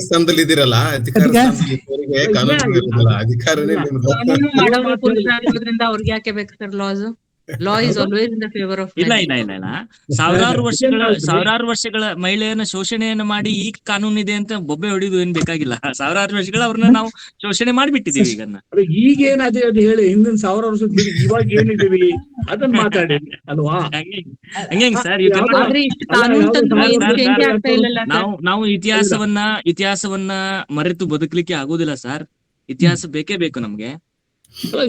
ಸ್ಥಾನದಲ್ಲಿ ಇದ್ದೀರಲ್ಲ, ಅಧಿಕಾರ ಸ್ಥಾನದಲ್ಲಿ ಕಾನೂನುಗಳಿರೋದಿಲ್ಲ. ಅಧಿಕಾರನೇ ನಿಮ್ದು. ಕಾನೂನು ಮಾಡೋರು ಪುರುಷರಾಗಿರೋದ್ರಿಂದ ಅವ್ರಿಗೆ ಯಾಕೆ ಬೇಕು sir loss? Law is always in the favour of ಇಲ್ಲ. ಸಾವಿರಾರು ವರ್ಷಗಳ ಮಹಿಳೆಯನ್ನ ಶೋಷಣೆಯನ್ನ ಮಾಡಿ ಈಗ ಕಾನೂನು ಇದೆ ಅಂತ ಬೊಬ್ಬೆ ಹೊಡಿದು ಏನ್ ಬೇಕಾಗಿಲ್ಲ. ಸಾವಿರಾರು ವರ್ಷಗಳ ಅವ್ರನ್ನ ನಾವು ಶೋಷಣೆ ಮಾಡಿಬಿಟ್ಟಿದೀವಿ ಈಗ. ಈಗೇನದೇ ಅದು ಹೇಳಿ, ಹಿಂದಿನ 1000 ವರ್ಷದ ಬಿಡಿ ಇವಾಗ ಏನಿದೀವಿ ಅದನ್ನ ಮಾತಾಡಿ ಅಲ್ವಾ? ಹಂಗೆ ಸರ್, ಆದ್ರೆ ಇಷ್ಟು ಕಾನೂನು ತಂದ್ರು ಏನು ಚೇಂಜ್ ಆಗ್ತಾ ಇಲ್ಲ. ನಾವು ಇತಿಹಾಸವನ್ನ ಮರೆತು ಬದುಕಲಿಕ್ಕೆ ಆಗೋದಿಲ್ಲ ಸರ್. ಇತಿಹಾಸ ಬೇಕೇ ಬೇಕು ನಮ್ಗೆ.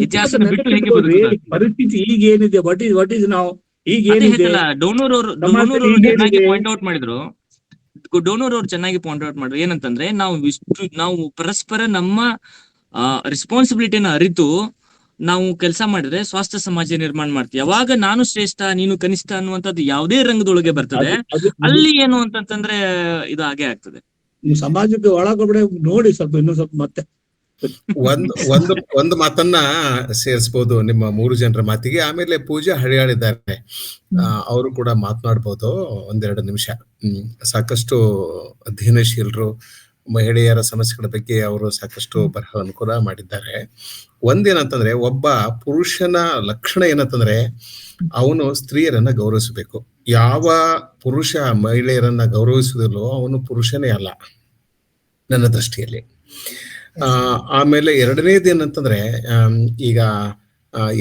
ಇತಿಹಾಸ ಬಿಟ್ಟು ಹೆಂಗೆ ಬದುಕುದು? ಪರಿಸ್ಥಿತಿ ಈಗ ಏನಿದೆ, ವಾಟ್ ಇಸ್ ನಾವು ಈಗ ಏನಿದೆ? ಡೋನೂರ್ ಅವರು ಚೆನ್ನಾಗಿ ಪಾಯಿಂಟ್ ಔಟ್ ಮಾಡಿದ್ರು. ಚೆನ್ನಾಗಿ ಪಾಯಿಂಟ್ ಔಟ್ ಮಾಡಿದ್ರು. ಏನಂತಂದ್ರೆ ನಾವು ಪರಸ್ಪರ ನಮ್ಮ ರೆಸ್ಪಾನ್ಸಿಬಿಲಿಟಿನ ಅರಿತು ನಾವು ಕೆಲಸ ಮಾಡಿದ್ರೆ ಸ್ವಾಸ್ಥ್ಯ ಸಮಾಜ ನಿರ್ಮಾಣ ಮಾಡ್ತೀವಿ. ಯಾವಾಗ ನಾನು ಶ್ರೇಷ್ಠ ನೀನು ಕನಿಷ್ಠ ಅನ್ನುವಂಥದ್ದು ಯಾವುದೇ ರಂಗದೊಳಗೆ ಬರ್ತದೆ, ಅಲ್ಲಿ ಏನು ಅಂತಂದ್ರೆ ಇದು ಹಾಗೆ ಆಗ್ತದೆ. ಸಮಾಜಕ್ಕೆ ಒಳಗಡೆ ನೋಡಿ ಇನ್ನೂ ಸ್ವಲ್ಪ ಮತ್ತೆ ಒಂದು ಮಾತನ್ನ ಸೇರಿಸಬಹುದು ನಿಮ್ಮ 3 ಜನರ ಮಾತಿಗೆ. ಆಮೇಲೆ ಪೂಜಾ ಹಳಿಯಾಳಿದ್ದಾರೆ, ಅವರು ಕೂಡ ಮಾತನಾಡ್ಬೋದು 1-2 ನಿಮಿಷ. ಸಾಕಷ್ಟು ಅಧ್ಯಯನಶೀಲರು, ಮಹಿಳೆಯರ ಸಮಸ್ಯೆಗಳ ಬಗ್ಗೆ ಅವರು ಸಾಕಷ್ಟು ಬರಹವನ್ನು ಕೂಡ ಮಾಡಿದ್ದಾರೆ. ಒಂದೇನಂತಂದ್ರೆ, ಒಬ್ಬ ಪುರುಷನ ಲಕ್ಷಣ ಏನಂತಂದ್ರೆ ಅವನು ಸ್ತ್ರೀಯರನ್ನ ಗೌರವಿಸಬೇಕು. ಯಾವ ಪುರುಷ ಮಹಿಳೆಯರನ್ನ ಗೌರವಿಸುವುದಿಲ್ಲೋ ಅವನು ಪುರುಷನೇ ಅಲ್ಲ ನನ್ನ ದೃಷ್ಟಿಯಲ್ಲಿ. ಆಮೇಲೆ ಎರಡನೇದೇನಂತಂದ್ರೆ, ಈಗ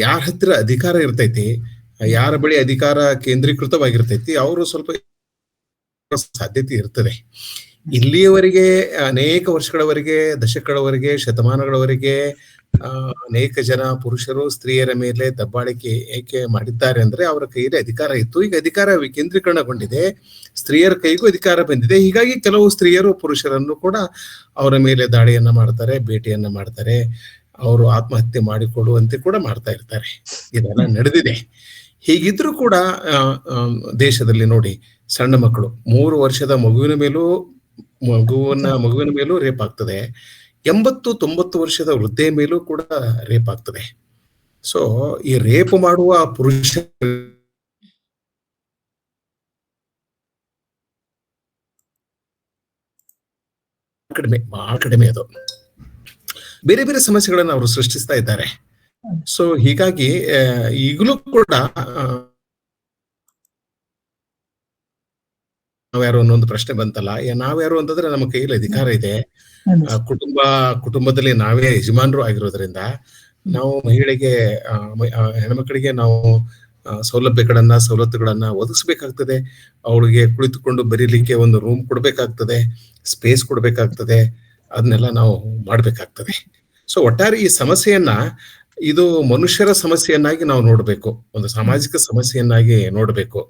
ಯಾರ ಹತ್ರ ಅಧಿಕಾರ ಇರ್ತೈತಿ, ಯಾರ ಬಳಿ ಅಧಿಕಾರ ಕೇಂದ್ರೀಕೃತವಾಗಿರ್ತೈತಿ, ಅವರು ಸ್ವಲ್ಪ ಸಾಧ್ಯತೆ ಇರ್ತದೆ. ಇಲ್ಲಿಯವರೆಗೆ ಅನೇಕ ವರ್ಷಗಳವರೆಗೆ, ದಶಕಗಳವರೆಗೆ, ಶತಮಾನಗಳವರೆಗೆ ಅನೇಕ ಜನ ಪುರುಷರು ಸ್ತ್ರೀಯರ ಮೇಲೆ ದಬ್ಬಾಳಿಕೆ ಏಕೆ ಮಾಡಿದ್ದಾರೆ ಅಂದ್ರೆ ಅವರ ಕೈಯಲ್ಲಿ ಅಧಿಕಾರ ಇತ್ತು. ಈಗ ಅಧಿಕಾರ ವಿಕೇಂದ್ರೀಕರಣಗೊಂಡಿದೆ, ಸ್ತ್ರೀಯರ ಕೈಗೂ ಅಧಿಕಾರ ಬಂದಿದೆ. ಹೀಗಾಗಿ ಕೆಲವು ಸ್ತ್ರೀಯರು ಪುರುಷರನ್ನು ಕೂಡ ಅವರ ಮೇಲೆ ದಾಳಿಯನ್ನ ಮಾಡ್ತಾರೆ, ಭೇಟಿಯನ್ನ ಮಾಡ್ತಾರೆ, ಅವರು ಆತ್ಮಹತ್ಯೆ ಮಾಡಿಕೊಡುವಂತೆ ಕೂಡ ಮಾಡ್ತಾ ಇರ್ತಾರೆ. ಇದೆಲ್ಲ ನಡೆದಿದೆ. ಹೀಗಿದ್ರೂ ಕೂಡ ದೇಶದಲ್ಲಿ ನೋಡಿ, ಸಣ್ಣ ಮಕ್ಕಳು 3 ವರ್ಷದ ಮಗುವಿನ ಮೇಲೂ ರೇಪ್ ಆಗ್ತದೆ. 80-90 ವರ್ಷದ ವೃದ್ಧೆಯ ಮೇಲೂ ಕೂಡ ರೇಪ್ ಆಗ್ತದೆ. ಸೊ ಈ ರೇಪ್ ಮಾಡುವ ಪುರುಷ ಬಹಳ ಕಡಿಮೆ. ಅದು ಬೇರೆ ಬೇರೆ ಸಮಸ್ಯೆಗಳನ್ನು ಅವರು ಸೃಷ್ಟಿಸ್ತಾ ಇದ್ದಾರೆ. ಸೊ ಹೀಗಾಗಿ ಈಗಲೂ ಕೂಡ ನಾವ್ಯಾರು ಅನ್ನೊಂದು ಪ್ರಶ್ನೆ ಬಂತಲ್ಲ. ನಾವ್ಯಾರು ಅಂತಂದ್ರೆ ನಮ್ಮ ಕೈಯಲ್ಲಿ ಅಧಿಕಾರ ಇದೆ. ಕುಟುಂಬದಲ್ಲಿ ನಾವೇ ಯಜಮಾನರು ಆಗಿರೋದ್ರಿಂದ ನಾವು ಹೆಣ್ಮಕ್ಳಿಗೆ ನಾವು ಸವಲತ್ತುಗಳನ್ನ ಒದಗಿಸ್ಬೇಕಾಗ್ತದೆ. ಅವಳಿಗೆ ಕುಳಿತುಕೊಂಡು ಬರೀಲಿಕ್ಕೆ ಒಂದು ರೂಮ್ ಕೊಡ್ಬೇಕಾಗ್ತದೆ, ಸ್ಪೇಸ್ ಕೊಡ್ಬೇಕಾಗ್ತದೆ, ಅದನ್ನೆಲ್ಲ ನಾವು ಮಾಡ್ಬೇಕಾಗ್ತದೆ. ಸೊ ಒಟ್ಟಾರೆ ಈ ಸಮಸ್ಯೆಯನ್ನ ಇದು ಮನುಷ್ಯರ ಸಮಸ್ಯೆಯನ್ನಾಗಿ ನಾವು ನೋಡ್ಬೇಕು, ಒಂದು ಸಾಮಾಜಿಕ ಸಮಸ್ಯೆಯನ್ನಾಗಿ ನೋಡ್ಬೇಕು.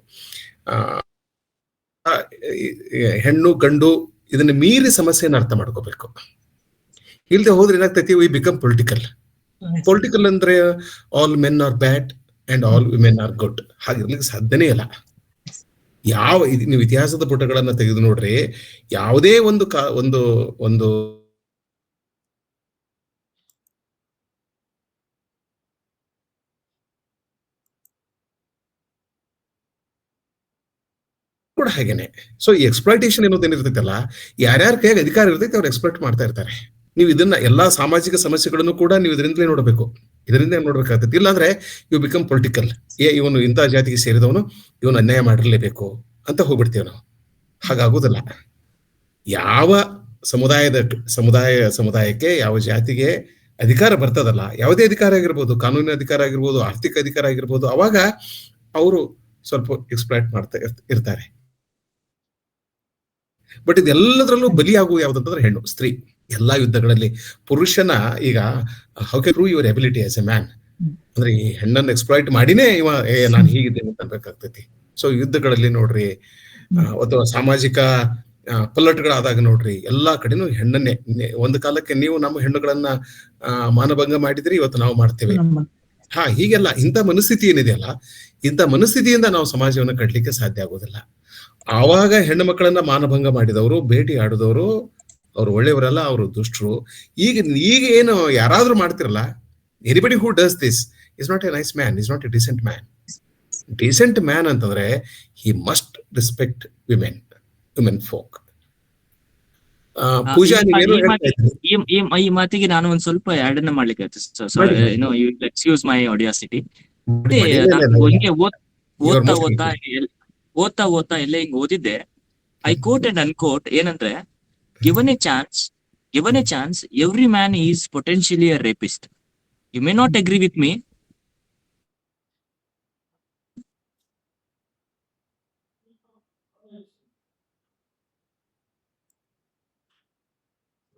ಹೆಣ್ಣು ಗಂಡು ಇದನ್ನ ಮೀರಿ ಸಮಸ್ಯೆಯನ್ನ ಅರ್ಥ ಮಾಡ್ಕೋಬೇಕು. ಇಲ್ದೆ ಹೋದ್ರೆ ಏನಾಗ್ತೈತಿ, ವಿ ಬಿಕಮ್ ಪೊಲಿಟಿಕಲ್ ಅಂದ್ರೆ all men are bad and all women are good. ಹಾಗಿರ್ಲಿಕ್ಕೆ ಸಾಧ್ಯನೇ ಇಲ್ಲ. ನೀವು ಇತಿಹಾಸದ ಪುಟಗಳನ್ನ ತೆಗೆದು ನೋಡ್ರಿ, ಯಾವುದೇ ಒಂದು ಕೂಡ ಹಾಗೇನೆ. ಸೊ ಈ ಎಕ್ಸ್ಪ್ಲಾಯ್ಟೇಷನ್ ಏನಿರ್ತೈತಲ್ಲ, ಯಾರ್ಯಾರ ಕೈಯಾಗ ಅಧಿಕಾರ ಇರ್ತೈತೆ ಅವ್ರು ಎಕ್ಸ್ಪ್ಲಾಯ್ಟ್ ಮಾಡ್ತಾ ಇರ್ತಾರೆ. ನೀವು ಇದನ್ನ ಎಲ್ಲಾ ಸಾಮಾಜಿಕ ಸಮಸ್ಯೆಗಳನ್ನು ಕೂಡ ನೀವು ಇದರಿಂದಲೇ ನೋಡ್ಬೇಕು, ಇದರಿಂದ ನೋಡ್ಬೇಕಾಗ್ತೈತಿ. ಇಲ್ಲಾಂದ್ರೆ ಯು ಬಿಕಮ್ ಪೊಲಿಟಿಕಲ್. ಇವನು ಇಂಥ ಜಾತಿಗೆ ಸೇರಿದವನು, ಇವನು ಅನ್ಯಾಯ ಮಾಡಿರ್ಲೇಬೇಕು ಅಂತ ಹೋಗ್ಬಿಡ್ತೀವಿ ನಾವು. ಹಾಗಾಗುದಿಲ್ಲ. ಯಾವ ಸಮುದಾಯಕ್ಕೆ, ಯಾವ ಜಾತಿಗೆ ಅಧಿಕಾರ ಬರ್ತದಲ್ಲ, ಯಾವುದೇ ಅಧಿಕಾರ ಆಗಿರ್ಬೋದು, ಕಾನೂನಿನ ಅಧಿಕಾರ ಆಗಿರ್ಬೋದು, ಆರ್ಥಿಕ ಅಧಿಕಾರ ಆಗಿರ್ಬೋದು, ಅವಾಗ ಅವರು ಸ್ವಲ್ಪ ಎಕ್ಸ್ಪ್ಲಾಯ್ಟ್ ಮಾಡ್ತಾ ಇರ್ತಾರೆ. ಬಟ್ ಇದೆಲ್ಲದರಲ್ಲೂ ಬಲಿಯಾಗುವ ಯಾವ್ದಂತಂದ್ರೆ ಹೆಣ್ಣು, ಸ್ತ್ರೀ. ಎಲ್ಲಾ ಯುದ್ಧಗಳಲ್ಲಿ ಪುರುಷನ ಈಗ how can prove your ability as A man ಅಂದ್ರೆ ಈ ಹೆಣ್ಣನ್ನು ಎಕ್ಸ್ಪ್ಲಾಯ್ಟ್ ಮಾಡಿನೇ ನಾನು ಹೀಗಿದ್ದೇನೆ ಅಂತ ಅನ್ಬೇಕಾಗ್ತೈತಿ. ಸೊ ಯುದ್ಧಗಳಲ್ಲಿ ನೋಡ್ರಿ, ಅಥವಾ ಸಾಮಾಜಿಕ ಪಲ್ಲಟಗಳಾದಾಗ ನೋಡ್ರಿ, ಎಲ್ಲಾ ಕಡೆನೂ ಹೆಣ್ಣನ್ನೇ. ಒಂದು ಕಾಲಕ್ಕೆ ನೀವು ನಮ್ಮ ಹೆಣ್ಣುಗಳನ್ನ ಮಾನಭಂಗ ಮಾಡಿದ್ರಿ, ಇವತ್ತು ನಾವು ಮಾಡ್ತೇವೆ. ಹೀಗೆಲ್ಲ ಇಂಥ ಮನಸ್ಥಿತಿ ಏನಿದೆಯಲ್ಲ, ಇಂಥ ಮನಸ್ಥಿತಿಯಿಂದ ನಾವು ಸಮಾಜವನ್ನು ಕಟ್ಟಲಿಕ್ಕೆ ಸಾಧ್ಯ ಆಗೋದಿಲ್ಲ. ಆವಾಗ ಹೆಣ್ಣು ಮಕ್ಕಳನ್ನ ಮಾನಭಂಗ ಮಾಡಿದವರು, ಭೇಟಿ ಆಡಿದವರು, ಅವ್ರು ಒಳ್ಳೆಯವರಲ್ಲ, ಅವರು ದುಷ್ಟರು. ಈಗ ಏನು ಯಾರಾದ್ರೂ ಮಾಡ್ತಿರಲ್ಲ, anybody who does this is not a nice man, is not a decent man. Decent man ಅಂತಂದ್ರೆ he must respect women folk. Pooja, ನೀವೇನು ಹೇಳ್ತಾ ಇದ್ರಿ? ಈ ಮಾತಿಗೆ ನಾನು ಒಂದ್ ಸ್ವಲ್ಪ ಆಡ್ ಅನ್ನ ಮಾಡ್ಲಿಕ್ಕೆ ಎಕ್ಸ್ಕ್ಯೂಸ್ ಮೈ ಆಡಿಯಾಸಿಟಿ. ಹಿಂಗೆ ಓದ್ತಾ ಎಲ್ಲ ಹಿಂಗ್ ಓದಿದ್ದೆ. ಐ ಕೋಟ್ ಅಂಡ್ ಅನ್ಕೋಟ್ ಏನಂದ್ರೆ, given a chance every man is potentially a rapist. You may not agree with me.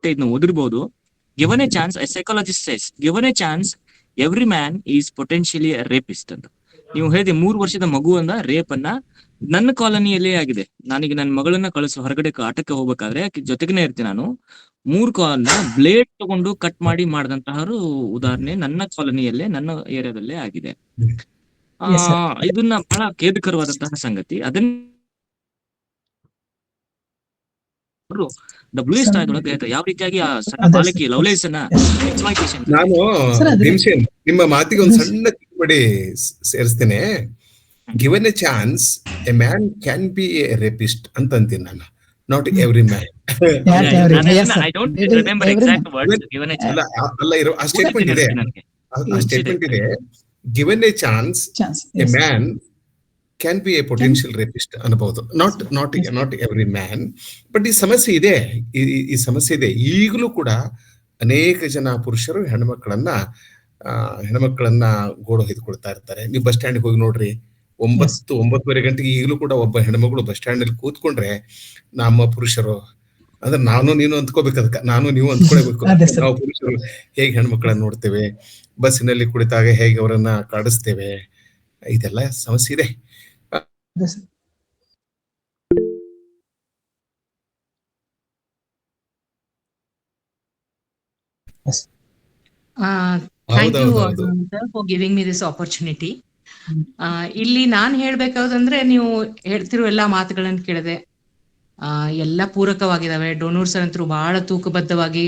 ಇದನ್ನ ಓದಿರ್ಬೋದು. Given a chance, a psychologist says, given a chance every man is potentially a rapist ಅಂತ. ನೀವು ಹೇಳಿದೆ 3 ವರ್ಷದ ಮಗುವನ್ನ rape ಅನ್ನ ನನ್ನ ಕಾಲೋನಿಯಲ್ಲೇ ಆಗಿದೆ. ನಾನೀಗ ನನ್ನ ಮಗಳನ್ನ ಹೊರಗಡೆ ಆಟಕ್ಕೆ ಹೋಗ್ಬೇಕಾದ್ರೆ ಆಕೆ ಜೊತೆಗೇನೆ ಇರ್ತೀನಿ ನಾನು. 3 ಕಾಲನ್ನ ಬ್ಲೇಡ್ ತಗೊಂಡು ಕಟ್ ಮಾಡಿ ಮಾಡಿದಂತಹರು ಉದಾಹರಣೆ ನನ್ನ ಕಾಲೋನಿಯಲ್ಲೇ, ನನ್ನ ಏರಿಯಾದಲ್ಲೇ ಆಗಿದೆ. Yes, sir. ಇದನ್ನ ಬಹಳ ಖೇದಕರವಾದಂತಹ ಸಂಗತಿ. ಅದನ್ನ ಡಬ್ಲ್ಯೂ ಯಾವ ರೀತಿಯಾಗಿ ಆ ಸಣ್ಣ ಅದೇ ಬಾಲಕಿ sir. ಲವ್ಲೇಸ್ ಅನ್ನ Yes. exploitation ನಾನು Sir, ಅದೇ. ಭೀಮಸೇನ್, ನಿಮ್ಮ ಮಾತಿಗೆ ಒಂದು ಸಣ್ಣ ತಿದ್ದುಪಡಿ ಸೇರಿಸ್ತೇನೆ. Given a chance a man can be a rapist ಅಂತ ಅಂತೀನಿ ನಾನು, not every man. I don't remember exact words. Given a chance. ಅಲ್ಲ ಇರೋ ಆ ಸ್ಟೇಟ್ಮೆಂಟ್ ಇದೆ, ಆ ಸ್ಟೇಟ್ಮೆಂಟ್ ಇದೆ. Given a chance a man can be A potential rapist ಅನ್ಬಹುದು, ನಾಟ್ ಎವ್ರಿ ಮ್ಯಾನ್. ಬಟ್ ಈ ಸಮಸ್ಯೆ ಇದೆ, ಈ ಸಮಸ್ಯೆ ಇದೆ. ಈಗಲೂ ಕೂಡ ಅನೇಕ ಜನ ಪುರುಷರು ಹೆಣ್ಮಕ್ಳನ್ನ ಗೋಡು ಹೊಯ್ದುಕೊಳ್ತಾ ಇರ್ತಾರೆ. ನೀವು ಬಸ್ ಸ್ಟ್ಯಾಂಡ್ಗೆ ಹೋಗಿ ನೋಡ್ರಿ, 9-9:30 ಗಂಟೆಗೆ ಈಗಲೂ ಕೂಡ ಒಬ್ಬ ಹೆಣ್ಮಗಳು ಬಸ್ ಸ್ಟ್ಯಾಂಡ್ ಅಲ್ಲಿ ಕೂತ್ಕೊಂಡ್ರೆ ನಮ್ಮ ಪುರುಷರು, ಅಂದ್ರೆ ನಾನು ನೀನು ಅಂದ್ಕೋಬೇಕು, ಅದಕ್ಕೆ ನಾನು ನೀವು ಅಂದ್ಕೊಳ್ಬೇಕು. ನಾವು ಪುರುಷರು ಹೇಗೆ ಹೆಣ್ಮಕ್ಳನ್ನ ನೋಡ್ತೇವೆ, ಬಸ್ಸಿನಲ್ಲಿ ಕುಳಿತಾಗ ಹೇಗೆ ಅವರನ್ನ ಕಾಡಿಸ್ತೇವೆ, ಇದೆಲ್ಲ ಸಮಸ್ಯೆ ಇದೆ. Thank you for giving me this opportunity. ಇಲ್ಲಿ ನಾನ್ ಹೇಳ್ಬೇಕಾದಂದ್ರೆ, ನೀವು ಹೇಳ್ತಿರೋ ಎಲ್ಲಾ ಮಾತುಗಳನ್ನ ಕೇಳಿದೆ, ಎಲ್ಲ ಪೂರಕವಾಗಿದಾವೆ. ಡೋನೂರ್ ಸರ್ ಅಂತೂ ಬಹಳ ತೂಕಬದ್ಧವಾಗಿ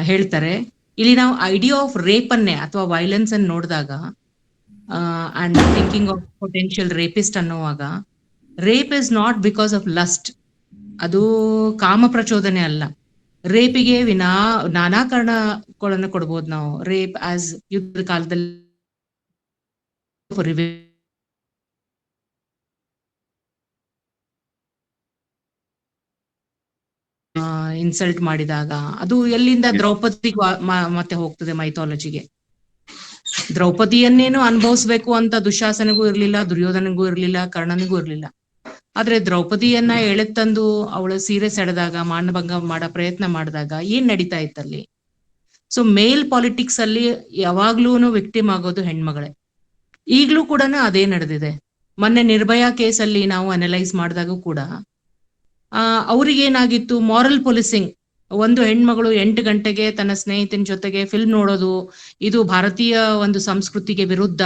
ಹೇಳ್ತಾರೆ. ಇಲ್ಲಿ ನಾವು ಐಡಿಯಾ ಆಫ್ ರೇಪ್ ಅನ್ನೇ ಅಥವಾ ವೈಲೆನ್ಸ್ ಅನ್ನು ನೋಡಿದಾಗ and thinking of potential rapist ಅನ್ನುವಾಗ, rape is not because of lust. ಅದು ಕಾಮ ಪ್ರಚೋದನೆ ಅಲ್ಲ. ರೇಪಿಗೆ ನಾನಾ ಕಾರಣಗಳನ್ನು ಕೊಡ್ಬೋದು ನಾವು. ರೇಪ್ ಆಸ್ ಯುದ್ಧದ ಕಾಲದಲ್ಲಿ ಇನ್ಸಲ್ಟ್ ಮಾಡಿದಾಗ, ಅದು ಎಲ್ಲಿಂದ ದ್ರೌಪದಿಗೆ ಮತ್ತೆ ಹೋಗ್ತದೆ ಮೈಥಾಲಜಿಗೆ. ದ್ರೌಪದಿಯನ್ನೇನು ಅನುಭವಿಸ್ಬೇಕು ಅಂತ ದುಶಾಸನಿಗೂ ಇರ್ಲಿಲ್ಲ, ದುರ್ಯೋಧನಿಗೂ ಇರ್ಲಿಲ್ಲ, ಕರ್ಣನಿಗೂ ಇರ್ಲಿಲ್ಲ. ಆದ್ರೆ ದ್ರೌಪದಿಯನ್ನ ಎಳೆತಂದು ಅವಳ ಸೀರೆ ಸೆಳೆದಾಗ, ಮಾನಭಂಗ ಮಾಡೋ ಪ್ರಯತ್ನ ಮಾಡಿದಾಗ ಏನ್ ನಡೀತಾ ಇತ್ತಲ್ಲಿ? ಸೊ ಮೇಲ್ ಪಾಲಿಟಿಕ್ಸ್ ಅಲ್ಲಿ ಯಾವಾಗ್ಲೂ ವಿಕ್ಟಿಮ್ ಆಗೋದು ಹೆಣ್ಮಗಳೇ. ಈಗ್ಲೂ ಕೂಡ ಅದೇ ನಡೆದಿದೆ. ಮೊನ್ನೆ ನಿರ್ಭಯಾ ಕೇಸಲ್ಲಿ ನಾವು ಅನಲೈಸ್ ಮಾಡಿದಾಗ ಕೂಡ ಅವ್ರಿಗೇನಾಗಿತ್ತು, ಮಾರಲ್ ಪೊಲೀಸಿಂಗ್. ಒಂದು ಹೆಣ್ಮಗಳು 8 ಗಂಟೆಗೆ ತನ್ನ ಸ್ನೇಹಿತನ ಜೊತೆಗೆ ಫಿಲ್ಮ್ ನೋಡೋದು, ಇದು ಭಾರತೀಯ ಒಂದು ಸಂಸ್ಕೃತಿಗೆ ವಿರುದ್ಧ.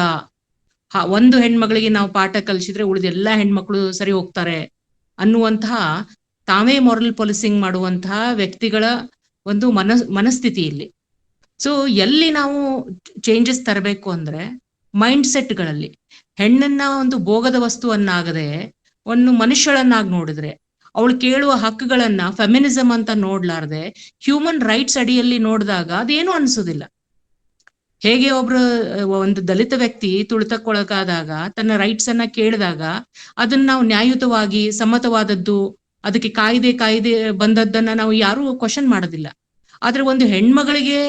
ಒಂದು ಹೆಣ್ಮಗಳಿಗೆ ನಾವು ಪಾಠ ಕಲಿಸಿದ್ರೆ ಉಳಿದ ಎಲ್ಲಾ ಹೆಣ್ಮಕ್ಳು ಸರಿ ಹೋಗ್ತಾರೆ ಅನ್ನುವಂತಹ ತಾವೇ ಮಾರಲ್ ಪೊಲೀಸಿಂಗ್ ಮಾಡುವಂತಹ ವ್ಯಕ್ತಿಗಳ ಒಂದು ಮನಸ್ಥಿತಿ ಇಲ್ಲಿ. ಸೊ ಎಲ್ಲಿ ನಾವು ಚೇಂಜಸ್ ತರಬೇಕು ಅಂದ್ರೆ ಮೈಂಡ್ ಸೆಟ್ಗಳಲ್ಲಿ, ಹೆಣ್ಣನ್ನ ಒಂದು ಭೋಗದ ವಸ್ತುವನ್ನಾಗದೆ ಒಂದು ಮನುಷ್ಯಳನ್ನಾಗಿ ನೋಡಿದ್ರೆ, ಅವಳು ಕೇಳುವ ಹಕ್ಕುಗಳನ್ನ ಫೆಮಿನಿಸಮ್ ಅಂತ ನೋಡ್ಲಾರ್ದೆ ಹ್ಯೂಮನ್ ರೈಟ್ಸ್ ಅಡಿಯಲ್ಲಿ ನೋಡಿದಾಗ ಅದೇನು ಅನ್ಸೋದಿಲ್ಲ. ಹೇಗೆ ಒಂದು ದಲಿತ ವ್ಯಕ್ತಿ ತುಳಿತಕ್ಕೊಳಗಾದಾಗ ತನ್ನ ರೈಟ್ಸ್ ಅನ್ನ ಕೇಳಿದಾಗ ಅದನ್ನ ನಾವು ನ್ಯಾಯಯುತವಾಗಿ ಸಮ್ಮತವಾದದ್ದು, ಅದಕ್ಕೆ ಕಾಯ್ದೆ ಬಂದದ್ದನ್ನ ನಾವು ಯಾರು ಕ್ವಶನ್ ಮಾಡೋದಿಲ್ಲ. ಆದ್ರೆ ಒಂದು ಹೆಣ್ಮಗಳಿಗೆ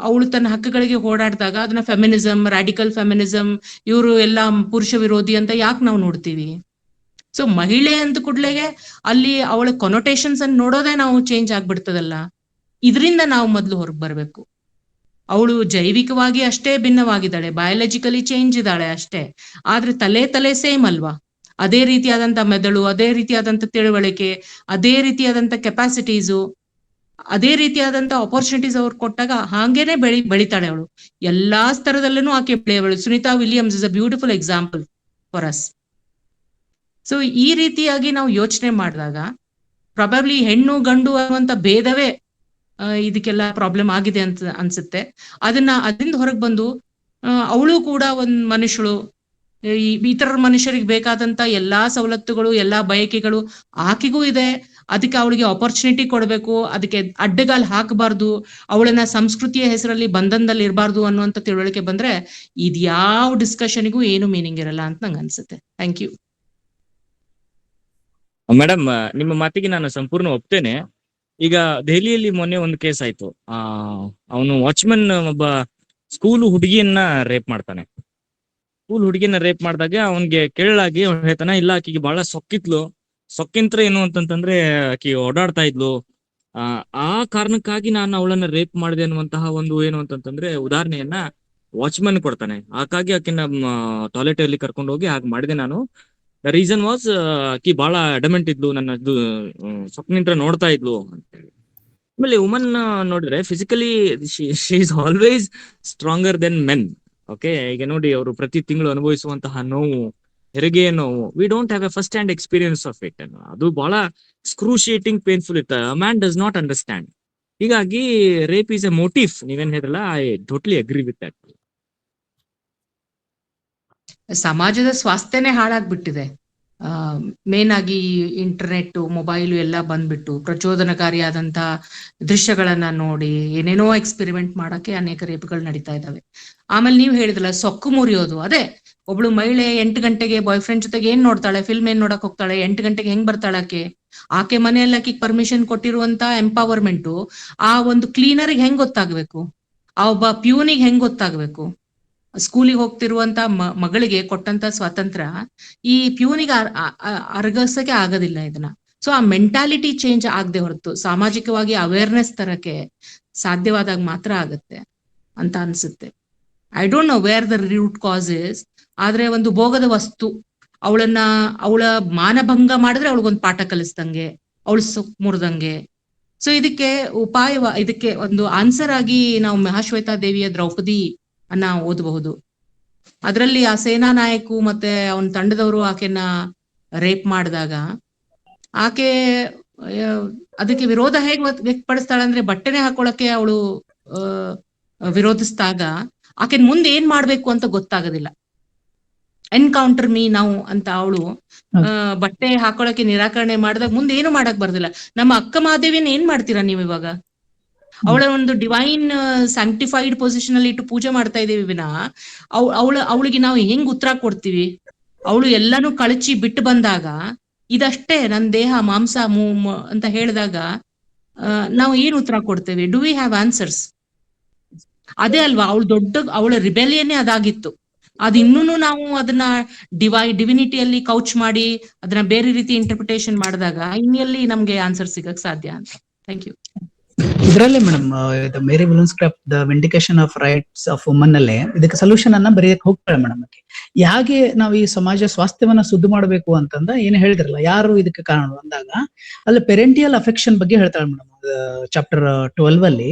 ಅವಳು ತನ್ನ ಹಕ್ಕುಗಳಿಗೆ ಹೋರಾಡಿದಾಗ ಅದನ್ನ ಫೆಮಿನಿಸಮ್, ರಾಡಿಕಲ್ ಫೆಮಿನಿಸಮ್, ಇವರು ಎಲ್ಲ ಪುರುಷ ವಿರೋಧಿ ಅಂತ ಯಾಕೆ ನಾವು ನೋಡ್ತೀವಿ? ಸೊ ಮಹಿಳೆ ಅಂತ ಕೂಡ್ಲೆಗೆ ಅಲ್ಲಿ ಅವಳ ಕೊನೋಟೇಶನ್ಸ್ ಅನ್ನು ನೋಡೋದೇ ನಾವು ಚೇಂಜ್ ಆಗ್ಬಿಡ್ತದಲ್ಲ. ಇದರಿಂದ ನಾವು ಮೊದಲು ಹೊರಗೆ ಬರ್ಬೇಕು. ಅವಳು ಜೈವಿಕವಾಗಿ ಅಷ್ಟೇ ಭಿನ್ನವಾಗಿದ್ದಾಳೆ, ಬಯಾಲಜಿಕಲಿ ಚೇಂಜ್ ಇದ್ದಾಳೆ ಅಷ್ಟೇ, ಆದ್ರೆ ತಲೆ ಸೇಮ್ ಅಲ್ವಾ? ಅದೇ ರೀತಿಯಾದಂತ ಮೆದುಳು, ಅದೇ ರೀತಿಯಾದಂತ ತಿಳುವಳಿಕೆ, ಅದೇ ರೀತಿಯಾದಂತ ಕೆಪಾಸಿಟೀಸು, ಅದೇ ರೀತಿಯಾದಂತ ಆಪರ್ಚುನಿಟೀಸ್ ಅವ್ರು ಕೊಟ್ಟಾಗ ಹಾಗೇನೆ ಬೆಳಿತಾಳೆ ಅವಳು. ಎಲ್ಲಾ ಸ್ತರದಲ್ಲೂ ಆಕೆ ಬೆಳೆಯವಳು. Sunita Williams is a beautiful example for us. So ಈ ರೀತಿಯಾಗಿ ನಾವು ಯೋಚನೆ ಮಾಡಿದಾಗ ಪ್ರಾಬಬ್ಲಿ ಹೆಣ್ಣು ಗಂಡು ಅನ್ನುವಂತ ಭೇದವೇ ಇದಕ್ಕೆಲ್ಲ ಪ್ರಾಬ್ಲಮ್ ಆಗಿದೆ ಅಂತ ಅನ್ಸುತ್ತೆ. ಅದರಿಂದ ಹೊರಗೆ ಬಂದು ಅವಳು ಕೂಡ ಒಂದ್ ಮನುಷ್ಯಳು, ಇತರ ಮನುಷ್ಯರಿಗೆ ಬೇಕಾದಂತ ಎಲ್ಲಾ ಸವಲತ್ತುಗಳು, ಎಲ್ಲಾ ಬಯಕೆಗಳು ಆಕೆಗೂ ಇದೆ. ಅದಕ್ಕೆ ಅವಳಿಗೆ ಆಪರ್ಚುನಿಟಿ ಕೊಡ್ಬೇಕು, ಅದಕ್ಕೆ ಅಡ್ಡಗಾಲ್ ಹಾಕಬಾರ್ದು, ಅವಳನ್ನ ಸಂಸ್ಕೃತಿಯ ಹೆಸರಲ್ಲಿ ಬಂಧನದಲ್ಲಿ ಇರಬಾರ್ದು ಅನ್ನುವಂತ ತಿಳುವಳಿಕೆ ಬಂದ್ರೆ ಇದ್ಯಾವ ಡಿಸ್ಕಷನ್ಗೂ ಏನು ಮೀನಿಂಗ್ ಇರಲ್ಲ ಅಂತ ನಂಗೆ ಅನ್ಸುತ್ತೆ. Thank you madam. ನಿಮ್ಮ ಮಾತಿಗೆ ನಾನು ಸಂಪೂರ್ಣ ಒಪ್ತೇನೆ. ಈಗ ದೆಹಲಿಯಲ್ಲಿ ಮೊನ್ನೆ ಒಂದು ಕೇಸ್ ಆಯ್ತು. ಅವನು ವಾಚ್ಮನ್ ಒಬ್ಬ ಸ್ಕೂಲ್ ಹುಡುಗಿಯನ್ನ ರೇಪ್ ಮಾಡ್ತಾನೆ. ಸ್ಕೂಲ್ ಹುಡುಗಿಯನ್ನ ರೇಪ್ ಮಾಡಿದಾಗ ಅವನ್ಗೆ ಕೇಳಲಾಗಿ ಅವ್ನು ಹೇಳ್ತಾನೆ, ಇಲ್ಲ ಆಕಿಗೆ ಬಹಳ ಸೊಕ್ಕಿಂತ್ರ ಏನು ಅಂತಂತಂದ್ರೆ ಆಕಿ ಓಡಾಡ್ತಾ ಇದ್ಲು, ಆ ಕಾರಣಕ್ಕಾಗಿ ನಾನು ಅವಳನ್ನ ರೇಪ್ ಮಾಡಿದೆ ಅನ್ನುವಂತಹ ಒಂದು ಏನು ಅಂತಂತಂದ್ರೆ ಉದಾಹರಣೆಯನ್ನ ವಾಚ್ಮನ್ ಕೊಡ್ತಾನೆ. ಹಾಗಾಗಿ ಆಕಿನ ಟಾಯ್ಲೆಟ್ ಅಲ್ಲಿ ಕರ್ಕೊಂಡು ಹೋಗಿ ಹಾಗೆ ಮಾಡಿದೆ ನಾನು. ದ ರೀಸನ್ ವಾಸ್ ಆಕಿ ಬಹಳ ಅಡಮೆಂಟ್ ಇದ್ಲು, ನನ್ನ ಸೊಕ್ಕಿನಿಂತ್ರ ನೋಡ್ತಾ ಇದ್ಲು ಅಂತ ಹೇಳಿ. ಆಮೇಲೆ ವುಮನ್ ನೋಡಿದ್ರೆ physically she is always stronger then men. Okay, ಈಗ ನೋಡಿ ಅವರು ಪ್ರತಿ ತಿಂಗಳು ಅನುಭವಿಸುವಂತಹ ನೋವು, ಹೆರಿಗೆಯ ನೋವು, we don't have a first hand experience of it. ಅದು ಬಹಳ ಎಕ್ಸ್ಕ್ರೂಶಿಯೇಟಿಂಗ್ ಪೇನ್ಫುಲ್ ಇರ್ತದೆ. Man does not understand. ಹೀಗಾಗಿ ರೇಪ್ ಈಸ್ ಎ ಮೋಟಿವ್. ನೀವೇನ್ ಹೇಳಿರಲ್ಲ, I totally agree with that. ಸಮಾಜದ ಸ್ವಾಸ್ಥ್ಯನೇ ಹಾಳಾಗ್ಬಿಟ್ಟಿದೆ. ಮೇನ್ ಆಗಿ ಇಂಟರ್ನೆಟ್, ಮೊಬೈಲು ಎಲ್ಲ ಬಂದ್ಬಿಟ್ಟು ಪ್ರಚೋದನಕಾರಿಯಾದಂತ ದೃಶ್ಯಗಳನ್ನ ನೋಡಿ ಏನೇನೋ ಎಕ್ಸ್ಪೆರಿಮೆಂಟ್ ಮಾಡಕ್ಕೆ ಅನೇಕ ರೇಪ್ಗಳು ನಡೀತಾ ಇದಾವೆ. ಆಮೇಲೆ ನೀವು ಹೇಳಿದ್ರಲ್ಲ ಸೊಕ್ಕು ಮುರಿಯೋದು, ಅದೇ ಒಬ್ಳು ಮಹಿಳೆ 8 ಗಂಟೆಗೆ ಬಾಯ್ ಫ್ರೆಂಡ್ ಜೊತೆಗೆ ಏನ್ ನೋಡ್ತಾಳೆ, ಫಿಲ್ಮ್ ಏನ್ ನೋಡಕ್ ಹೋಗ್ತಾಳೆ, 8 ಗಂಟೆಗೆ ಹೆಂಗ್ ಬರ್ತಾಳೆ ಆಕೆ ಮನೆಯಲ್ಲಿ ಆಕೆ ಪರ್ಮಿಷನ್ ಕೊಟ್ಟಿರುವಂತ ಎಂಪವರ್ಮೆಂಟು ಆ ಒಂದು ಕ್ಲೀನರ್ಗೆ ಹೆಂಗ್ ಗೊತ್ತಾಗ್ಬೇಕು, ಆ ಒಬ್ಬ ಪ್ಯೂನಿಗೆ ಹೆಂಗ್ ಗೊತ್ತಾಗ್ಬೇಕು, ಸ್ಕೂಲಿಗೆ ಹೋಗ್ತಿರುವಂತ ಮಗಳಿಗೆ ಕೊಟ್ಟಂತ ಸ್ವಾತಂತ್ರ್ಯ ಈ ಪ್ಯೂನಿಗೆ ಅರ್ಗಸಕ್ಕೆ ಆಗೋದಿಲ್ಲ ಇದನ್ನ. ಸೊ ಆ ಮೆಂಟಾಲಿಟಿ ಚೇಂಜ್ ಆಗದೆ ಹೊರತು ಸಾಮಾಜಿಕವಾಗಿ ಅವೇರ್ನೆಸ್ ತರಕ್ಕೆ ಸಾಧ್ಯವಾದಾಗ ಮಾತ್ರ ಆಗತ್ತೆ ಅಂತ ಅನ್ಸುತ್ತೆ. I don't know where the root cause is. ಆದ್ರೆ ಒಂದು ಭೋಗದ ವಸ್ತು ಅವಳ ಮಾನಭಂಗ ಮಾಡಿದ್ರೆ ಅವಳಿಗೊಂದು ಪಾಠ ಕಲಿಸ್ದಂಗೆ, ಅವಳು ಮುರಿದಂಗೆ. ಸೊ ಇದಕ್ಕೆ ಒಂದು ಆನ್ಸರ್ ಆಗಿ ನಾವು ಮಹಾಶ್ವೇತಾ ದೇವಿಯ ದ್ರೌಪದಿ ಅನ್ನ ಓದಬಹುದು. ಅದರಲ್ಲಿ ಆ ಸೇನಾ ನಾಯಕು ಮತ್ತೆ ಅವನ ತಂಡದವರು ಆಕೆನ ರೇಪ್ ಮಾಡಿದಾಗ ಆಕೆ ಅದಕ್ಕೆ ವಿರೋಧ ಹೇಗ್ ವ್ಯಕ್ತಪಡಿಸ್ತಾಳೆ ಅಂದ್ರೆ ಬಟ್ಟೆನೆ ಹಾಕೊಳಕ್ಕೆ ಅವಳು ವಿರೋಧಿಸಿದಾಗ ಆಕೆ ಮುಂದೆ ಏನ್ ಮಾಡ್ಬೇಕು ಅಂತ ಗೊತ್ತಾಗೋದಿಲ್ಲ. ಎನ್ಕೌಂಟರ್ ಮೀ ನಾವು ಅಂತ ಅವಳು ಬಟ್ಟೆ ಹಾಕೊಳಕ್ಕೆ ನಿರಾಕರಣೆ ಮಾಡಿದಾಗ ಮುಂದೆ ಏನು ಮಾಡಕ್ ಬರ್ದಿಲ್ಲ. ನಮ್ಮ ಅಕ್ಕ ಮಹಾದೇವಿನ ಏನ್ ಮಾಡ್ತೀರಾ ನೀವು ಇವಾಗ? ಅವಳ ಒಂದು ಡಿವೈನ್ ಸ್ಯಾಂಕ್ಟಿಫೈಡ್ ಪೊಸಿಷನ್ ಅಲ್ಲಿ ಇಟ್ಟು ಪೂಜೆ ಮಾಡ್ತಾ ಇದೀವಿ ವಿನಃ ಅವಳಿಗೆ ನಾವು ಹೆಂಗ್ ಉತ್ತರ ಕೊಡ್ತೀವಿ? ಅವಳು ಎಲ್ಲಾನು ಕಳಚಿ ಬಿಟ್ಟು ಬಂದಾಗ ಇದಷ್ಟೇ ನನ್ ದೇಹ ಮಾಂಸ ಅಂತ ಹೇಳಿದಾಗ ನಾವು ಏನ್ ಉತ್ತರ ಕೊಡ್ತೇವೆ? Do we have answers? ಅದೇ ಅಲ್ವಾ ಅವಳ ರಿಬೆಲಿಯನ್ನೇ ಅದಾಗಿತ್ತು. ಅದ್ ಇನ್ನೂ ನಾವು ಅದನ್ನ ಡಿವಿನಿಟಿಯಲ್ಲಿ ಕೌಚ್ ಮಾಡಿ ಅದನ್ನ ಬೇರೆ ರೀತಿ ಇಂಟರ್ಪ್ರಿಟೇಷನ್ ಮಾಡಿದಾಗ ಇನ್ನೆಲ್ಲಿ ನಮ್ಗೆ ಆನ್ಸರ್ ಸಿಗಕ್ ಸಾಧ್ಯ ಅಂತ. Thank you. ಇದರಲ್ಲೇ madam Mary Wollstonecraft the vindication of rights of woman ಅಲ್ಲೇ ಇದಕ್ಕೆ ಸೊಲ್ಯೂಷನ್ ಅನ್ನ ಬರೆಯಕ್ಕೆ ಹೋಗ್ತಾಳೆ ಮೇಡಮ್. ಹೇಗೆ ನಾವು ಈ ಸಮಾಜ ಸ್ವಾಸ್ಥ್ಯವನ್ನ ಸುದ್ದು ಮಾಡಬೇಕು ಅಂತಂದ ಏನ್ ಹೇಳಿದ್ರಲ್ಲ, ಯಾರು ಇದಕ್ಕೆ ಕಾರಣ ಅಂದಾಗ ಅಲ್ಲಿ ಪೆರೆಂಟಿಯಲ್ ಅಫೆಕ್ಷನ್ ಬಗ್ಗೆ ಹೇಳ್ತಾಳೆ ಮೇಡಮ್ ಚಾಪ್ಟರ್ 12 ಅಲ್ಲಿ.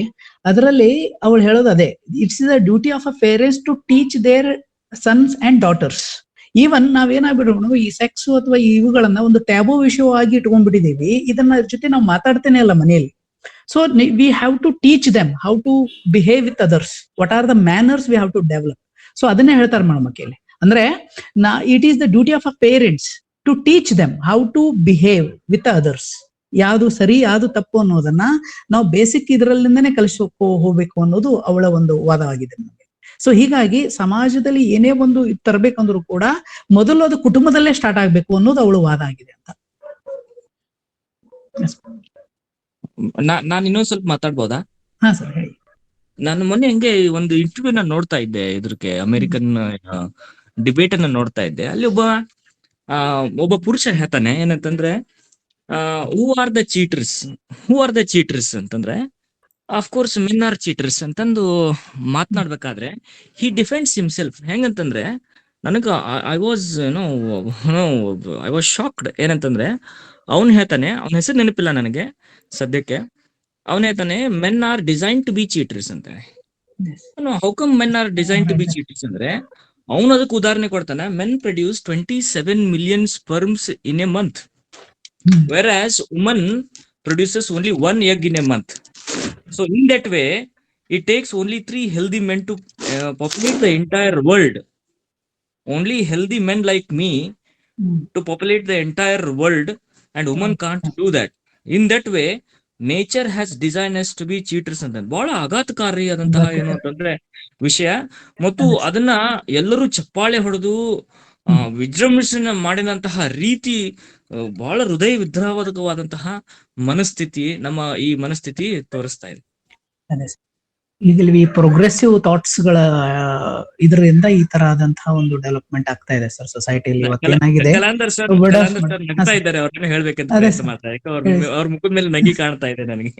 ಅದರಲ್ಲಿ ಅವಳು ಹೇಳೋದು ಅದೇ, it's the duty of a parents to teach their sons and daughters. Even ನಾವೇನಾಗ್ಬಿಡೋಣ ಈ ಸೆಕ್ಸ್ ಅಥವಾ ಇವುಗಳನ್ನ ಒಂದು ಟ್ಯಾಬು ವಿಷಯವಾಗಿ ಇಟ್ಕೊಂಡ್ಬಿಟ್ಟಿದೀವಿ. ಇದನ್ನ ಜೊತೆ ನಾವು ಮಾತಾಡ್ತೇನೆ ಅಲ್ಲ ಮನೆಯಲ್ಲಿ. So we have to teach them how to behave with others. What are the manners we have to develop? So ಅದನ್ನೇ ಹೇಳ್ತಾರೆ ಮೇಡಮ್ ಕೇಳಿ. ಅಂದ್ರೆ it is the duty of a parents to teach them how to behave with others. ಯಾವುದು ಸರಿ ಯಾವುದು ತಪ್ಪು ಅನ್ನೋದನ್ನ ನಾವು ಬೇಸಿಕ್ ಇದರಲ್ಲಿಂದನೇ ಕಲಿಸೋಕೆ ಹೋಗ್ಬೇಕು ಅನ್ನೋದು ಅವಳ ಒಂದು ವಾದವಾಗಿದೆ ನಮಗೆ. ಸೊ ಹೀಗಾಗಿ ಸಮಾಜದಲ್ಲಿ ಏನೇ ಒಂದು ತರಬೇಕಂದ್ರೂ ಕೂಡ ಮೊದಲು ಅದು ಕುಟುಂಬದಲ್ಲೇ ಸ್ಟಾರ್ಟ್ ಆಗ್ಬೇಕು ಅನ್ನೋದು ಅವಳ ವಾದ ಆಗಿದೆ ಅಂತ. ನಾನು ಇನ್ನೊಂದ್ ಸ್ವಲ್ಪ ಮಾತಾಡ್ಬೋದಾ? ಹಾ ಸರ್ ಹೇಳಿ. ನಾನು ಮೊನ್ನೆ ಹಂಗೆ ಒಂದು ಇಂಟರ್ವ್ಯೂನ ನೋಡ್ತಾ ಇದ್ದೆ, ಇದ್ರಕ್ಕೆ ಅಮೆರಿಕನ್ ಡಿಬೇಟ್ ಅನ್ನ ನೋಡ್ತಾ ಇದ್ದೆ. ಅಲ್ಲಿ ಒಬ್ಬ ಪುರುಷ ಹೇಳ್ತಾನೆ ಏನಂತಂದ್ರೆ, ಹೂ ಆರ್ ದ ಚೀಟರ್ಸ್ ಅಂತಂದ್ರೆ of course men R cheaters ಅಂತಂದು ಮಾತನಾಡ್ಬೇಕಾದ್ರೆ ಹಿ ಡಿಫೆಂಡ್ಸ್ ಹಿಮ್ಸೆಲ್ಫ್. ಹೆಂಗಂತಂದ್ರೆ ನನಗ ಐ ವಾಸ್ ಶಾಕ್ಡ್. ಏನಂತಂದ್ರೆ ಅವ್ನು ಹೇಳ್ತಾನೆ, ಅವನ ಹೆಸರು ನೆನಪಿಲ್ಲ ನನಗೆ ಸದ್ಯಕ್ಕೆ, ಅವನೇ ತಾನೆ men are design to be cheaters ಅಂತ. How come men are design to be cheaters ಅಂದ್ರೆ ಅವನು ಅದಕ್ಕೆ ಉದಾಹರಣೆ ಕೊಡ್ತಾನೆ. Men produce 27 million sperms in a month, whereas woman produces only 1 egg in a month. So in that way, it takes only 3 healthy men to populate the entire world. Only healthy men like me to populate the entire world, and woman can't do that. In that way, nature has designed us to be cheaters ಅಂತ ಬಹಳ ಆಘಾತಕಾರಿಯಾದಂತಹ ಏನು ಅಂತಂದ್ರೆ ವಿಷಯ. ಮತ್ತು ಅದನ್ನ ಎಲ್ಲರೂ ಚಪ್ಪಾಳೆ ಹೊಡೆದು ವಿಜೃಂಭಣೆ ಮಾಡಿದಂತಹ ರೀತಿ ಬಹಳ ಹೃದಯ ವಿದ್ರಾವಕವಾದಂತಹ ಮನಸ್ಥಿತಿ ನಮ್ಮ ಈ ಮನಸ್ಥಿತಿ ತೋರಿಸ್ತಾ ಇದೆ. ಈಗ ಈ ಪ್ರೋಗ್ರೆಸಿವ್ ಥಾಟ್ಸ್ ಗಳ ಇದರಿಂದ ಈ ತರ ಆದಂತಹ ಒಂದು ಡೆವಲಪ್ಮೆಂಟ್ ಆಗ್ತಾ ಇದೆ ಸರ್ ಸೊಸೈಟಿಯಲ್ಲಿ. ಇವತ್ತು ಏನಾಗಿದೆ, ಕಲಾಂದರ್ ಸರ್ ನಗ್ತಾ ಇದ್ದಾರೆ, ಅವ್ರನ್ನ ಹೇಳ್ಬೇಕಂತ ಪ್ರಯತ್ನ ಮಾಡ್ತಾ ಇದ್ದಾರೆ. ಅವ್ರ ಮುಖದ ಮೇಲೆ ನಗಿ ಕಾಣ್ತಾ ಇದೆ ನನಗೆ.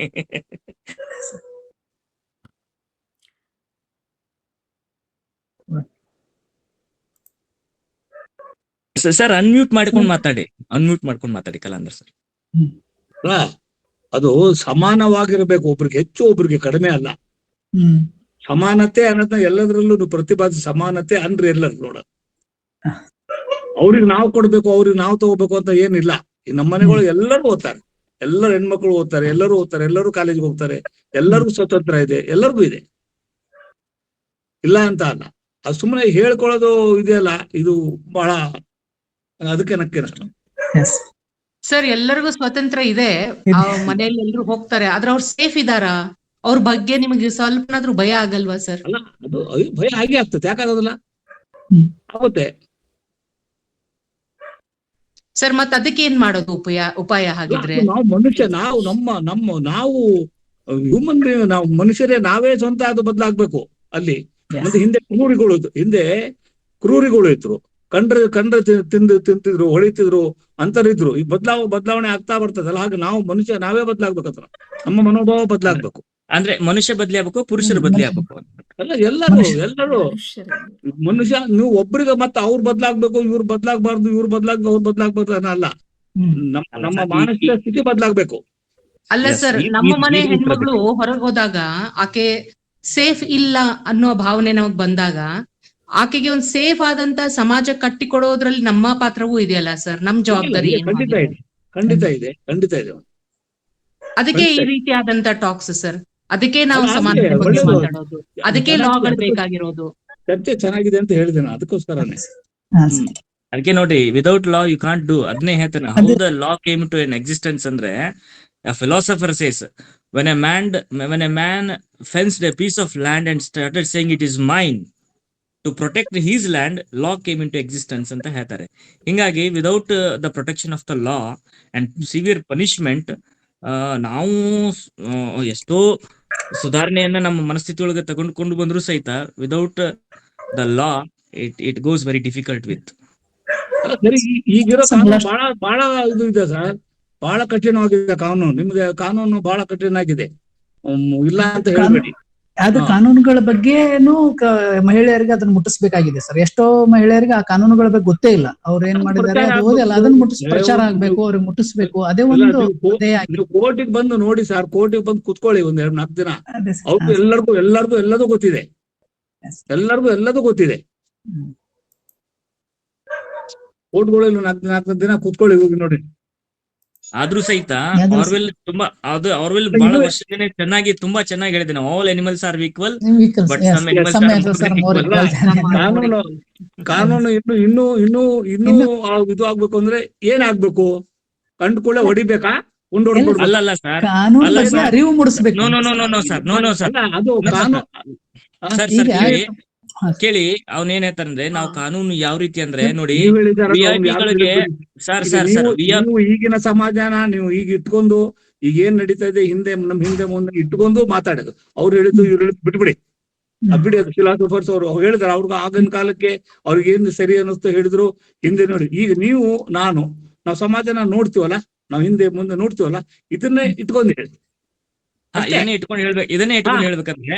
ಸರ್ ಅನ್ಮ್ಯೂಟ್ ಮಾಡ್ಕೊಂಡು ಮಾತಾಡಿ ಕಲಾಂದರ್ ಸರ್. ಅದು ಸಮಾನವಾಗಿರ್ಬೇಕು, ಒಬ್ರಿಗೆ ಹೆಚ್ಚು ಒಬ್ರಿಗೆ ಕಡಿಮೆ ಅಲ್ಲ. ಸಮಾನತೆ ಅನ್ನೋದನ್ನ ಎಲ್ಲದರಲ್ಲೂ ಪ್ರತಿಪಾದಿಸಿ, ಸಮಾನತೆ ಅಂದ್ರೆ ಎಲ್ಲರೂ ನೋಡ, ಅವ್ರಿಗೆ ನಾವು ಕೊಡ್ಬೇಕು, ಅವ್ರಿಗೆ ನಾವು ತಗೋಬೇಕು ಅಂತ ಏನಿಲ್ಲ. ಈ ನಮ್ಮ ಮನೆಗಳು ಎಲ್ಲರೂ ಓದ್ತಾರೆ, ಎಲ್ಲರೂ ಹೆಣ್ಮಕ್ಳು ಓದ್ತಾರೆ, ಎಲ್ಲರೂ ಕಾಲೇಜ್ಗೆ ಹೋಗ್ತಾರೆ, ಎಲ್ಲರಿಗೂ ಸ್ವತಂತ್ರ ಇದೆ, ಎಲ್ಲರಿಗೂ ಇದೆ, ಇಲ್ಲ ಅಂತ ಅಲ್ಲ. ಅದು ಸುಮ್ಮನೆ ಹೇಳ್ಕೊಳ್ಳೋದು ಇದೆಯಲ್ಲ, ಇದು ಬಹಳ ಅದಕ್ಕೆ ನಕ್ಕೆ ಸರ್. ಎಲ್ಲರಿಗೂ ಸ್ವತಂತ್ರ ಇದೆ, ಮನೆಯಲ್ಲಿ ಎಲ್ರು ಹೋಗ್ತಾರೆ, ಆದ್ರೆ ಅವ್ರು ಸೇಫ್ ಇದಾರಾ? ಅವ್ರ ಬಗ್ಗೆ ನಿಮಗೆ ಸ್ವಲ್ಪನಾದ್ರೂ ಭಯ ಆಗಲ್ವಾ ಸರ್? ಅಲ್ಲ, ಅದು ಭಯ ಹಾಗೆ ಆಗ್ತದೆ, ಯಾಕಾಗೋದಿಲ್ಲ, ಆಗುತ್ತೆ ಸರ್. ಮತ್ತೆ ಅದಕ್ಕೆ ಏನ್ ಮಾಡೋದು ಉಪಾಯ ಹಾಗಿದ್ರೆ? ನಾವು ಮನುಷ್ಯ, ನಾವು ಹ್ಯೂಮನ್ ಬೀಯಿಂಗ್, ನಾವು ಮನುಷ್ಯರೇ, ನಾವೇ ಸ್ವಂತ ಅದು ಬದಲಾಗ್ಬೇಕು ಅಲ್ಲಿ. ಮತ್ತೆ ಹಿಂದೆ ಕ್ರೂರಿಗಳು ಇದ್ರು, ಕಂಡ್ರೆ ತಿಂತಿದ್ರು, ಹೊಳಿತಿದ್ರು, ಅಂತರಿದ್ರು. ಈ ಬದಲಾವಣೆ ಆಗ್ತಾ ಬರ್ತದಲ್ಲ, ಹಾಗೆ ನಾವು ಮನುಷ್ಯ ನಾವೇ ಬದಲಾಗ್ಬೇಕಂತ, ನಮ್ಮ ಮನೋಭಾವ ಬದಲಾಗ್ಬೇಕು. ಅಂದ್ರೆ ಮನುಷ್ಯ ಬದಲಿ ಆಗ್ಬೇಕು, ಪುರುಷರು ಬದಲಿ ಆಗ್ಬೇಕು ಅಲ್ಲ, ಎಲ್ಲರೂ ಮನುಷ್ಯ. ನೀವು ಒಬ್ರಿಗೆ ಮತ್ತೆ ಅವ್ರು ಬದಲಾಗ್ಬೇಕು, ಇವ್ರು ಬದಲಾಗ್ಬಾರ್ದು, ಇವ್ರು ಬದಲಾಗ್ಬೇಕು, ಅವ್ರು ಬದಲಾಗ್ಬಾರ್ದು ಅನ್ನಲ್ಲ. ನಮ್ಮ ಮಾನಸಿಕ ಸ್ಥಿತಿ ಬದಲಾಗ್ಬೇಕು. ಅಲ್ಲ ಸರ್, ನಮ್ಮ ಮನೆ ಹೆಣ್ಮಗಳು ಹೊರಗೆ ಹೋದಾಗ ಆಕೆ ಸೇಫ್ ಇಲ್ಲ ಅನ್ನೋ ಭಾವನೆ ನಮಗ್ ಬಂದಾಗ, ಆಕೆಗೆ ಒಂದ್ ಸೇಫ್ ಆದಂತ ಸಮಾಜ ಕಟ್ಟಿಕೊಡೋದ್ರಲ್ಲಿ ನಮ್ಮ ಪಾತ್ರವೂ ಇದೆಯಲ್ಲ ಸರ್, ನಮ್ ಜವಾಬ್ದಾರಿ ಖಂಡಿತ ಇದೆ. ಅದಕ್ಕೆ ಈ ರೀತಿಯಾದಂತ ಟಾಕ್ಸ್ ಸರ್, ಅದಕ್ಕೆ ನಾವು ಸಮಾನತೆ ಬಗ್ಗೆ ಮಾತಾಡೋದು, ಅದಕ್ಕೆ ಲಾಗಳು ಬೇಕಾಗಿರೋದು. ಚರ್ಚೆ ಚೆನ್ನಾಗಿದೆ ಅಂತ ಹೇಳಿದ್ದೇನೆ, ಅದಕ್ಕೋಸ್ಕರನೇ. ಅದಕ್ಕೆ ನೋಡಿ, without law you can't do. ಅದನ್ನೇ ಹೇಳ್ತಾನೆ, how the law came to an existence ಅಂದ್ರೆ, a philosopher says, when a man fenced a piece of land and started saying it is mine to protect his land, law came into existence ಅಂತ ಹೇಳ್ತಾರೆ. ಹಿಂಗಾಗಿ without the protection of the law and severe punishment, ನಾವು ಎಷ್ಟೋ ಸುಧಾರಣೆಯನ್ನ ನಮ್ಮ ಮನಸ್ಥಿತಿ ಒಳಗೆ ತಗೊಂಡ್ಕೊಂಡು ಬಂದ್ರು ಸಹಿತ, without the law it goes very difficult with. ಈಗಿರೋ ಬಹಳ ಇದು ಇದೆ ಸರ್, ಬಹಳ ಕಠಿಣವಾಗಿದೆ ಕಾನೂನು. ನಿಮ್ಗೆ ಕಾನೂನು ಬಹಳ ಕಠಿಣ ಆಗಿದೆ, ಇಲ್ಲ ಅಂತ ಹೇಳ್ಬೇಡಿ. ಅದು ಕಾನೂನುಗಳ ಬಗ್ಗೆನೂ ಮಹಿಳೆಯರಿಗೆ ಅದನ್ನ ಮುಟ್ಟಿಸ್ಬೇಕಾಗಿದೆ ಸರ್. ಎಷ್ಟೋ ಮಹಿಳೆಯರಿಗೆ ಆ ಕಾನೂನುಗಳ ಬಗ್ಗೆ ಗೊತ್ತೇ ಇಲ್ಲ. ಅವ್ರು ಏನ್ ಮಾಡಿದ್ದಾರೆ ಅದು ಓದಿಲ್ಲ, ಅದನ್ನ ಪ್ರಚಾರ ಆಗ್ಬೇಕು, ಅವ್ರಿಗೆ ಮುಟ್ಟಿಸ್ಬೇಕು. ಅದೇ ಒಂದು ಕೋರ್ಟಿಗೆ ಬಂದು ನೋಡಿ ಸರ್, ಕೋರ್ಟಿಗೆ ಬಂದು ಕುತ್ಕೊಳ್ಳಿ ಒಂದ್ 2-4 ದಿನ. ಅವ್ರು ಎಲ್ಲದೂ ಗೊತ್ತಿದೆ, ಎಲ್ಲದೂ ಗೊತ್ತಿದೆ. ಕೋರ್ಟ್ಗಳಲ್ಲಿ 4 ದಿನ ಕುತ್ಕೊಳ್ಳಿ, ಹೋಗಿ ನೋಡಿ. ಆದ್ರೂ ಸಹಿತ ಆರ್ವೆಲ್ ಬಹಳ ವರ್ಷದಿಂದ ತುಂಬಾ ಚೆನ್ನಾಗಿ ಹೇಳಿದ್ದೇನೆ, all animals are equal but some animals ಕಾನೂನು ಇನ್ನೂ ಇದು ಆಗ್ಬೇಕು ಅಂದ್ರೆ ಏನಾಗ್ಬೇಕು? ಕಂಡುಕೊಳ್ಳೆ ಹೊಡಿಬೇಕಾ? ಅಲ್ಲ ಸರ್, ಅರಿವು ಮೂಡಿಸ್ಬೇಕು. ಅದು ಕಾನೂನು ಕೇಳಿ, ಅವನೇನ್ ಹೇಳ್ತಾರಂದ್ರೆ, ನಾವು ಕಾನೂನು ಯಾವ ರೀತಿ ಅಂದ್ರೆ ನೋಡಿ, ವಿಐಪಿಗಳಿಗೆ ಈಗಿನ ಸಮಾಜನ ನೀವು ಈಗ ಇಟ್ಕೊಂಡು ಈಗ ಏನ್ ನಡೀತಾ ಇದೆ, ನಮ್ ಹಿಂದೆ ಮುಂದೆ ಇಟ್ಕೊಂಡು ಮಾತಾಡೋದು. ಅವ್ರು ಹೇಳಿದ್ದು ಇವ್ರು ಹೇಳಿದ್ ಬಿಟ್ಬಿಡಿ, ಬಿಡಿ. ಅದು ಫಿಲಾಸಫರ್ಸ್ ಅವ್ರು ಹೇಳಿದಾರೆ, ಅವ್ರಿಗೆ ಆಗಿನ ಕಾಲಕ್ಕೆ ಅವ್ರಿಗೆ ಏನ್ ಸರಿ ಅನ್ನಿಸ್ತು ಹೇಳಿದ್ರು. ಹಿಂದೆ ನೋಡಿ, ಈಗ ನಾವು ಸಮಾಜನ ನೋಡ್ತೀವಲ್ಲ, ನಾವು ಹಿಂದೆ ಮುಂದೆ ನೋಡ್ತೀವಲ್ಲ, ಇದನ್ನೇ ಇಟ್ಕೊಂಡು ಹೇಳಿ, ಇದನ್ನೇ ಇಟ್ಕೊಂಡು ಹೇಳ್ಬೇಕಂದ್ರೆ,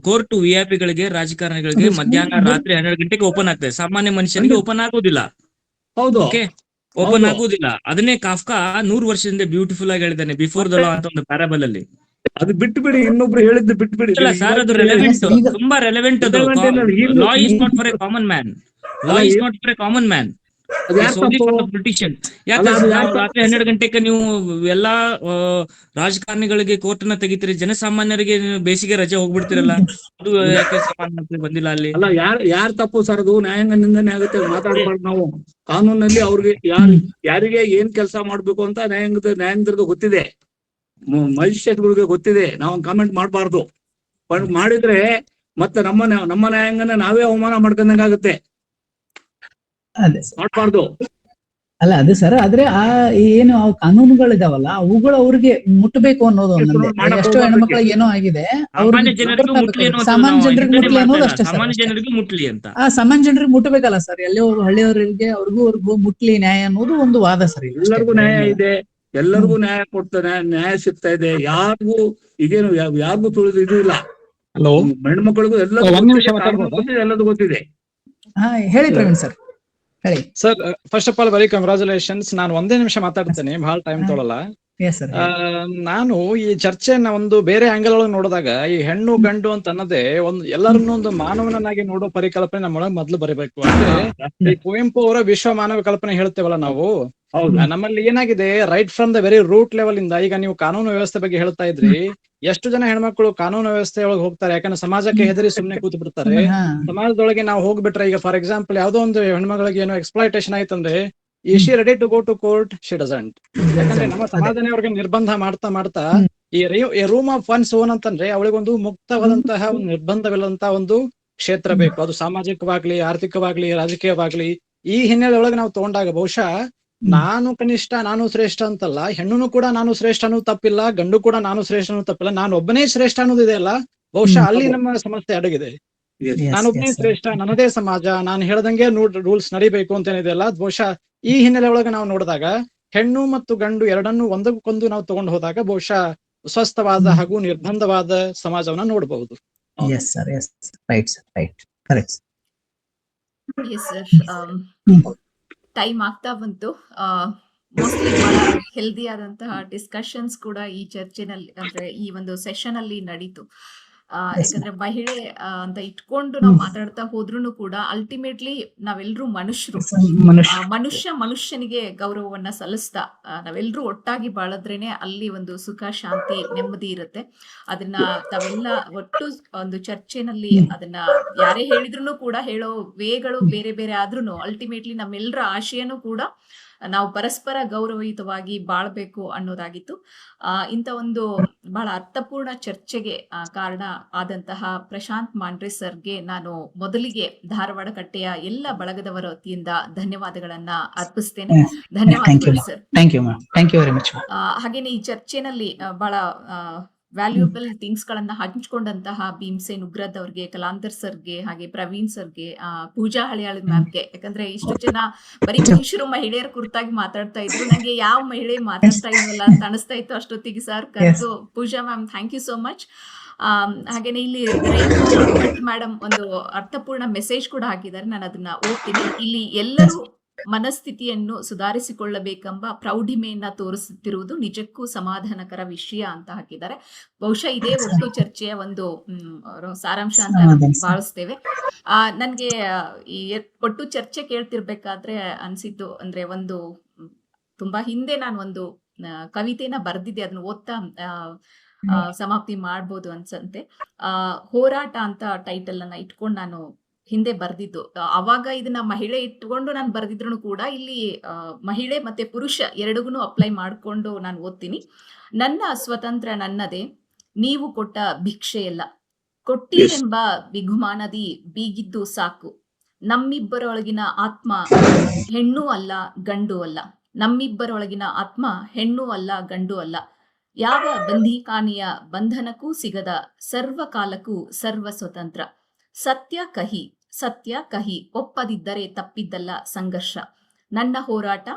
ಕೋರ್ಟ್ ವಿಐಪಿಗಳಿಗೆ, ರಾಜಕಾರಣಿಗಳಿಗೆ ಮಧ್ಯಾಹ್ನ ರಾತ್ರಿ 12 ಗಂಟೆಗೆ ಓಪನ್ ಆಗ್ತದೆ, ಸಾಮಾನ್ಯ ಮನುಷ್ಯನಿಗೆ ಓಪನ್ ಆಗೋದಿಲ್ಲ. ಹೌದು. ಓಪನ್ ಹೌದು. ಆಗುವುದಿಲ್ಲ. ಅದನ್ನೇ ಕಾಫ್ಕಾ 100 ವರ್ಷದಿಂದ ಬ್ಯೂಟಿಫುಲ್ ಆಗಿ ಹೇಳಿದ್ದಾನೆ ಬಿಫೋರ್ ದ ಲಾ ಅಂತ ಒಂದು ಪ್ಯಾರಾಬಲ್ ಅಲ್ಲಿ. ಅದು ಬಿಟ್ಟು ಬಿಡಿ, ಇನ್ನೊಬ್ರು ಹೇಳಿದ್ದು ಬಿಟ್ಟು ಬಿಡಿ. ಅಲ್ಲ ಸರ್, ಅದು ರೆಲೆವೆಂಟ್, ತುಂಬಾ ರೆಲೆವೆಂಟ್. ಅದು law is not for A common man. Law is not for A common man. ಅದು ಯಾರ್ ತಪ್ಪು? ಪೊಲಿಟಿಷಿಯನ್. ಅಲ್ಲ, ಯಾಕೆ ಅದು ಯಾರ್ ನಾವು ತಪ್ಪು? ರಾತ್ರಿ 12 ಗಂಟೆಗೆ ನೀವು ಎಲ್ಲಾ ರಾಜಕಾರಣಿಗಳಿಗೆ ಕೋರ್ಟ್ ನ ತೆಗಿತೀರಿ, ಜನಸಾಮಾನ್ಯರಿಗೆ ಬೇಸಿಗೆ ರಜೆ ಹೋಗ್ಬಿಡ್ತಿರಲ್ಲ, ಅದು ಯಾಕೆ ಸಮಾನತೆ ಬಂದಿಲ್ಲ ಅಲ್ಲಿ? ಅಲ್ಲ, ಯಾರ್ ತಪ್ಪು ಸರ್? ಅದು ನ್ಯಾಯಾಂಗ ನಿಂದನೆ ಆಗುತ್ತೆ. ಮಾತಾಡ್ಬಾರ್ದು ನಾವು. ಕಾನೂನಲ್ಲಿ ಅವ್ರಿಗೆ ಯಾರಿಗೆ ಏನ್ ಕೆಲಸ ಮಾಡ್ಬೇಕು ಅಂತ ನ್ಯಾಯಾಂಗದವ್ರಿಗೆ ಗೊತ್ತಿದೆ, ಮ್ಯಾಜಿಸ್ಟ್ರೇಟ್ಗಳಿಗೆ ಗೊತ್ತಿದೆ. ನಾವು ಕಾಮೆಂಟ್ ಮಾಡಬಾರ್ದು. ಮಾಡಿದ್ರೆ ಮತ್ತೆ ನಮ್ಮ ನ್ಯಾಯಾಂಗನ ನಾವೇ ಅವಮಾನ ಮಾಡ್ಕೊಂಡಂಗಾಗುತ್ತೆ. ಅದೇ ಮಾಡ್ಬಾರ್ದು. ಅಲ್ಲ ಅದು ಸರ್, ಆದ್ರೆ ಏನು ಕಾನೂನುಗಳಿದಾವಲ್ಲ ಅವುಗಳು ಅವ್ರಿಗೆ ಮುಟ್ಟಬೇಕು ಅನ್ನೋದು ಒಂದೊಂದೇ. ಎಷ್ಟೋ ಹೆಣ್ಮಕ್ಳಿಗೆ ಏನೋ ಆಗಿದೆ, ಸಾಮಾನ್ಯ ಜನರಿಗೂ ಮುಟ್ಲಿ ಸಾಮಾನ್ಯ ಜನರಿಗೆ ಮುಟ್ಲಿ ಅನ್ನೋದು ಅಷ್ಟೇ ಸರ್. ಸಾಮಾನ್ಯ ಜನರಿಗೂ ಮುಟ್ಲಿ ಅಂತ. ಸಾಮಾನ್ಯ ಜನರಿಗೆ ಮುಟ್ಟಬೇಕಲ್ಲ ಸರ್, ಎಲ್ಲೋ ಹಳ್ಳಿಯವರಿಗೆ ಅವ್ರಿಗೂ ಮುಟ್ಲಿ ನ್ಯಾಯ ಅನ್ನೋದು ಒಂದು ವಾದ ಸರ್. ಎಲ್ಲರಿಗೂ ನ್ಯಾಯ ಇದೆ, ಎಲ್ಲರಿಗೂ ನ್ಯಾಯ ಕೊಡ್ತಾನೆ, ನ್ಯಾಯ ಸಿಗ್ತಾ ಇದೆ. ಯಾರಿಗೂ ಈಗೇನು ಯಾರಿಗೂ ತುಳಿದು ಇದು ಇಲ್ಲ. ಹಲೋ, ಹೆಣ್ಮಕ್ಳಿಗೂ ಎಲ್ಲದೂ ಗೊತ್ತಿದೆ. ಹೇಳಿ ಪ್ರವೀಣ್ ಸರ್, ಹೇಳಿ sir. First of all very congratulations. ನಾನು ಒಂದೇ ನಿಮಿಷ ಮಾತಾಡ್ತೇನೆ, ಬಹಳ ಟೈಮ್ ತೊಗೊಳಲ್ಲ. ನಾನು ಈ ಚರ್ಚೆಯನ್ನ ಒಂದು ಬೇರೆ ಆಂಗಲ್ ಒಳಗೆ ನೋಡಿದಾಗ, ಈ ಹೆಣ್ಣು ಗಂಡು ಅಂತ ಅನ್ನೋದೇ ಎಲ್ಲರನ್ನೂ ಒಂದು ಮಾನವನನ್ನಾಗಿ ನೋಡೋ ಪರಿಕಲ್ಪನೆ ನಮ್ಮೊಳಗೆ ಮೊದ್ಲು ಬರಬೇಕು. ಅಂದ್ರೆ ಈ ಕುವೆಂಪು ಅವರ ವಿಶ್ವ ಮಾನವ ಕಲ್ಪನೆ ಹೇಳ್ತೇವಲ್ಲ ನಾವು, ನಮ್ಮಲ್ಲಿ ಏನಾಗಿದೆ, right from the very root level ಇಂದ, ಈಗ ನೀವು ಕಾನೂನು ವ್ಯವಸ್ಥೆ ಬಗ್ಗೆ ಹೇಳ್ತಾ ಇದ್ರಿ, ಎಷ್ಟು ಜನ ಹೆಣ್ಮಕ್ಳು ಕಾನೂನು ವ್ಯವಸ್ಥೆ ಒಳಗೆ ಹೋಗ್ತಾರೆ, ಯಾಕಂದ್ರೆ ಸಮಾಜಕ್ಕೆ ಹೆದರಿ ಸುಮ್ನೆ ಕೂತು ಬಿಡ್ತಾರೆ. ಸಮಾಜದೊಳಗೆ ನಾವು ಹೋಗ್ಬಿಟ್ರೆ, ಈಗ ಫಾರ್ ಎಕ್ಸಾಂಪಲ್ ಯಾವ್ದೋ ಒಂದು ಹೆಣ್ಮಗಳಿಗೆ ಏನೋ ಎಕ್ಸ್ಪ್ಲಾಯ್ಟೇಷನ್ ಆಯ್ತಂದ್ರೆ, is she ready to go to court? She doesn't. ಯಾಕಂದ್ರೆ ನಮ್ಮ ಸಮಾಜನೇ ಅವ್ರಿಗೆ ನಿರ್ಬಂಧ ಮಾಡ್ತಾ ಈ ರೂಮ್ ಆಫ್ ಒನ್ಸ್ ಓನ್ ಅಂತಂದ್ರೆ ಅವಳಿಗೊಂದು ಮುಕ್ತವಾದಂತಹ ಒಂದು ನಿರ್ಬಂಧವಿಲ್ಲದಂತಹ ಒಂದು ಕ್ಷೇತ್ರ ಬೇಕು. ಅದು ಸಾಮಾಜಿಕವಾಗ್ಲಿ, ಆರ್ಥಿಕವಾಗ್ಲಿ, ರಾಜಕೀಯವಾಗ್ಲಿ. ಈ ಹಿನ್ನೆಲೆ ಒಳಗೆ ನಾವು ತಗೊಂಡಾಗ ಬಹುಶಃ ನಾನು ಕನಿಷ್ಠ, ನಾನು ಶ್ರೇಷ್ಠ ಅಂತಲ್ಲ, ಹೆಣ್ಣು ಕೂಡ ನಾನು ಶ್ರೇಷ್ಠ ಅನ್ನೋದು ತಪ್ಪಿಲ್ಲ, ಗಂಡು ಕೂಡ ನಾನು ಶ್ರೇಷ್ಠ ಅನ್ನೋದು ತಪ್ಪಿಲ್ಲ, ನಾನು ಒಬ್ಬನೇ ಶ್ರೇಷ್ಠ ಅನ್ನೋದು ಇದೆ ಅಲ್ಲ, ಬಹುಶಃ ಅಲ್ಲಿ ನಮ್ಮ ಸಮಸ್ಯೆ ಅಡಗಿದೆ. ನಾನೊಬ್ಬನೇ ಶ್ರೇಷ್ಠ, ನನ್ನದೇ ಸಮಾಜ, ನಾನು ಹೇಳ್ದಂಗೆ ರೂಲ್ಸ್ ನಡಿಬೇಕು ಅಂತ ಏನಿದೆ ಅಲ್ಲ, ಬಹುಶಃ ಈ ಹಿನ್ನೆಲೆ ಒಳಗೆ ನಾವು ನೋಡಿದಾಗ ಹೆಣ್ಣು ಮತ್ತು ಗಂಡು ಎರಡನ್ನೂ ಒಂದಕ್ಕೊಂದು ನಾವು ತಗೊಂಡು ಹೋದಾಗ ಬಹುಶಃ ಸ್ವಸ್ಥವಾದ ಹಾಗೂ ನಿರ್ಬಂಧವಾದ ಸಮಾಜವನ್ನ ನೋಡಬಹುದು. ಟೈಮ್ ಆಗ್ತಾ ಬಂತು. ಮೋಸ್ಟ್ಲಿ ಬಹಳ ಹೆಲ್ದಿ ಆದಂತಹ ಡಿಸ್ಕಷನ್ಸ್ ಕೂಡ ಈ ಚರ್ಚೆನಲ್ಲಿ, ಅಂದ್ರೆ ಈ ಒಂದು ಸೆಷನ್ ಅಲ್ಲಿ ನಡೀತು. ಯಾಕಂದ್ರೆ ಮಹಿಳೆ ಅಂತ ಇಟ್ಕೊಂಡು ನಾವು ಮಾತಾಡ್ತಾ ಹೋದ್ರು ಕೂಡ ಅಲ್ಟಿಮೇಟ್ಲಿ ನಾವೆಲ್ಲರೂ ಮನುಷ್ಯರು. ಮನುಷ್ಯನಿಗೆ ಗೌರವವನ್ನ ಸಲ್ಲಿಸ್ತಾ ನಾವೆಲ್ಲರೂ ಒಟ್ಟಾಗಿ ಬಾಳದ್ರೇನೆ ಅಲ್ಲಿ ಒಂದು ಸುಖ, ಶಾಂತಿ, ನೆಮ್ಮದಿ ಇರುತ್ತೆ. ಅದನ್ನ ತಾವೆಲ್ಲ ಒಟ್ಟು ಒಂದು ಚರ್ಚೆನಲ್ಲಿ ಅದನ್ನ ಯಾರೇ ಹೇಳಿದ್ರು ಕೂಡ, ಹೇಳೋ ವೇಗಳು ಬೇರೆ ಬೇರೆ ಆದ್ರೂ ಅಲ್ಟಿಮೇಟ್ಲಿ ನಮ್ಮೆಲ್ಲರ ಆಶಯನೂ ಕೂಡ ನಾವು ಪರಸ್ಪರ ಗೌರವಯುತವಾಗಿ ಬಾಳ್ಬೇಕು ಅನ್ನೋದಾಗಿತ್ತು. ಇಂಥ ಒಂದು ಬಹಳ ಅರ್ಥಪೂರ್ಣ ಚರ್ಚೆಗೆ ಕಾರಣ ಆದಂತಹ ಪ್ರಶಾಂತ್ ಮಾಂಡ್ರೆ ಸರ್ಗೆ ನಾನು ಮೊದಲಿಗೆ ಧಾರವಾಡ ಕಟ್ಟೆಯ ಎಲ್ಲ ಬಳಗದವರ ವತಿಯಿಂದ ಧನ್ಯವಾದಗಳನ್ನ ಅರ್ಪಿಸ್ತೇನೆ. ಧನ್ಯವಾದಗಳು ಸರ್. ಹಾಗೇನೆ ಈ ಚರ್ಚೆನಲ್ಲಿ ಬಹಳ ವ್ಯಾಲ್ಯೂಬಲ್ ಥಿಂಗ್ಸ್ ಗಳನ್ನ ಹಂಚ್ಕೊಂಡಂತಹ ಭೀಮ್ಸೇನ್ ಉಗ್ರದ್ ಅವ್ರಿಗೆ, ಕಲಾಂದರ್ ಸರ್ಗೆ, ಹಾಗೆ ಪ್ರವೀಣ್ ಸರ್ಗೆ, ಪೂಜಾ ಹಳಿಯಾಳ ಮ್ಯಾಮ್ಗೆ. ಯಾಕಂದ್ರೆ ಇಷ್ಟು ಜನ ಬರೀ ಪುರುಷರು ಮಹಿಳೆಯರ ಕುರಿತಾಗಿ ಮಾತಾಡ್ತಾ ಇದ್ರು, ನಂಗೆ ಯಾವ ಮಹಿಳೆ ಮಾತಾಡ್ತಾ ಇಲ್ವಲ್ಲ ಅಂತ ಅನಿಸ್ತಾ ಇತ್ತು ಅಷ್ಟೊತ್ತಿಗೆ. ಸರ್ ಕರೆದು, Pooja ma'am thank you so much. ಹಾಗೇನೆ ಇಲ್ಲಿ ಭಟ್ ಮೇಡಮ್ ಒಂದು ಅರ್ಥಪೂರ್ಣ ಮೆಸೇಜ್ ಕೂಡ ಹಾಕಿದ್ದಾರೆ, ನಾನು ಅದನ್ನ ಓದ್ತೀನಿ. ಇಲ್ಲಿ ಎಲ್ಲರೂ ಮನಸ್ಥಿತಿಯನ್ನು ಸುಧಾರಿಸಿಕೊಳ್ಳಬೇಕೆಂಬ ಪ್ರೌಢಿಮೆಯನ್ನ ತೋರಿಸುತ್ತಿರುವುದು ನಿಜಕ್ಕೂ ಸಮಾಧಾನಕರ ವಿಷಯ ಅಂತ ಹಾಕಿದ್ದಾರೆ. ಬಹುಶಃ ಇದೇ ಒಟ್ಟು ಚರ್ಚೆಯ ಒಂದು ಸಾರಾಂಶ ಅಂತ ಭಾವಿಸ್ತೇವೆ. ನನ್ಗೆ ಈ ಒಟ್ಟು ಚರ್ಚೆ ಕೇಳ್ತಿರ್ಬೇಕಾದ್ರೆ ಅನ್ಸಿದ್ದು ಅಂದ್ರೆ, ಒಂದು ತುಂಬಾ ಹಿಂದೆ ನಾನು ಒಂದು ಕವಿತೆನ ಬರ್ದಿದ್ದೆ, ಅದನ್ನ ಓದ್ತಾ ಸಮಾಪ್ತಿ ಮಾಡ್ಬೋದು ಅನ್ಸಂತೆ. ಹೋರಾಟ ಅಂತ ಟೈಟಲ್ ಅನ್ನ ಇಟ್ಕೊಂಡು ನಾನು ಹಿಂದೆ ಬರ್ದಿದ್ದು. ಅವಾಗ ಇದನ್ನ ಮಹಿಳೆ ಇಟ್ಕೊಂಡು ನಾನು ಬರ್ದಿದ್ರು ಕೂಡ ಇಲ್ಲಿ ಮಹಿಳೆ ಮತ್ತೆ ಪುರುಷ ಎರಡಿಗೂ ಅಪ್ಲೈ ಮಾಡ್ಕೊಂಡು ನಾನು ಓದ್ತೀನಿ. ನನ್ನ ಸ್ವತಂತ್ರ ನನ್ನದೇ, ನೀವು ಕೊಟ್ಟ ಭಿಕ್ಷೆಯಲ್ಲ, ಕೊಟ್ಟಿರೆಂಬ ಬಿಗುಮಾನದಿ ಬೀಗಿದ್ದು ಸಾಕು. ನಮ್ಮಿಬ್ಬರೊಳಗಿನ ಆತ್ಮ ಹೆಣ್ಣು ಅಲ್ಲ ಗಂಡು ಅಲ್ಲ, ನಮ್ಮಿಬ್ಬರೊಳಗಿನ ಆತ್ಮ ಹೆಣ್ಣು ಅಲ್ಲ ಗಂಡು ಅಲ್ಲ. ಯಾವ ಬಂಧೀಖಾನೆಯ ಬಂಧನಕ್ಕೂ ಸಿಗದ ಸರ್ವಕಾಲಕ್ಕೂ ಸರ್ವ ಸ್ವತಂತ್ರ. ಸತ್ಯ ಕಹಿ ಒಪ್ಪದಿದ್ದರೆ ತಪ್ಪಿದ್ದಲ್ಲ ಸಂಘರ್ಷ. ನನ್ನ ಹೋರಾಟ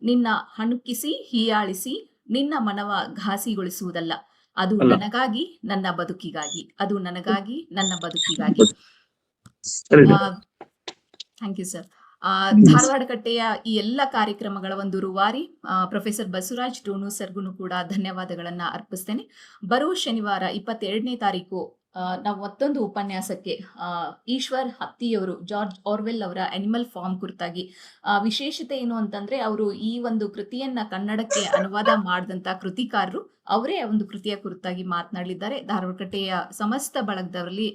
ನಿನ್ನ ಹಣುಕಿಸಿ ಹೀಯಾಳಿಸಿ ನಿನ್ನ ಮನವ ಘಾಸಿಗೊಳಿಸುವುದಲ್ಲ. ಅದು ನನಗಾಗಿ ನನ್ನ ಬದುಕಿಗಾಗಿ, ಅದು ನನಗಾಗಿ ನನ್ನ ಬದುಕಿಗಾಗಿ. Thank you sir. ಧಾರವಾಡ ಕಟ್ಟೆಯ ಈ ಎಲ್ಲ ಕಾರ್ಯಕ್ರಮಗಳ ಒಂದು ರೂವಾರಿ ಪ್ರೊಫೆಸರ್ ಬಸವರಾಜ್ ಡೋಣೂರ್ ಸರ್ಗೂ ಕೂಡ ಧನ್ಯವಾದಗಳನ್ನ ಅರ್ಪಿಸ್ತೇನೆ. ಬರುವ ಶನಿವಾರ 22ನೇ ತಾರೀಕು ನಾವು ಮತ್ತೊಂದು ಉಪನ್ಯಾಸಕ್ಕೆ ಈಶ್ವರ್ ಹತ್ತಿಯವರು ಜಾರ್ಜ್ ಆರ್ವೆಲ್ ಅವರ ಅನಿಮಲ್ ಫಾರ್ಮ್ ಕುರಿತಾಗಿ, ವಿಶೇಷತೆ ಏನು ಅಂತಂದ್ರೆ ಅವರು ಈ ಒಂದು ಕೃತಿಯನ್ನ ಕನ್ನಡಕ್ಕೆ ಅನುವಾದ ಮಾಡಿದಂತ ಕೃತಿಕಾರರು ಅವರೇ ಒಂದು ಕೃತಿಯ ಕುರಿತಾಗಿ ಮಾತನಾಡಲಿದ್ದಾರೆ. ಧಾರವಾಡಕಟ್ಟೆಯ ಸಮಸ್ತ ಬಳಗದವರಲ್ಲಿ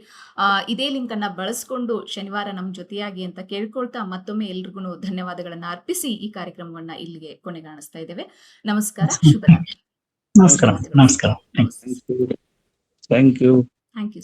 ಇದೇ ಲಿಂಕ್ ಅನ್ನ ಬಳಸ್ಕೊಂಡು ಶನಿವಾರ ನಮ್ಮ ಜೊತೆಯಾಗಿ ಅಂತ ಕೇಳ್ಕೊಳ್ತಾ ಮತ್ತೊಮ್ಮೆ ಎಲ್ರಿಗೂ ಧನ್ಯವಾದಗಳನ್ನ ಅರ್ಪಿಸಿ ಈ ಕಾರ್ಯಕ್ರಮವನ್ನ ಇಲ್ಲಿಗೆ ಕೊನೆಗಾಣಿಸ್ತಾ ಇದ್ದೇವೆ. ನಮಸ್ಕಾರ, ಶುಭರಾತ್ರಿ. ನಮಸ್ಕಾರ. Thank you. Thank you.